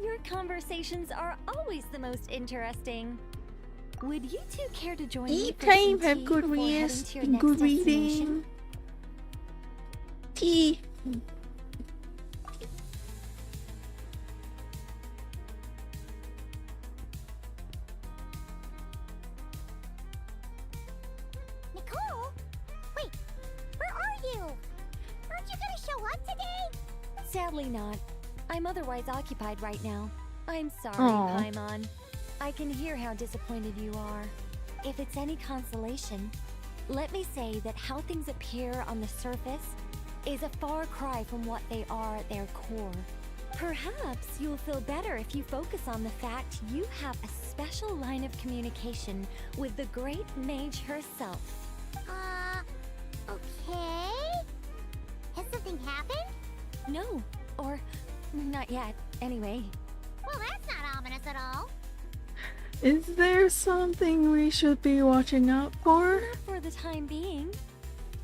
Your conversations are always the most interesting. Would you two care to join me Eat for time, some have tea good before heading rest, to your and next good destination? reading. Tea. Nicole? Wait, where are you? Aren't you gonna show up today? Sadly not. I'm otherwise occupied right now. I'm sorry, Aw. Paimon. I can hear how disappointed you are. If it's any consolation, let me say that how things appear on the surface is a far cry from what they are at their core. Perhaps you'll feel better if you focus on the fact you have a special line of communication with the great mage herself. Okay? Has something happened? No, or not yet, anyway. Well, that's not ominous at all. Is there something we should be watching out for? Not for the time being.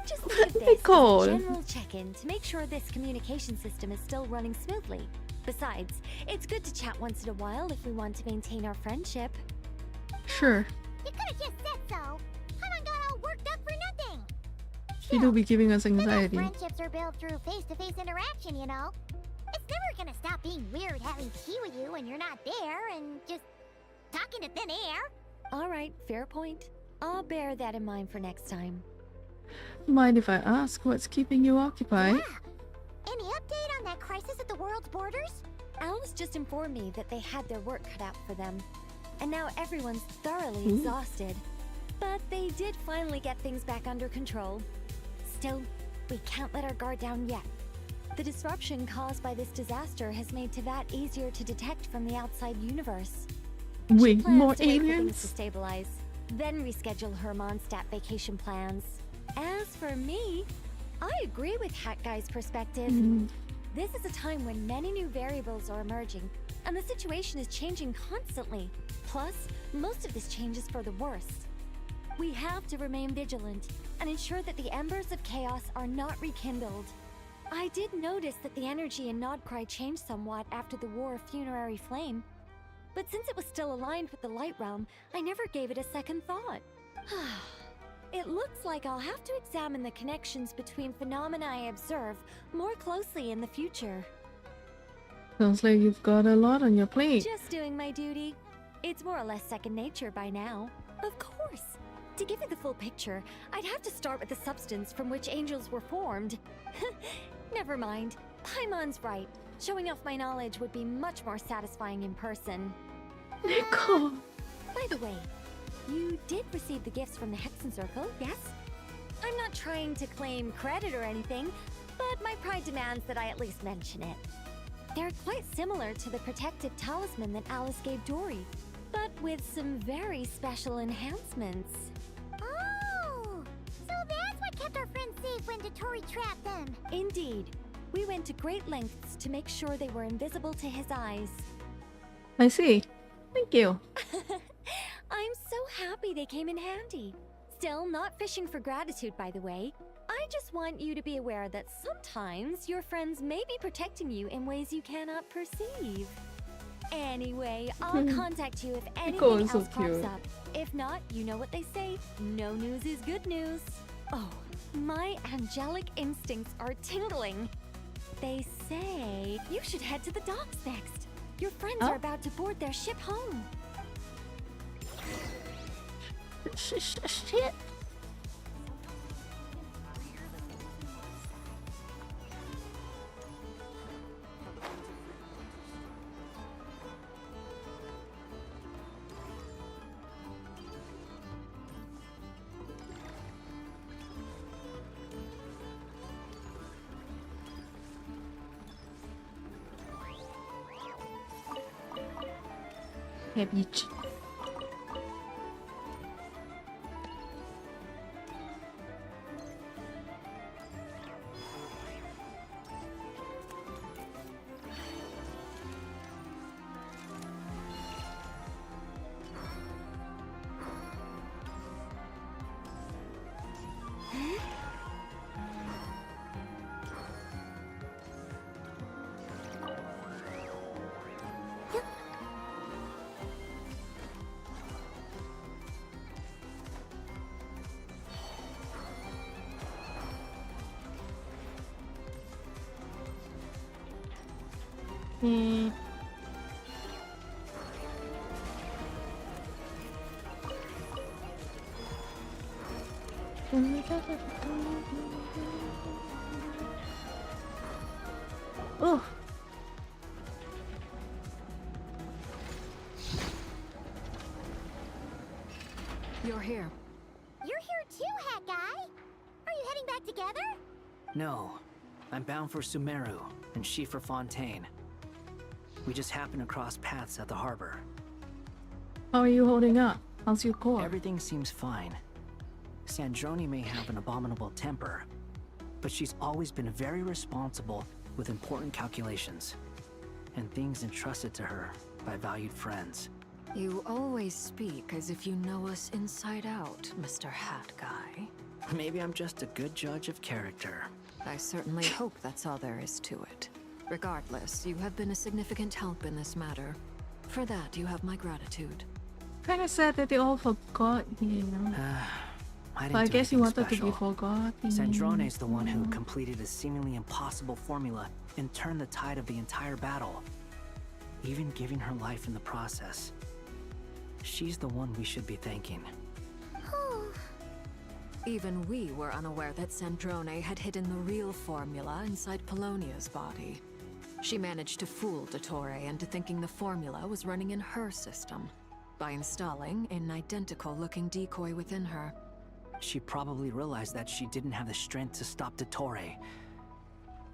Just think of Let me this as call. a general check-in to make sure this communication system is still running smoothly. Besides, it's good to chat once in a while if we want to maintain our friendship. Sure. You could have just said so. Paimon got all worked up for nothing. She do be giving us The best anxiety. friendships are built through face-to-face interaction, you know. It's never gonna stop being weird having tea with you when you're not there and just talking to thin air. All right, fair point. I'll bear that in mind for next time. Mind if I ask what's keeping you occupied? Any update on that crisis at the world's borders? Alice just informed me that they had their work cut out for them. And now everyone's thoroughly Ooh. exhausted. But they did finally get things back under control. Still, we can't let our guard down yet. The disruption caused by this disaster has made Teyvat easier to detect from the outside universe. Wait, Plans more to wait for things to aliens? stabilize, then reschedule her Mondstadt vacation plans. As for me, I agree with Hat Guy's perspective. This is a time when many new variables are emerging, and the situation is changing constantly. Plus, most of this change is for the worse. We have to remain vigilant and ensure that the embers of chaos are not rekindled. I did notice that the energy in Nodcry changed somewhat after the War of Funerary Flame. But since it was still aligned with the Light Realm, I never gave it a second thought. It looks like I'll have to examine the connections between phenomena I observe more closely in the future. Sounds like you've got a lot on your plate. Just doing my duty. It's more or less second nature by now. Of course. To give you the full picture, I'd have to start with the substance from which angels were formed. Never mind. Paimon's right. Showing off my knowledge would be much more satisfying in person. Nicole! By the way, you did receive the gifts from the Hexen Circle, yes? I'm not trying to claim credit or anything, but my pride demands that I at least mention it. They're quite similar to the protective talisman that Alice gave Dory, but with some very special enhancements. Oh! So that's what kept our friends safe when Dotori trapped them! Indeed. We went to great lengths to make sure they were invisible to his eyes. I see. Thank you. I'm so happy they came in handy. Still, not fishing for gratitude, by the way. I just want you to be aware that sometimes your friends may be protecting you in ways you cannot perceive. Anyway, I'll contact you if anything else pops up. If not, you know what they say, no news is good news. Oh, my angelic instincts are tingling. They say you should head to the docks next. Your friends are about to board their ship home. Shit. Beach. Oh. You're here. You're here too, Hat Guy! Are you heading back together? No. I'm bound for Sumeru, and she for Fontaine. We just happened to cross paths at the harbor. How are you holding up? How's your core? Everything seems fine. Sandrone may have an abominable temper, but she's always been very responsible with important calculations, and things entrusted to her by valued friends. You always speak as if you know us inside out, Mr. Hat Guy. Maybe I'm just a good judge of character. I certainly hope that's all there is to it. Regardless, you have been a significant help in this matter. For that, you have my gratitude. Kinda sad that they all forgot, you know. I guess you wanted to be forgotten. Sandrone's the one who completed a seemingly impossible formula and turned the tide of the entire battle, even giving her life in the process. She's the one we should be thanking. Even we were unaware that Sandrone had hidden the real formula inside Polonia's body. She managed to fool Dottore into thinking the formula was running in her system by installing an identical-looking decoy within her. She probably realized that she didn't have the strength to stop Dottore.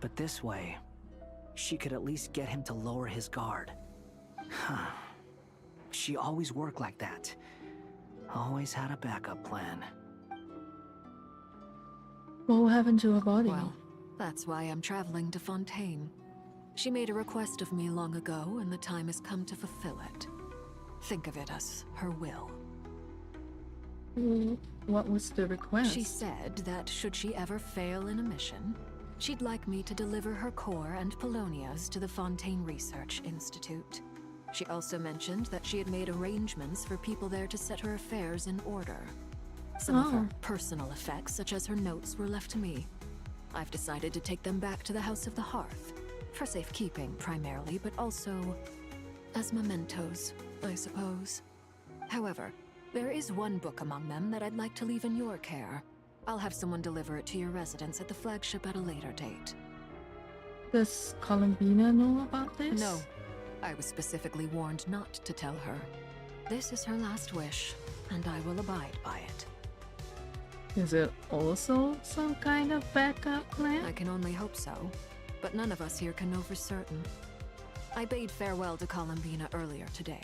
But this way, she could at least get him to lower his guard. She always worked like that. Always had a backup plan. What will happen to her body? Well, that's why I'm traveling to Fontaine. She made a request of me long ago, and the time has come to fulfill it. Think of it as her will. What was the request? She said that should she ever fail in a mission, She'd like me to deliver her core and Polonia's to the Fontaine Research Institute. She also mentioned that she had made arrangements for people there to set her affairs in order. Some of her personal effects, such as her notes, were left to me. I've decided to take them back to the House of the Hearth, for safekeeping primarily, but also as mementos, I suppose. However, there is one book among them that I'd like to leave in your care. I'll have someone deliver it to your residence at the flagship at a later date. Does Columbina know about this? No. I was specifically warned not to tell her. This is her last wish, and I will abide by it. Is it also some kind of backup plan? I can only hope so, but none of us here can know for certain. I bade farewell to Columbina earlier today.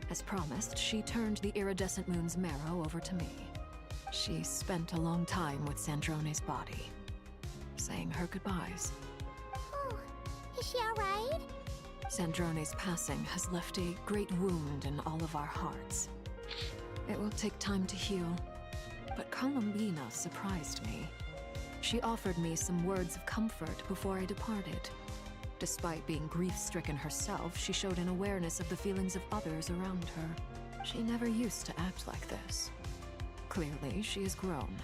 As promised, she turned the iridescent moon's marrow over to me. She spent a long time with Sandrone's body, saying her goodbyes. Oh, is she alright? Sandrone's passing has left a great wound in all of our hearts. It will take time to heal, but Columbina surprised me. She offered me some words of comfort before I departed. Despite being grief-stricken herself, she showed an awareness of the feelings of others around her. She never used to act like this. Clearly, she has grown.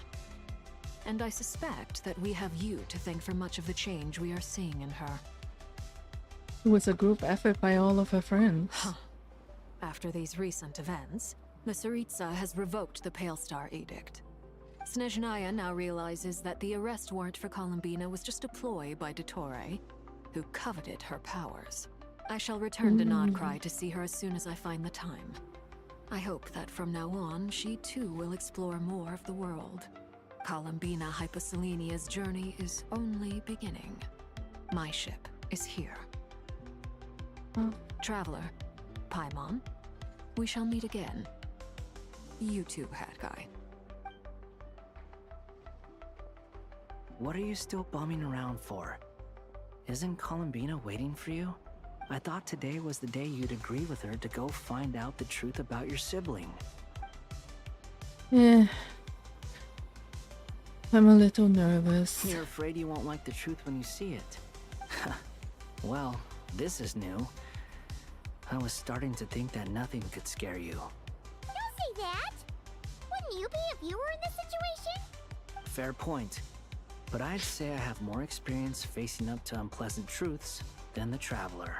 And I suspect that we have you to thank for much of the change we are seeing in her. It was a group effort by all of her friends. After these recent events, the Tsaritsa has revoked the Pale Star Edict. Snezhnaya now realizes that the arrest warrant for Columbina was just a ploy by Dottore, who coveted her powers. I shall return to Nodcry to see her as soon as I find the time. I hope that from now on, she too will explore more of the world. Columbina Hyposelenia's journey is only beginning. My ship is here. Traveler, Paimon, we shall meet again. You too, Hat Guy. What are you still bumming around for? Isn't Columbina waiting for you? I thought today was the day you'd agree with her to go find out the truth about your sibling. Yeah. I'm a little nervous. You're afraid you won't like the truth when you see it. Well, this is new. I was starting to think that nothing could scare you. Don't say that! Wouldn't you be a viewer in this situation? Fair point. But I'd say I have more experience facing up to unpleasant truths than the Traveler.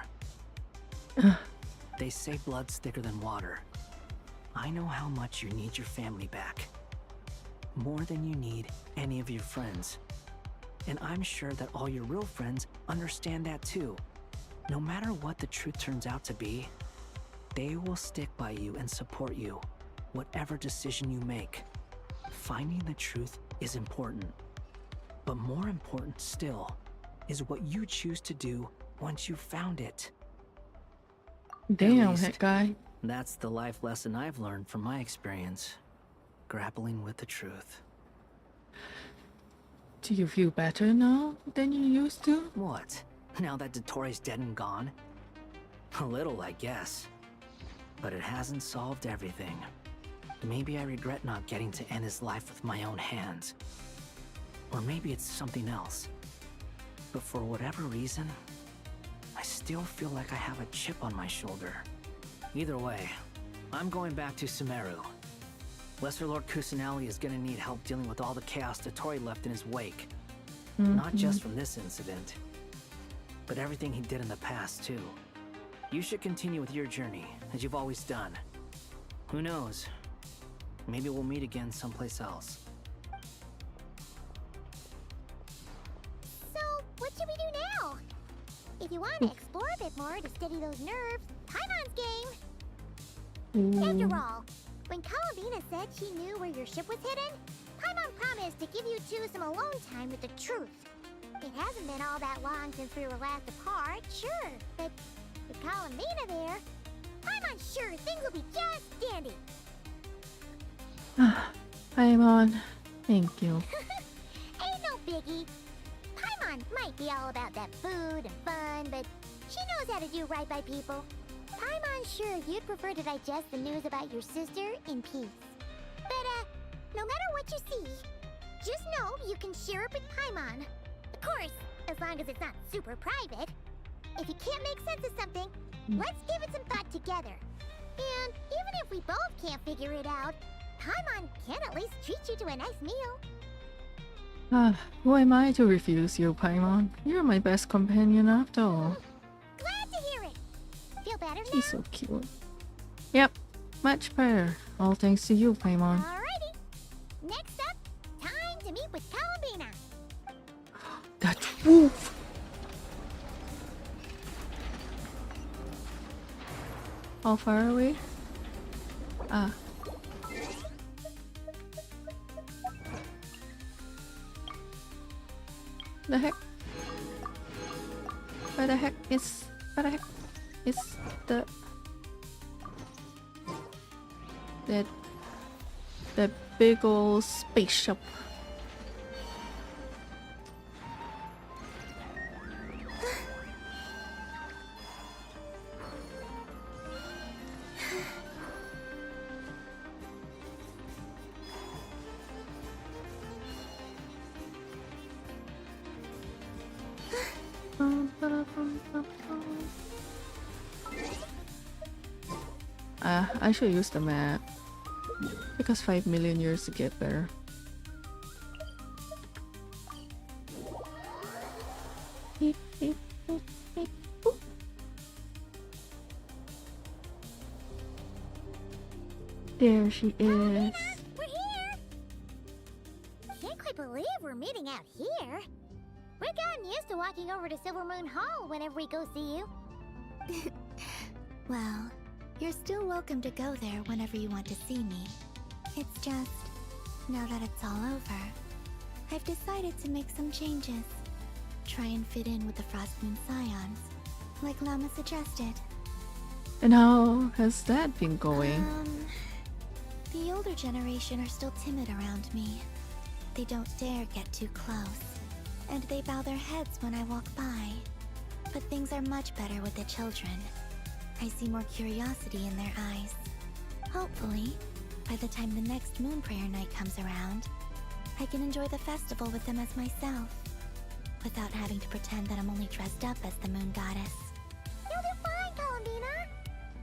They say blood's thicker than water. I know how much you need your family back. More than you need any of your friends. And I'm sure that all your real friends understand that too. No matter what the truth turns out to be, they will stick by you and support you, whatever decision you make. Finding the truth is important. But more important still is what you choose to do once you've found it. Damn, Hat Guy. That's the life lesson I've learned from my experience, grappling with the truth. Do you feel better now than you used to? What? Now that Dottore's dead and gone? A little, I guess. But it hasn't solved everything. Maybe I regret not getting to end his life with my own hands. Or maybe it's something else. But for whatever reason, I still feel like I have a chip on my shoulder. Either way, I'm going back to Sumeru. Lesser Lord Kusanali is gonna need help dealing with all the chaos Dottore left in his wake. Not just from this incident, but everything he did in the past too. You should continue with your journey, as you've always done. Who knows? Maybe we'll meet again someplace else. So, what should we do now? If you want to explore a bit more to steady those nerves, Paimon's game! After all, when Columbina said she knew where your ship was hidden, Paimon promised to give you two some alone time with the truth. It hasn't been all that long since we were last apart, sure, but with Columbina there, Paimon's sure things will be just dandy. Paimon, thank you. Ain't no biggie. Paimon might be all about that food and fun, but she knows how to do right by people. Paimon's sure you'd prefer to digest the news about your sister in peace. But, no matter what you see, just know you can share it with Paimon. course, as long as it's not super private. If you can't make sense of something, let's give it some thought together. And even if we both can't figure it out, Paimon can at least treat you to a nice meal. Who am I to refuse you, Paimon? You're my best companion after all. Glad to hear it. Feel better now? He's so cute. Yep, much better. All thanks to you, Paimon. Alrighty. Next up, time to meet with Columbina. That wolf! How far away? Ah. The heck? Where the heck is the that big old spaceship? I should use the map. Because 5 million years to get there. There she is. We're here! Can't quite believe we're meeting out here. We've gotten used to walking over to Silver Moon Hall whenever we go see you. Well, you're still welcome to go there whenever you want to see me. It's just, now that it's all over, I've decided to make some changes. Try and fit in with the Frost Moon Scions, like Llama suggested. And how has that been going? The older generation are still timid around me. They don't dare get too close, and they bow their heads when I walk by. But things are much better with the children. I see more curiosity in their eyes. Hopefully, by the time the next Moon Prayer night comes around, I can enjoy the festival with them as myself, without having to pretend that I'm only dressed up as the Moon Goddess. You'll do fine, Columbina.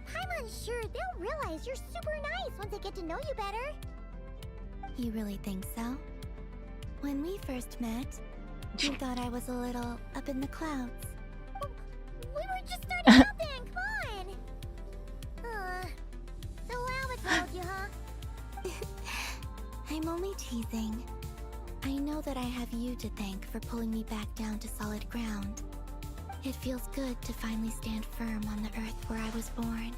Paimon's sure they'll realize you're super nice once they get to know you better. You really think so? When we first met, you thought I was a little up in the clouds. We were just starting out then, come on! So Llama told you, huh? I'm only teasing. I know that I have you to thank for pulling me back down to solid ground. It feels good to finally stand firm on the earth where I was born.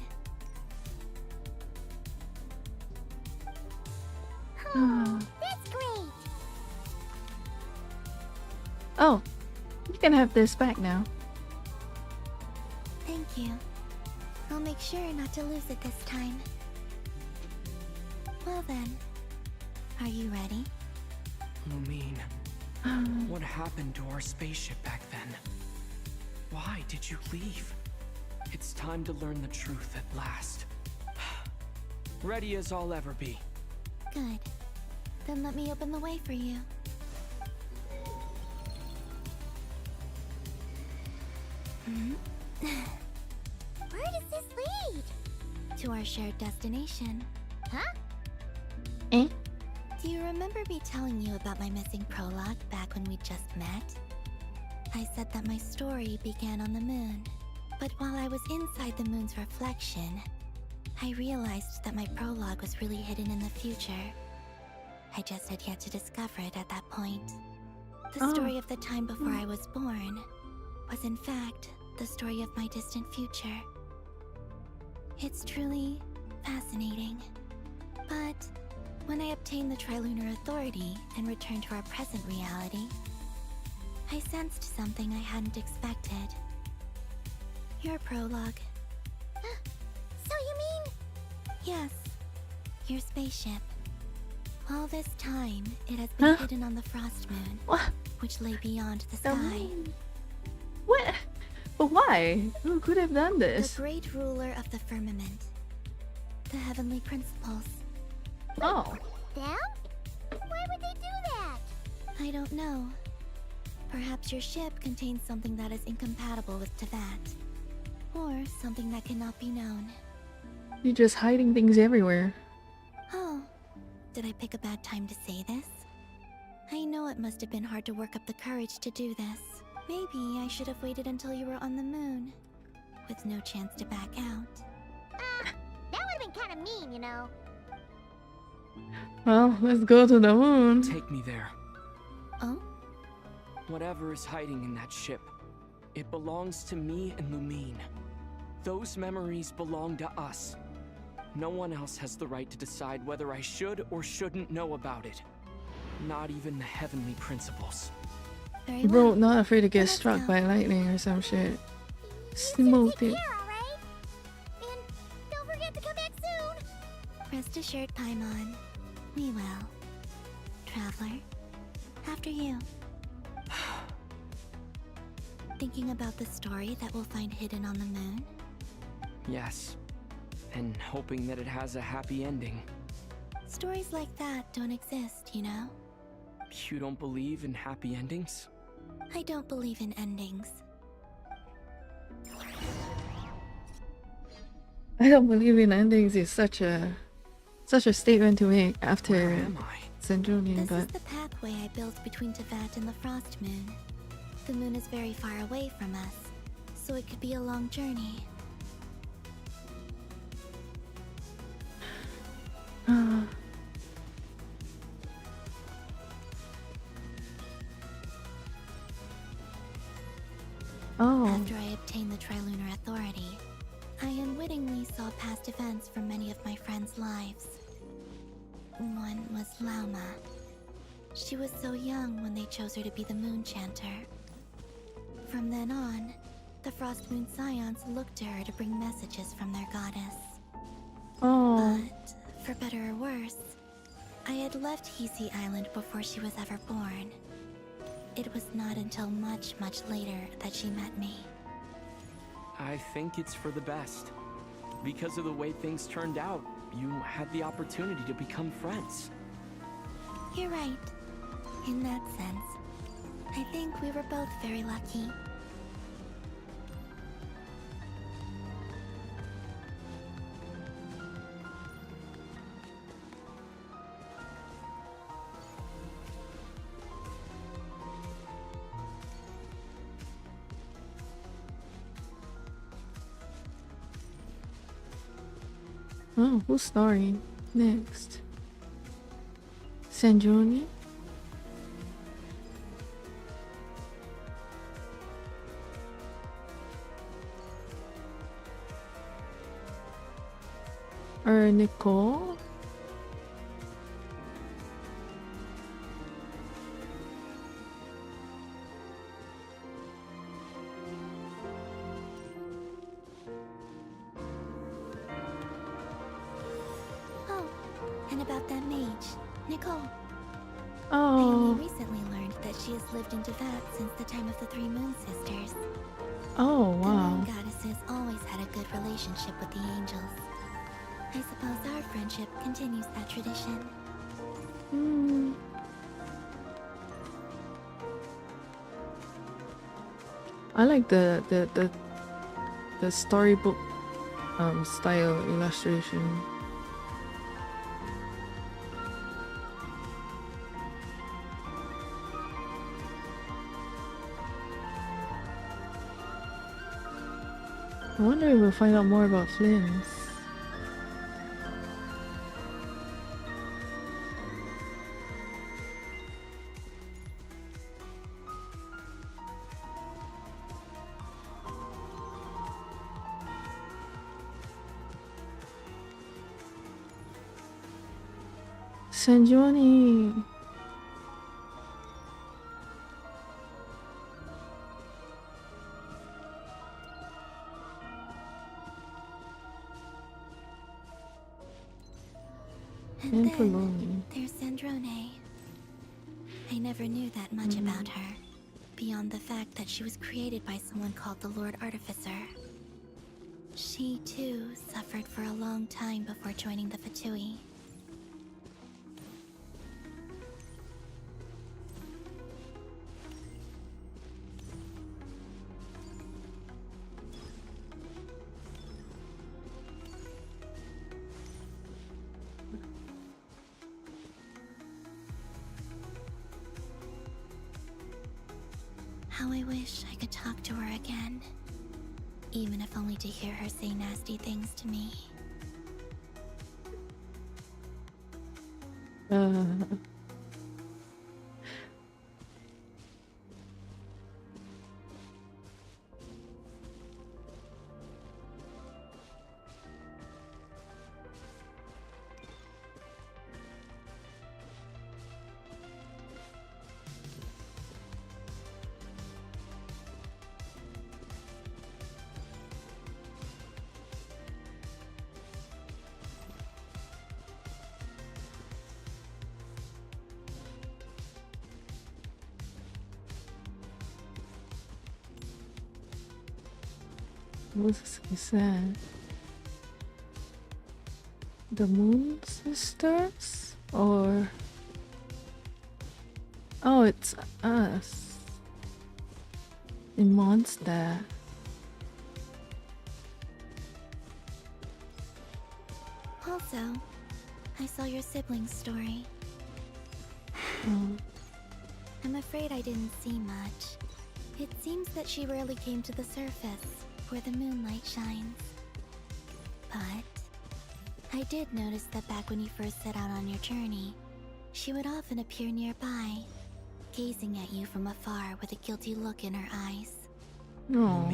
Oh, that's great! Oh, you can have this back now. Thank you. I'll make sure not to lose it this time. Well then, are you ready? Lumine, what happened to our spaceship back then? Why did you leave? It's time to learn the truth at last. Ready as I'll ever be. Good. Then let me open the way for you. Where does this lead? To our shared destination. Huh? Eh? Do you remember me telling you about my missing prologue back when we just met? I said that my story began on the moon, but while I was inside the moon's reflection, I realized that my prologue was really hidden in the future. I just had yet to discover it at that point. The story of the time before I was born was in fact the story of my distant future. It's truly fascinating. But when I obtained the Trilunar Authority and returned to our present reality, I sensed something I hadn't expected. Your prologue. So you mean... Yes, your spaceship. All this time, it has been hidden on the Frost Moon, which lay beyond the sky. What? But why? Who could have done this? The great ruler of the firmament. The heavenly principles. Oh. Them? Why would they do that? I don't know. Perhaps your ship contains something that is incompatible with Teyvat. Or something that cannot be known. You're just hiding things everywhere. Oh, did I pick a bad time to say this? I know it must have been hard to work up the courage to do this. Maybe I should have waited until you were on the moon, with no chance to back out. That would've been kinda mean, you know. Well, let's go to the moon. Take me there. Oh? Whatever is hiding in that ship, it belongs to me and Lumine. Those memories belong to us. No one else has the right to decide whether I should or shouldn't know about it. Not even the heavenly principles. Very Bro, well. not afraid to get Let's struck go. by lightning or some shit. Smoked it. Alright? And don't forget to come back soon! Rest assured, Paimon. We will. Traveler, after you. Thinking about the story that we'll find hidden on the moon? Yes. And hoping that it has a happy ending. Stories like that don't exist, you know? You don't believe in happy endings? I don't believe in endings. I don't believe in endings is such a statement to make after Syndrome, This is but the pathway I built between Teyvat and the Frost Moon. The moon is very far away from us, so it could be a long journey. Oh. After I obtained the Trilunar Authority, I unwittingly saw past events from many of my friends' lives. One was Lauma. She was so young when they chose her to be the Moon Chanter. From then on, the Frost Moon Scions looked to her to bring messages from their goddess. Oh. But, for better or worse, I had left Hisi Island before she was ever born. It was not until much, much later that she met me. I think it's for the best. Because of the way things turned out, you had the opportunity to become friends. You're right. In that sense, I think we were both very lucky. Oh, who's story? Next. Sanjoni? Or Nicole? Oh, and about that mage, Nicole. I Oh. only recently learned that she has lived in Teyvat since the time of the Three Moon Sisters. Oh, The wow. Moon Goddesses always had a good relationship with the angels. I suppose our friendship continues that tradition. Hmm. I like the storybook style illustration. I wonder if we'll find out more about Flynn's. Sanjoni. And And then Poloni. there's Sandrone. I never knew that much about her, beyond the fact that she was created by someone called the Lord Artificer. She, too, suffered for a long time before joining the Fatui. How I wish I could talk to her again. Even if only to hear her say nasty things to me. What is that? The Moon Sisters? Or... Oh, it's us. In Monster. Also, I saw your sibling's story. Oh. I'm afraid I didn't see much. It seems that she rarely came to the surface, where the moonlight shines. But I did notice that back when you first set out on your journey, she would often appear nearby, gazing at you from afar with a guilty look in her eyes. No.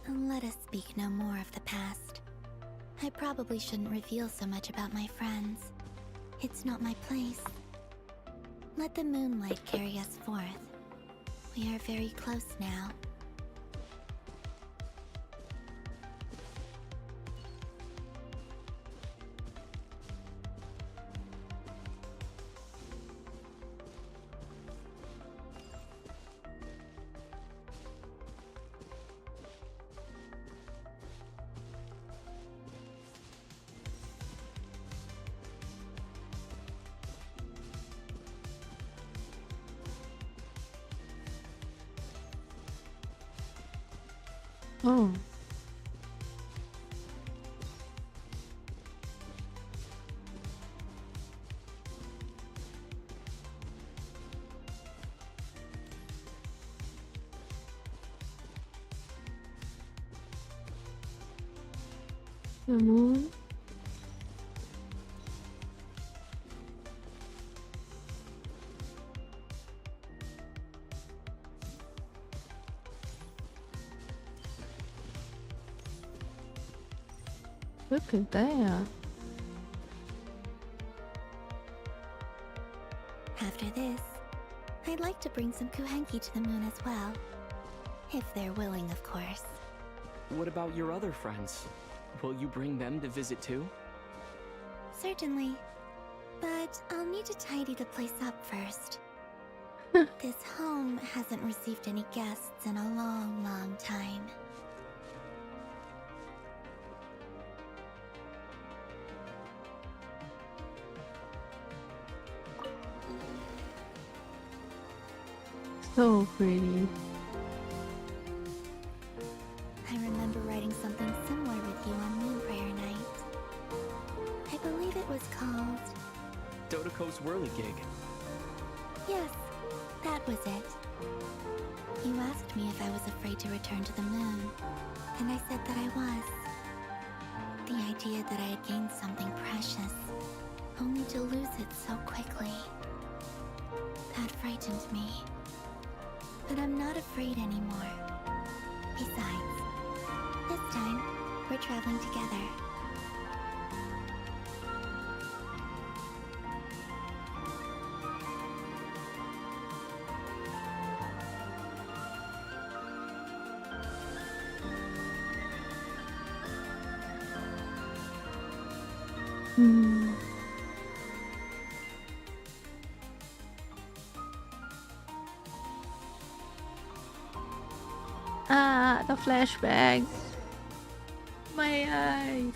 Let us speak no more of the past. I probably shouldn't reveal so much about my friends. It's not my place. Let the moonlight carry us forth. We are very close now. Oh. The moon. Look at that. After this, I'd like to bring some kuhenki to the moon as well. If they're willing, of course. What about your other friends? Will you bring them to visit too? Certainly. But I'll need to tidy the place up first. This home hasn't received any guests in a long, long time. So pretty. I remember writing something similar with you on Moon Prayer Night. I believe it was called... Dodoko's Whirly Gig. Yes, that was it. You asked me if I was afraid to return to the moon, and I said that I was. The idea that I had gained something precious, only to lose it so quickly. That frightened me. But I'm not afraid anymore. Besides, this time, we're traveling together. Ah, the flashbacks. My eyes.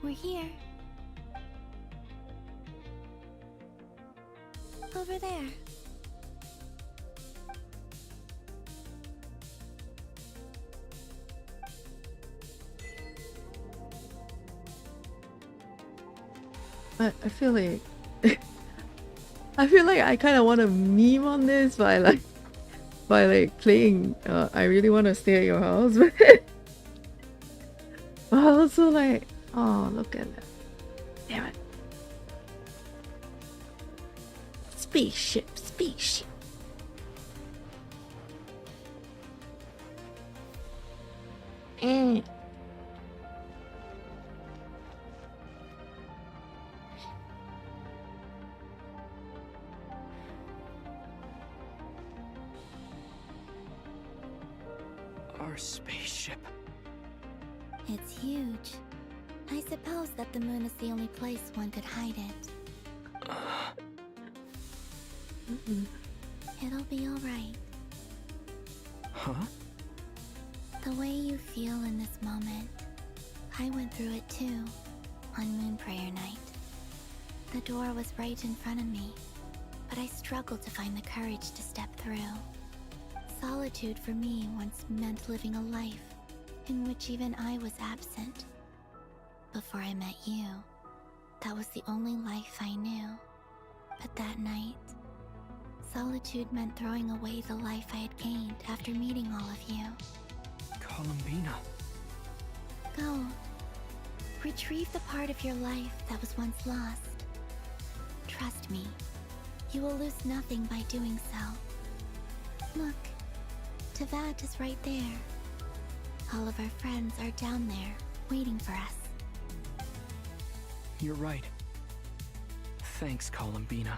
We're here. Over there. I feel like I feel like I kind of want to meme on this by like playing. I really want to stay at your house, but also like, oh, look at that! Damn it! Spaceship. Our spaceship. It's huge. I suppose that the moon is the only place one could hide it. It'll be alright. Huh? The way you feel in this moment, I went through it too, on Moon Prayer Night. The door was right in front of me, but I struggled to find the courage to step through. Solitude for me once meant living a life in which even I was absent. Before I met you, that was the only life I knew. But that night, solitude meant throwing away the life I had gained after meeting all of you. Columbina. Go. Retrieve the part of your life that was once lost. Trust me, you will lose nothing by doing so. Look, Teyvat is right there. All of our friends are down there, waiting for us. You're right. Thanks, Columbina.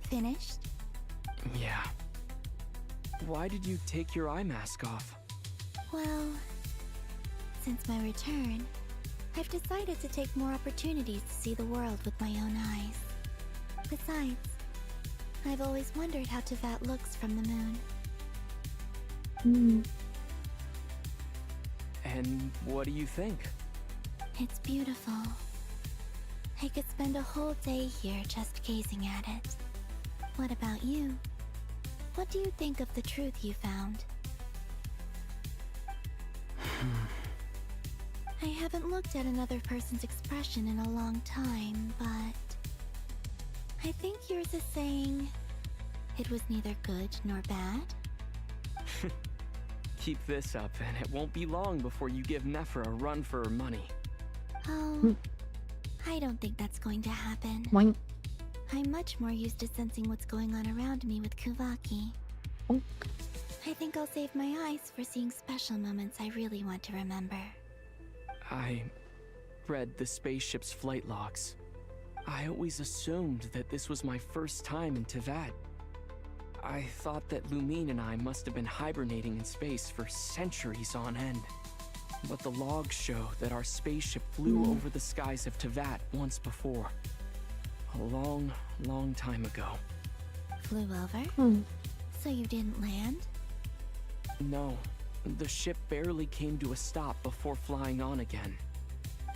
Finished? Yeah. Why did you take your eye mask off? Well, since my return, I've decided to take more opportunities to see the world with my own eyes. Besides, I've always wondered how Teyvat looks from the moon. And what do you think? It's beautiful. I could spend a whole day here just gazing at it. What about you? What do you think of the truth you found? I haven't looked at another person's expression in a long time, but I think yours is saying it was neither good nor bad. Keep this up, and it won't be long before you give Nephra a run for her money. Oh, I don't think that's going to happen. Boing. I'm much more used to sensing what's going on around me with Kyoki. I think I'll save my eyes for seeing special moments I really want to remember. I read the spaceship's flight logs. I always assumed that this was my first time in Teyvat. I thought that Lumine and I must have been hibernating in space for centuries on end. But the logs show that our spaceship flew over the skies of Teyvat once before. A long, long time ago. Flew over? So you didn't land? No, the ship barely came to a stop before flying on again.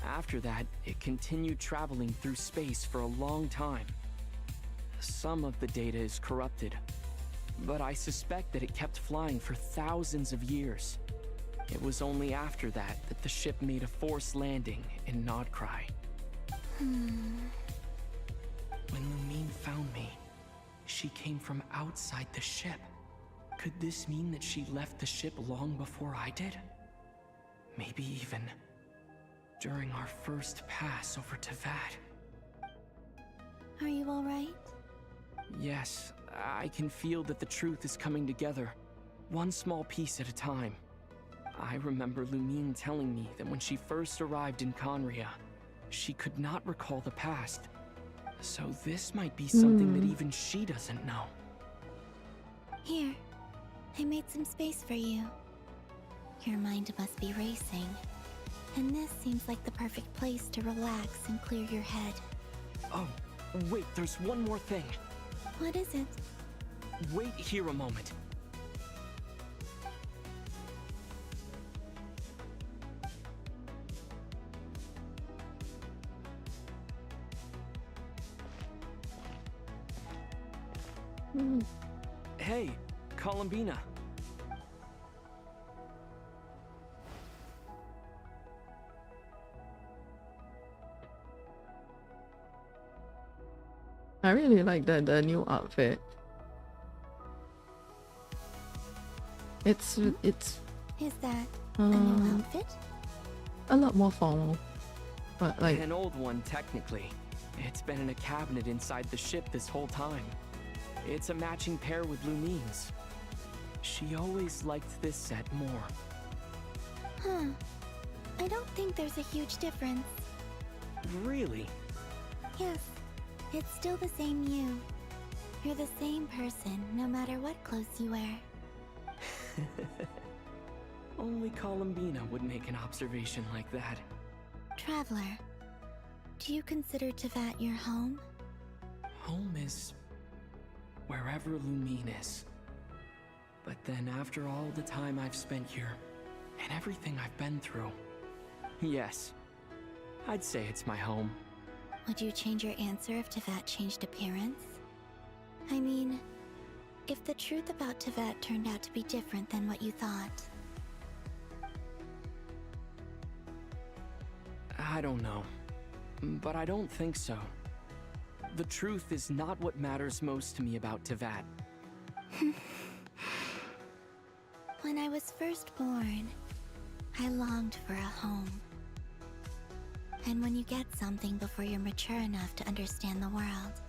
After that, it continued traveling through space for a long time. Some of the data is corrupted, but I suspect that it kept flying for thousands of years. It was only after that that the ship made a forced landing in Nodcry. When Lumine found me, she came from outside the ship. Could this mean that she left the ship long before I did? Maybe even during our first pass over Tevat. Are you alright? Yes, I can feel that the truth is coming together, one small piece at a time. I remember Lumine telling me that when she first arrived in Conria, she could not recall the past. So this might be something that even she doesn't know. Here, I made some space for you. Your mind must be racing, and this seems like the perfect place to relax and clear your head. Oh, wait, there's one more thing. What is it? Wait here a moment. Hey, Columbina. I really like the new outfit. It's Is that a new outfit? a lot more formal, but like An old one, technically. It's been in a cabinet inside the ship this whole time. It's a matching pair with Lumine's. She always liked this set more. Huh. I don't think there's a huge difference. Really? Yes, it's still the same you. You're the same person, no matter what clothes you wear. Only Columbina would make an observation like that. Traveler, do you consider Tevat your home? Home is wherever Lumine is. But then after all the time I've spent here, and everything I've been through, yes, I'd say it's my home. Would you change your answer if Tevat changed appearance? I mean, if the truth about Tevat turned out to be different than what you thought. I don't know, but I don't think so. The truth is not what matters most to me about Tevat. When I was first born, I longed for a home. And when you get something before you're mature enough to understand the world,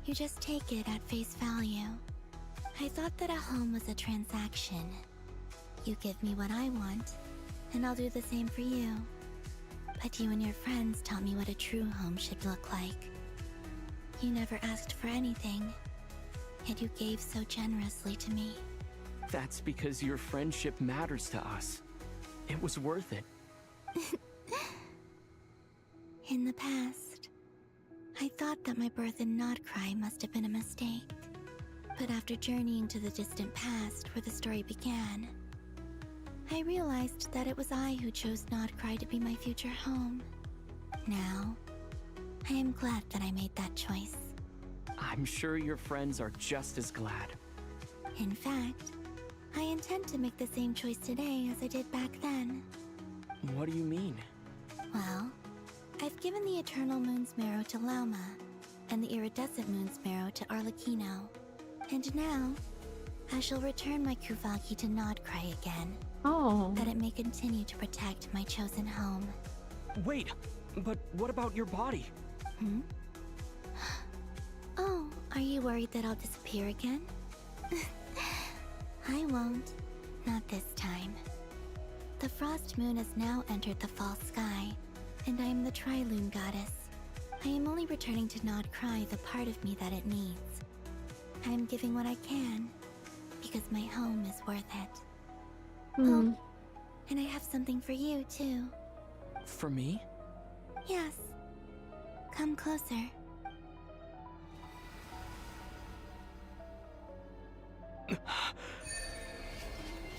you just take it at face value. I thought that a home was a transaction. You give me what I want, and I'll do the same for you. But you and your friends taught me what a true home should look like. You never asked for anything, yet you gave so generously to me. That's because your friendship matters to us. It was worth it. In the past, I thought that my birth in Notcry must have been a mistake. But after journeying to the distant past where the story began, I realized that it was I who chose Notcry to be my future home. Now, I am glad that I made that choice. I'm sure your friends are just as glad. In fact, I intend to make the same choice today as I did back then. What do you mean? Well, I've given the Eternal Moon's Marrow to Lauma, and the Iridescent Moon's Marrow to Arlecchino. And now, I shall return my Kuvaki to Notcry again. Oh. That it may continue to protect my chosen home. Wait, but what about your body? Hmm? Oh, are you worried that I'll disappear again? I won't. Not this time. The Frost Moon has now entered the fall sky, and I am the Trilune Goddess. I am only returning to Notcry the part of me that it needs. I am giving what I can, because my home is worth it. Oh, and I have something for you, too. For me? Yes. Come closer.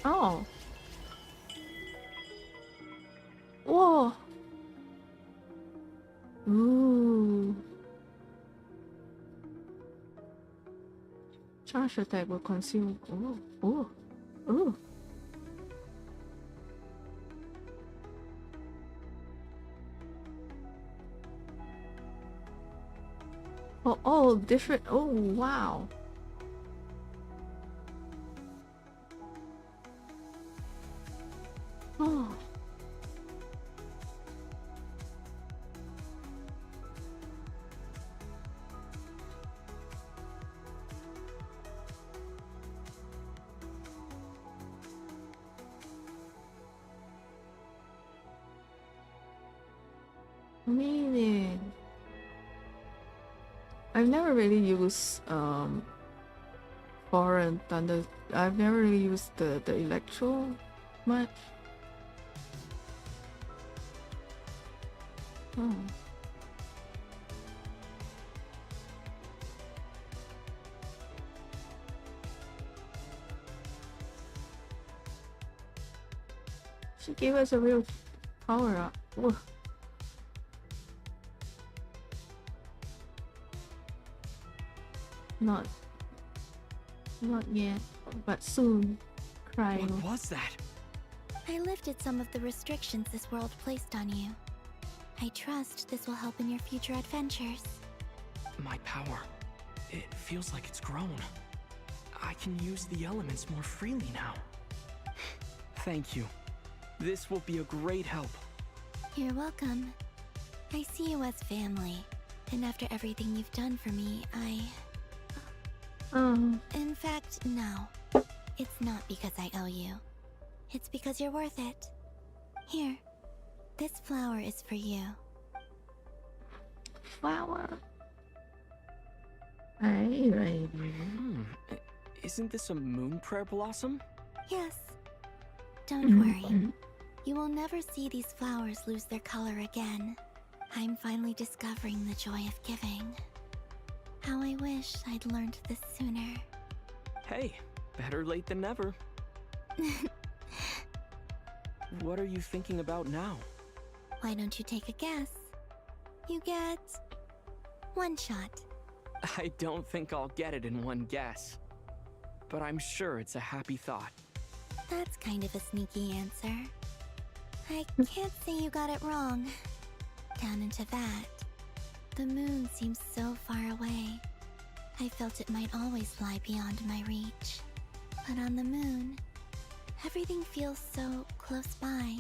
Oh. Whoa. Ooh. Charge attack will consume. Oh. Oh. Oh. Oh, different. Oh, wow. Oh. Meaning, I've never really used foreign thunder. I've never really used the electro much. Oh. She gave us a real power up. Whoa. Not yet, but soon. Crying. What was that? I lifted some of the restrictions this world placed on you. I trust this will help in your future adventures. My power. It feels like it's grown. I can use the elements more freely now. Thank you. This will be a great help. You're welcome. I see you as family, and after everything you've done for me, In fact, no. It's not because I owe you. It's because you're worth it. Here, this flower is for you. Flower? Right. Isn't this a moon prayer blossom? Yes. Don't worry. You will never see these flowers lose their color again. I'm finally discovering the joy of giving. How I wish I'd learned this sooner. Hey, better late than never. What are you thinking about now? Why don't you take a guess? You get 1 shot. I don't think I'll get it in one guess. But I'm sure it's a happy thought. That's kind of a sneaky answer. I can't say you got it wrong. Down into that. The moon seems so far away. I felt it might always lie beyond my reach. But on the moon, everything feels so close by.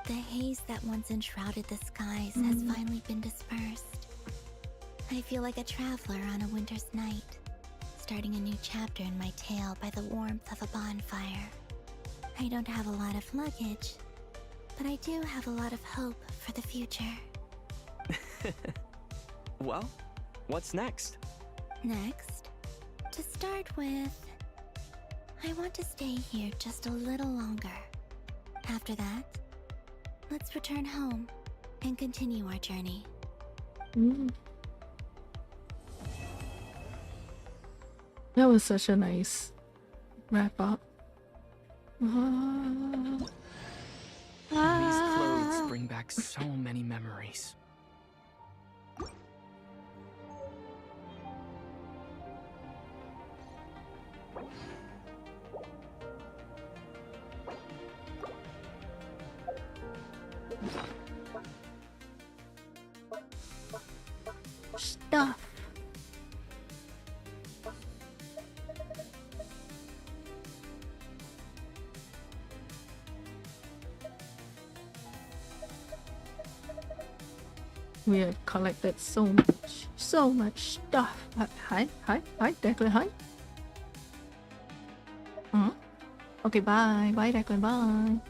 The haze that once enshrouded the skies has finally been dispersed. I feel like a traveler on a winter's night, starting a new chapter in my tale by the warmth of a bonfire. I don't have a lot of luggage, but I do have a lot of hope for the future. Well, what's next? Next, to start with, I want to stay here just a little longer. After that, let's return home and continue our journey. That was such a nice wrap up. These clothes bring back so many memories. Stuff. We have collected so much stuff. Hi, Declan, hi. Okay, bye, Declan, bye.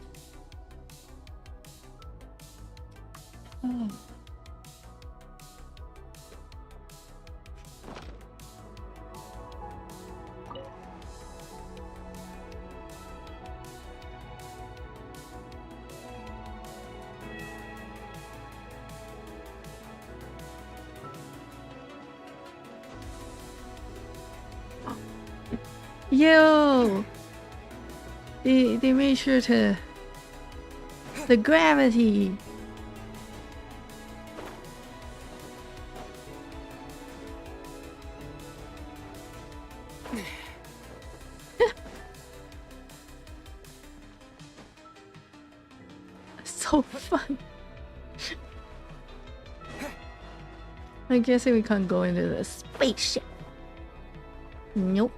Yo! They made sure to... The gravity! So fun! I guess we can't go into the spaceship. Nope.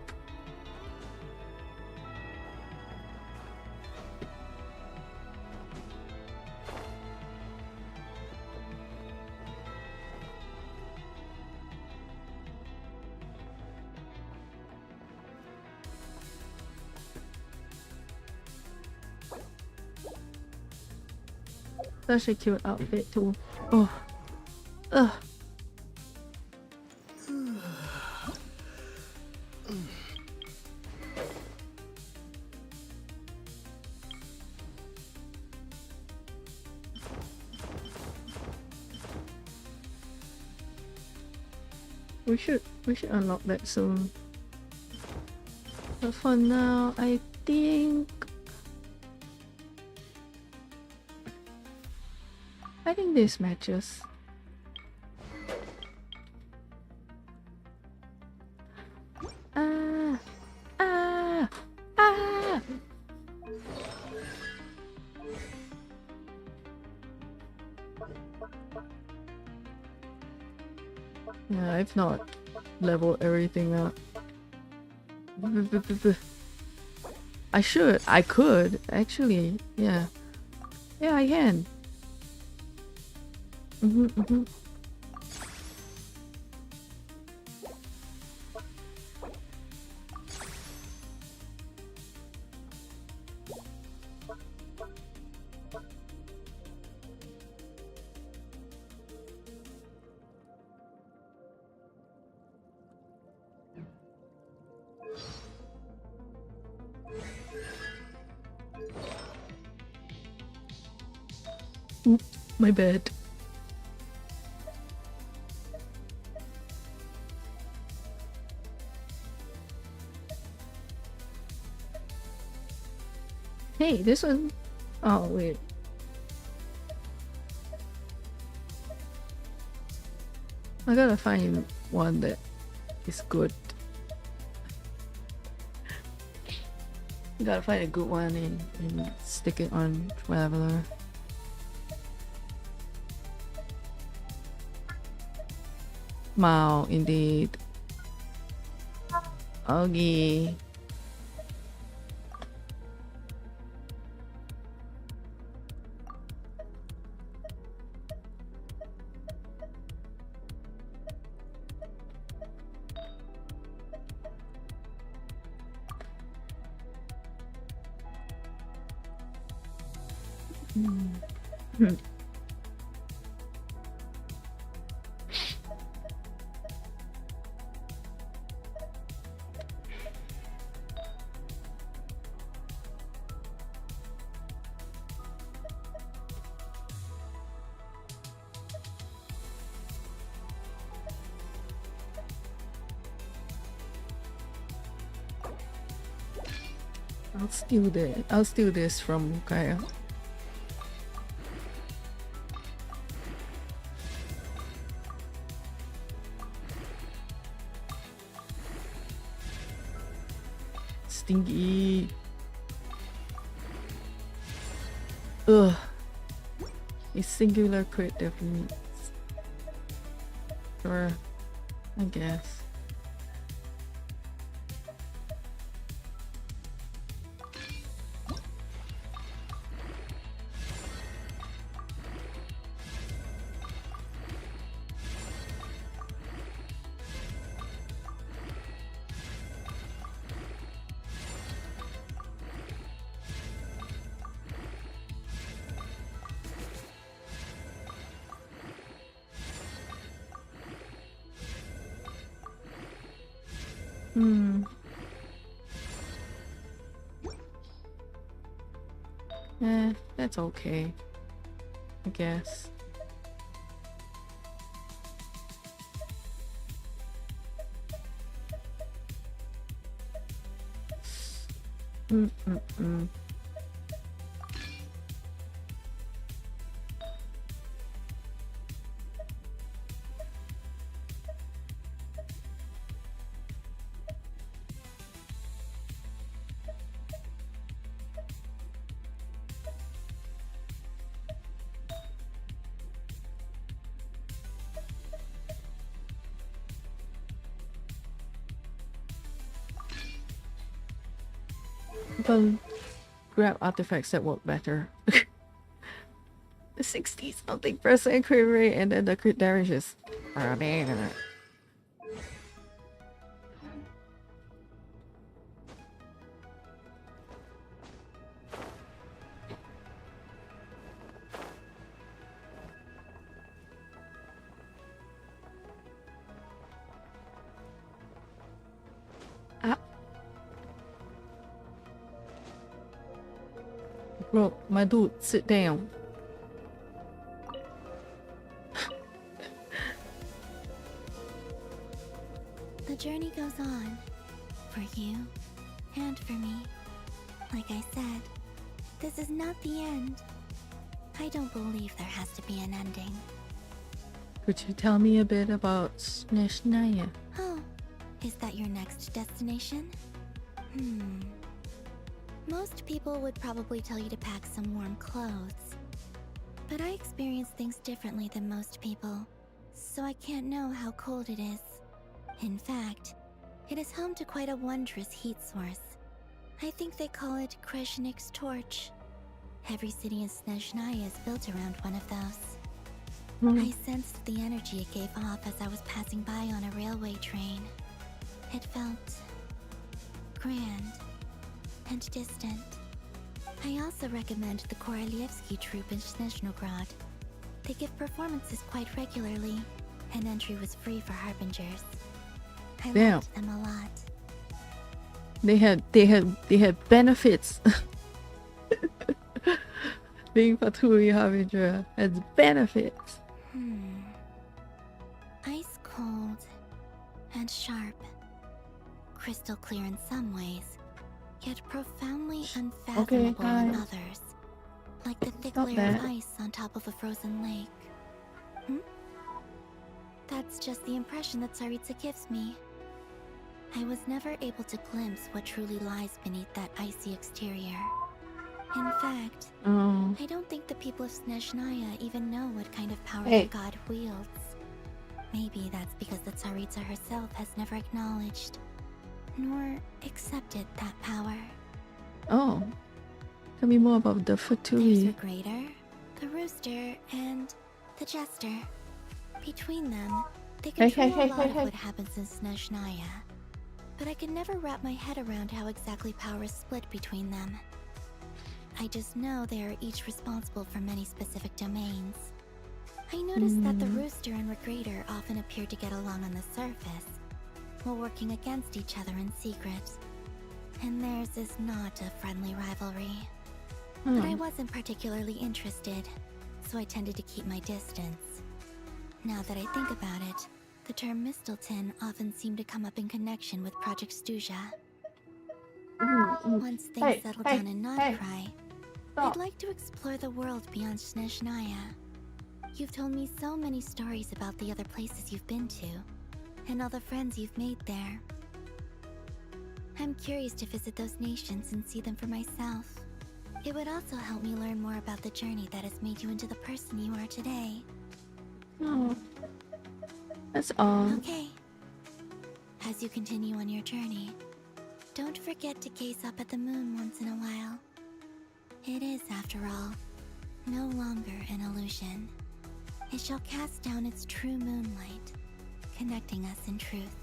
Such a cute outfit too. Oh. Ugh. We should unlock that soon. But for now, I think this matches. Yeah, I've not leveled everything up. I could, actually, yeah. Yeah, I can. Oops, my bad. Hey, this one. Oh, wait. I gotta find one that is good. Gotta find a good one and stick it on Traveler. Mao, indeed. Augie. I'll steal this from Kaya. Stinky. Ugh. A singular crit definitely. Sure. I guess. That's okay, I guess. But grab artifacts that work better. The 60-something% crit rate and then the crit damage is... Bro, my dude, sit down. The journey goes on. For you, and for me. Like I said, this is not the end. I don't believe there has to be an ending. Could you tell me a bit about Snezhnaya? Oh, is that your next destination? Most people would probably tell you to pack some warm clothes. But I experience things differently than most people, so I can't know how cold it is. In fact, it is home to quite a wondrous heat source. I think they call it Kreshnik's torch. Every city in Snezhnaya is built around one of those. I sensed the energy it gave off as I was passing by on a railway train. It felt grand and distant. I also recommend the Korolievsky troupe in Snezhnograd. They give performances quite regularly, and entry was free for harbingers. I liked them a lot. They had benefits. Being Fatui Harbinger has benefits. Ice cold and sharp. Crystal clear in some ways, yet profoundly unfathomable in others. Like the thick layer of ice on top of a frozen lake. That's just the impression that Tsaritsa gives me. I was never able to glimpse what truly lies beneath that icy exterior. In fact, I don't think the people of Snezhnaya even know what kind of power the god wields. Maybe that's because the Tsaritsa herself has never acknowledged nor accepted that power. Oh, tell me more about the Fatui. There's the Greater, the Rooster, and the Jester. Between them, they control a lot of what happens in Snezhnaya. But I can never wrap my head around how exactly power is split between them. I just know they are each responsible for many specific domains. I noticed that the Rooster and Regrator often appear to get along on the surface, while working against each other in secret. And theirs is not a friendly rivalry. But I wasn't particularly interested, so I tended to keep my distance. Now that I think about it, the term Mistelton often seemed to come up in connection with Project Stuja. Once things settle down in Nodcry, I'd like to explore the world beyond Snezhnaya. You've told me so many stories about the other places you've been to, and all the friends you've made there. I'm curious to visit those nations and see them for myself. It would also help me learn more about the journey that has made you into the person you are today. Oh, that's all. Okay. As you continue on your journey, don't forget to gaze up at the moon once in a while. It is, after all, no longer an illusion. It shall cast down its true moonlight, connecting us in truth.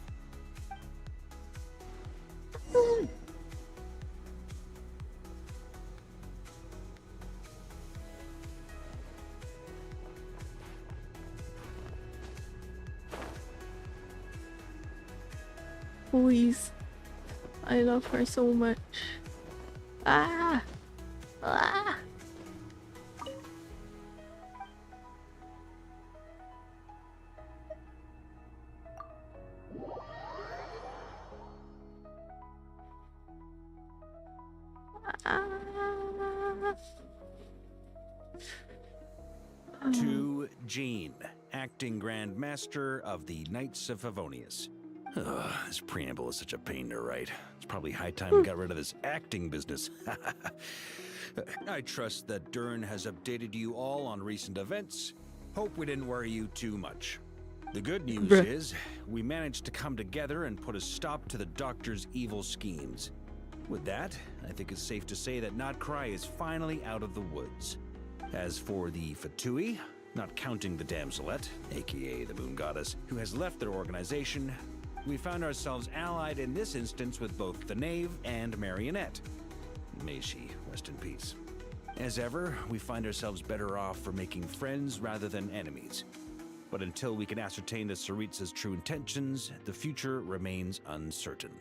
Please. I love her so much. Ah! Ah! To Jean, acting Grand Master of the Knights of Favonius. This preamble is such a pain to write. It's probably high time we got rid of this acting business. I trust that Dern has updated you all on recent events. Hope we didn't worry you too much. The good news is, we managed to come together and put a stop to the Doctor's evil schemes. With that, I think it's safe to say that Nodcry is finally out of the woods. As for the Fatui, not counting the Damselette, aka the Moon Goddess, who has left their organization, we found ourselves allied in this instance with both the Knave and Marionette. May she rest in peace. As ever, we find ourselves better off for making friends rather than enemies. But until we can ascertain the Tsaritsa's true intentions, the future remains uncertain.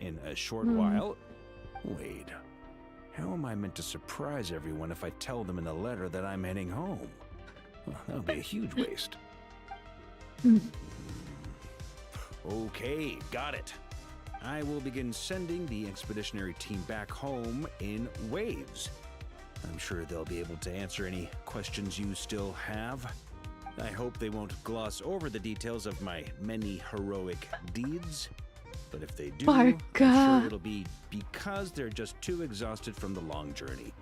In a short while... Wait. How am I meant to surprise everyone if I tell them in the letter that I'm heading home? Well, that'll be a huge waste. Okay, got it. I will begin sending the expeditionary team back home in waves. I'm sure they'll be able to answer any questions you still have. I hope they won't gloss over the details of my many heroic deeds. But if they do, I'm sure it'll be because they're just too exhausted from the long journey.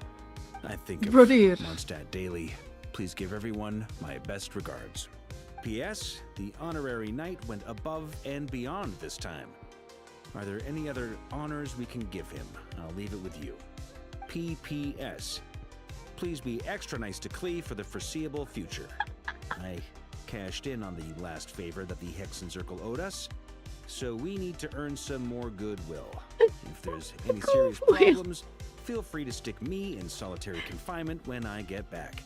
I think of Mondstadt daily. Please give everyone my best regards. P.S. The honorary knight went above and beyond this time. Are there any other honors we can give him? I'll leave it with you. P.P.S. Please be extra nice to Klee for the foreseeable future. I cashed in on the last favor that the Hexen Circle owed us, so we need to earn some more goodwill. If there's any serious problems, feel free to stick me in solitary confinement when I get back.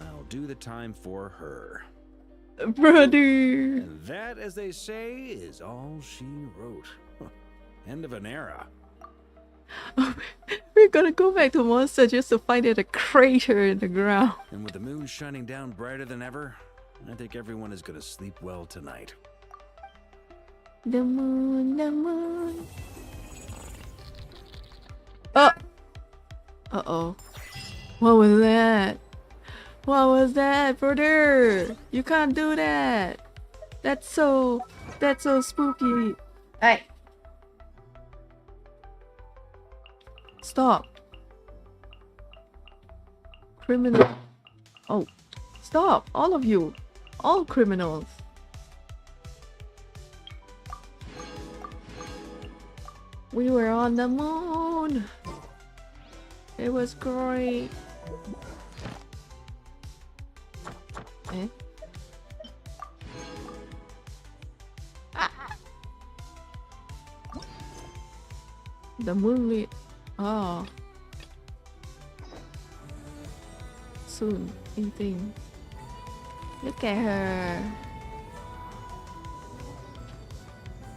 I'll do the time for her. Brother! And that, as they say, is all she wrote. End of an era. We're gonna go back to Monster just to find a crater in the ground. And with the moon shining down brighter than ever, I think everyone is gonna sleep well tonight. The moon, the moon. Oh! Uh-oh. What was that? What was that, brother? You can't do that. That's so spooky. Hey. Stop. Criminal. Oh, stop, all of you. All criminals. We were on the moon. It was great. Eh? The moonlit. Oh. Soon eating. Look at her.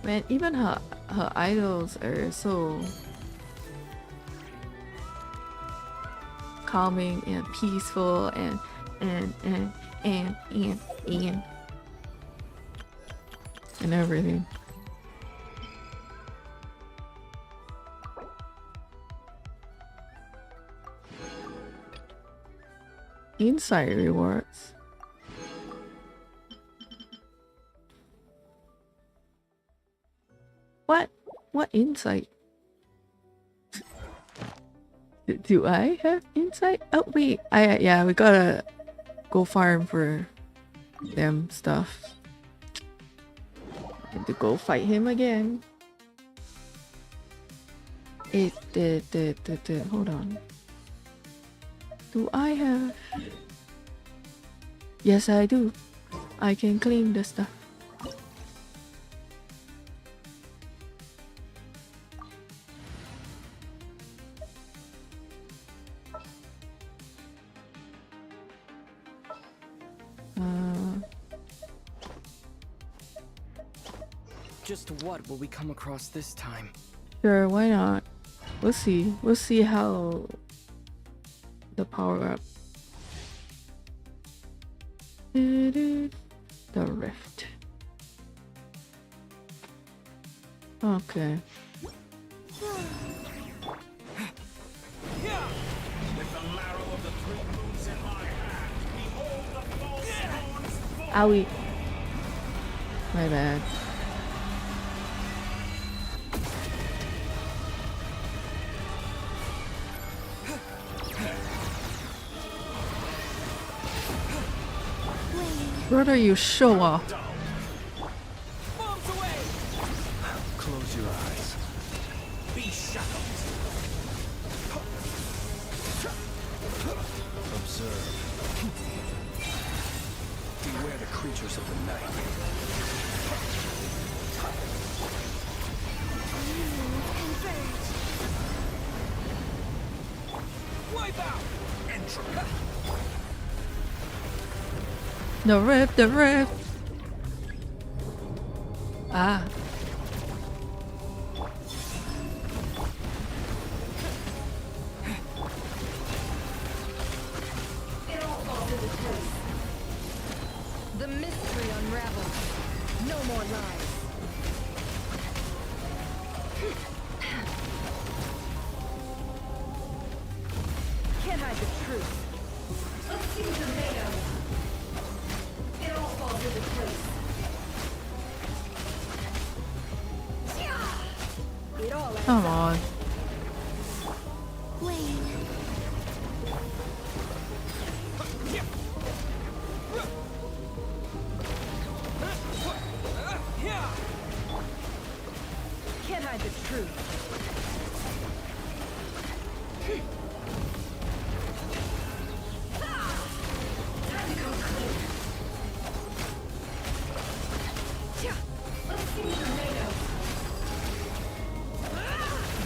Man, even her idols are so calming and peaceful and everything. Insight rewards. What insight? Do I have insight? Oh wait, yeah, we gotta go farm for them stuff. And to go fight him again. Hold on. Do I have? Yes, I do. I can claim the stuff. Just what will we come across this time? Sure, why not? We'll see. We'll see how the power up. The rift. Okay. Owie. My bad. Brother, you show off. Close your eyes. Be shackled. Observe. Beware the creatures of the night. Wipe out. Entropy. The rift, the rift. Ah. mystery unravels. No more lies. Can't hide the truth. Let's see what you're made of. It all falls into place. It all adds Come up. on. Wayne. Can't hide the truth. Time to go clean. Let's see what you're made of.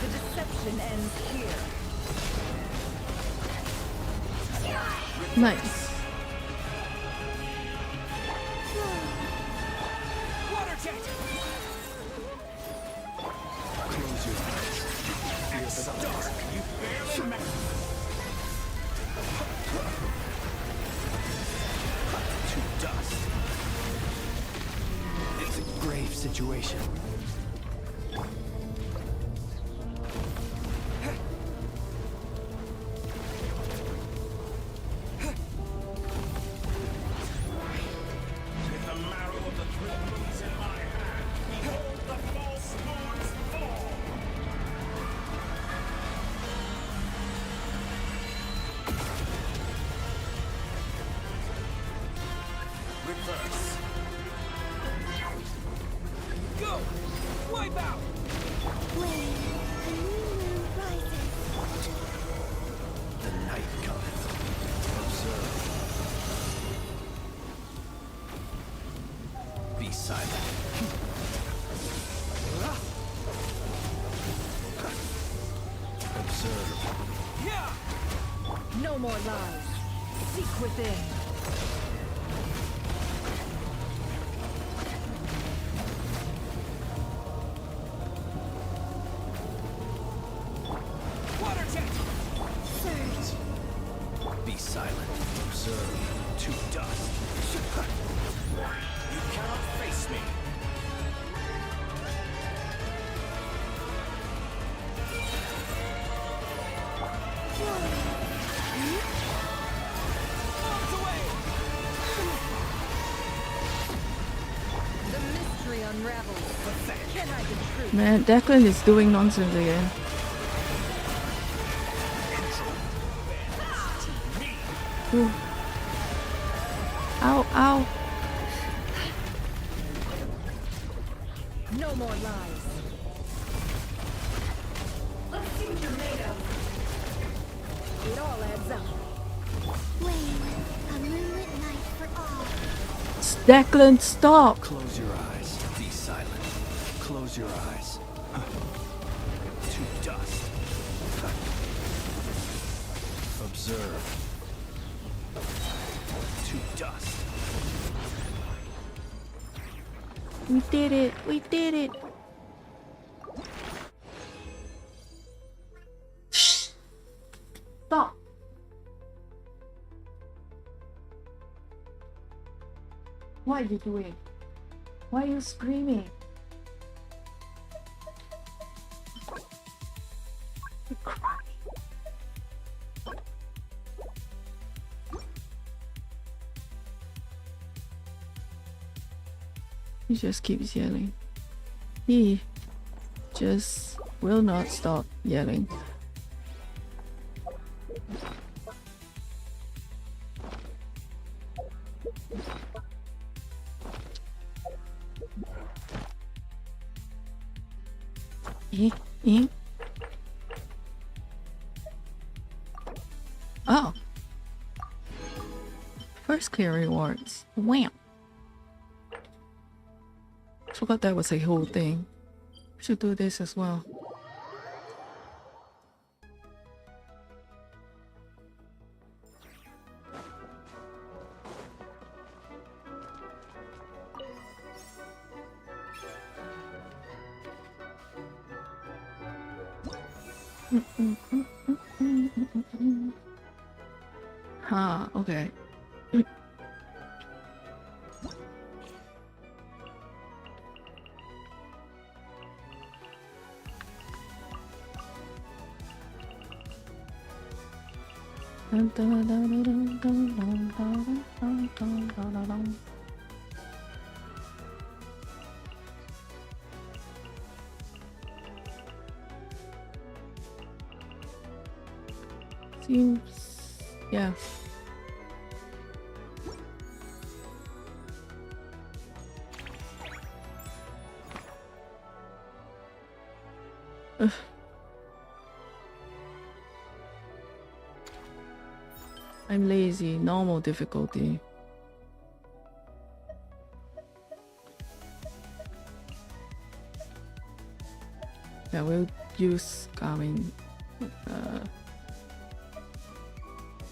The deception ends here. Nice. Water jet! Close your eyes. It's dark. You barely met. To dust. It's a grave situation. With the marrow of the three moons in my hand, behold the false moons fall. Reverse. Go! Wipe out! Wayne, the new moon rises. The night cometh. Observe. Be silent. Observe. No more lies. Seek within. Water jet! Surge. Be silent. Observe. To dust. You cannot face me. The mystery unravels. Can't hide the truth. Man, Declan is doing nonsense again. Ooh. Ow, ow. No more lies. Let's see what you're made of. It all adds up. Wayne, a moonlit night for all. Declan, stop. Close your eyes. Be silent. Close your eyes. To dust. Observe. To dust. We did it. We did it. Shh. Stop. What are you doing? Why are you screaming? You're crying. He just keeps yelling. He just will not stop yelling. Oh. First clear rewards. Wham. Forgot that was a whole thing. Should do this as well. Huh, okay. Seems, yeah. Ugh. I'm lazy. Normal difficulty. Yeah, we'll use Garmin.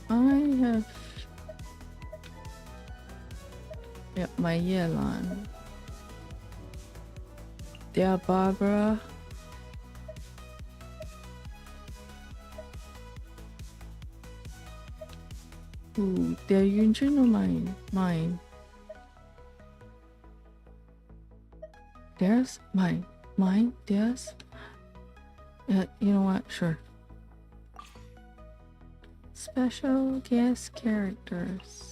I have my Yelan. Dear Barbara. Ooh, they're Yunjin or mine? Mine. Theirs? Mine. Mine? Theirs? You know what? Sure. Special guest characters.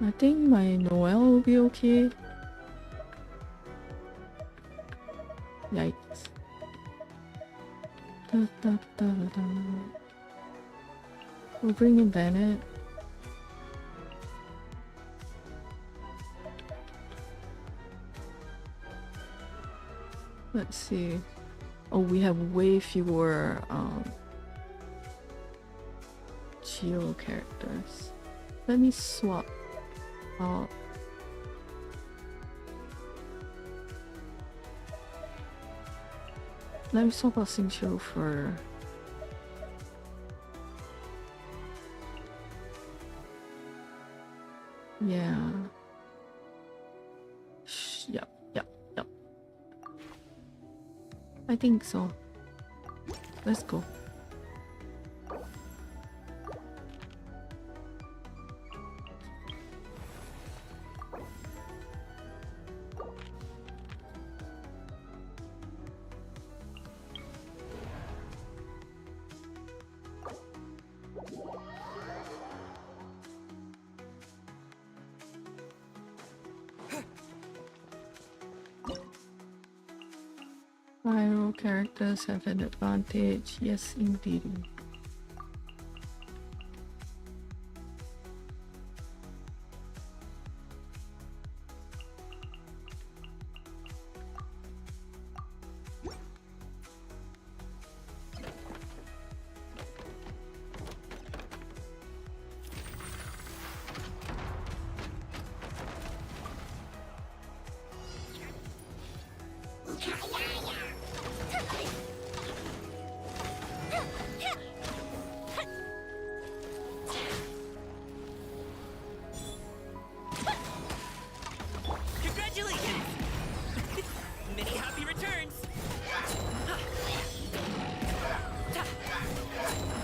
I think my Noel will be okay. Yikes. We'll bring in Bennett. Let's see. Oh, we have way fewer Geo characters. Let me swap out. Let me swap out Xingqiu for Yep. I think so. Let's go. Viral characters have an advantage. Yes, indeed.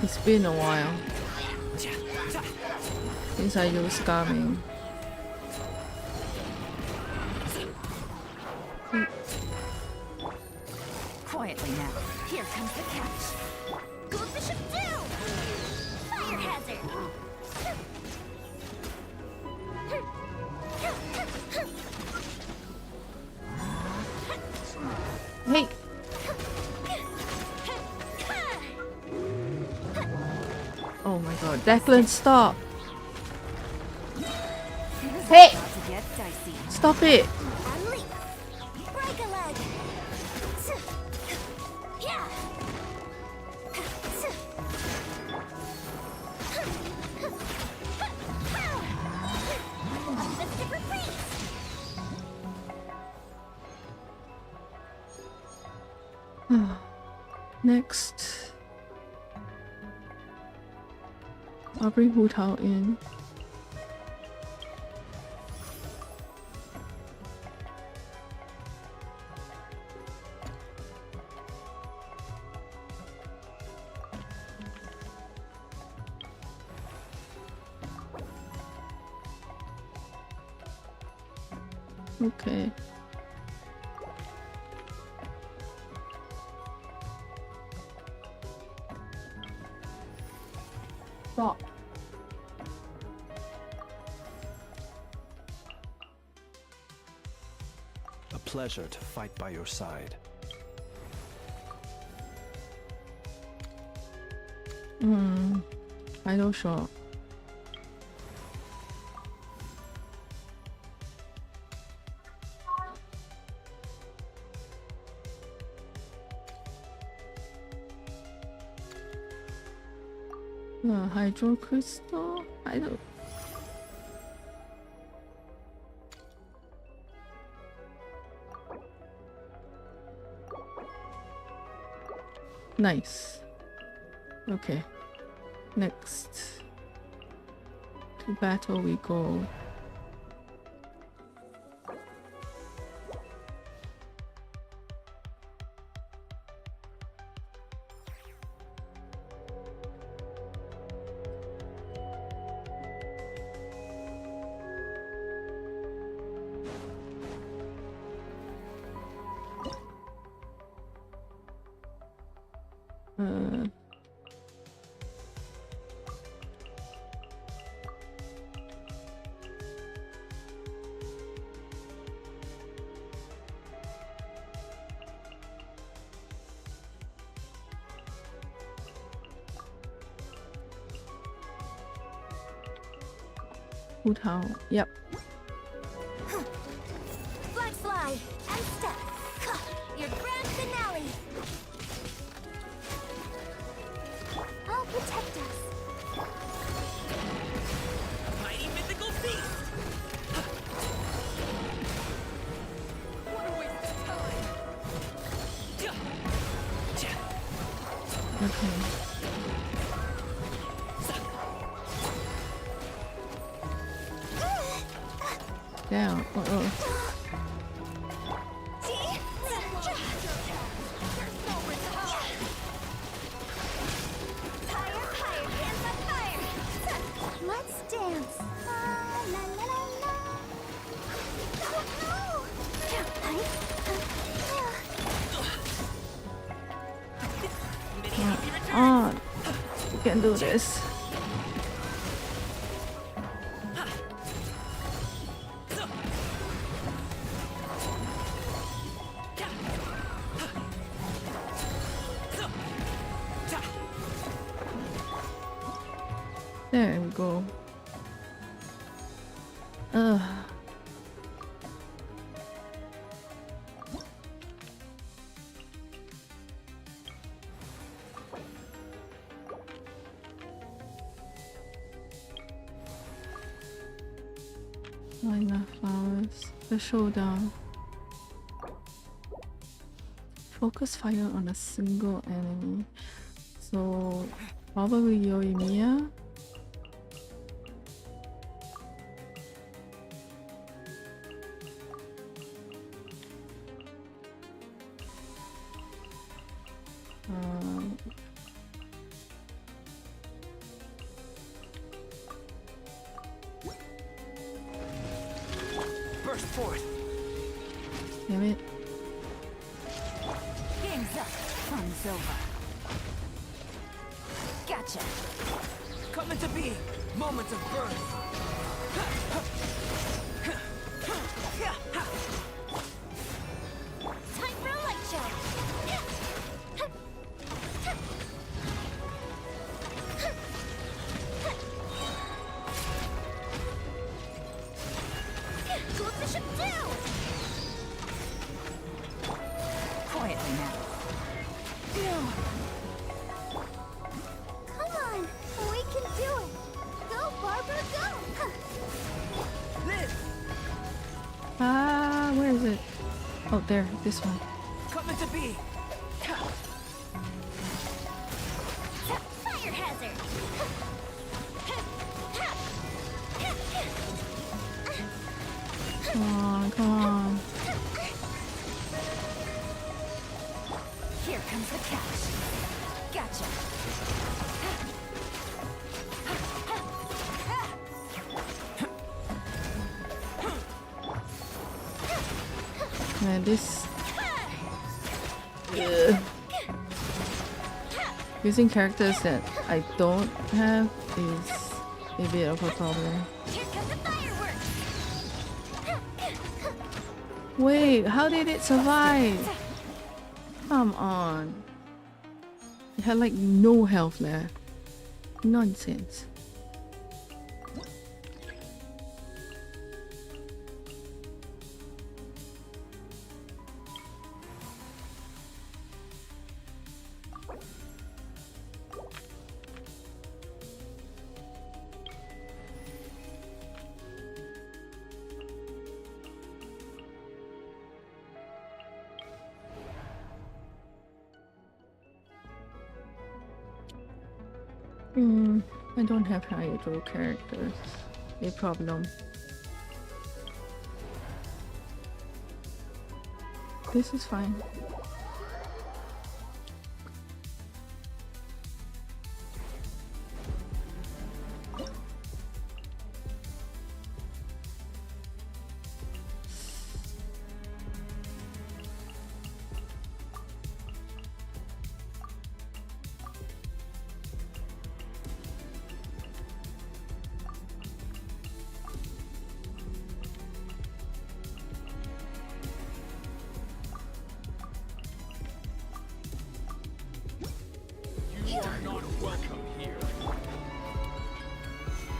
It's been a while since I used Garmin. Quietly now. Here comes the catch. Go Bishop down! Fire hazard! Hey! Oh my god, Declan, stop! Hey! Stop it! Break a leg! Yeah! Next, I'll bring Hu Tao in. Okay. Stop. A pleasure to fight by your side. Idol shop. Hydro crystal? I don't. Nice. Okay. Next. To battle we go. Yep. Flag slide and step. Your grand finale. I'll protect us. Mighty mythical beast! What a waste of time! Okay. Down. Uh-oh. Let's dance. La la la la la. Oh no! Come on. You can do this. There we go. Line the flowers. The showdown. Focus fire on a single enemy. So probably Yoimiya. Burst forth! Damn it. Game's up. Fun's over. Gotcha. Coming to be! Moments of birth! Time for a light show. Coefficient down. Quietly now. Come on, we can do it. Go, Barbara, go. Live! Where is it? Oh, there. This one. Coming to be! Fire hazard. Come on, come on. Here comes the catch. Gotcha. Man, this... Ugh. Using characters that I don't have is a bit of a problem. Wait, how did it survive? Come on. It had like no health left. Nonsense. I don't have hydro characters. A problem. This is fine.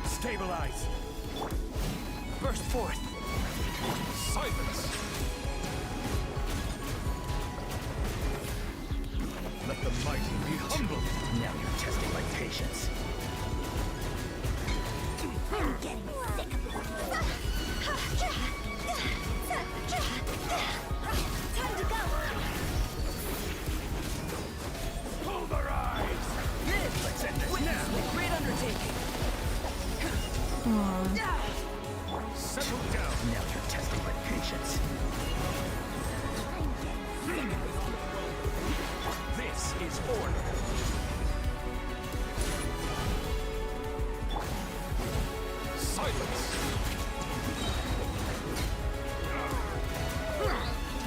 Stabilize! Burst forth! Silence! Let the mighty be humbled! Now you're testing my patience. I'm getting sick of this. Time to go! Pulverize! Let's end this now! Great undertaking! Settle down! Now you're testing my patience. This is order. Silence!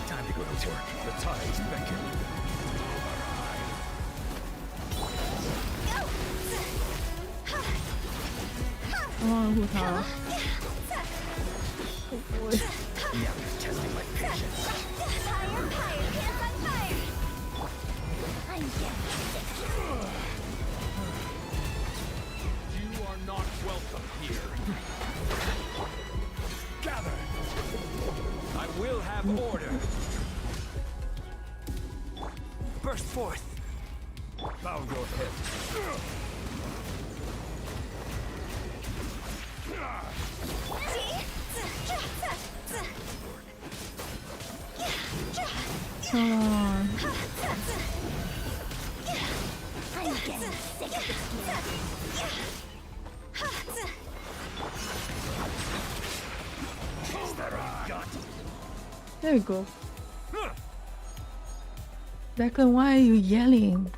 Time to go to work. The tides beckon. Come on, Hu-Tao. Oh boy. Now you're testing my patience. I'm getting sick. You are not welcome here. Gather! I will have order. Burst forth! Bow your head. Come on. I'm getting sick of There we go. Declan, why are you yelling?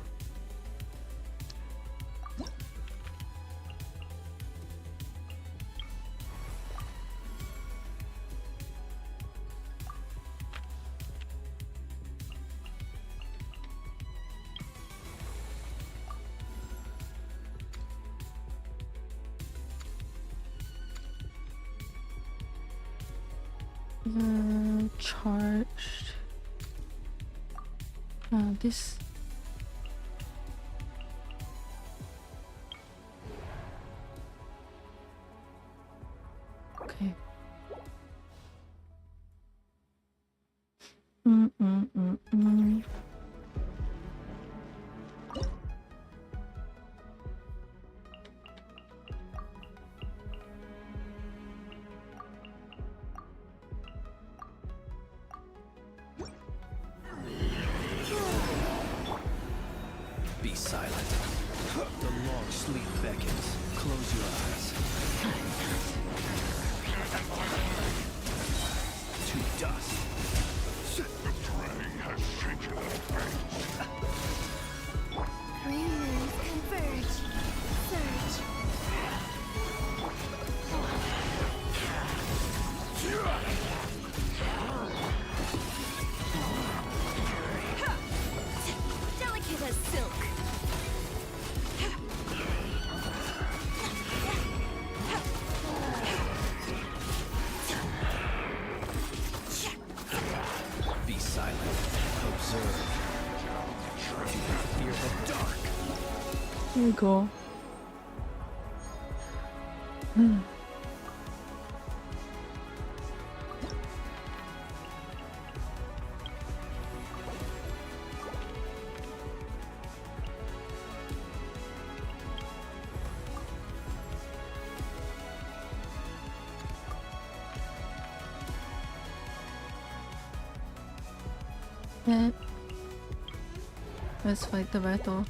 Charged. This. Okay. Be silent. The long sleep beckons. Close your eyes. To dust. The prey has shaken the face. Green moons converge. Surge. Very cool. Yeah. Let's fight the battle.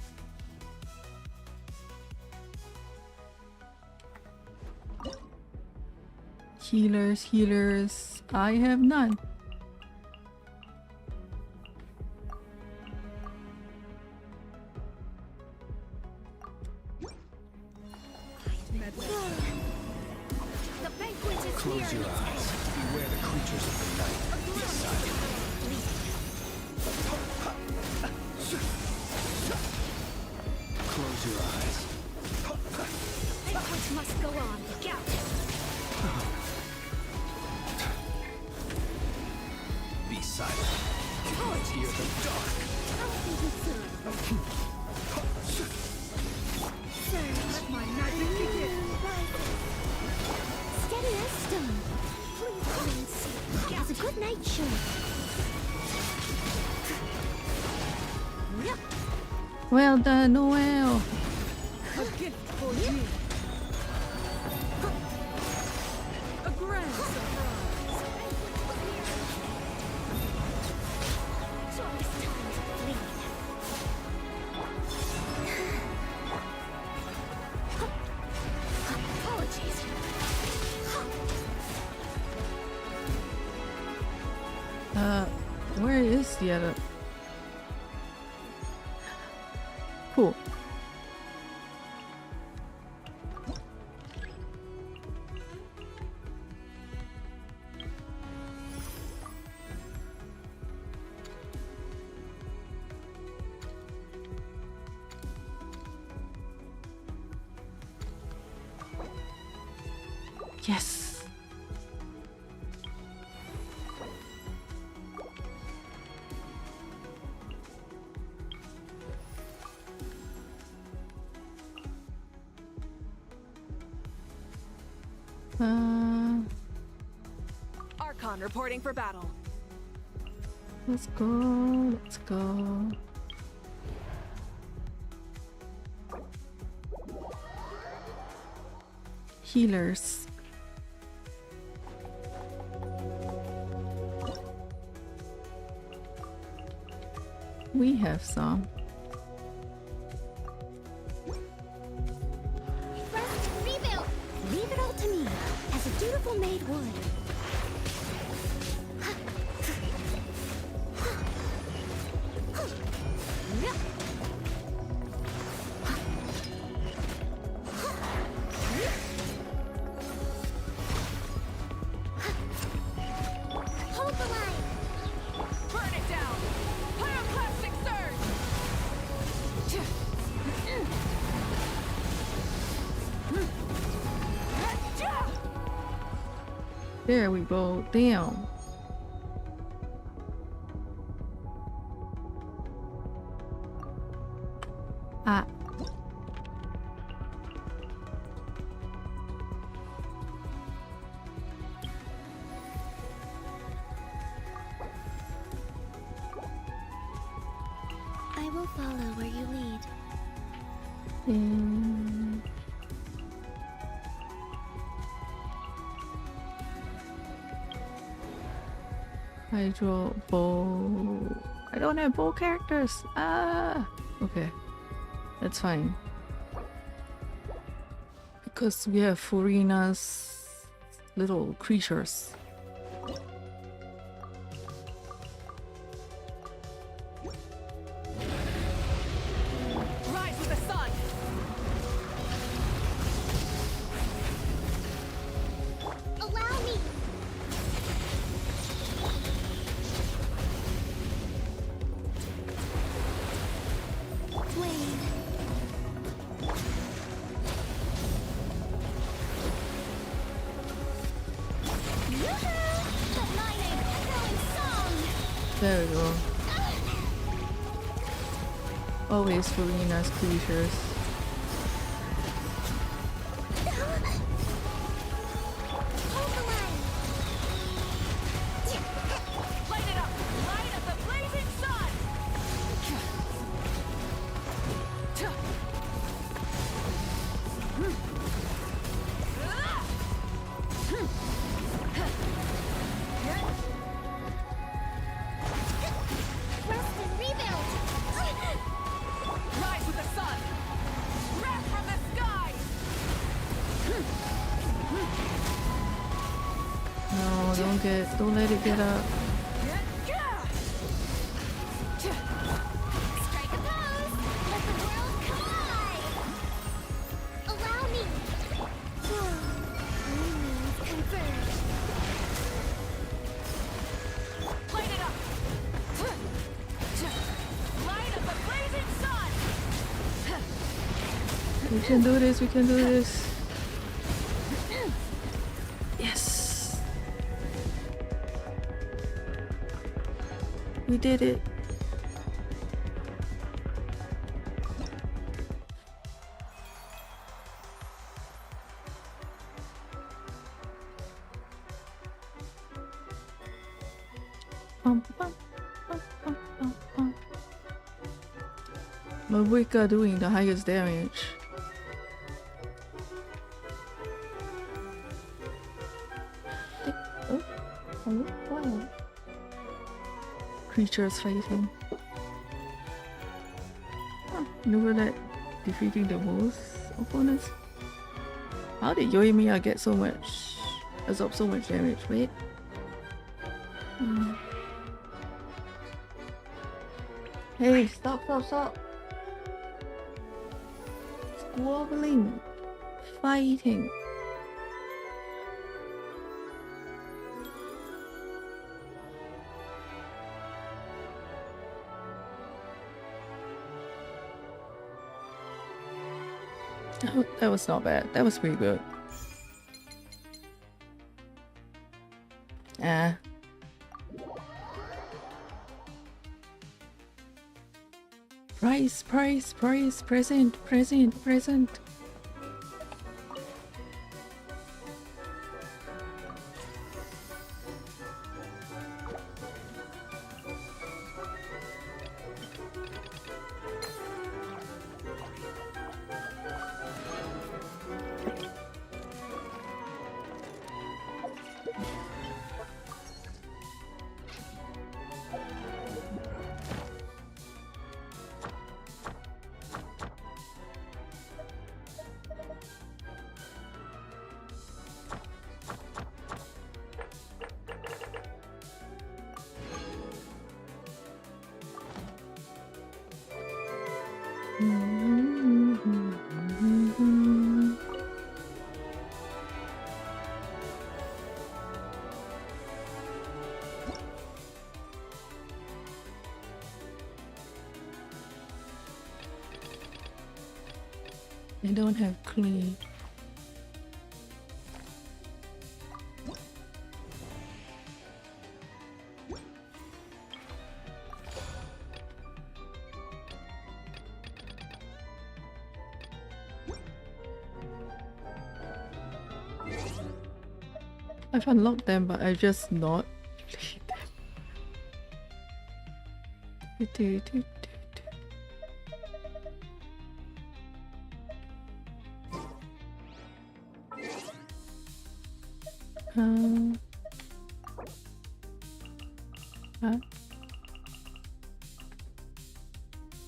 Healers. I have none. Close your eyes. Beware the creatures of the night. Be silent. Close your eyes. Banquets must go on. Go. Be silent. Hear the dark. Let my magic begin. Steady as stone. Please, it was a good night show. Well done, Noel. A gift for you. A grand surprise. So it's time to leave. Apologies. Where is the other? Cool. Yes. Archon reporting for battle. Let's go. Let's go. Healers. We have some. Rest, rebuild. Leave it all to me, as a dutiful maid would. Hold the line. Burn it down. Pyroclastic surge. There we go. Damn. Ah. I will follow where you lead. Hydro bow. I don't have bow characters. Ah. Okay. That's fine. Because we have Furina's little creatures. Rise with the sun. Allow me. Blade. There we go. Always Furina's creatures. Don't let it get up. Strike a pose! Let the world collide! Allow me! Means confirmed. Light it up! Light of the blazing sun! We can do this, we can do this. Yes. We did it. Marika doing the highest damage. Oh, wow. Creatures fighting. Never let defeating the most opponents. How did Yoimiya get so much, absorb so much damage? Wait. Hey, stop. Squabbling. Fighting. That was not bad. That was pretty good. Price, present. I don't have clay. I've unlocked them, but I just not played them.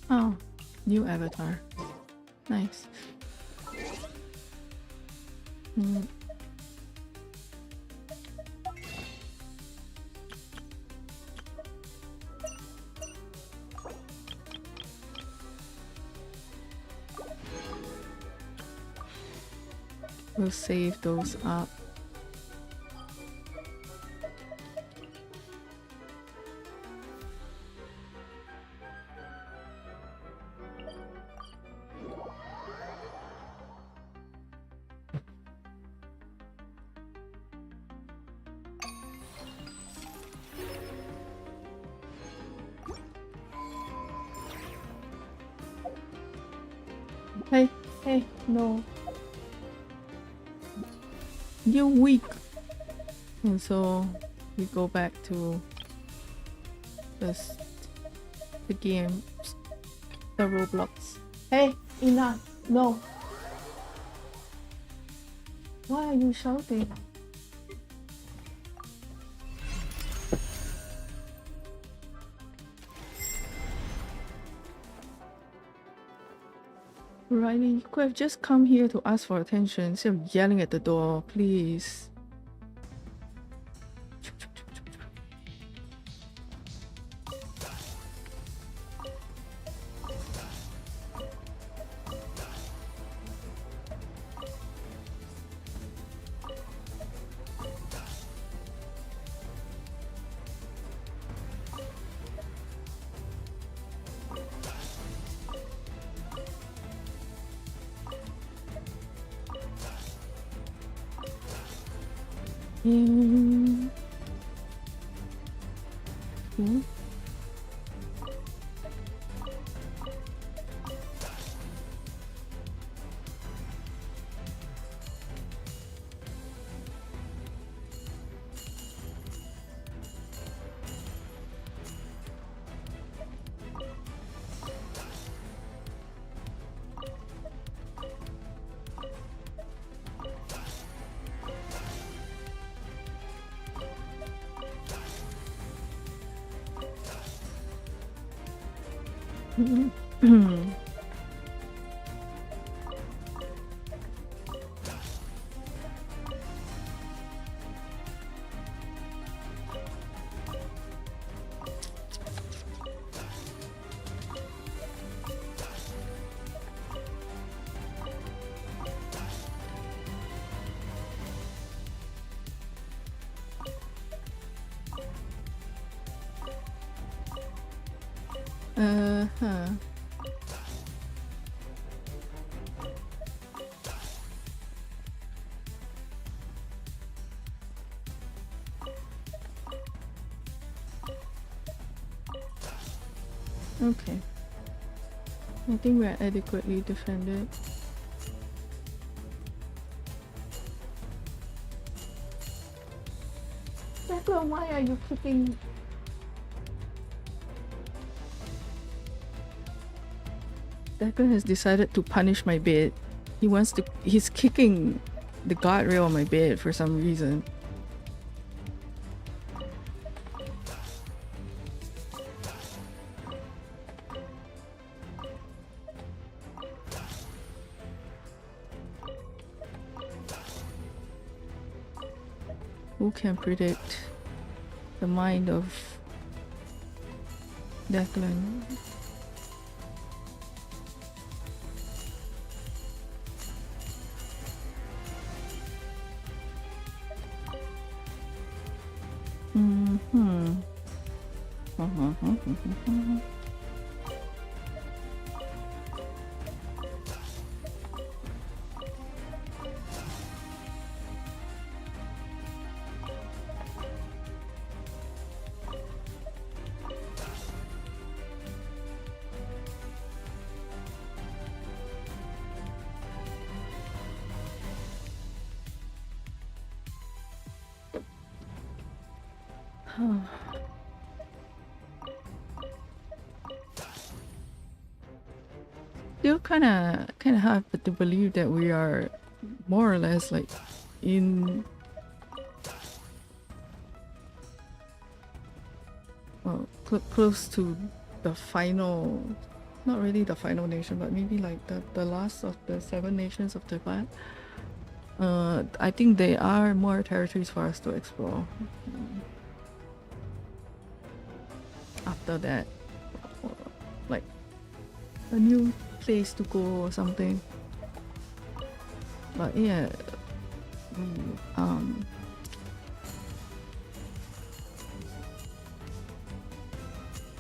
Oh, new avatar. Nice. We'll save those up. Hey, no. You're weak. And so we go back to the game, the Roblox. Hey, enough. No. Why are you shouting? Riley, you could have just come here to ask for attention instead of yelling at the door, please. Cool. Huh. Okay. I think we're adequately defended. Declan, why are you kicking? Declan has decided to punish my bed. He's kicking the guardrail on my bed for some reason. Who can predict the mind of Declan? Still kind of hard to believe that we are more or less like in close to the final, not really the final nation, but maybe like the last of the 7 nations of Tibet. I think there are more territories for us to explore. After that, like a new place to go or something. But yeah,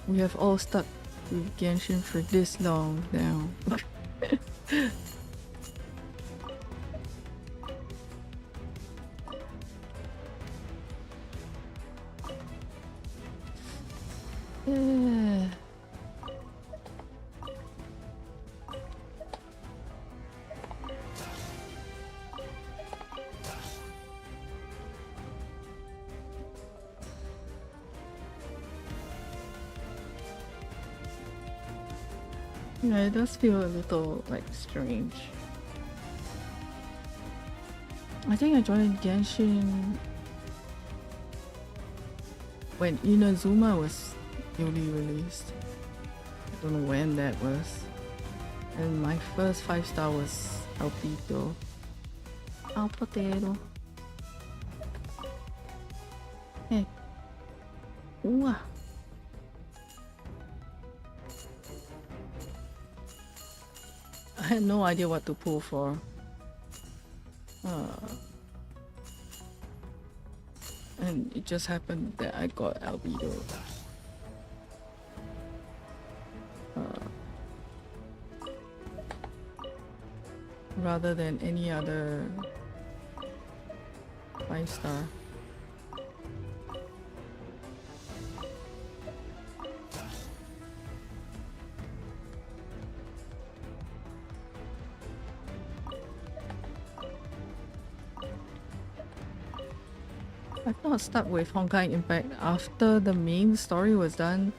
we have all stuck with Genshin for this long now. Yeah, it does feel a little like strange. I think I joined Genshin when Inazuma was newly released. I don't know when that was. And my first 5-star was Alpito. Alpotero. Hey. Ooh. I had no idea what to pull for. And it just happened that I got Albedo. Rather than any other 5-star. I got stuck with Honkai Impact after the main story was done.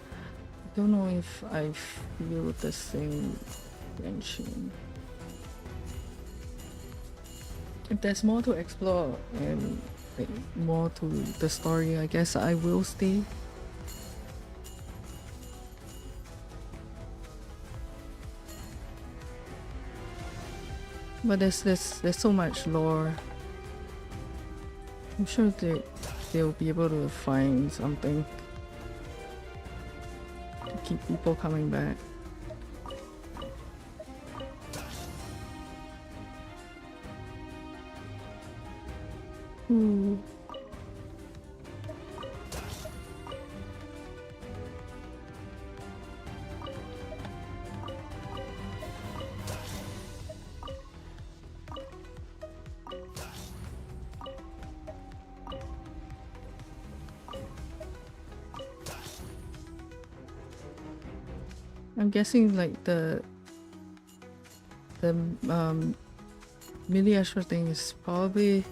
I don't know if I feel the same Genshin. If there's more to explore and like, more to the story, I guess I will stay. But there's so much lore. I'm sure they'll be able to find something to keep people coming back. Ooh. I'm guessing like the Millie Ashford thing is probably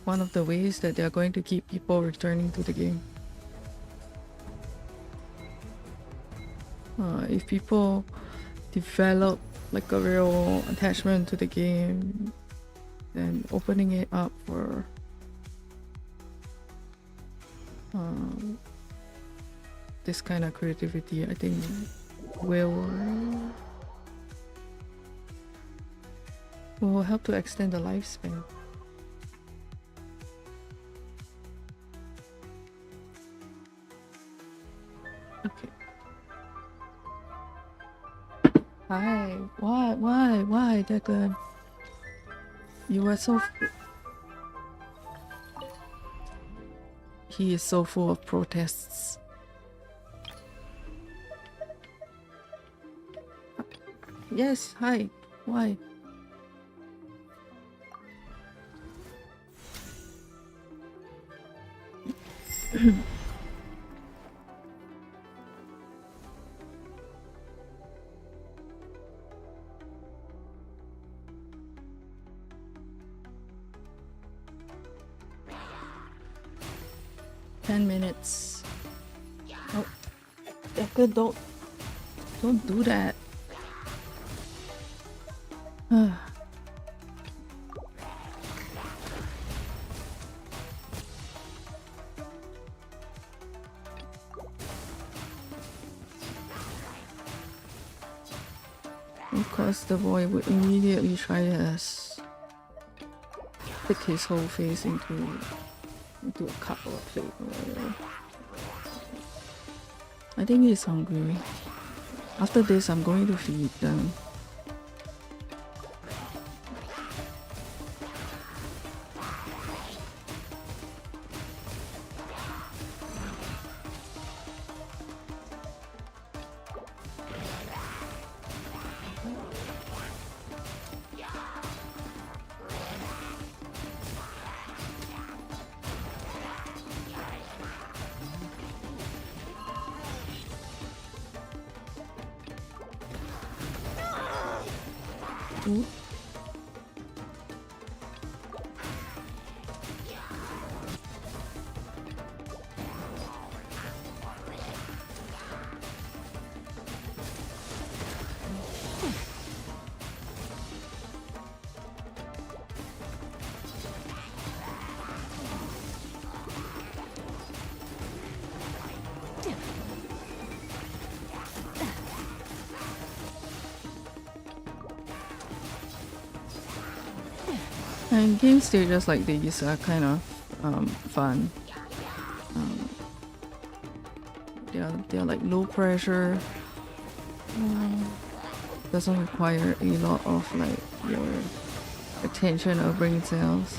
one of the ways that they're going to keep people returning to the game. If people develop like a real attachment to the game, then opening it up for this kind of creativity, I think will help to extend the lifespan. Okay. Hi. Why, Declan? You were so... He is so full of protests. Yes, hi. Why? Minutes. Oh, Declan, don't do that. Of course, the boy would immediately try to stick his whole face into a cup or a plate or whatever. I think he's hungry. After this, I'm going to feed them. Ooh. And game stages like these are kind of fun. They're like low pressure. Doesn't require a lot of like your attention or brain cells.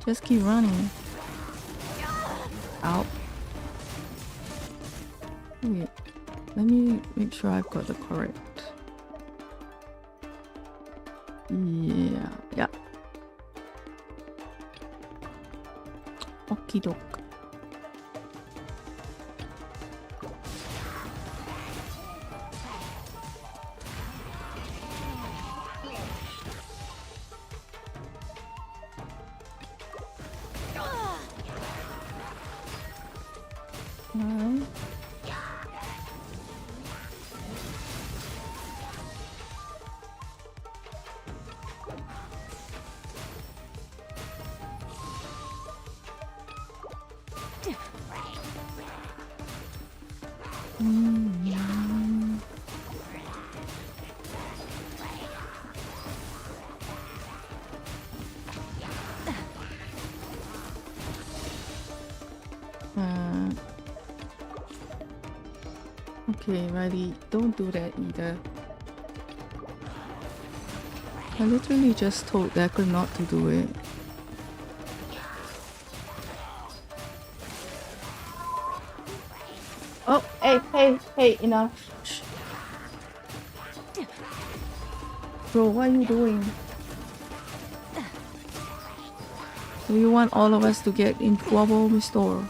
Just keep running. Ow. Wait, let me make sure I've got the correct. Yeah. Okie doke. Okay, Riley, don't do that either. I literally just told Declan not to do it. Oh, hey, enough. Shh. Bro, what are you doing? Do you want all of us to get in trouble, Mr.?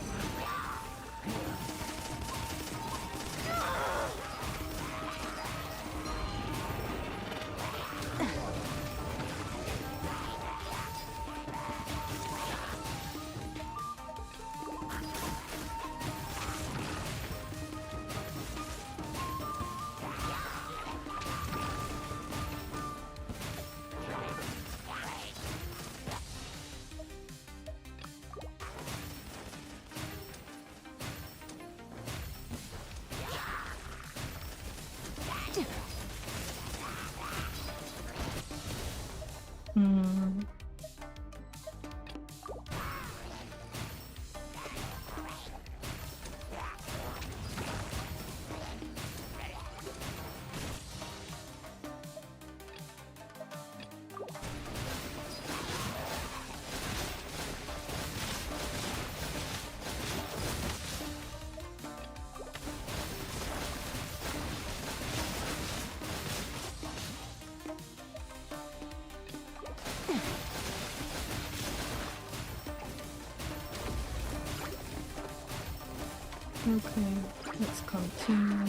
Okay, let's continue.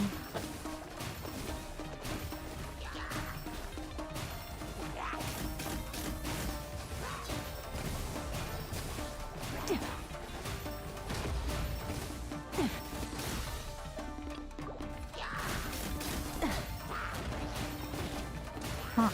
Huh.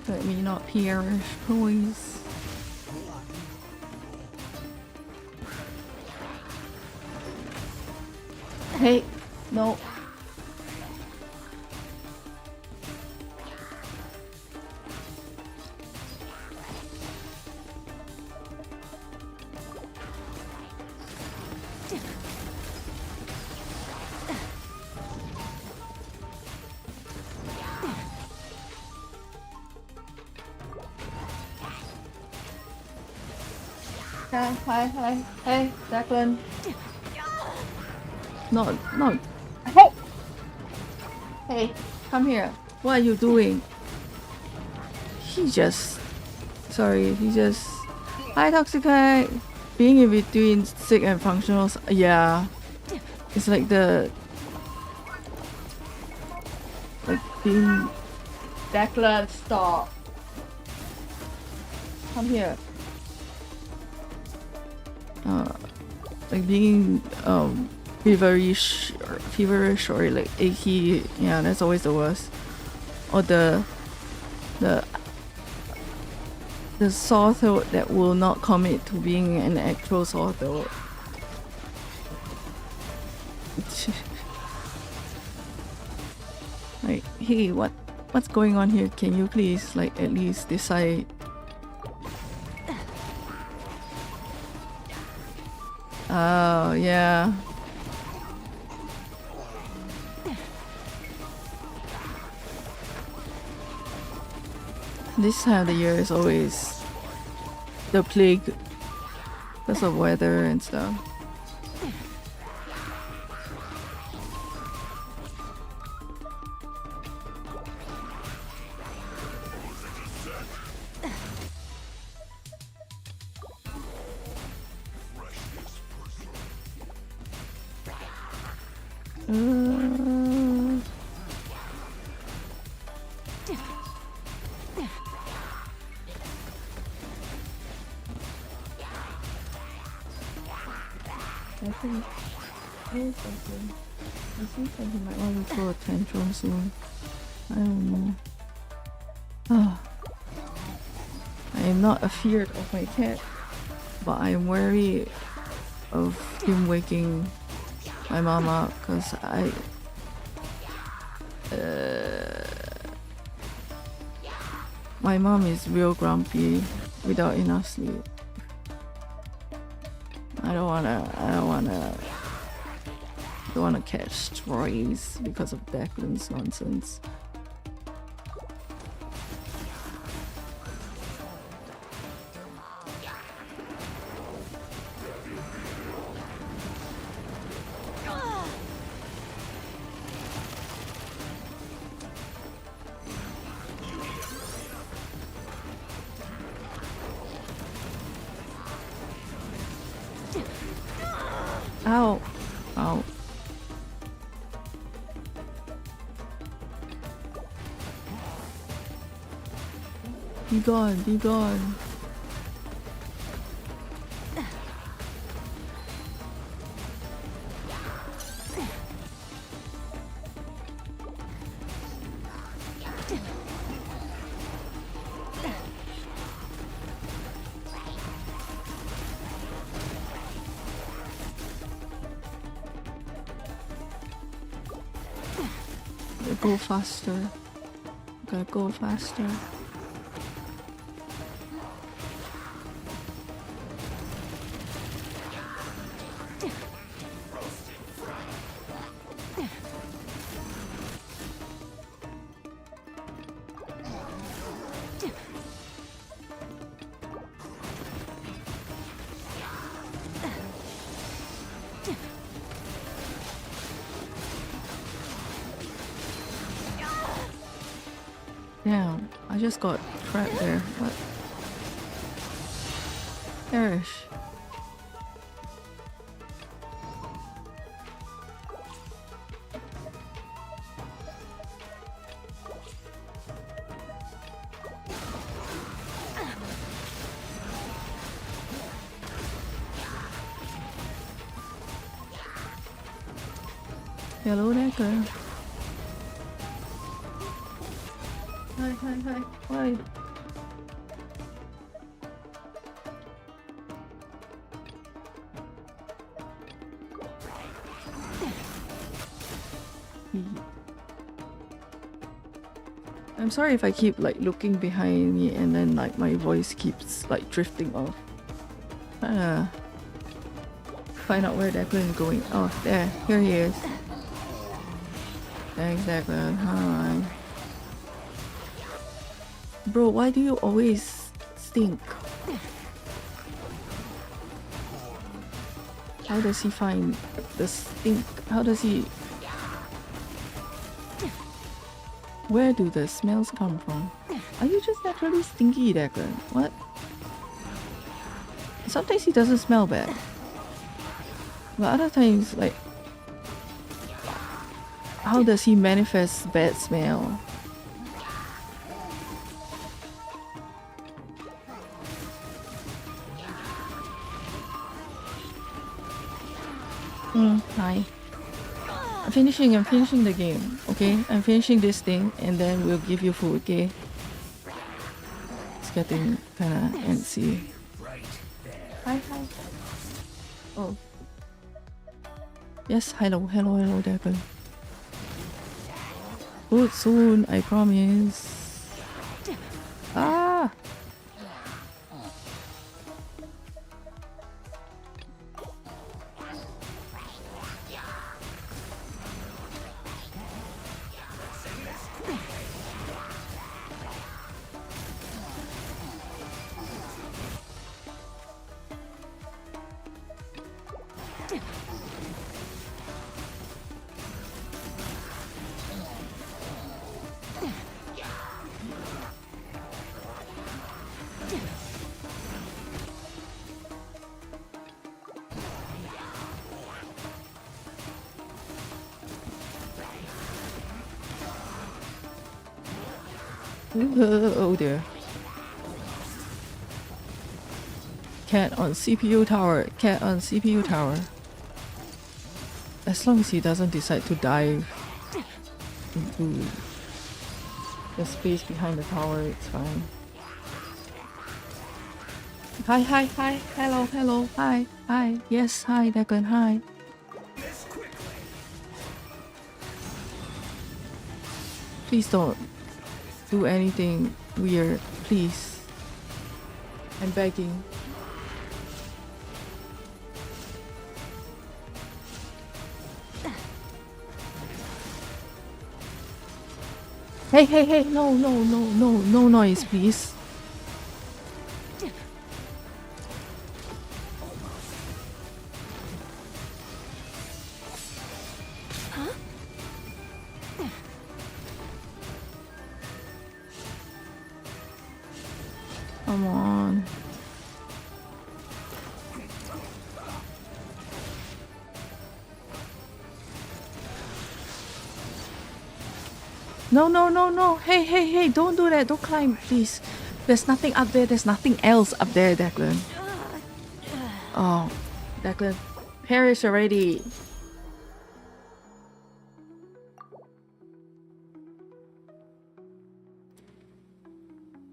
Let me not perish, please. Hey, no. Hey, Declan. No. Hey, come here. What are you doing? He just... Hi, Toxicite. Being in between sick and functional... Yeah. It's like the... Like being... Declan, stop. Come here. Like being feverish or like achy, yeah, that's always the worst. Or the sore throat that will not commit to being an actual sore throat. Like hey, what's going on here? Can you please like at least decide? Oh yeah. This time of the year is always the plague because of weather and stuff. I think he might want to throw a tantrum soon. I don't know. Oh. I am not afeared of my cat, but I am wary of him waking my mom up because my mom is real grumpy without enough sleep. I don't wanna catch strays because of Declan's nonsense. Ow. Ow. Be gone, be gone. Go faster. Gotta go faster. Damn, I just got trapped there. What? Perish. Hello there, girl. Hi. Why? I'm sorry if I keep like looking behind me and then like my voice keeps like drifting off. Find out where Declan is going. Oh, there. Here he is. Thanks, Declan. Hi. Bro, why do you always stink? How does he find the stink? How does he... Where do the smells come from? Are you just naturally stinky, Declan? What? Sometimes he doesn't smell bad. But other times, like... How does he manifest bad smell? Hi. I'm finishing the game, okay? I'm finishing this thing and then we'll give you food, okay? It's getting kinda antsy. Hi. Oh. Yes, hello, Declan. food soon, I promise. Ah! Oh dear. Cat on CPU tower. Cat on CPU tower. As long as he doesn't decide to dive into the space behind the tower, it's fine. Hi, hi, hi. Hello, hello. Hi, hi. Yes, hi, Declan. Hi. Please don't do anything weird, please. I'm begging. Hey, hey, hey, no, no, no, no, no noise, please. Huh? Come on. No, no, no, no. Hey, hey, hey, don't do that. Don't climb, please. There's nothing up there. There's nothing else up there, Declan. Oh, Declan. Perish already.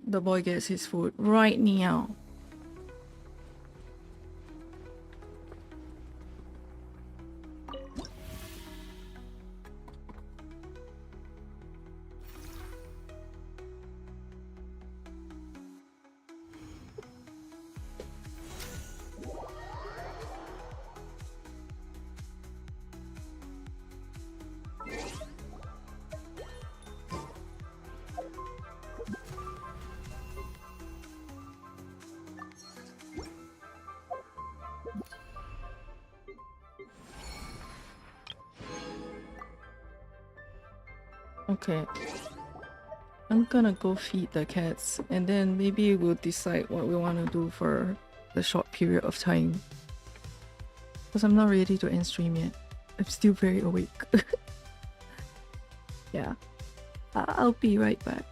The boy gets his food right now. Okay. I'm gonna go feed the cats and then maybe we'll decide what we want to do for the short period of time. Because I'm not ready to end stream yet. I'm still very awake. Yeah. I'll be right back.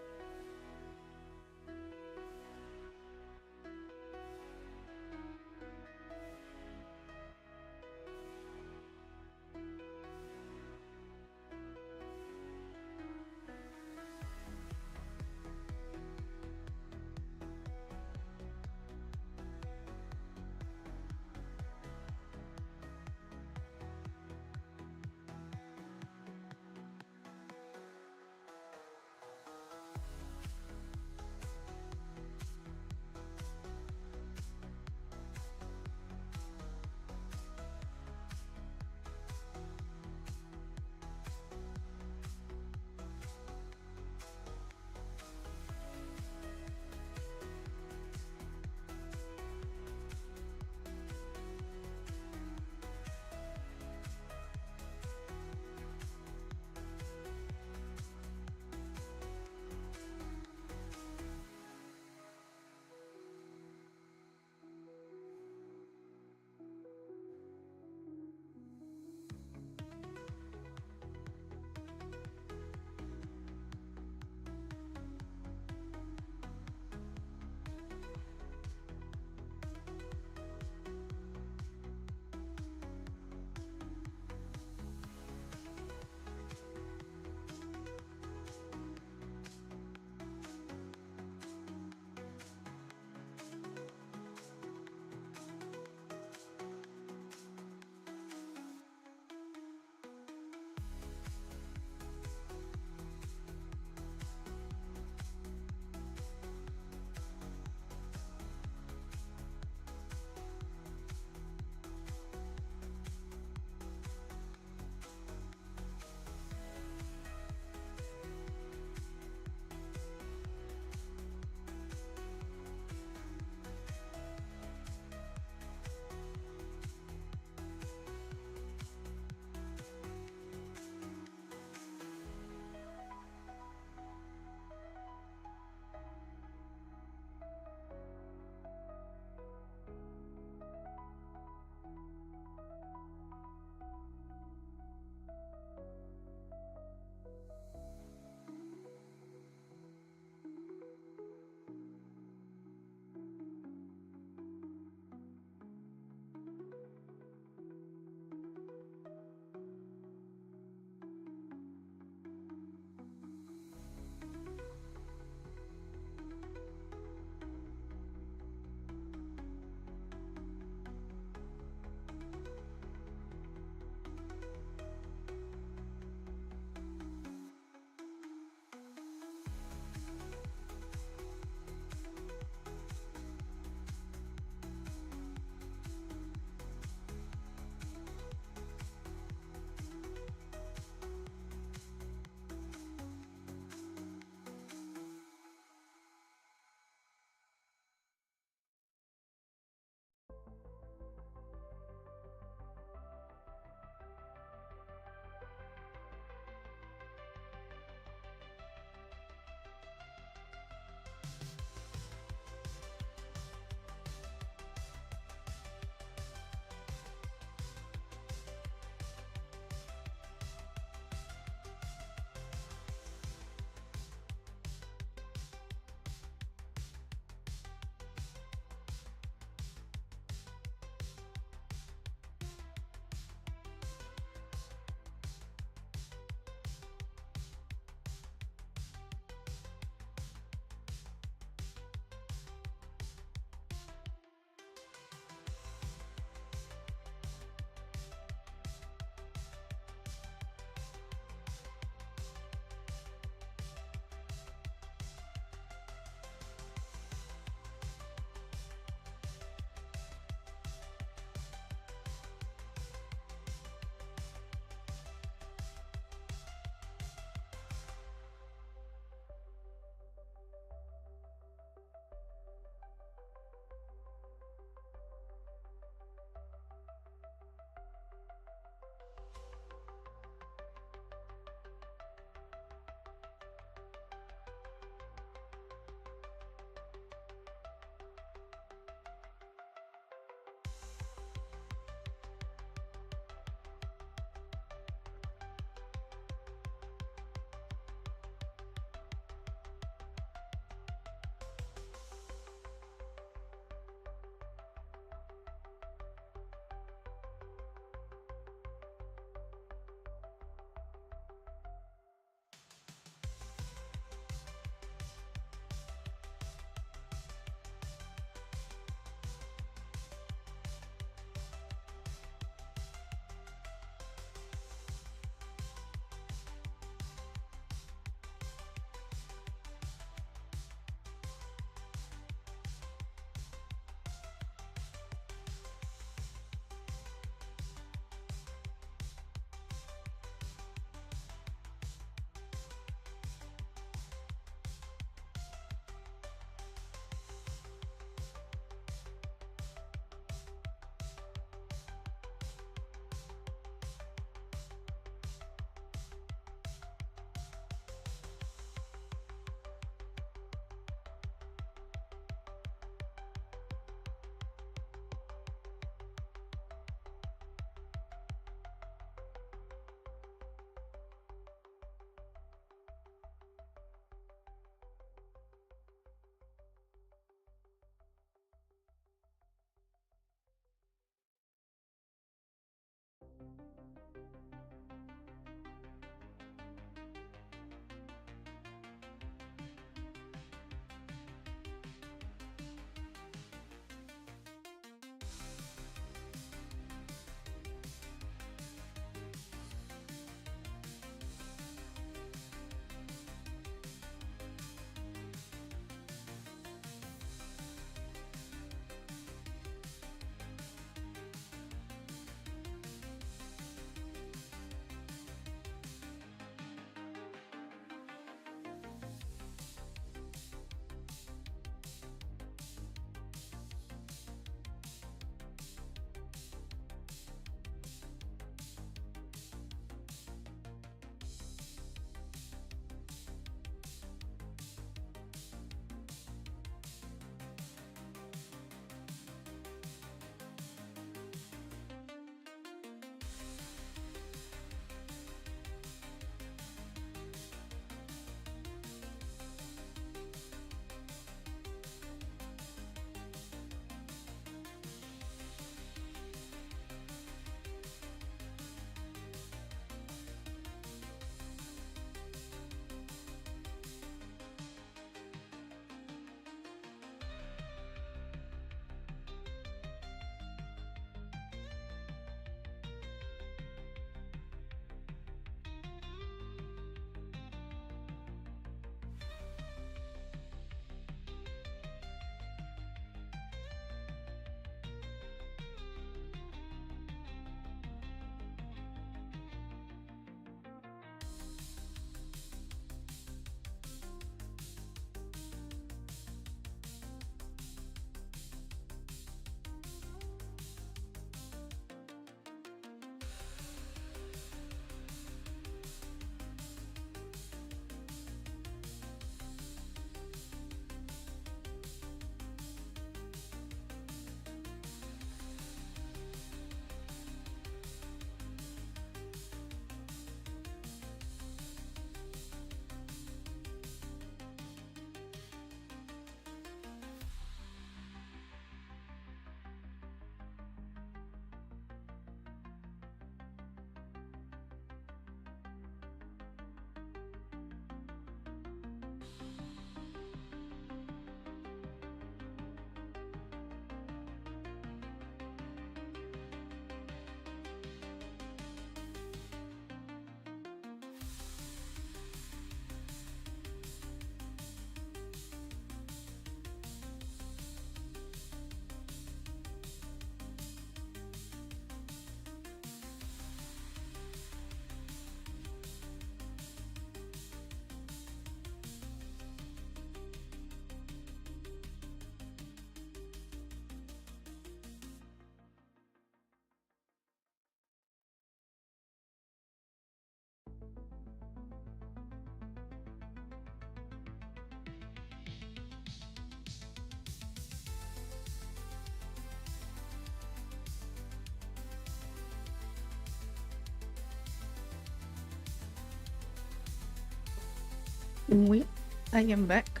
Wait, I am back.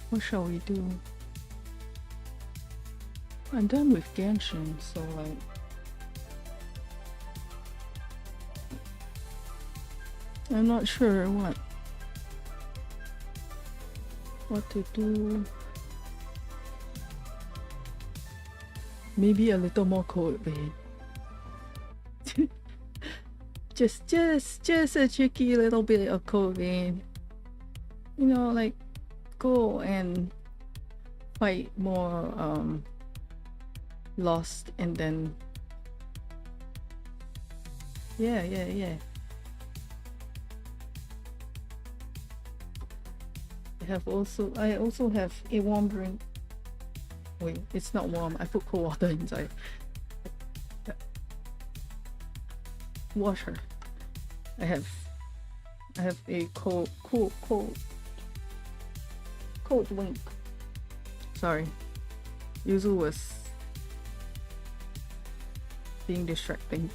What shall we do? I'm done with Genshin, so like I'm not sure what to do. Maybe a little more code vein. just a cheeky little bit of code vein. You know, like go and fight more Lost, and then yeah. I also have a warm drink. Wait, it's not warm. I put cold water inside. Water. I have a cold drink. Sorry. Yuzu was being distracting.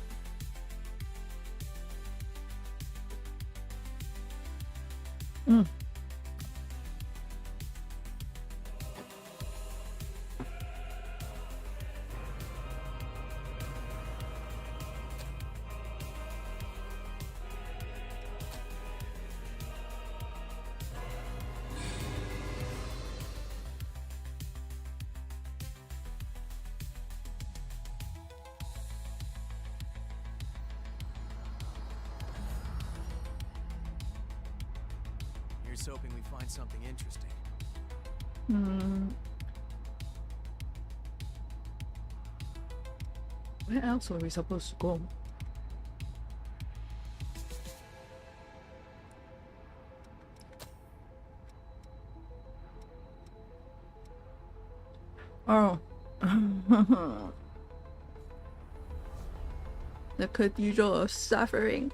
Here's hoping we find something interesting. Where else were we supposed to go? Oh. The Cathedral of Suffering.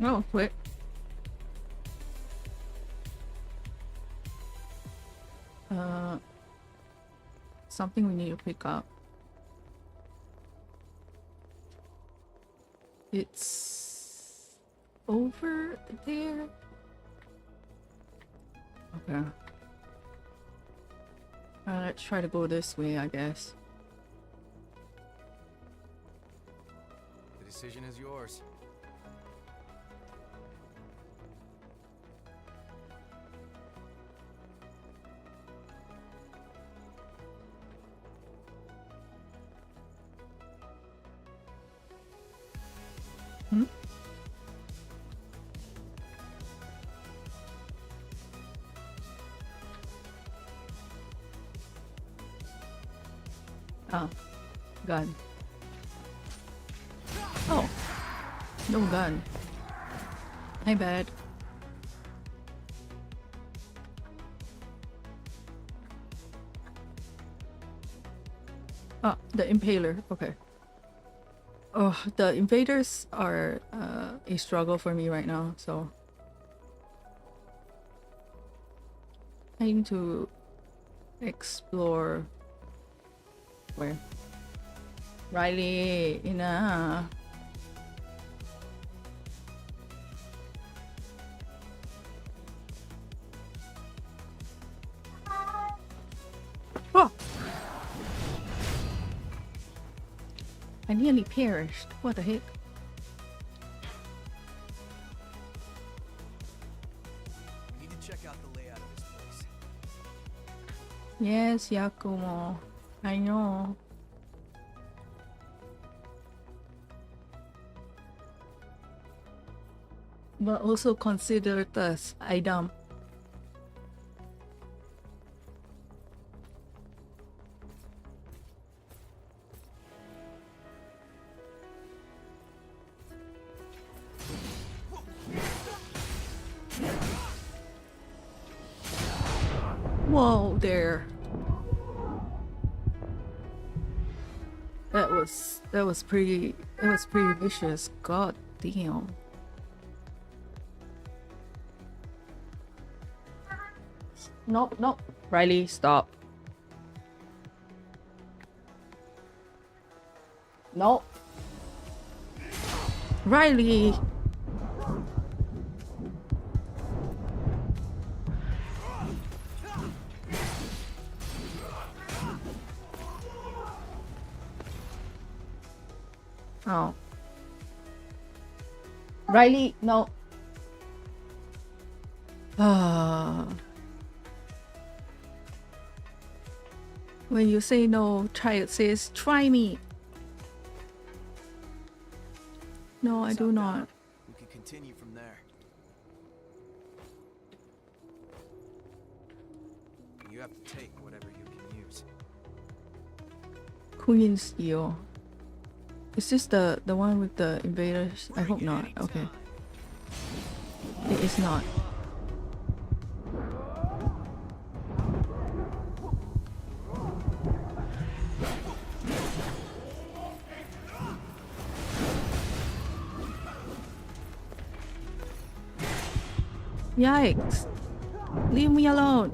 Oh, wait. Something we need to pick up. It's over there. Okay. Let's try to go this way, I guess. The decision is yours. Oh, gun. Oh, no gun. My bad. Ah, the impaler. Okay. Oh, the invaders are a struggle for me right now, so I need to explore. Where? Riley, enough. Oh! I nearly perished. What the heck? We need to check out the layout of this place. Yes, Yakumo. I know. But also consider this item. Whoa there. That was pretty vicious. God damn. Nope, nope. Riley, stop. Nope. Riley. Oh. Riley, no. When you say no, it says try me. No, I do not. We can continue from there. You have to take whatever you can use. Queen Steel. Is this the one with the invaders? I hope not. Okay. It is not. Yikes. Leave me alone.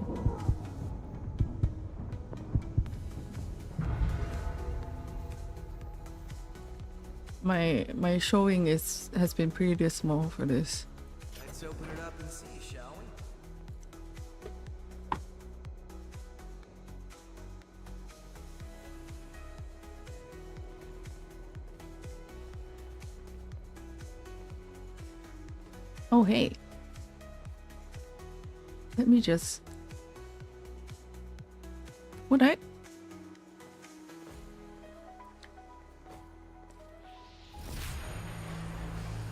My showing has been pretty dismal for this. Let's open it up and see, shall we? Oh hey. Let me just... What the heck?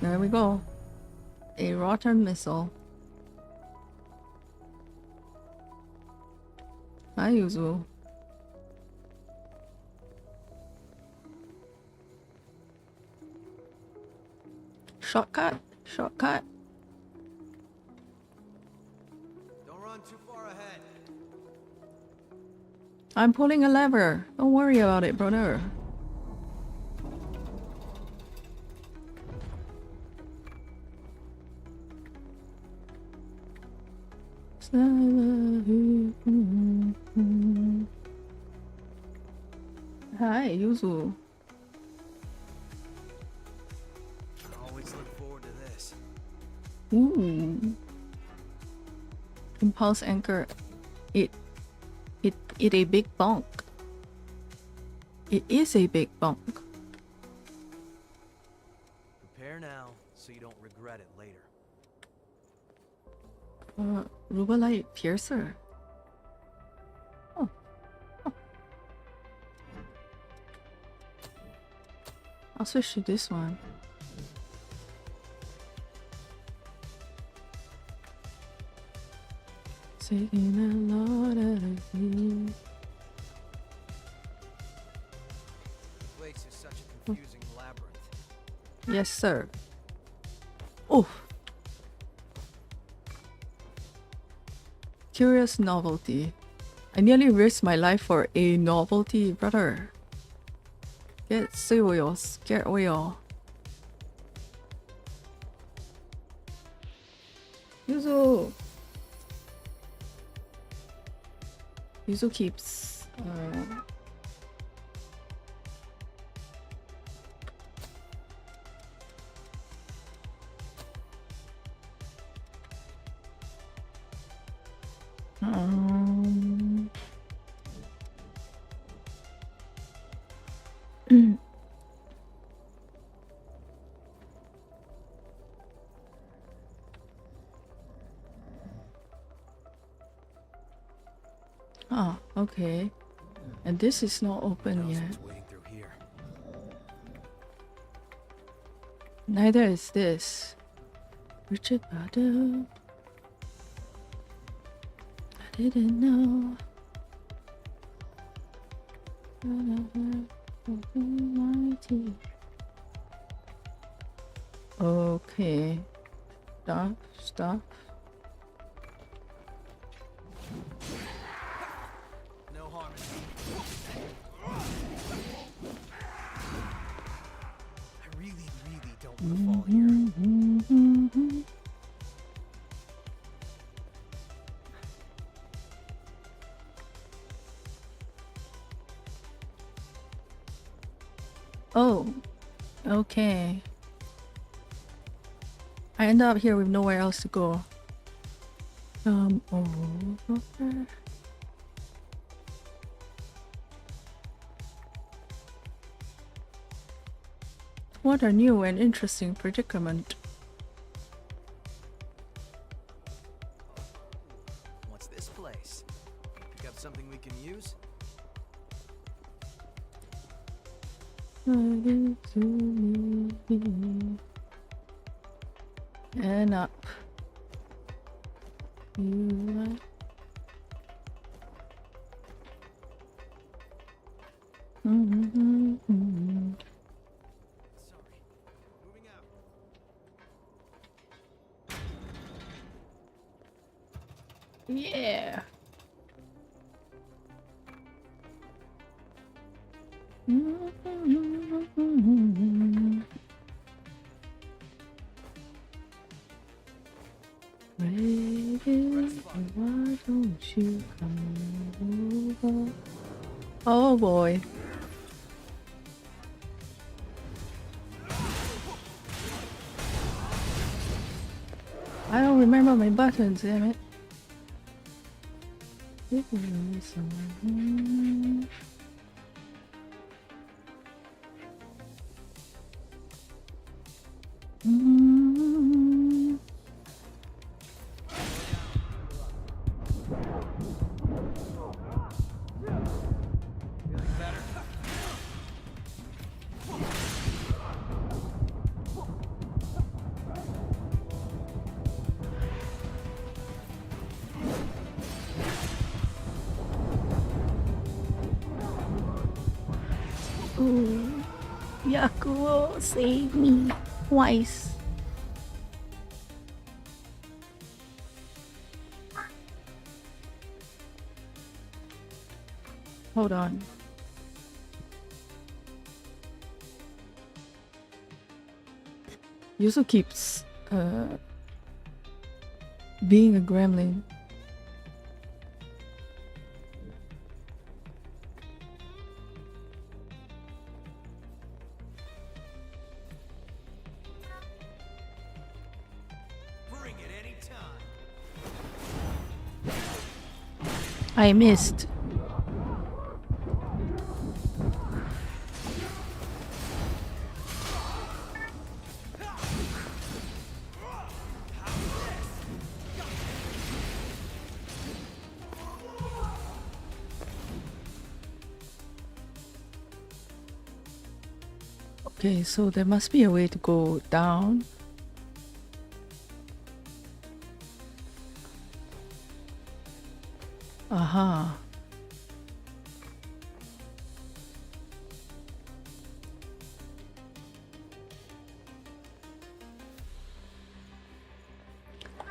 There we go. A rotten missile. Hi, Yuzu. Shortcut. Shortcut. Don't run too far ahead. I'm pulling a lever. Don't worry about it, brother. Hi, Yuzu. I always look forward to this. Ooh. Impulse anchor. It a big bunk. It is a big bunk. Prepare now so you don't regret it later. Rubalite Piercer. Oh. Oh. I'll switch to this one. Taking a lot out of you. The place is such a confusing labyrinth. Yes, sir. Oh. Curious novelty. I nearly risked my life for a novelty, brother. Get serious. Get real. Yuzu. Yuzu keeps oh, okay. And this is not open yet. Neither is this. Richard Badu. I didn't know. Okay. Stuff. Oh, okay. I end up here with nowhere else to go. Over. What a new and interesting predicament. What's this place? Pick up something we can use? And up. You Yeah. Why don't you come over? Oh boy. I don't remember my buttons, damn it. Ooh, Yakuo, save me twice. Hold on. Yuzu keeps being a gremlin. I missed. Okay, so there must be a way to go down. Aha.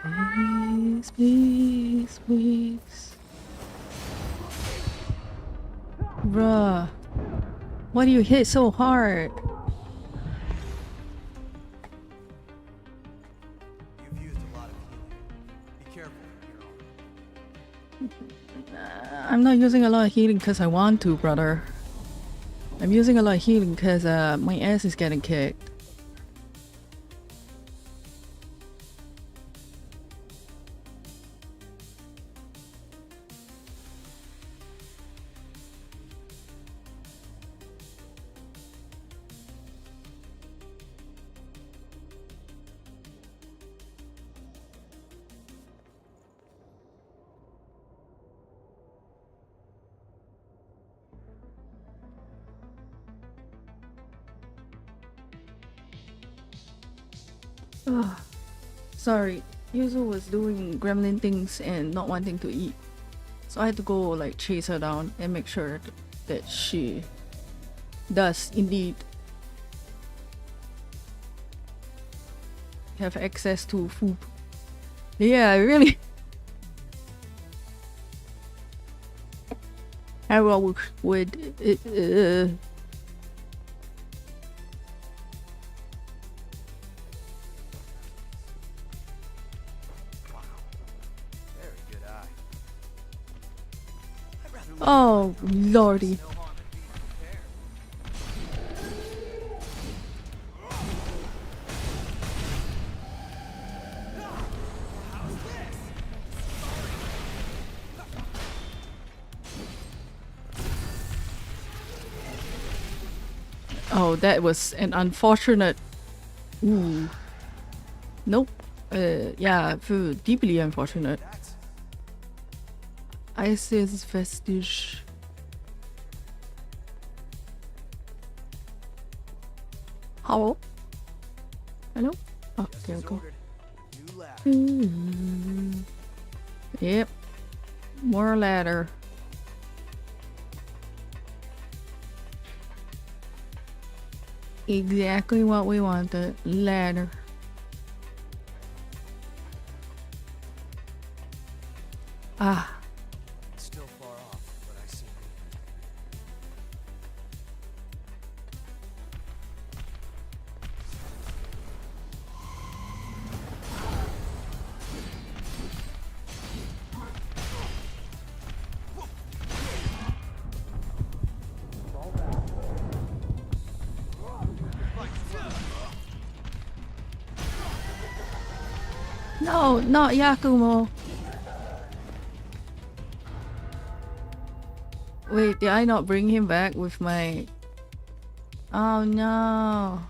Please, please, please. Bruh. Why do you hit so hard? You've used a lot of healing. Be careful from here on. I'm not using a lot of healing because I want to, brother. I'm using a lot of healing because my ass is getting kicked. Ugh. Sorry, Yuzu was doing gremlin things and not wanting to eat. So I had to go like chase her down and make sure that she does indeed have access to food. Yeah, really. I would Oh, lordy. Oh, that was an unfortunate. Ooh. Nope. Yeah, deeply unfortunate. Isis vestige. Hello? Hello? Oh, there we go. Yep. More ladder. Exactly what we wanted. Ladder. Ah. It's still far off, but I see. No, not Yakumo. Wait, did I not bring him back with my... Oh no.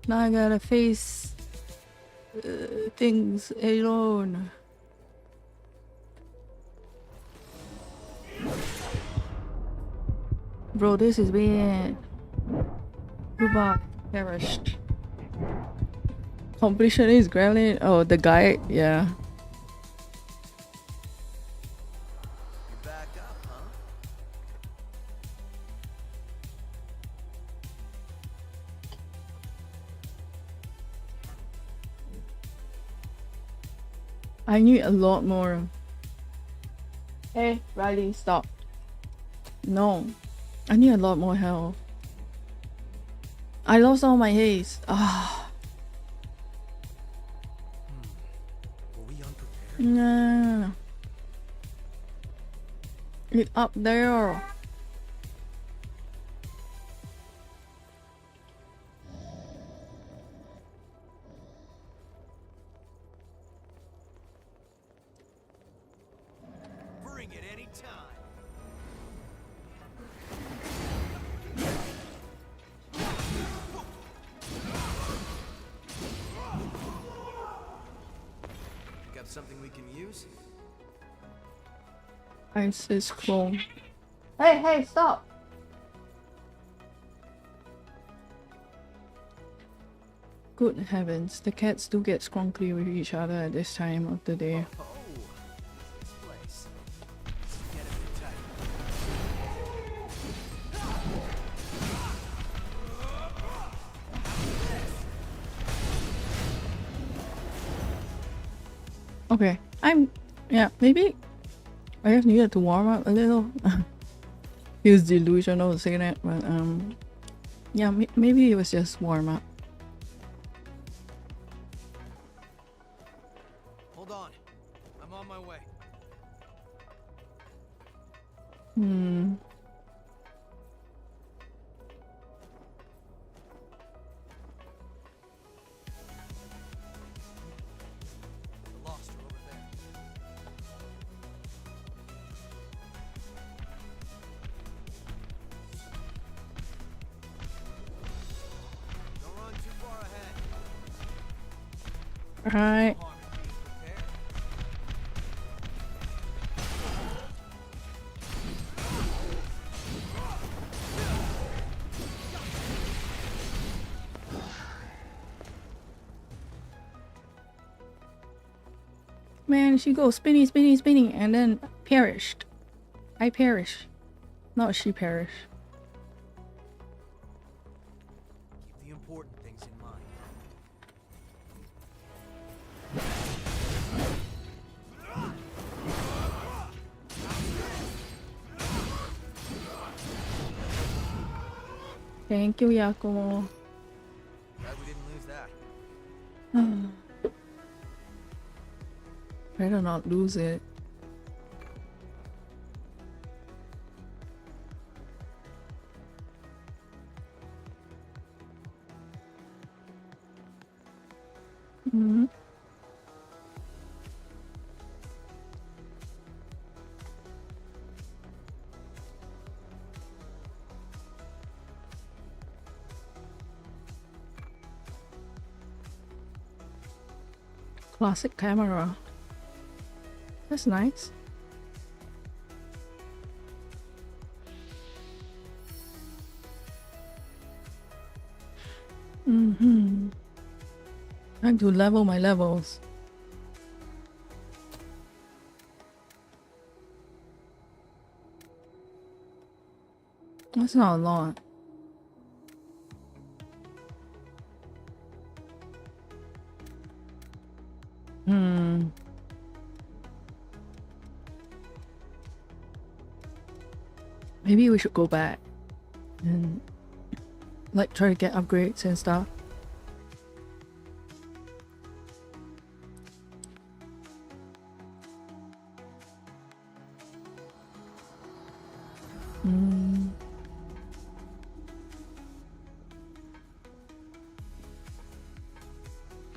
Now I gotta face things alone. Bro, this is bad. Goodbye. Perished. Completion is gremlin. Oh, the guy, yeah. I need a lot more. Hey, Riley, stop. No. I need a lot more health. I lost all my haste. Ah. No. It's up there. Bring it any time. Got something we can use? Isis clone. Hey, stop! Good heavens, the cats do get scrunkly with each other at this time of the day. Okay, yeah, maybe I just needed to warm up a little. He was delusional to say that, but yeah, maybe it was just warm up. Hold on. I'm on my way. Lost her over there. Don't run too far ahead. Alright. Man, she goes spinning, spinning, spinning, and then perished. I perish. Not she perish. Keep the important things in mind. Thank you, Yakumo. Glad we didn't lose that. Better not lose it. Classic camera. That's nice. Time to level my levels. That's not a lot. Maybe we should go back and like try to get upgrades and stuff.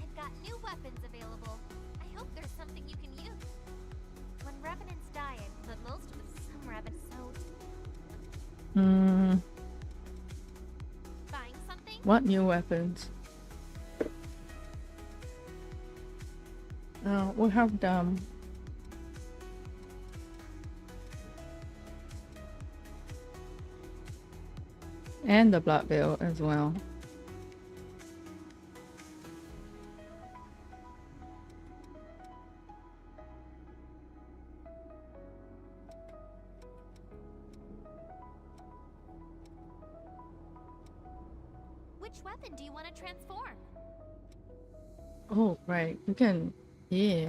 I've got new weapons available. I hope there's something you can use. When revenants die, I put most of some revenants out. Buying something? What new weapons? We have them. And the Black Veil as well. Which weapon do you want to transform? Oh, right. You can. Yeah.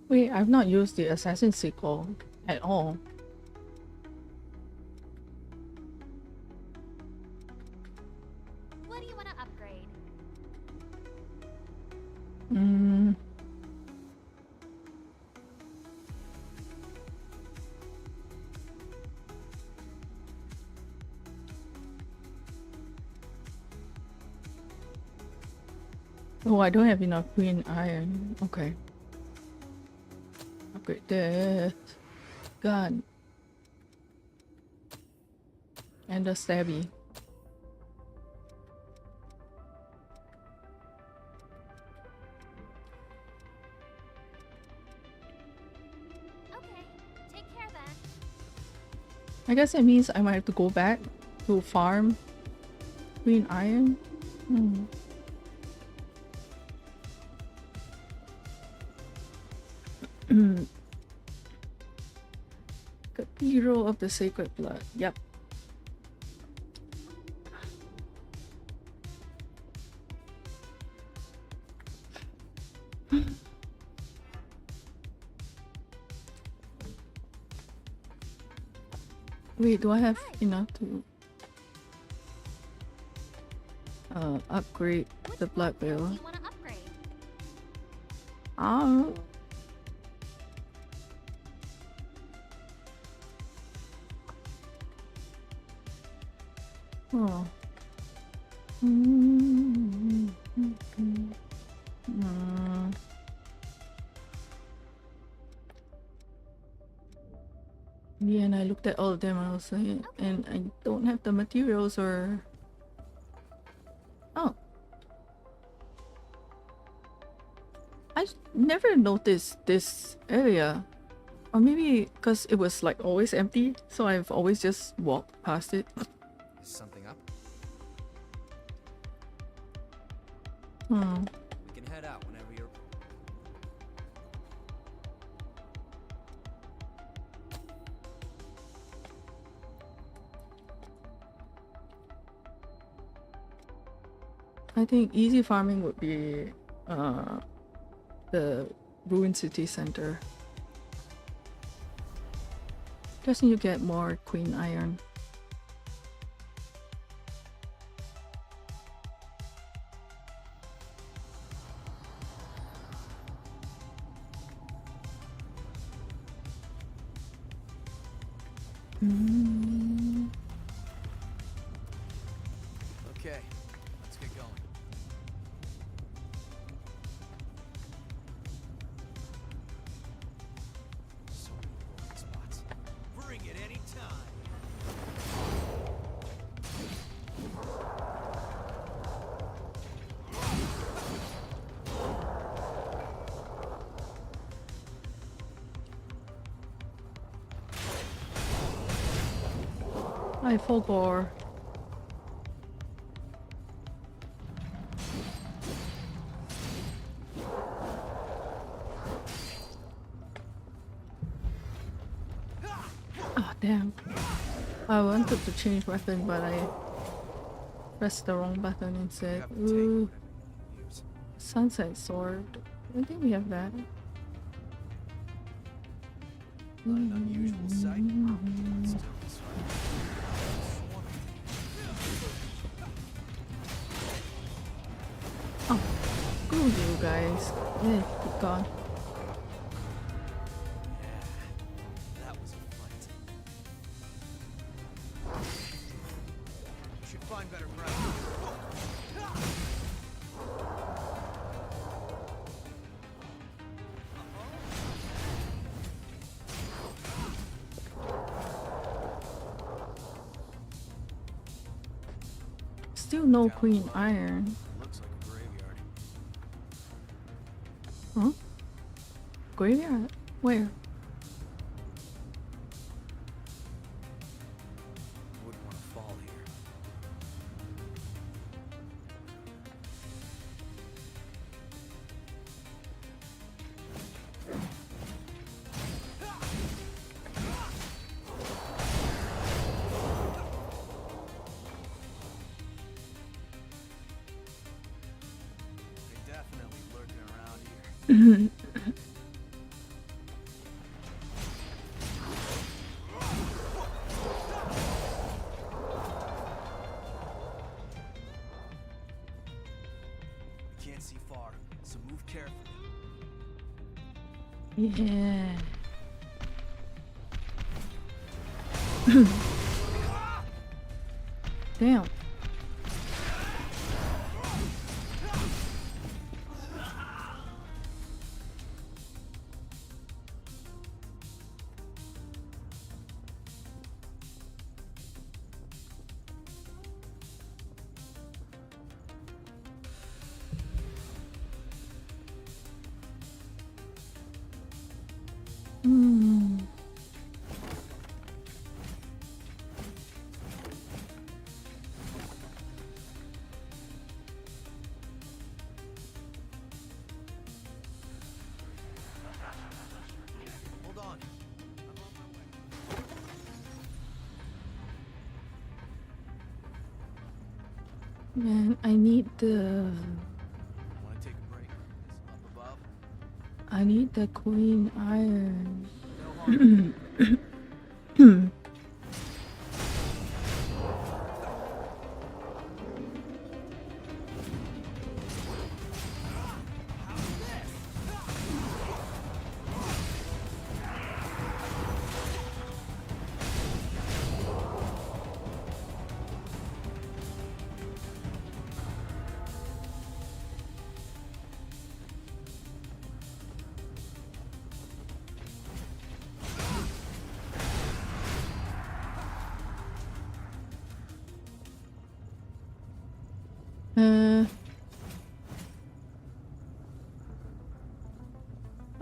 Wait, I've not used the Assassin sequel at all. What do you want to upgrade? Oh, I don't have enough green iron. Okay. Upgrade this. Gun. And the stabby. Okay, take care then. I guess it means I might have to go back to farm green iron. Cathedral of the Sacred Blood. Yep. Wait, do I have enough to upgrade the Black Veil? Oh. Oh. Yeah, and I looked at all of them also, and I don't have the materials or... Oh. I never noticed this area. Or maybe because it was like always empty, so I've always just walked past it. Is something up? Hmm. We can head out whenever you're... I think easy farming would be the Ruined City Center. Just need to get more Queen Iron. Okay, let's get going. I forgot. Oh damn. I wanted to change weapon but I pressed the wrong button instead. Ooh. Sunset sword. I think we have that. Not an unusual sight. Oh, screw you guys. Yeah, keep gone. That was a fight. Should find better ground. Still no Queen Iron. Looks like a graveyard. Huh? Graveyard? Where? Wouldn't want to fall here. They're definitely lurking around here. Can't see far, so move carefully. Yeah. Damn. Hold on. Man, I need the... Want to take a break? This up above? I need the Queen Iron.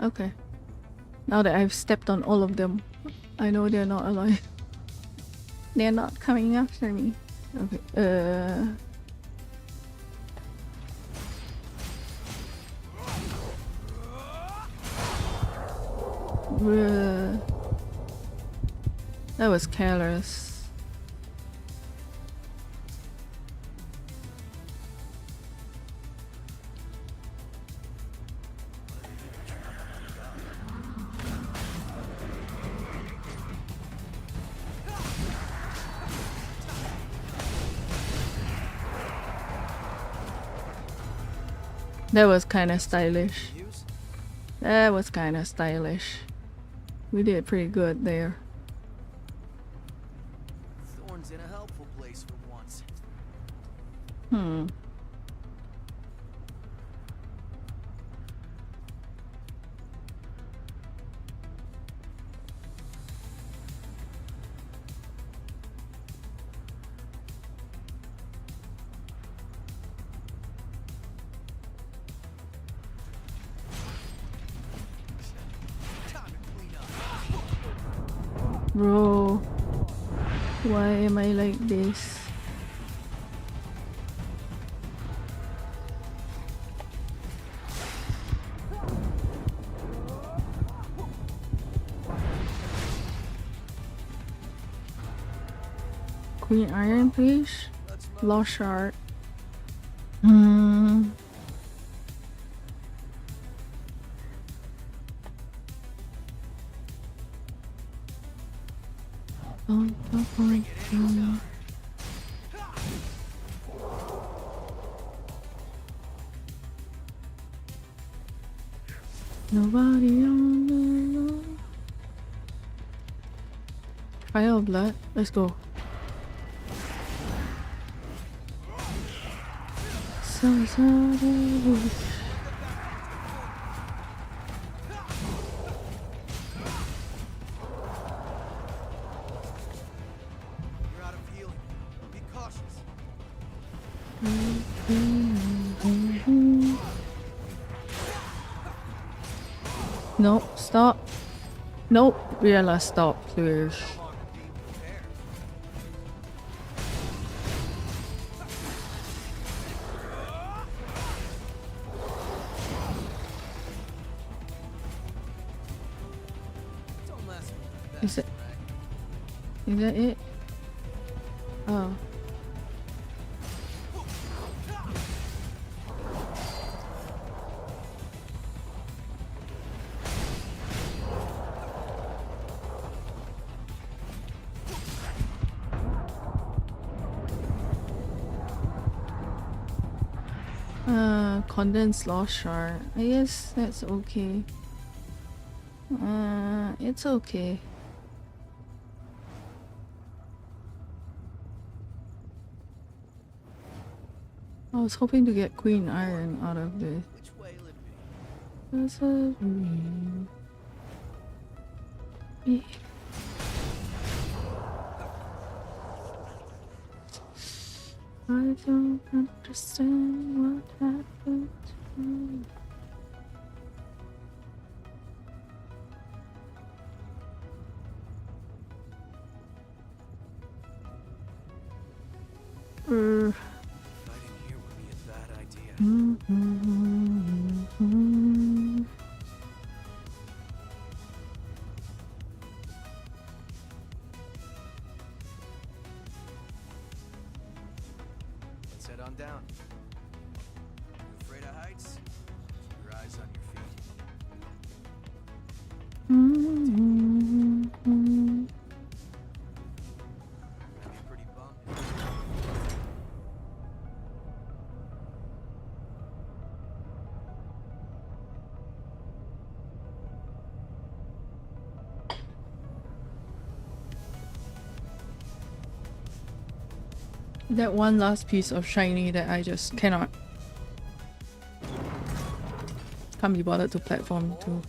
Okay. Now that I've stepped on all of them, I know they're not alive. They're not coming after me. Okay. That was careless. That was kind of stylish. That was kind of stylish. We did pretty good there. Thorn's in a helpful place for once. Bro, Why am I like this? Queen Iron, please. Lost Shard. Nobody on the road. Fire of Blood. Let's go. Nope, stop. Nope, Riella, stop, please. Is that it? Oh. Condensed Lost Shard. I guess that's okay. It's okay. I was hoping to get Queen Iron out of this. I don't understand what happened to me. Fighting here would be a bad idea. Let's head on down. You afraid of heights? Keep your eyes on your feet. I'd be pretty bummed. That one last piece of shiny that I just can't be bothered to platform to.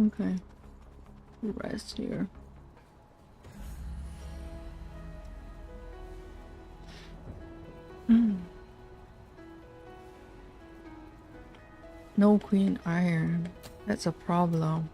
Okay. Rest here. No Queen Iron. That's a problem.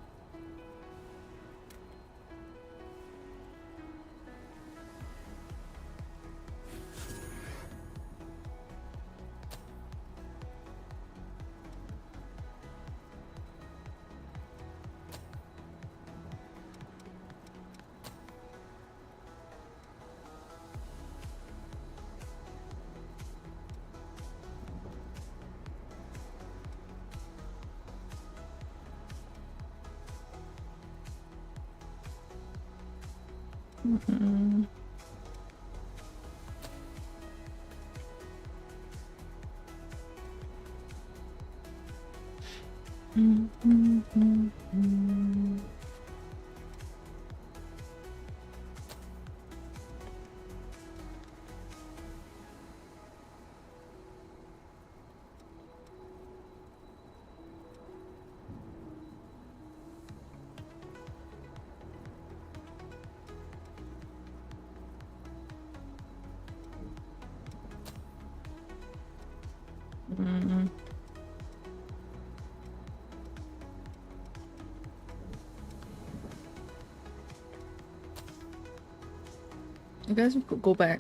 I guess we could go back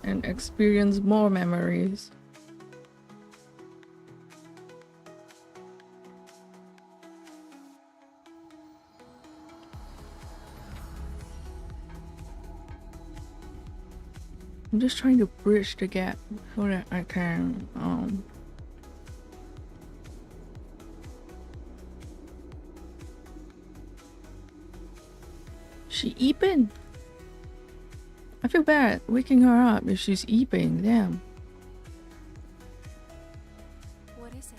and experience more memories. I'm just trying to bridge the gap so that I can she eeping? I feel bad waking her up if she's eeping. Damn. What is it?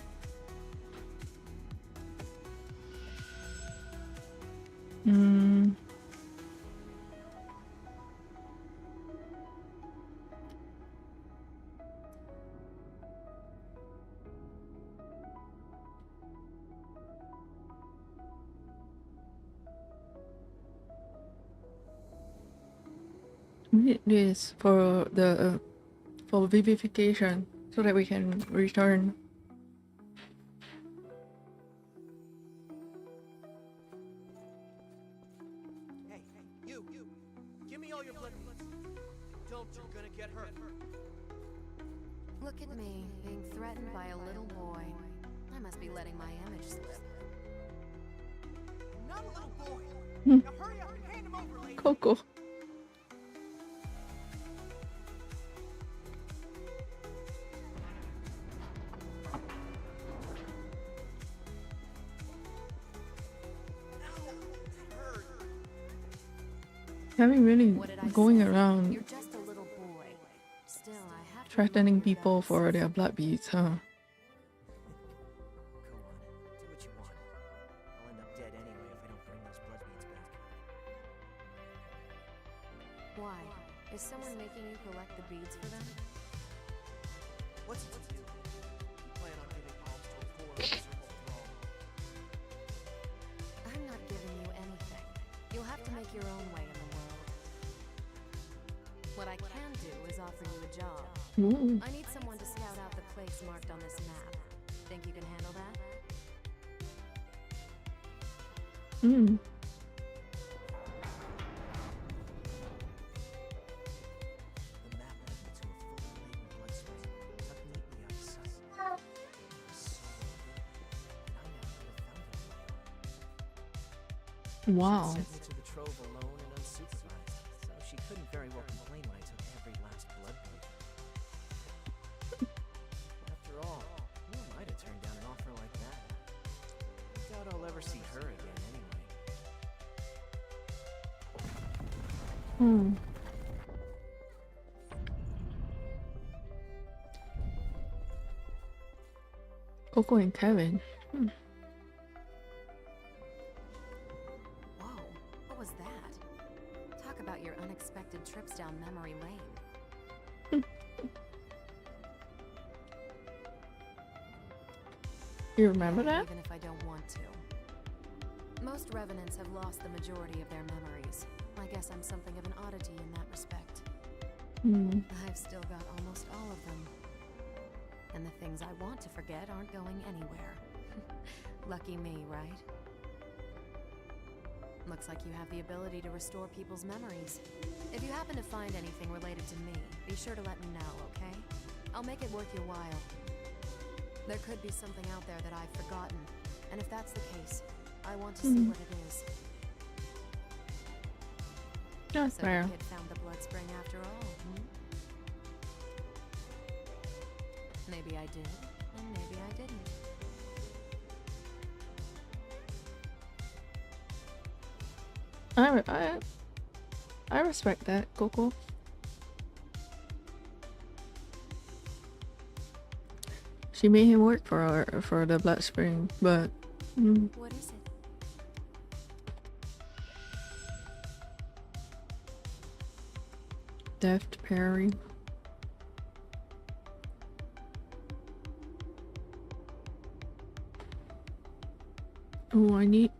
We need this for the for vivification so that we can return. Hey, you! Give me all your blood beads. Don't, you're gonna get hurt. Look at me, being threatened by a little boy. I must be letting my image slip. I'm not a little boy. Now hurry up and hand him over, lady. Coco. Haven't really going around threatening people for their blood beads, huh? Go on, do what you want. I'll end up dead anyway if I don't bring those blood beads back. Why? Is someone making you collect the beads for them? What's it to do? You plan on giving alms to a poor, miserable thrall. I'm not giving you anything. You'll have to make your own way in the world. What I can do is offer you a job. Ooh. I need someone to scout out the place marked on this map. Think you can handle that? Mm. The map led me to a fully laden blood spring, tucked neatly out of sight. It was so well hidden, and I never would have found it on my own. Wow. She sent me to the trove alone and unsupervised, so she couldn't very well complain when I took every last blood bead. After all, who am I to turn down an offer like that? I doubt I'll ever see her again anyway. Hmm. Coco and Kevin. Hmm. Whoa, what was that? Talk about your unexpected trips down memory lane. You remember that? Even if I don't want to. Most revenants have lost the majority of their memories. I guess I'm something of an oddity in that respect. Hmm. I've still got almost all of them. And the things I want to forget aren't going anywhere. Lucky me, right? Looks like you have the ability to restore people's memories. If you happen to find anything related to me, be sure to let me know, okay? I'll make it worth your while. There could be something out there that I've forgotten, and if that's the case, I want to see what it is. That's So fair. the kid found the blood spring after all, Maybe I did, and maybe I didn't. I respect that, Coco. She made him work for her for the blood spring, but What is it? deft parry. Oh, I need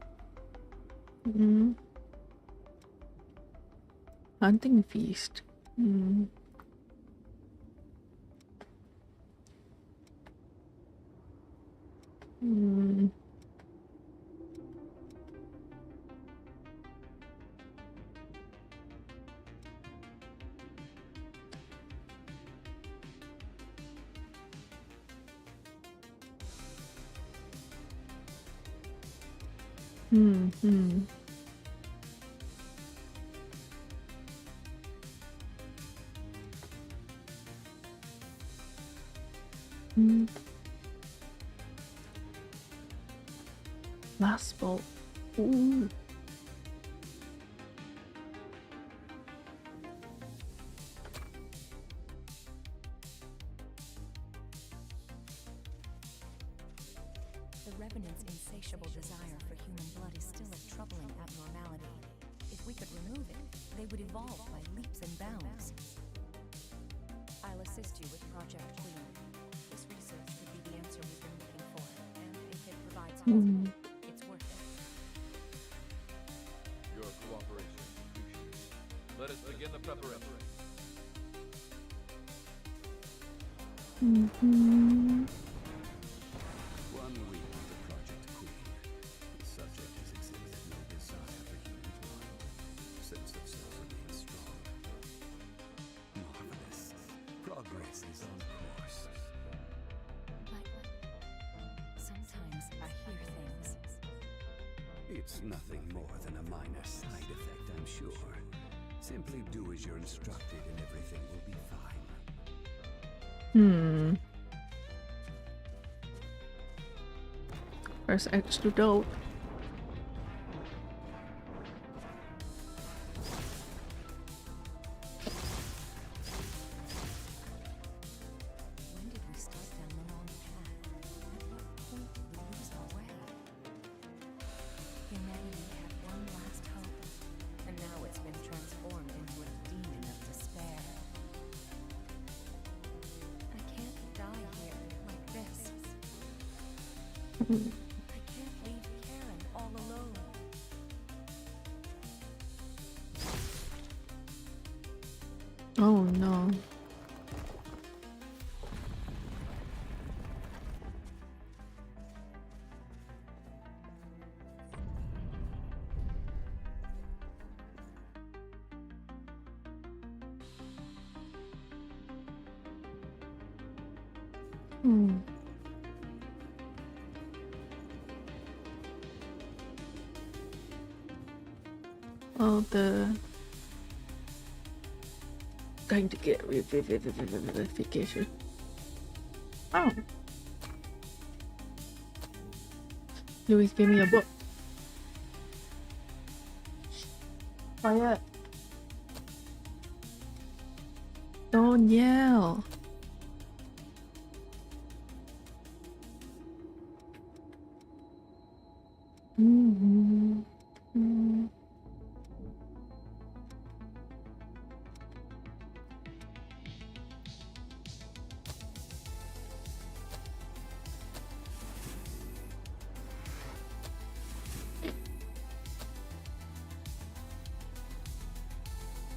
hunting feast. Last bolt. Ooh. The Revenant's insatiable desire for human blood is still a troubling abnormality. If we could remove it, they would evolve by leaps and bounds. I'll assist you with Project Queen. This research could be the answer we've been looking for, and if it provides hope, it's worth it. Your cooperation is appreciated. Let us begin the preparation. One week into Project Queen, the subject has exhibited no desire for human blood. Sense of self remains strong. Marvelous. Progress is on course. But sometimes I hear things. It's nothing more than a minor side effect, I'm sure. Simply do as you're instructed and everything will be fine. First extra dope. When did we start down the wrong path? At what point did we lose our way? Humanity had one last hope, and now it's been transformed into a demon of despair. I can't die here like this. I can't leave Karen all alone. Oh no. Oh, the going to get revivification. Oh, Louis, give me a book. Quiet. Don't yell.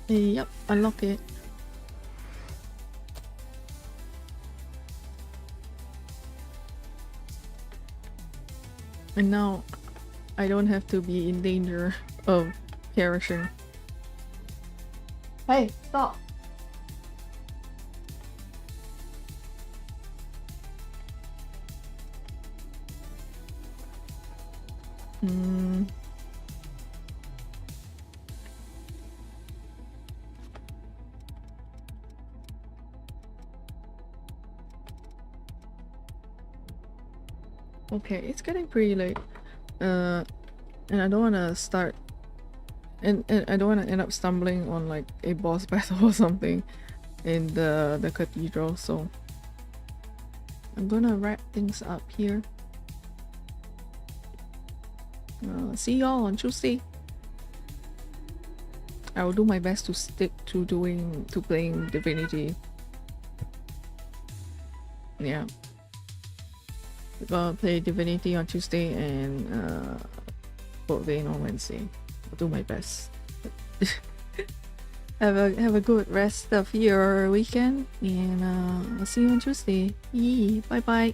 Yep, unlock it. And now I don't have to be in danger of perishing. Hey, stop! Okay, it's getting pretty late. And I don't want to start and I don't want to end up stumbling on like a boss battle or something in the cathedral, so I'm gonna wrap things up here. See y'all on Tuesday. I will do my best to stick to playing Divinity. Yeah. We're gonna play Divinity on Tuesday and Fort Vane on Wednesday. I'll do my best. Have a good rest of your weekend, and I'll see you on Tuesday. Bye bye.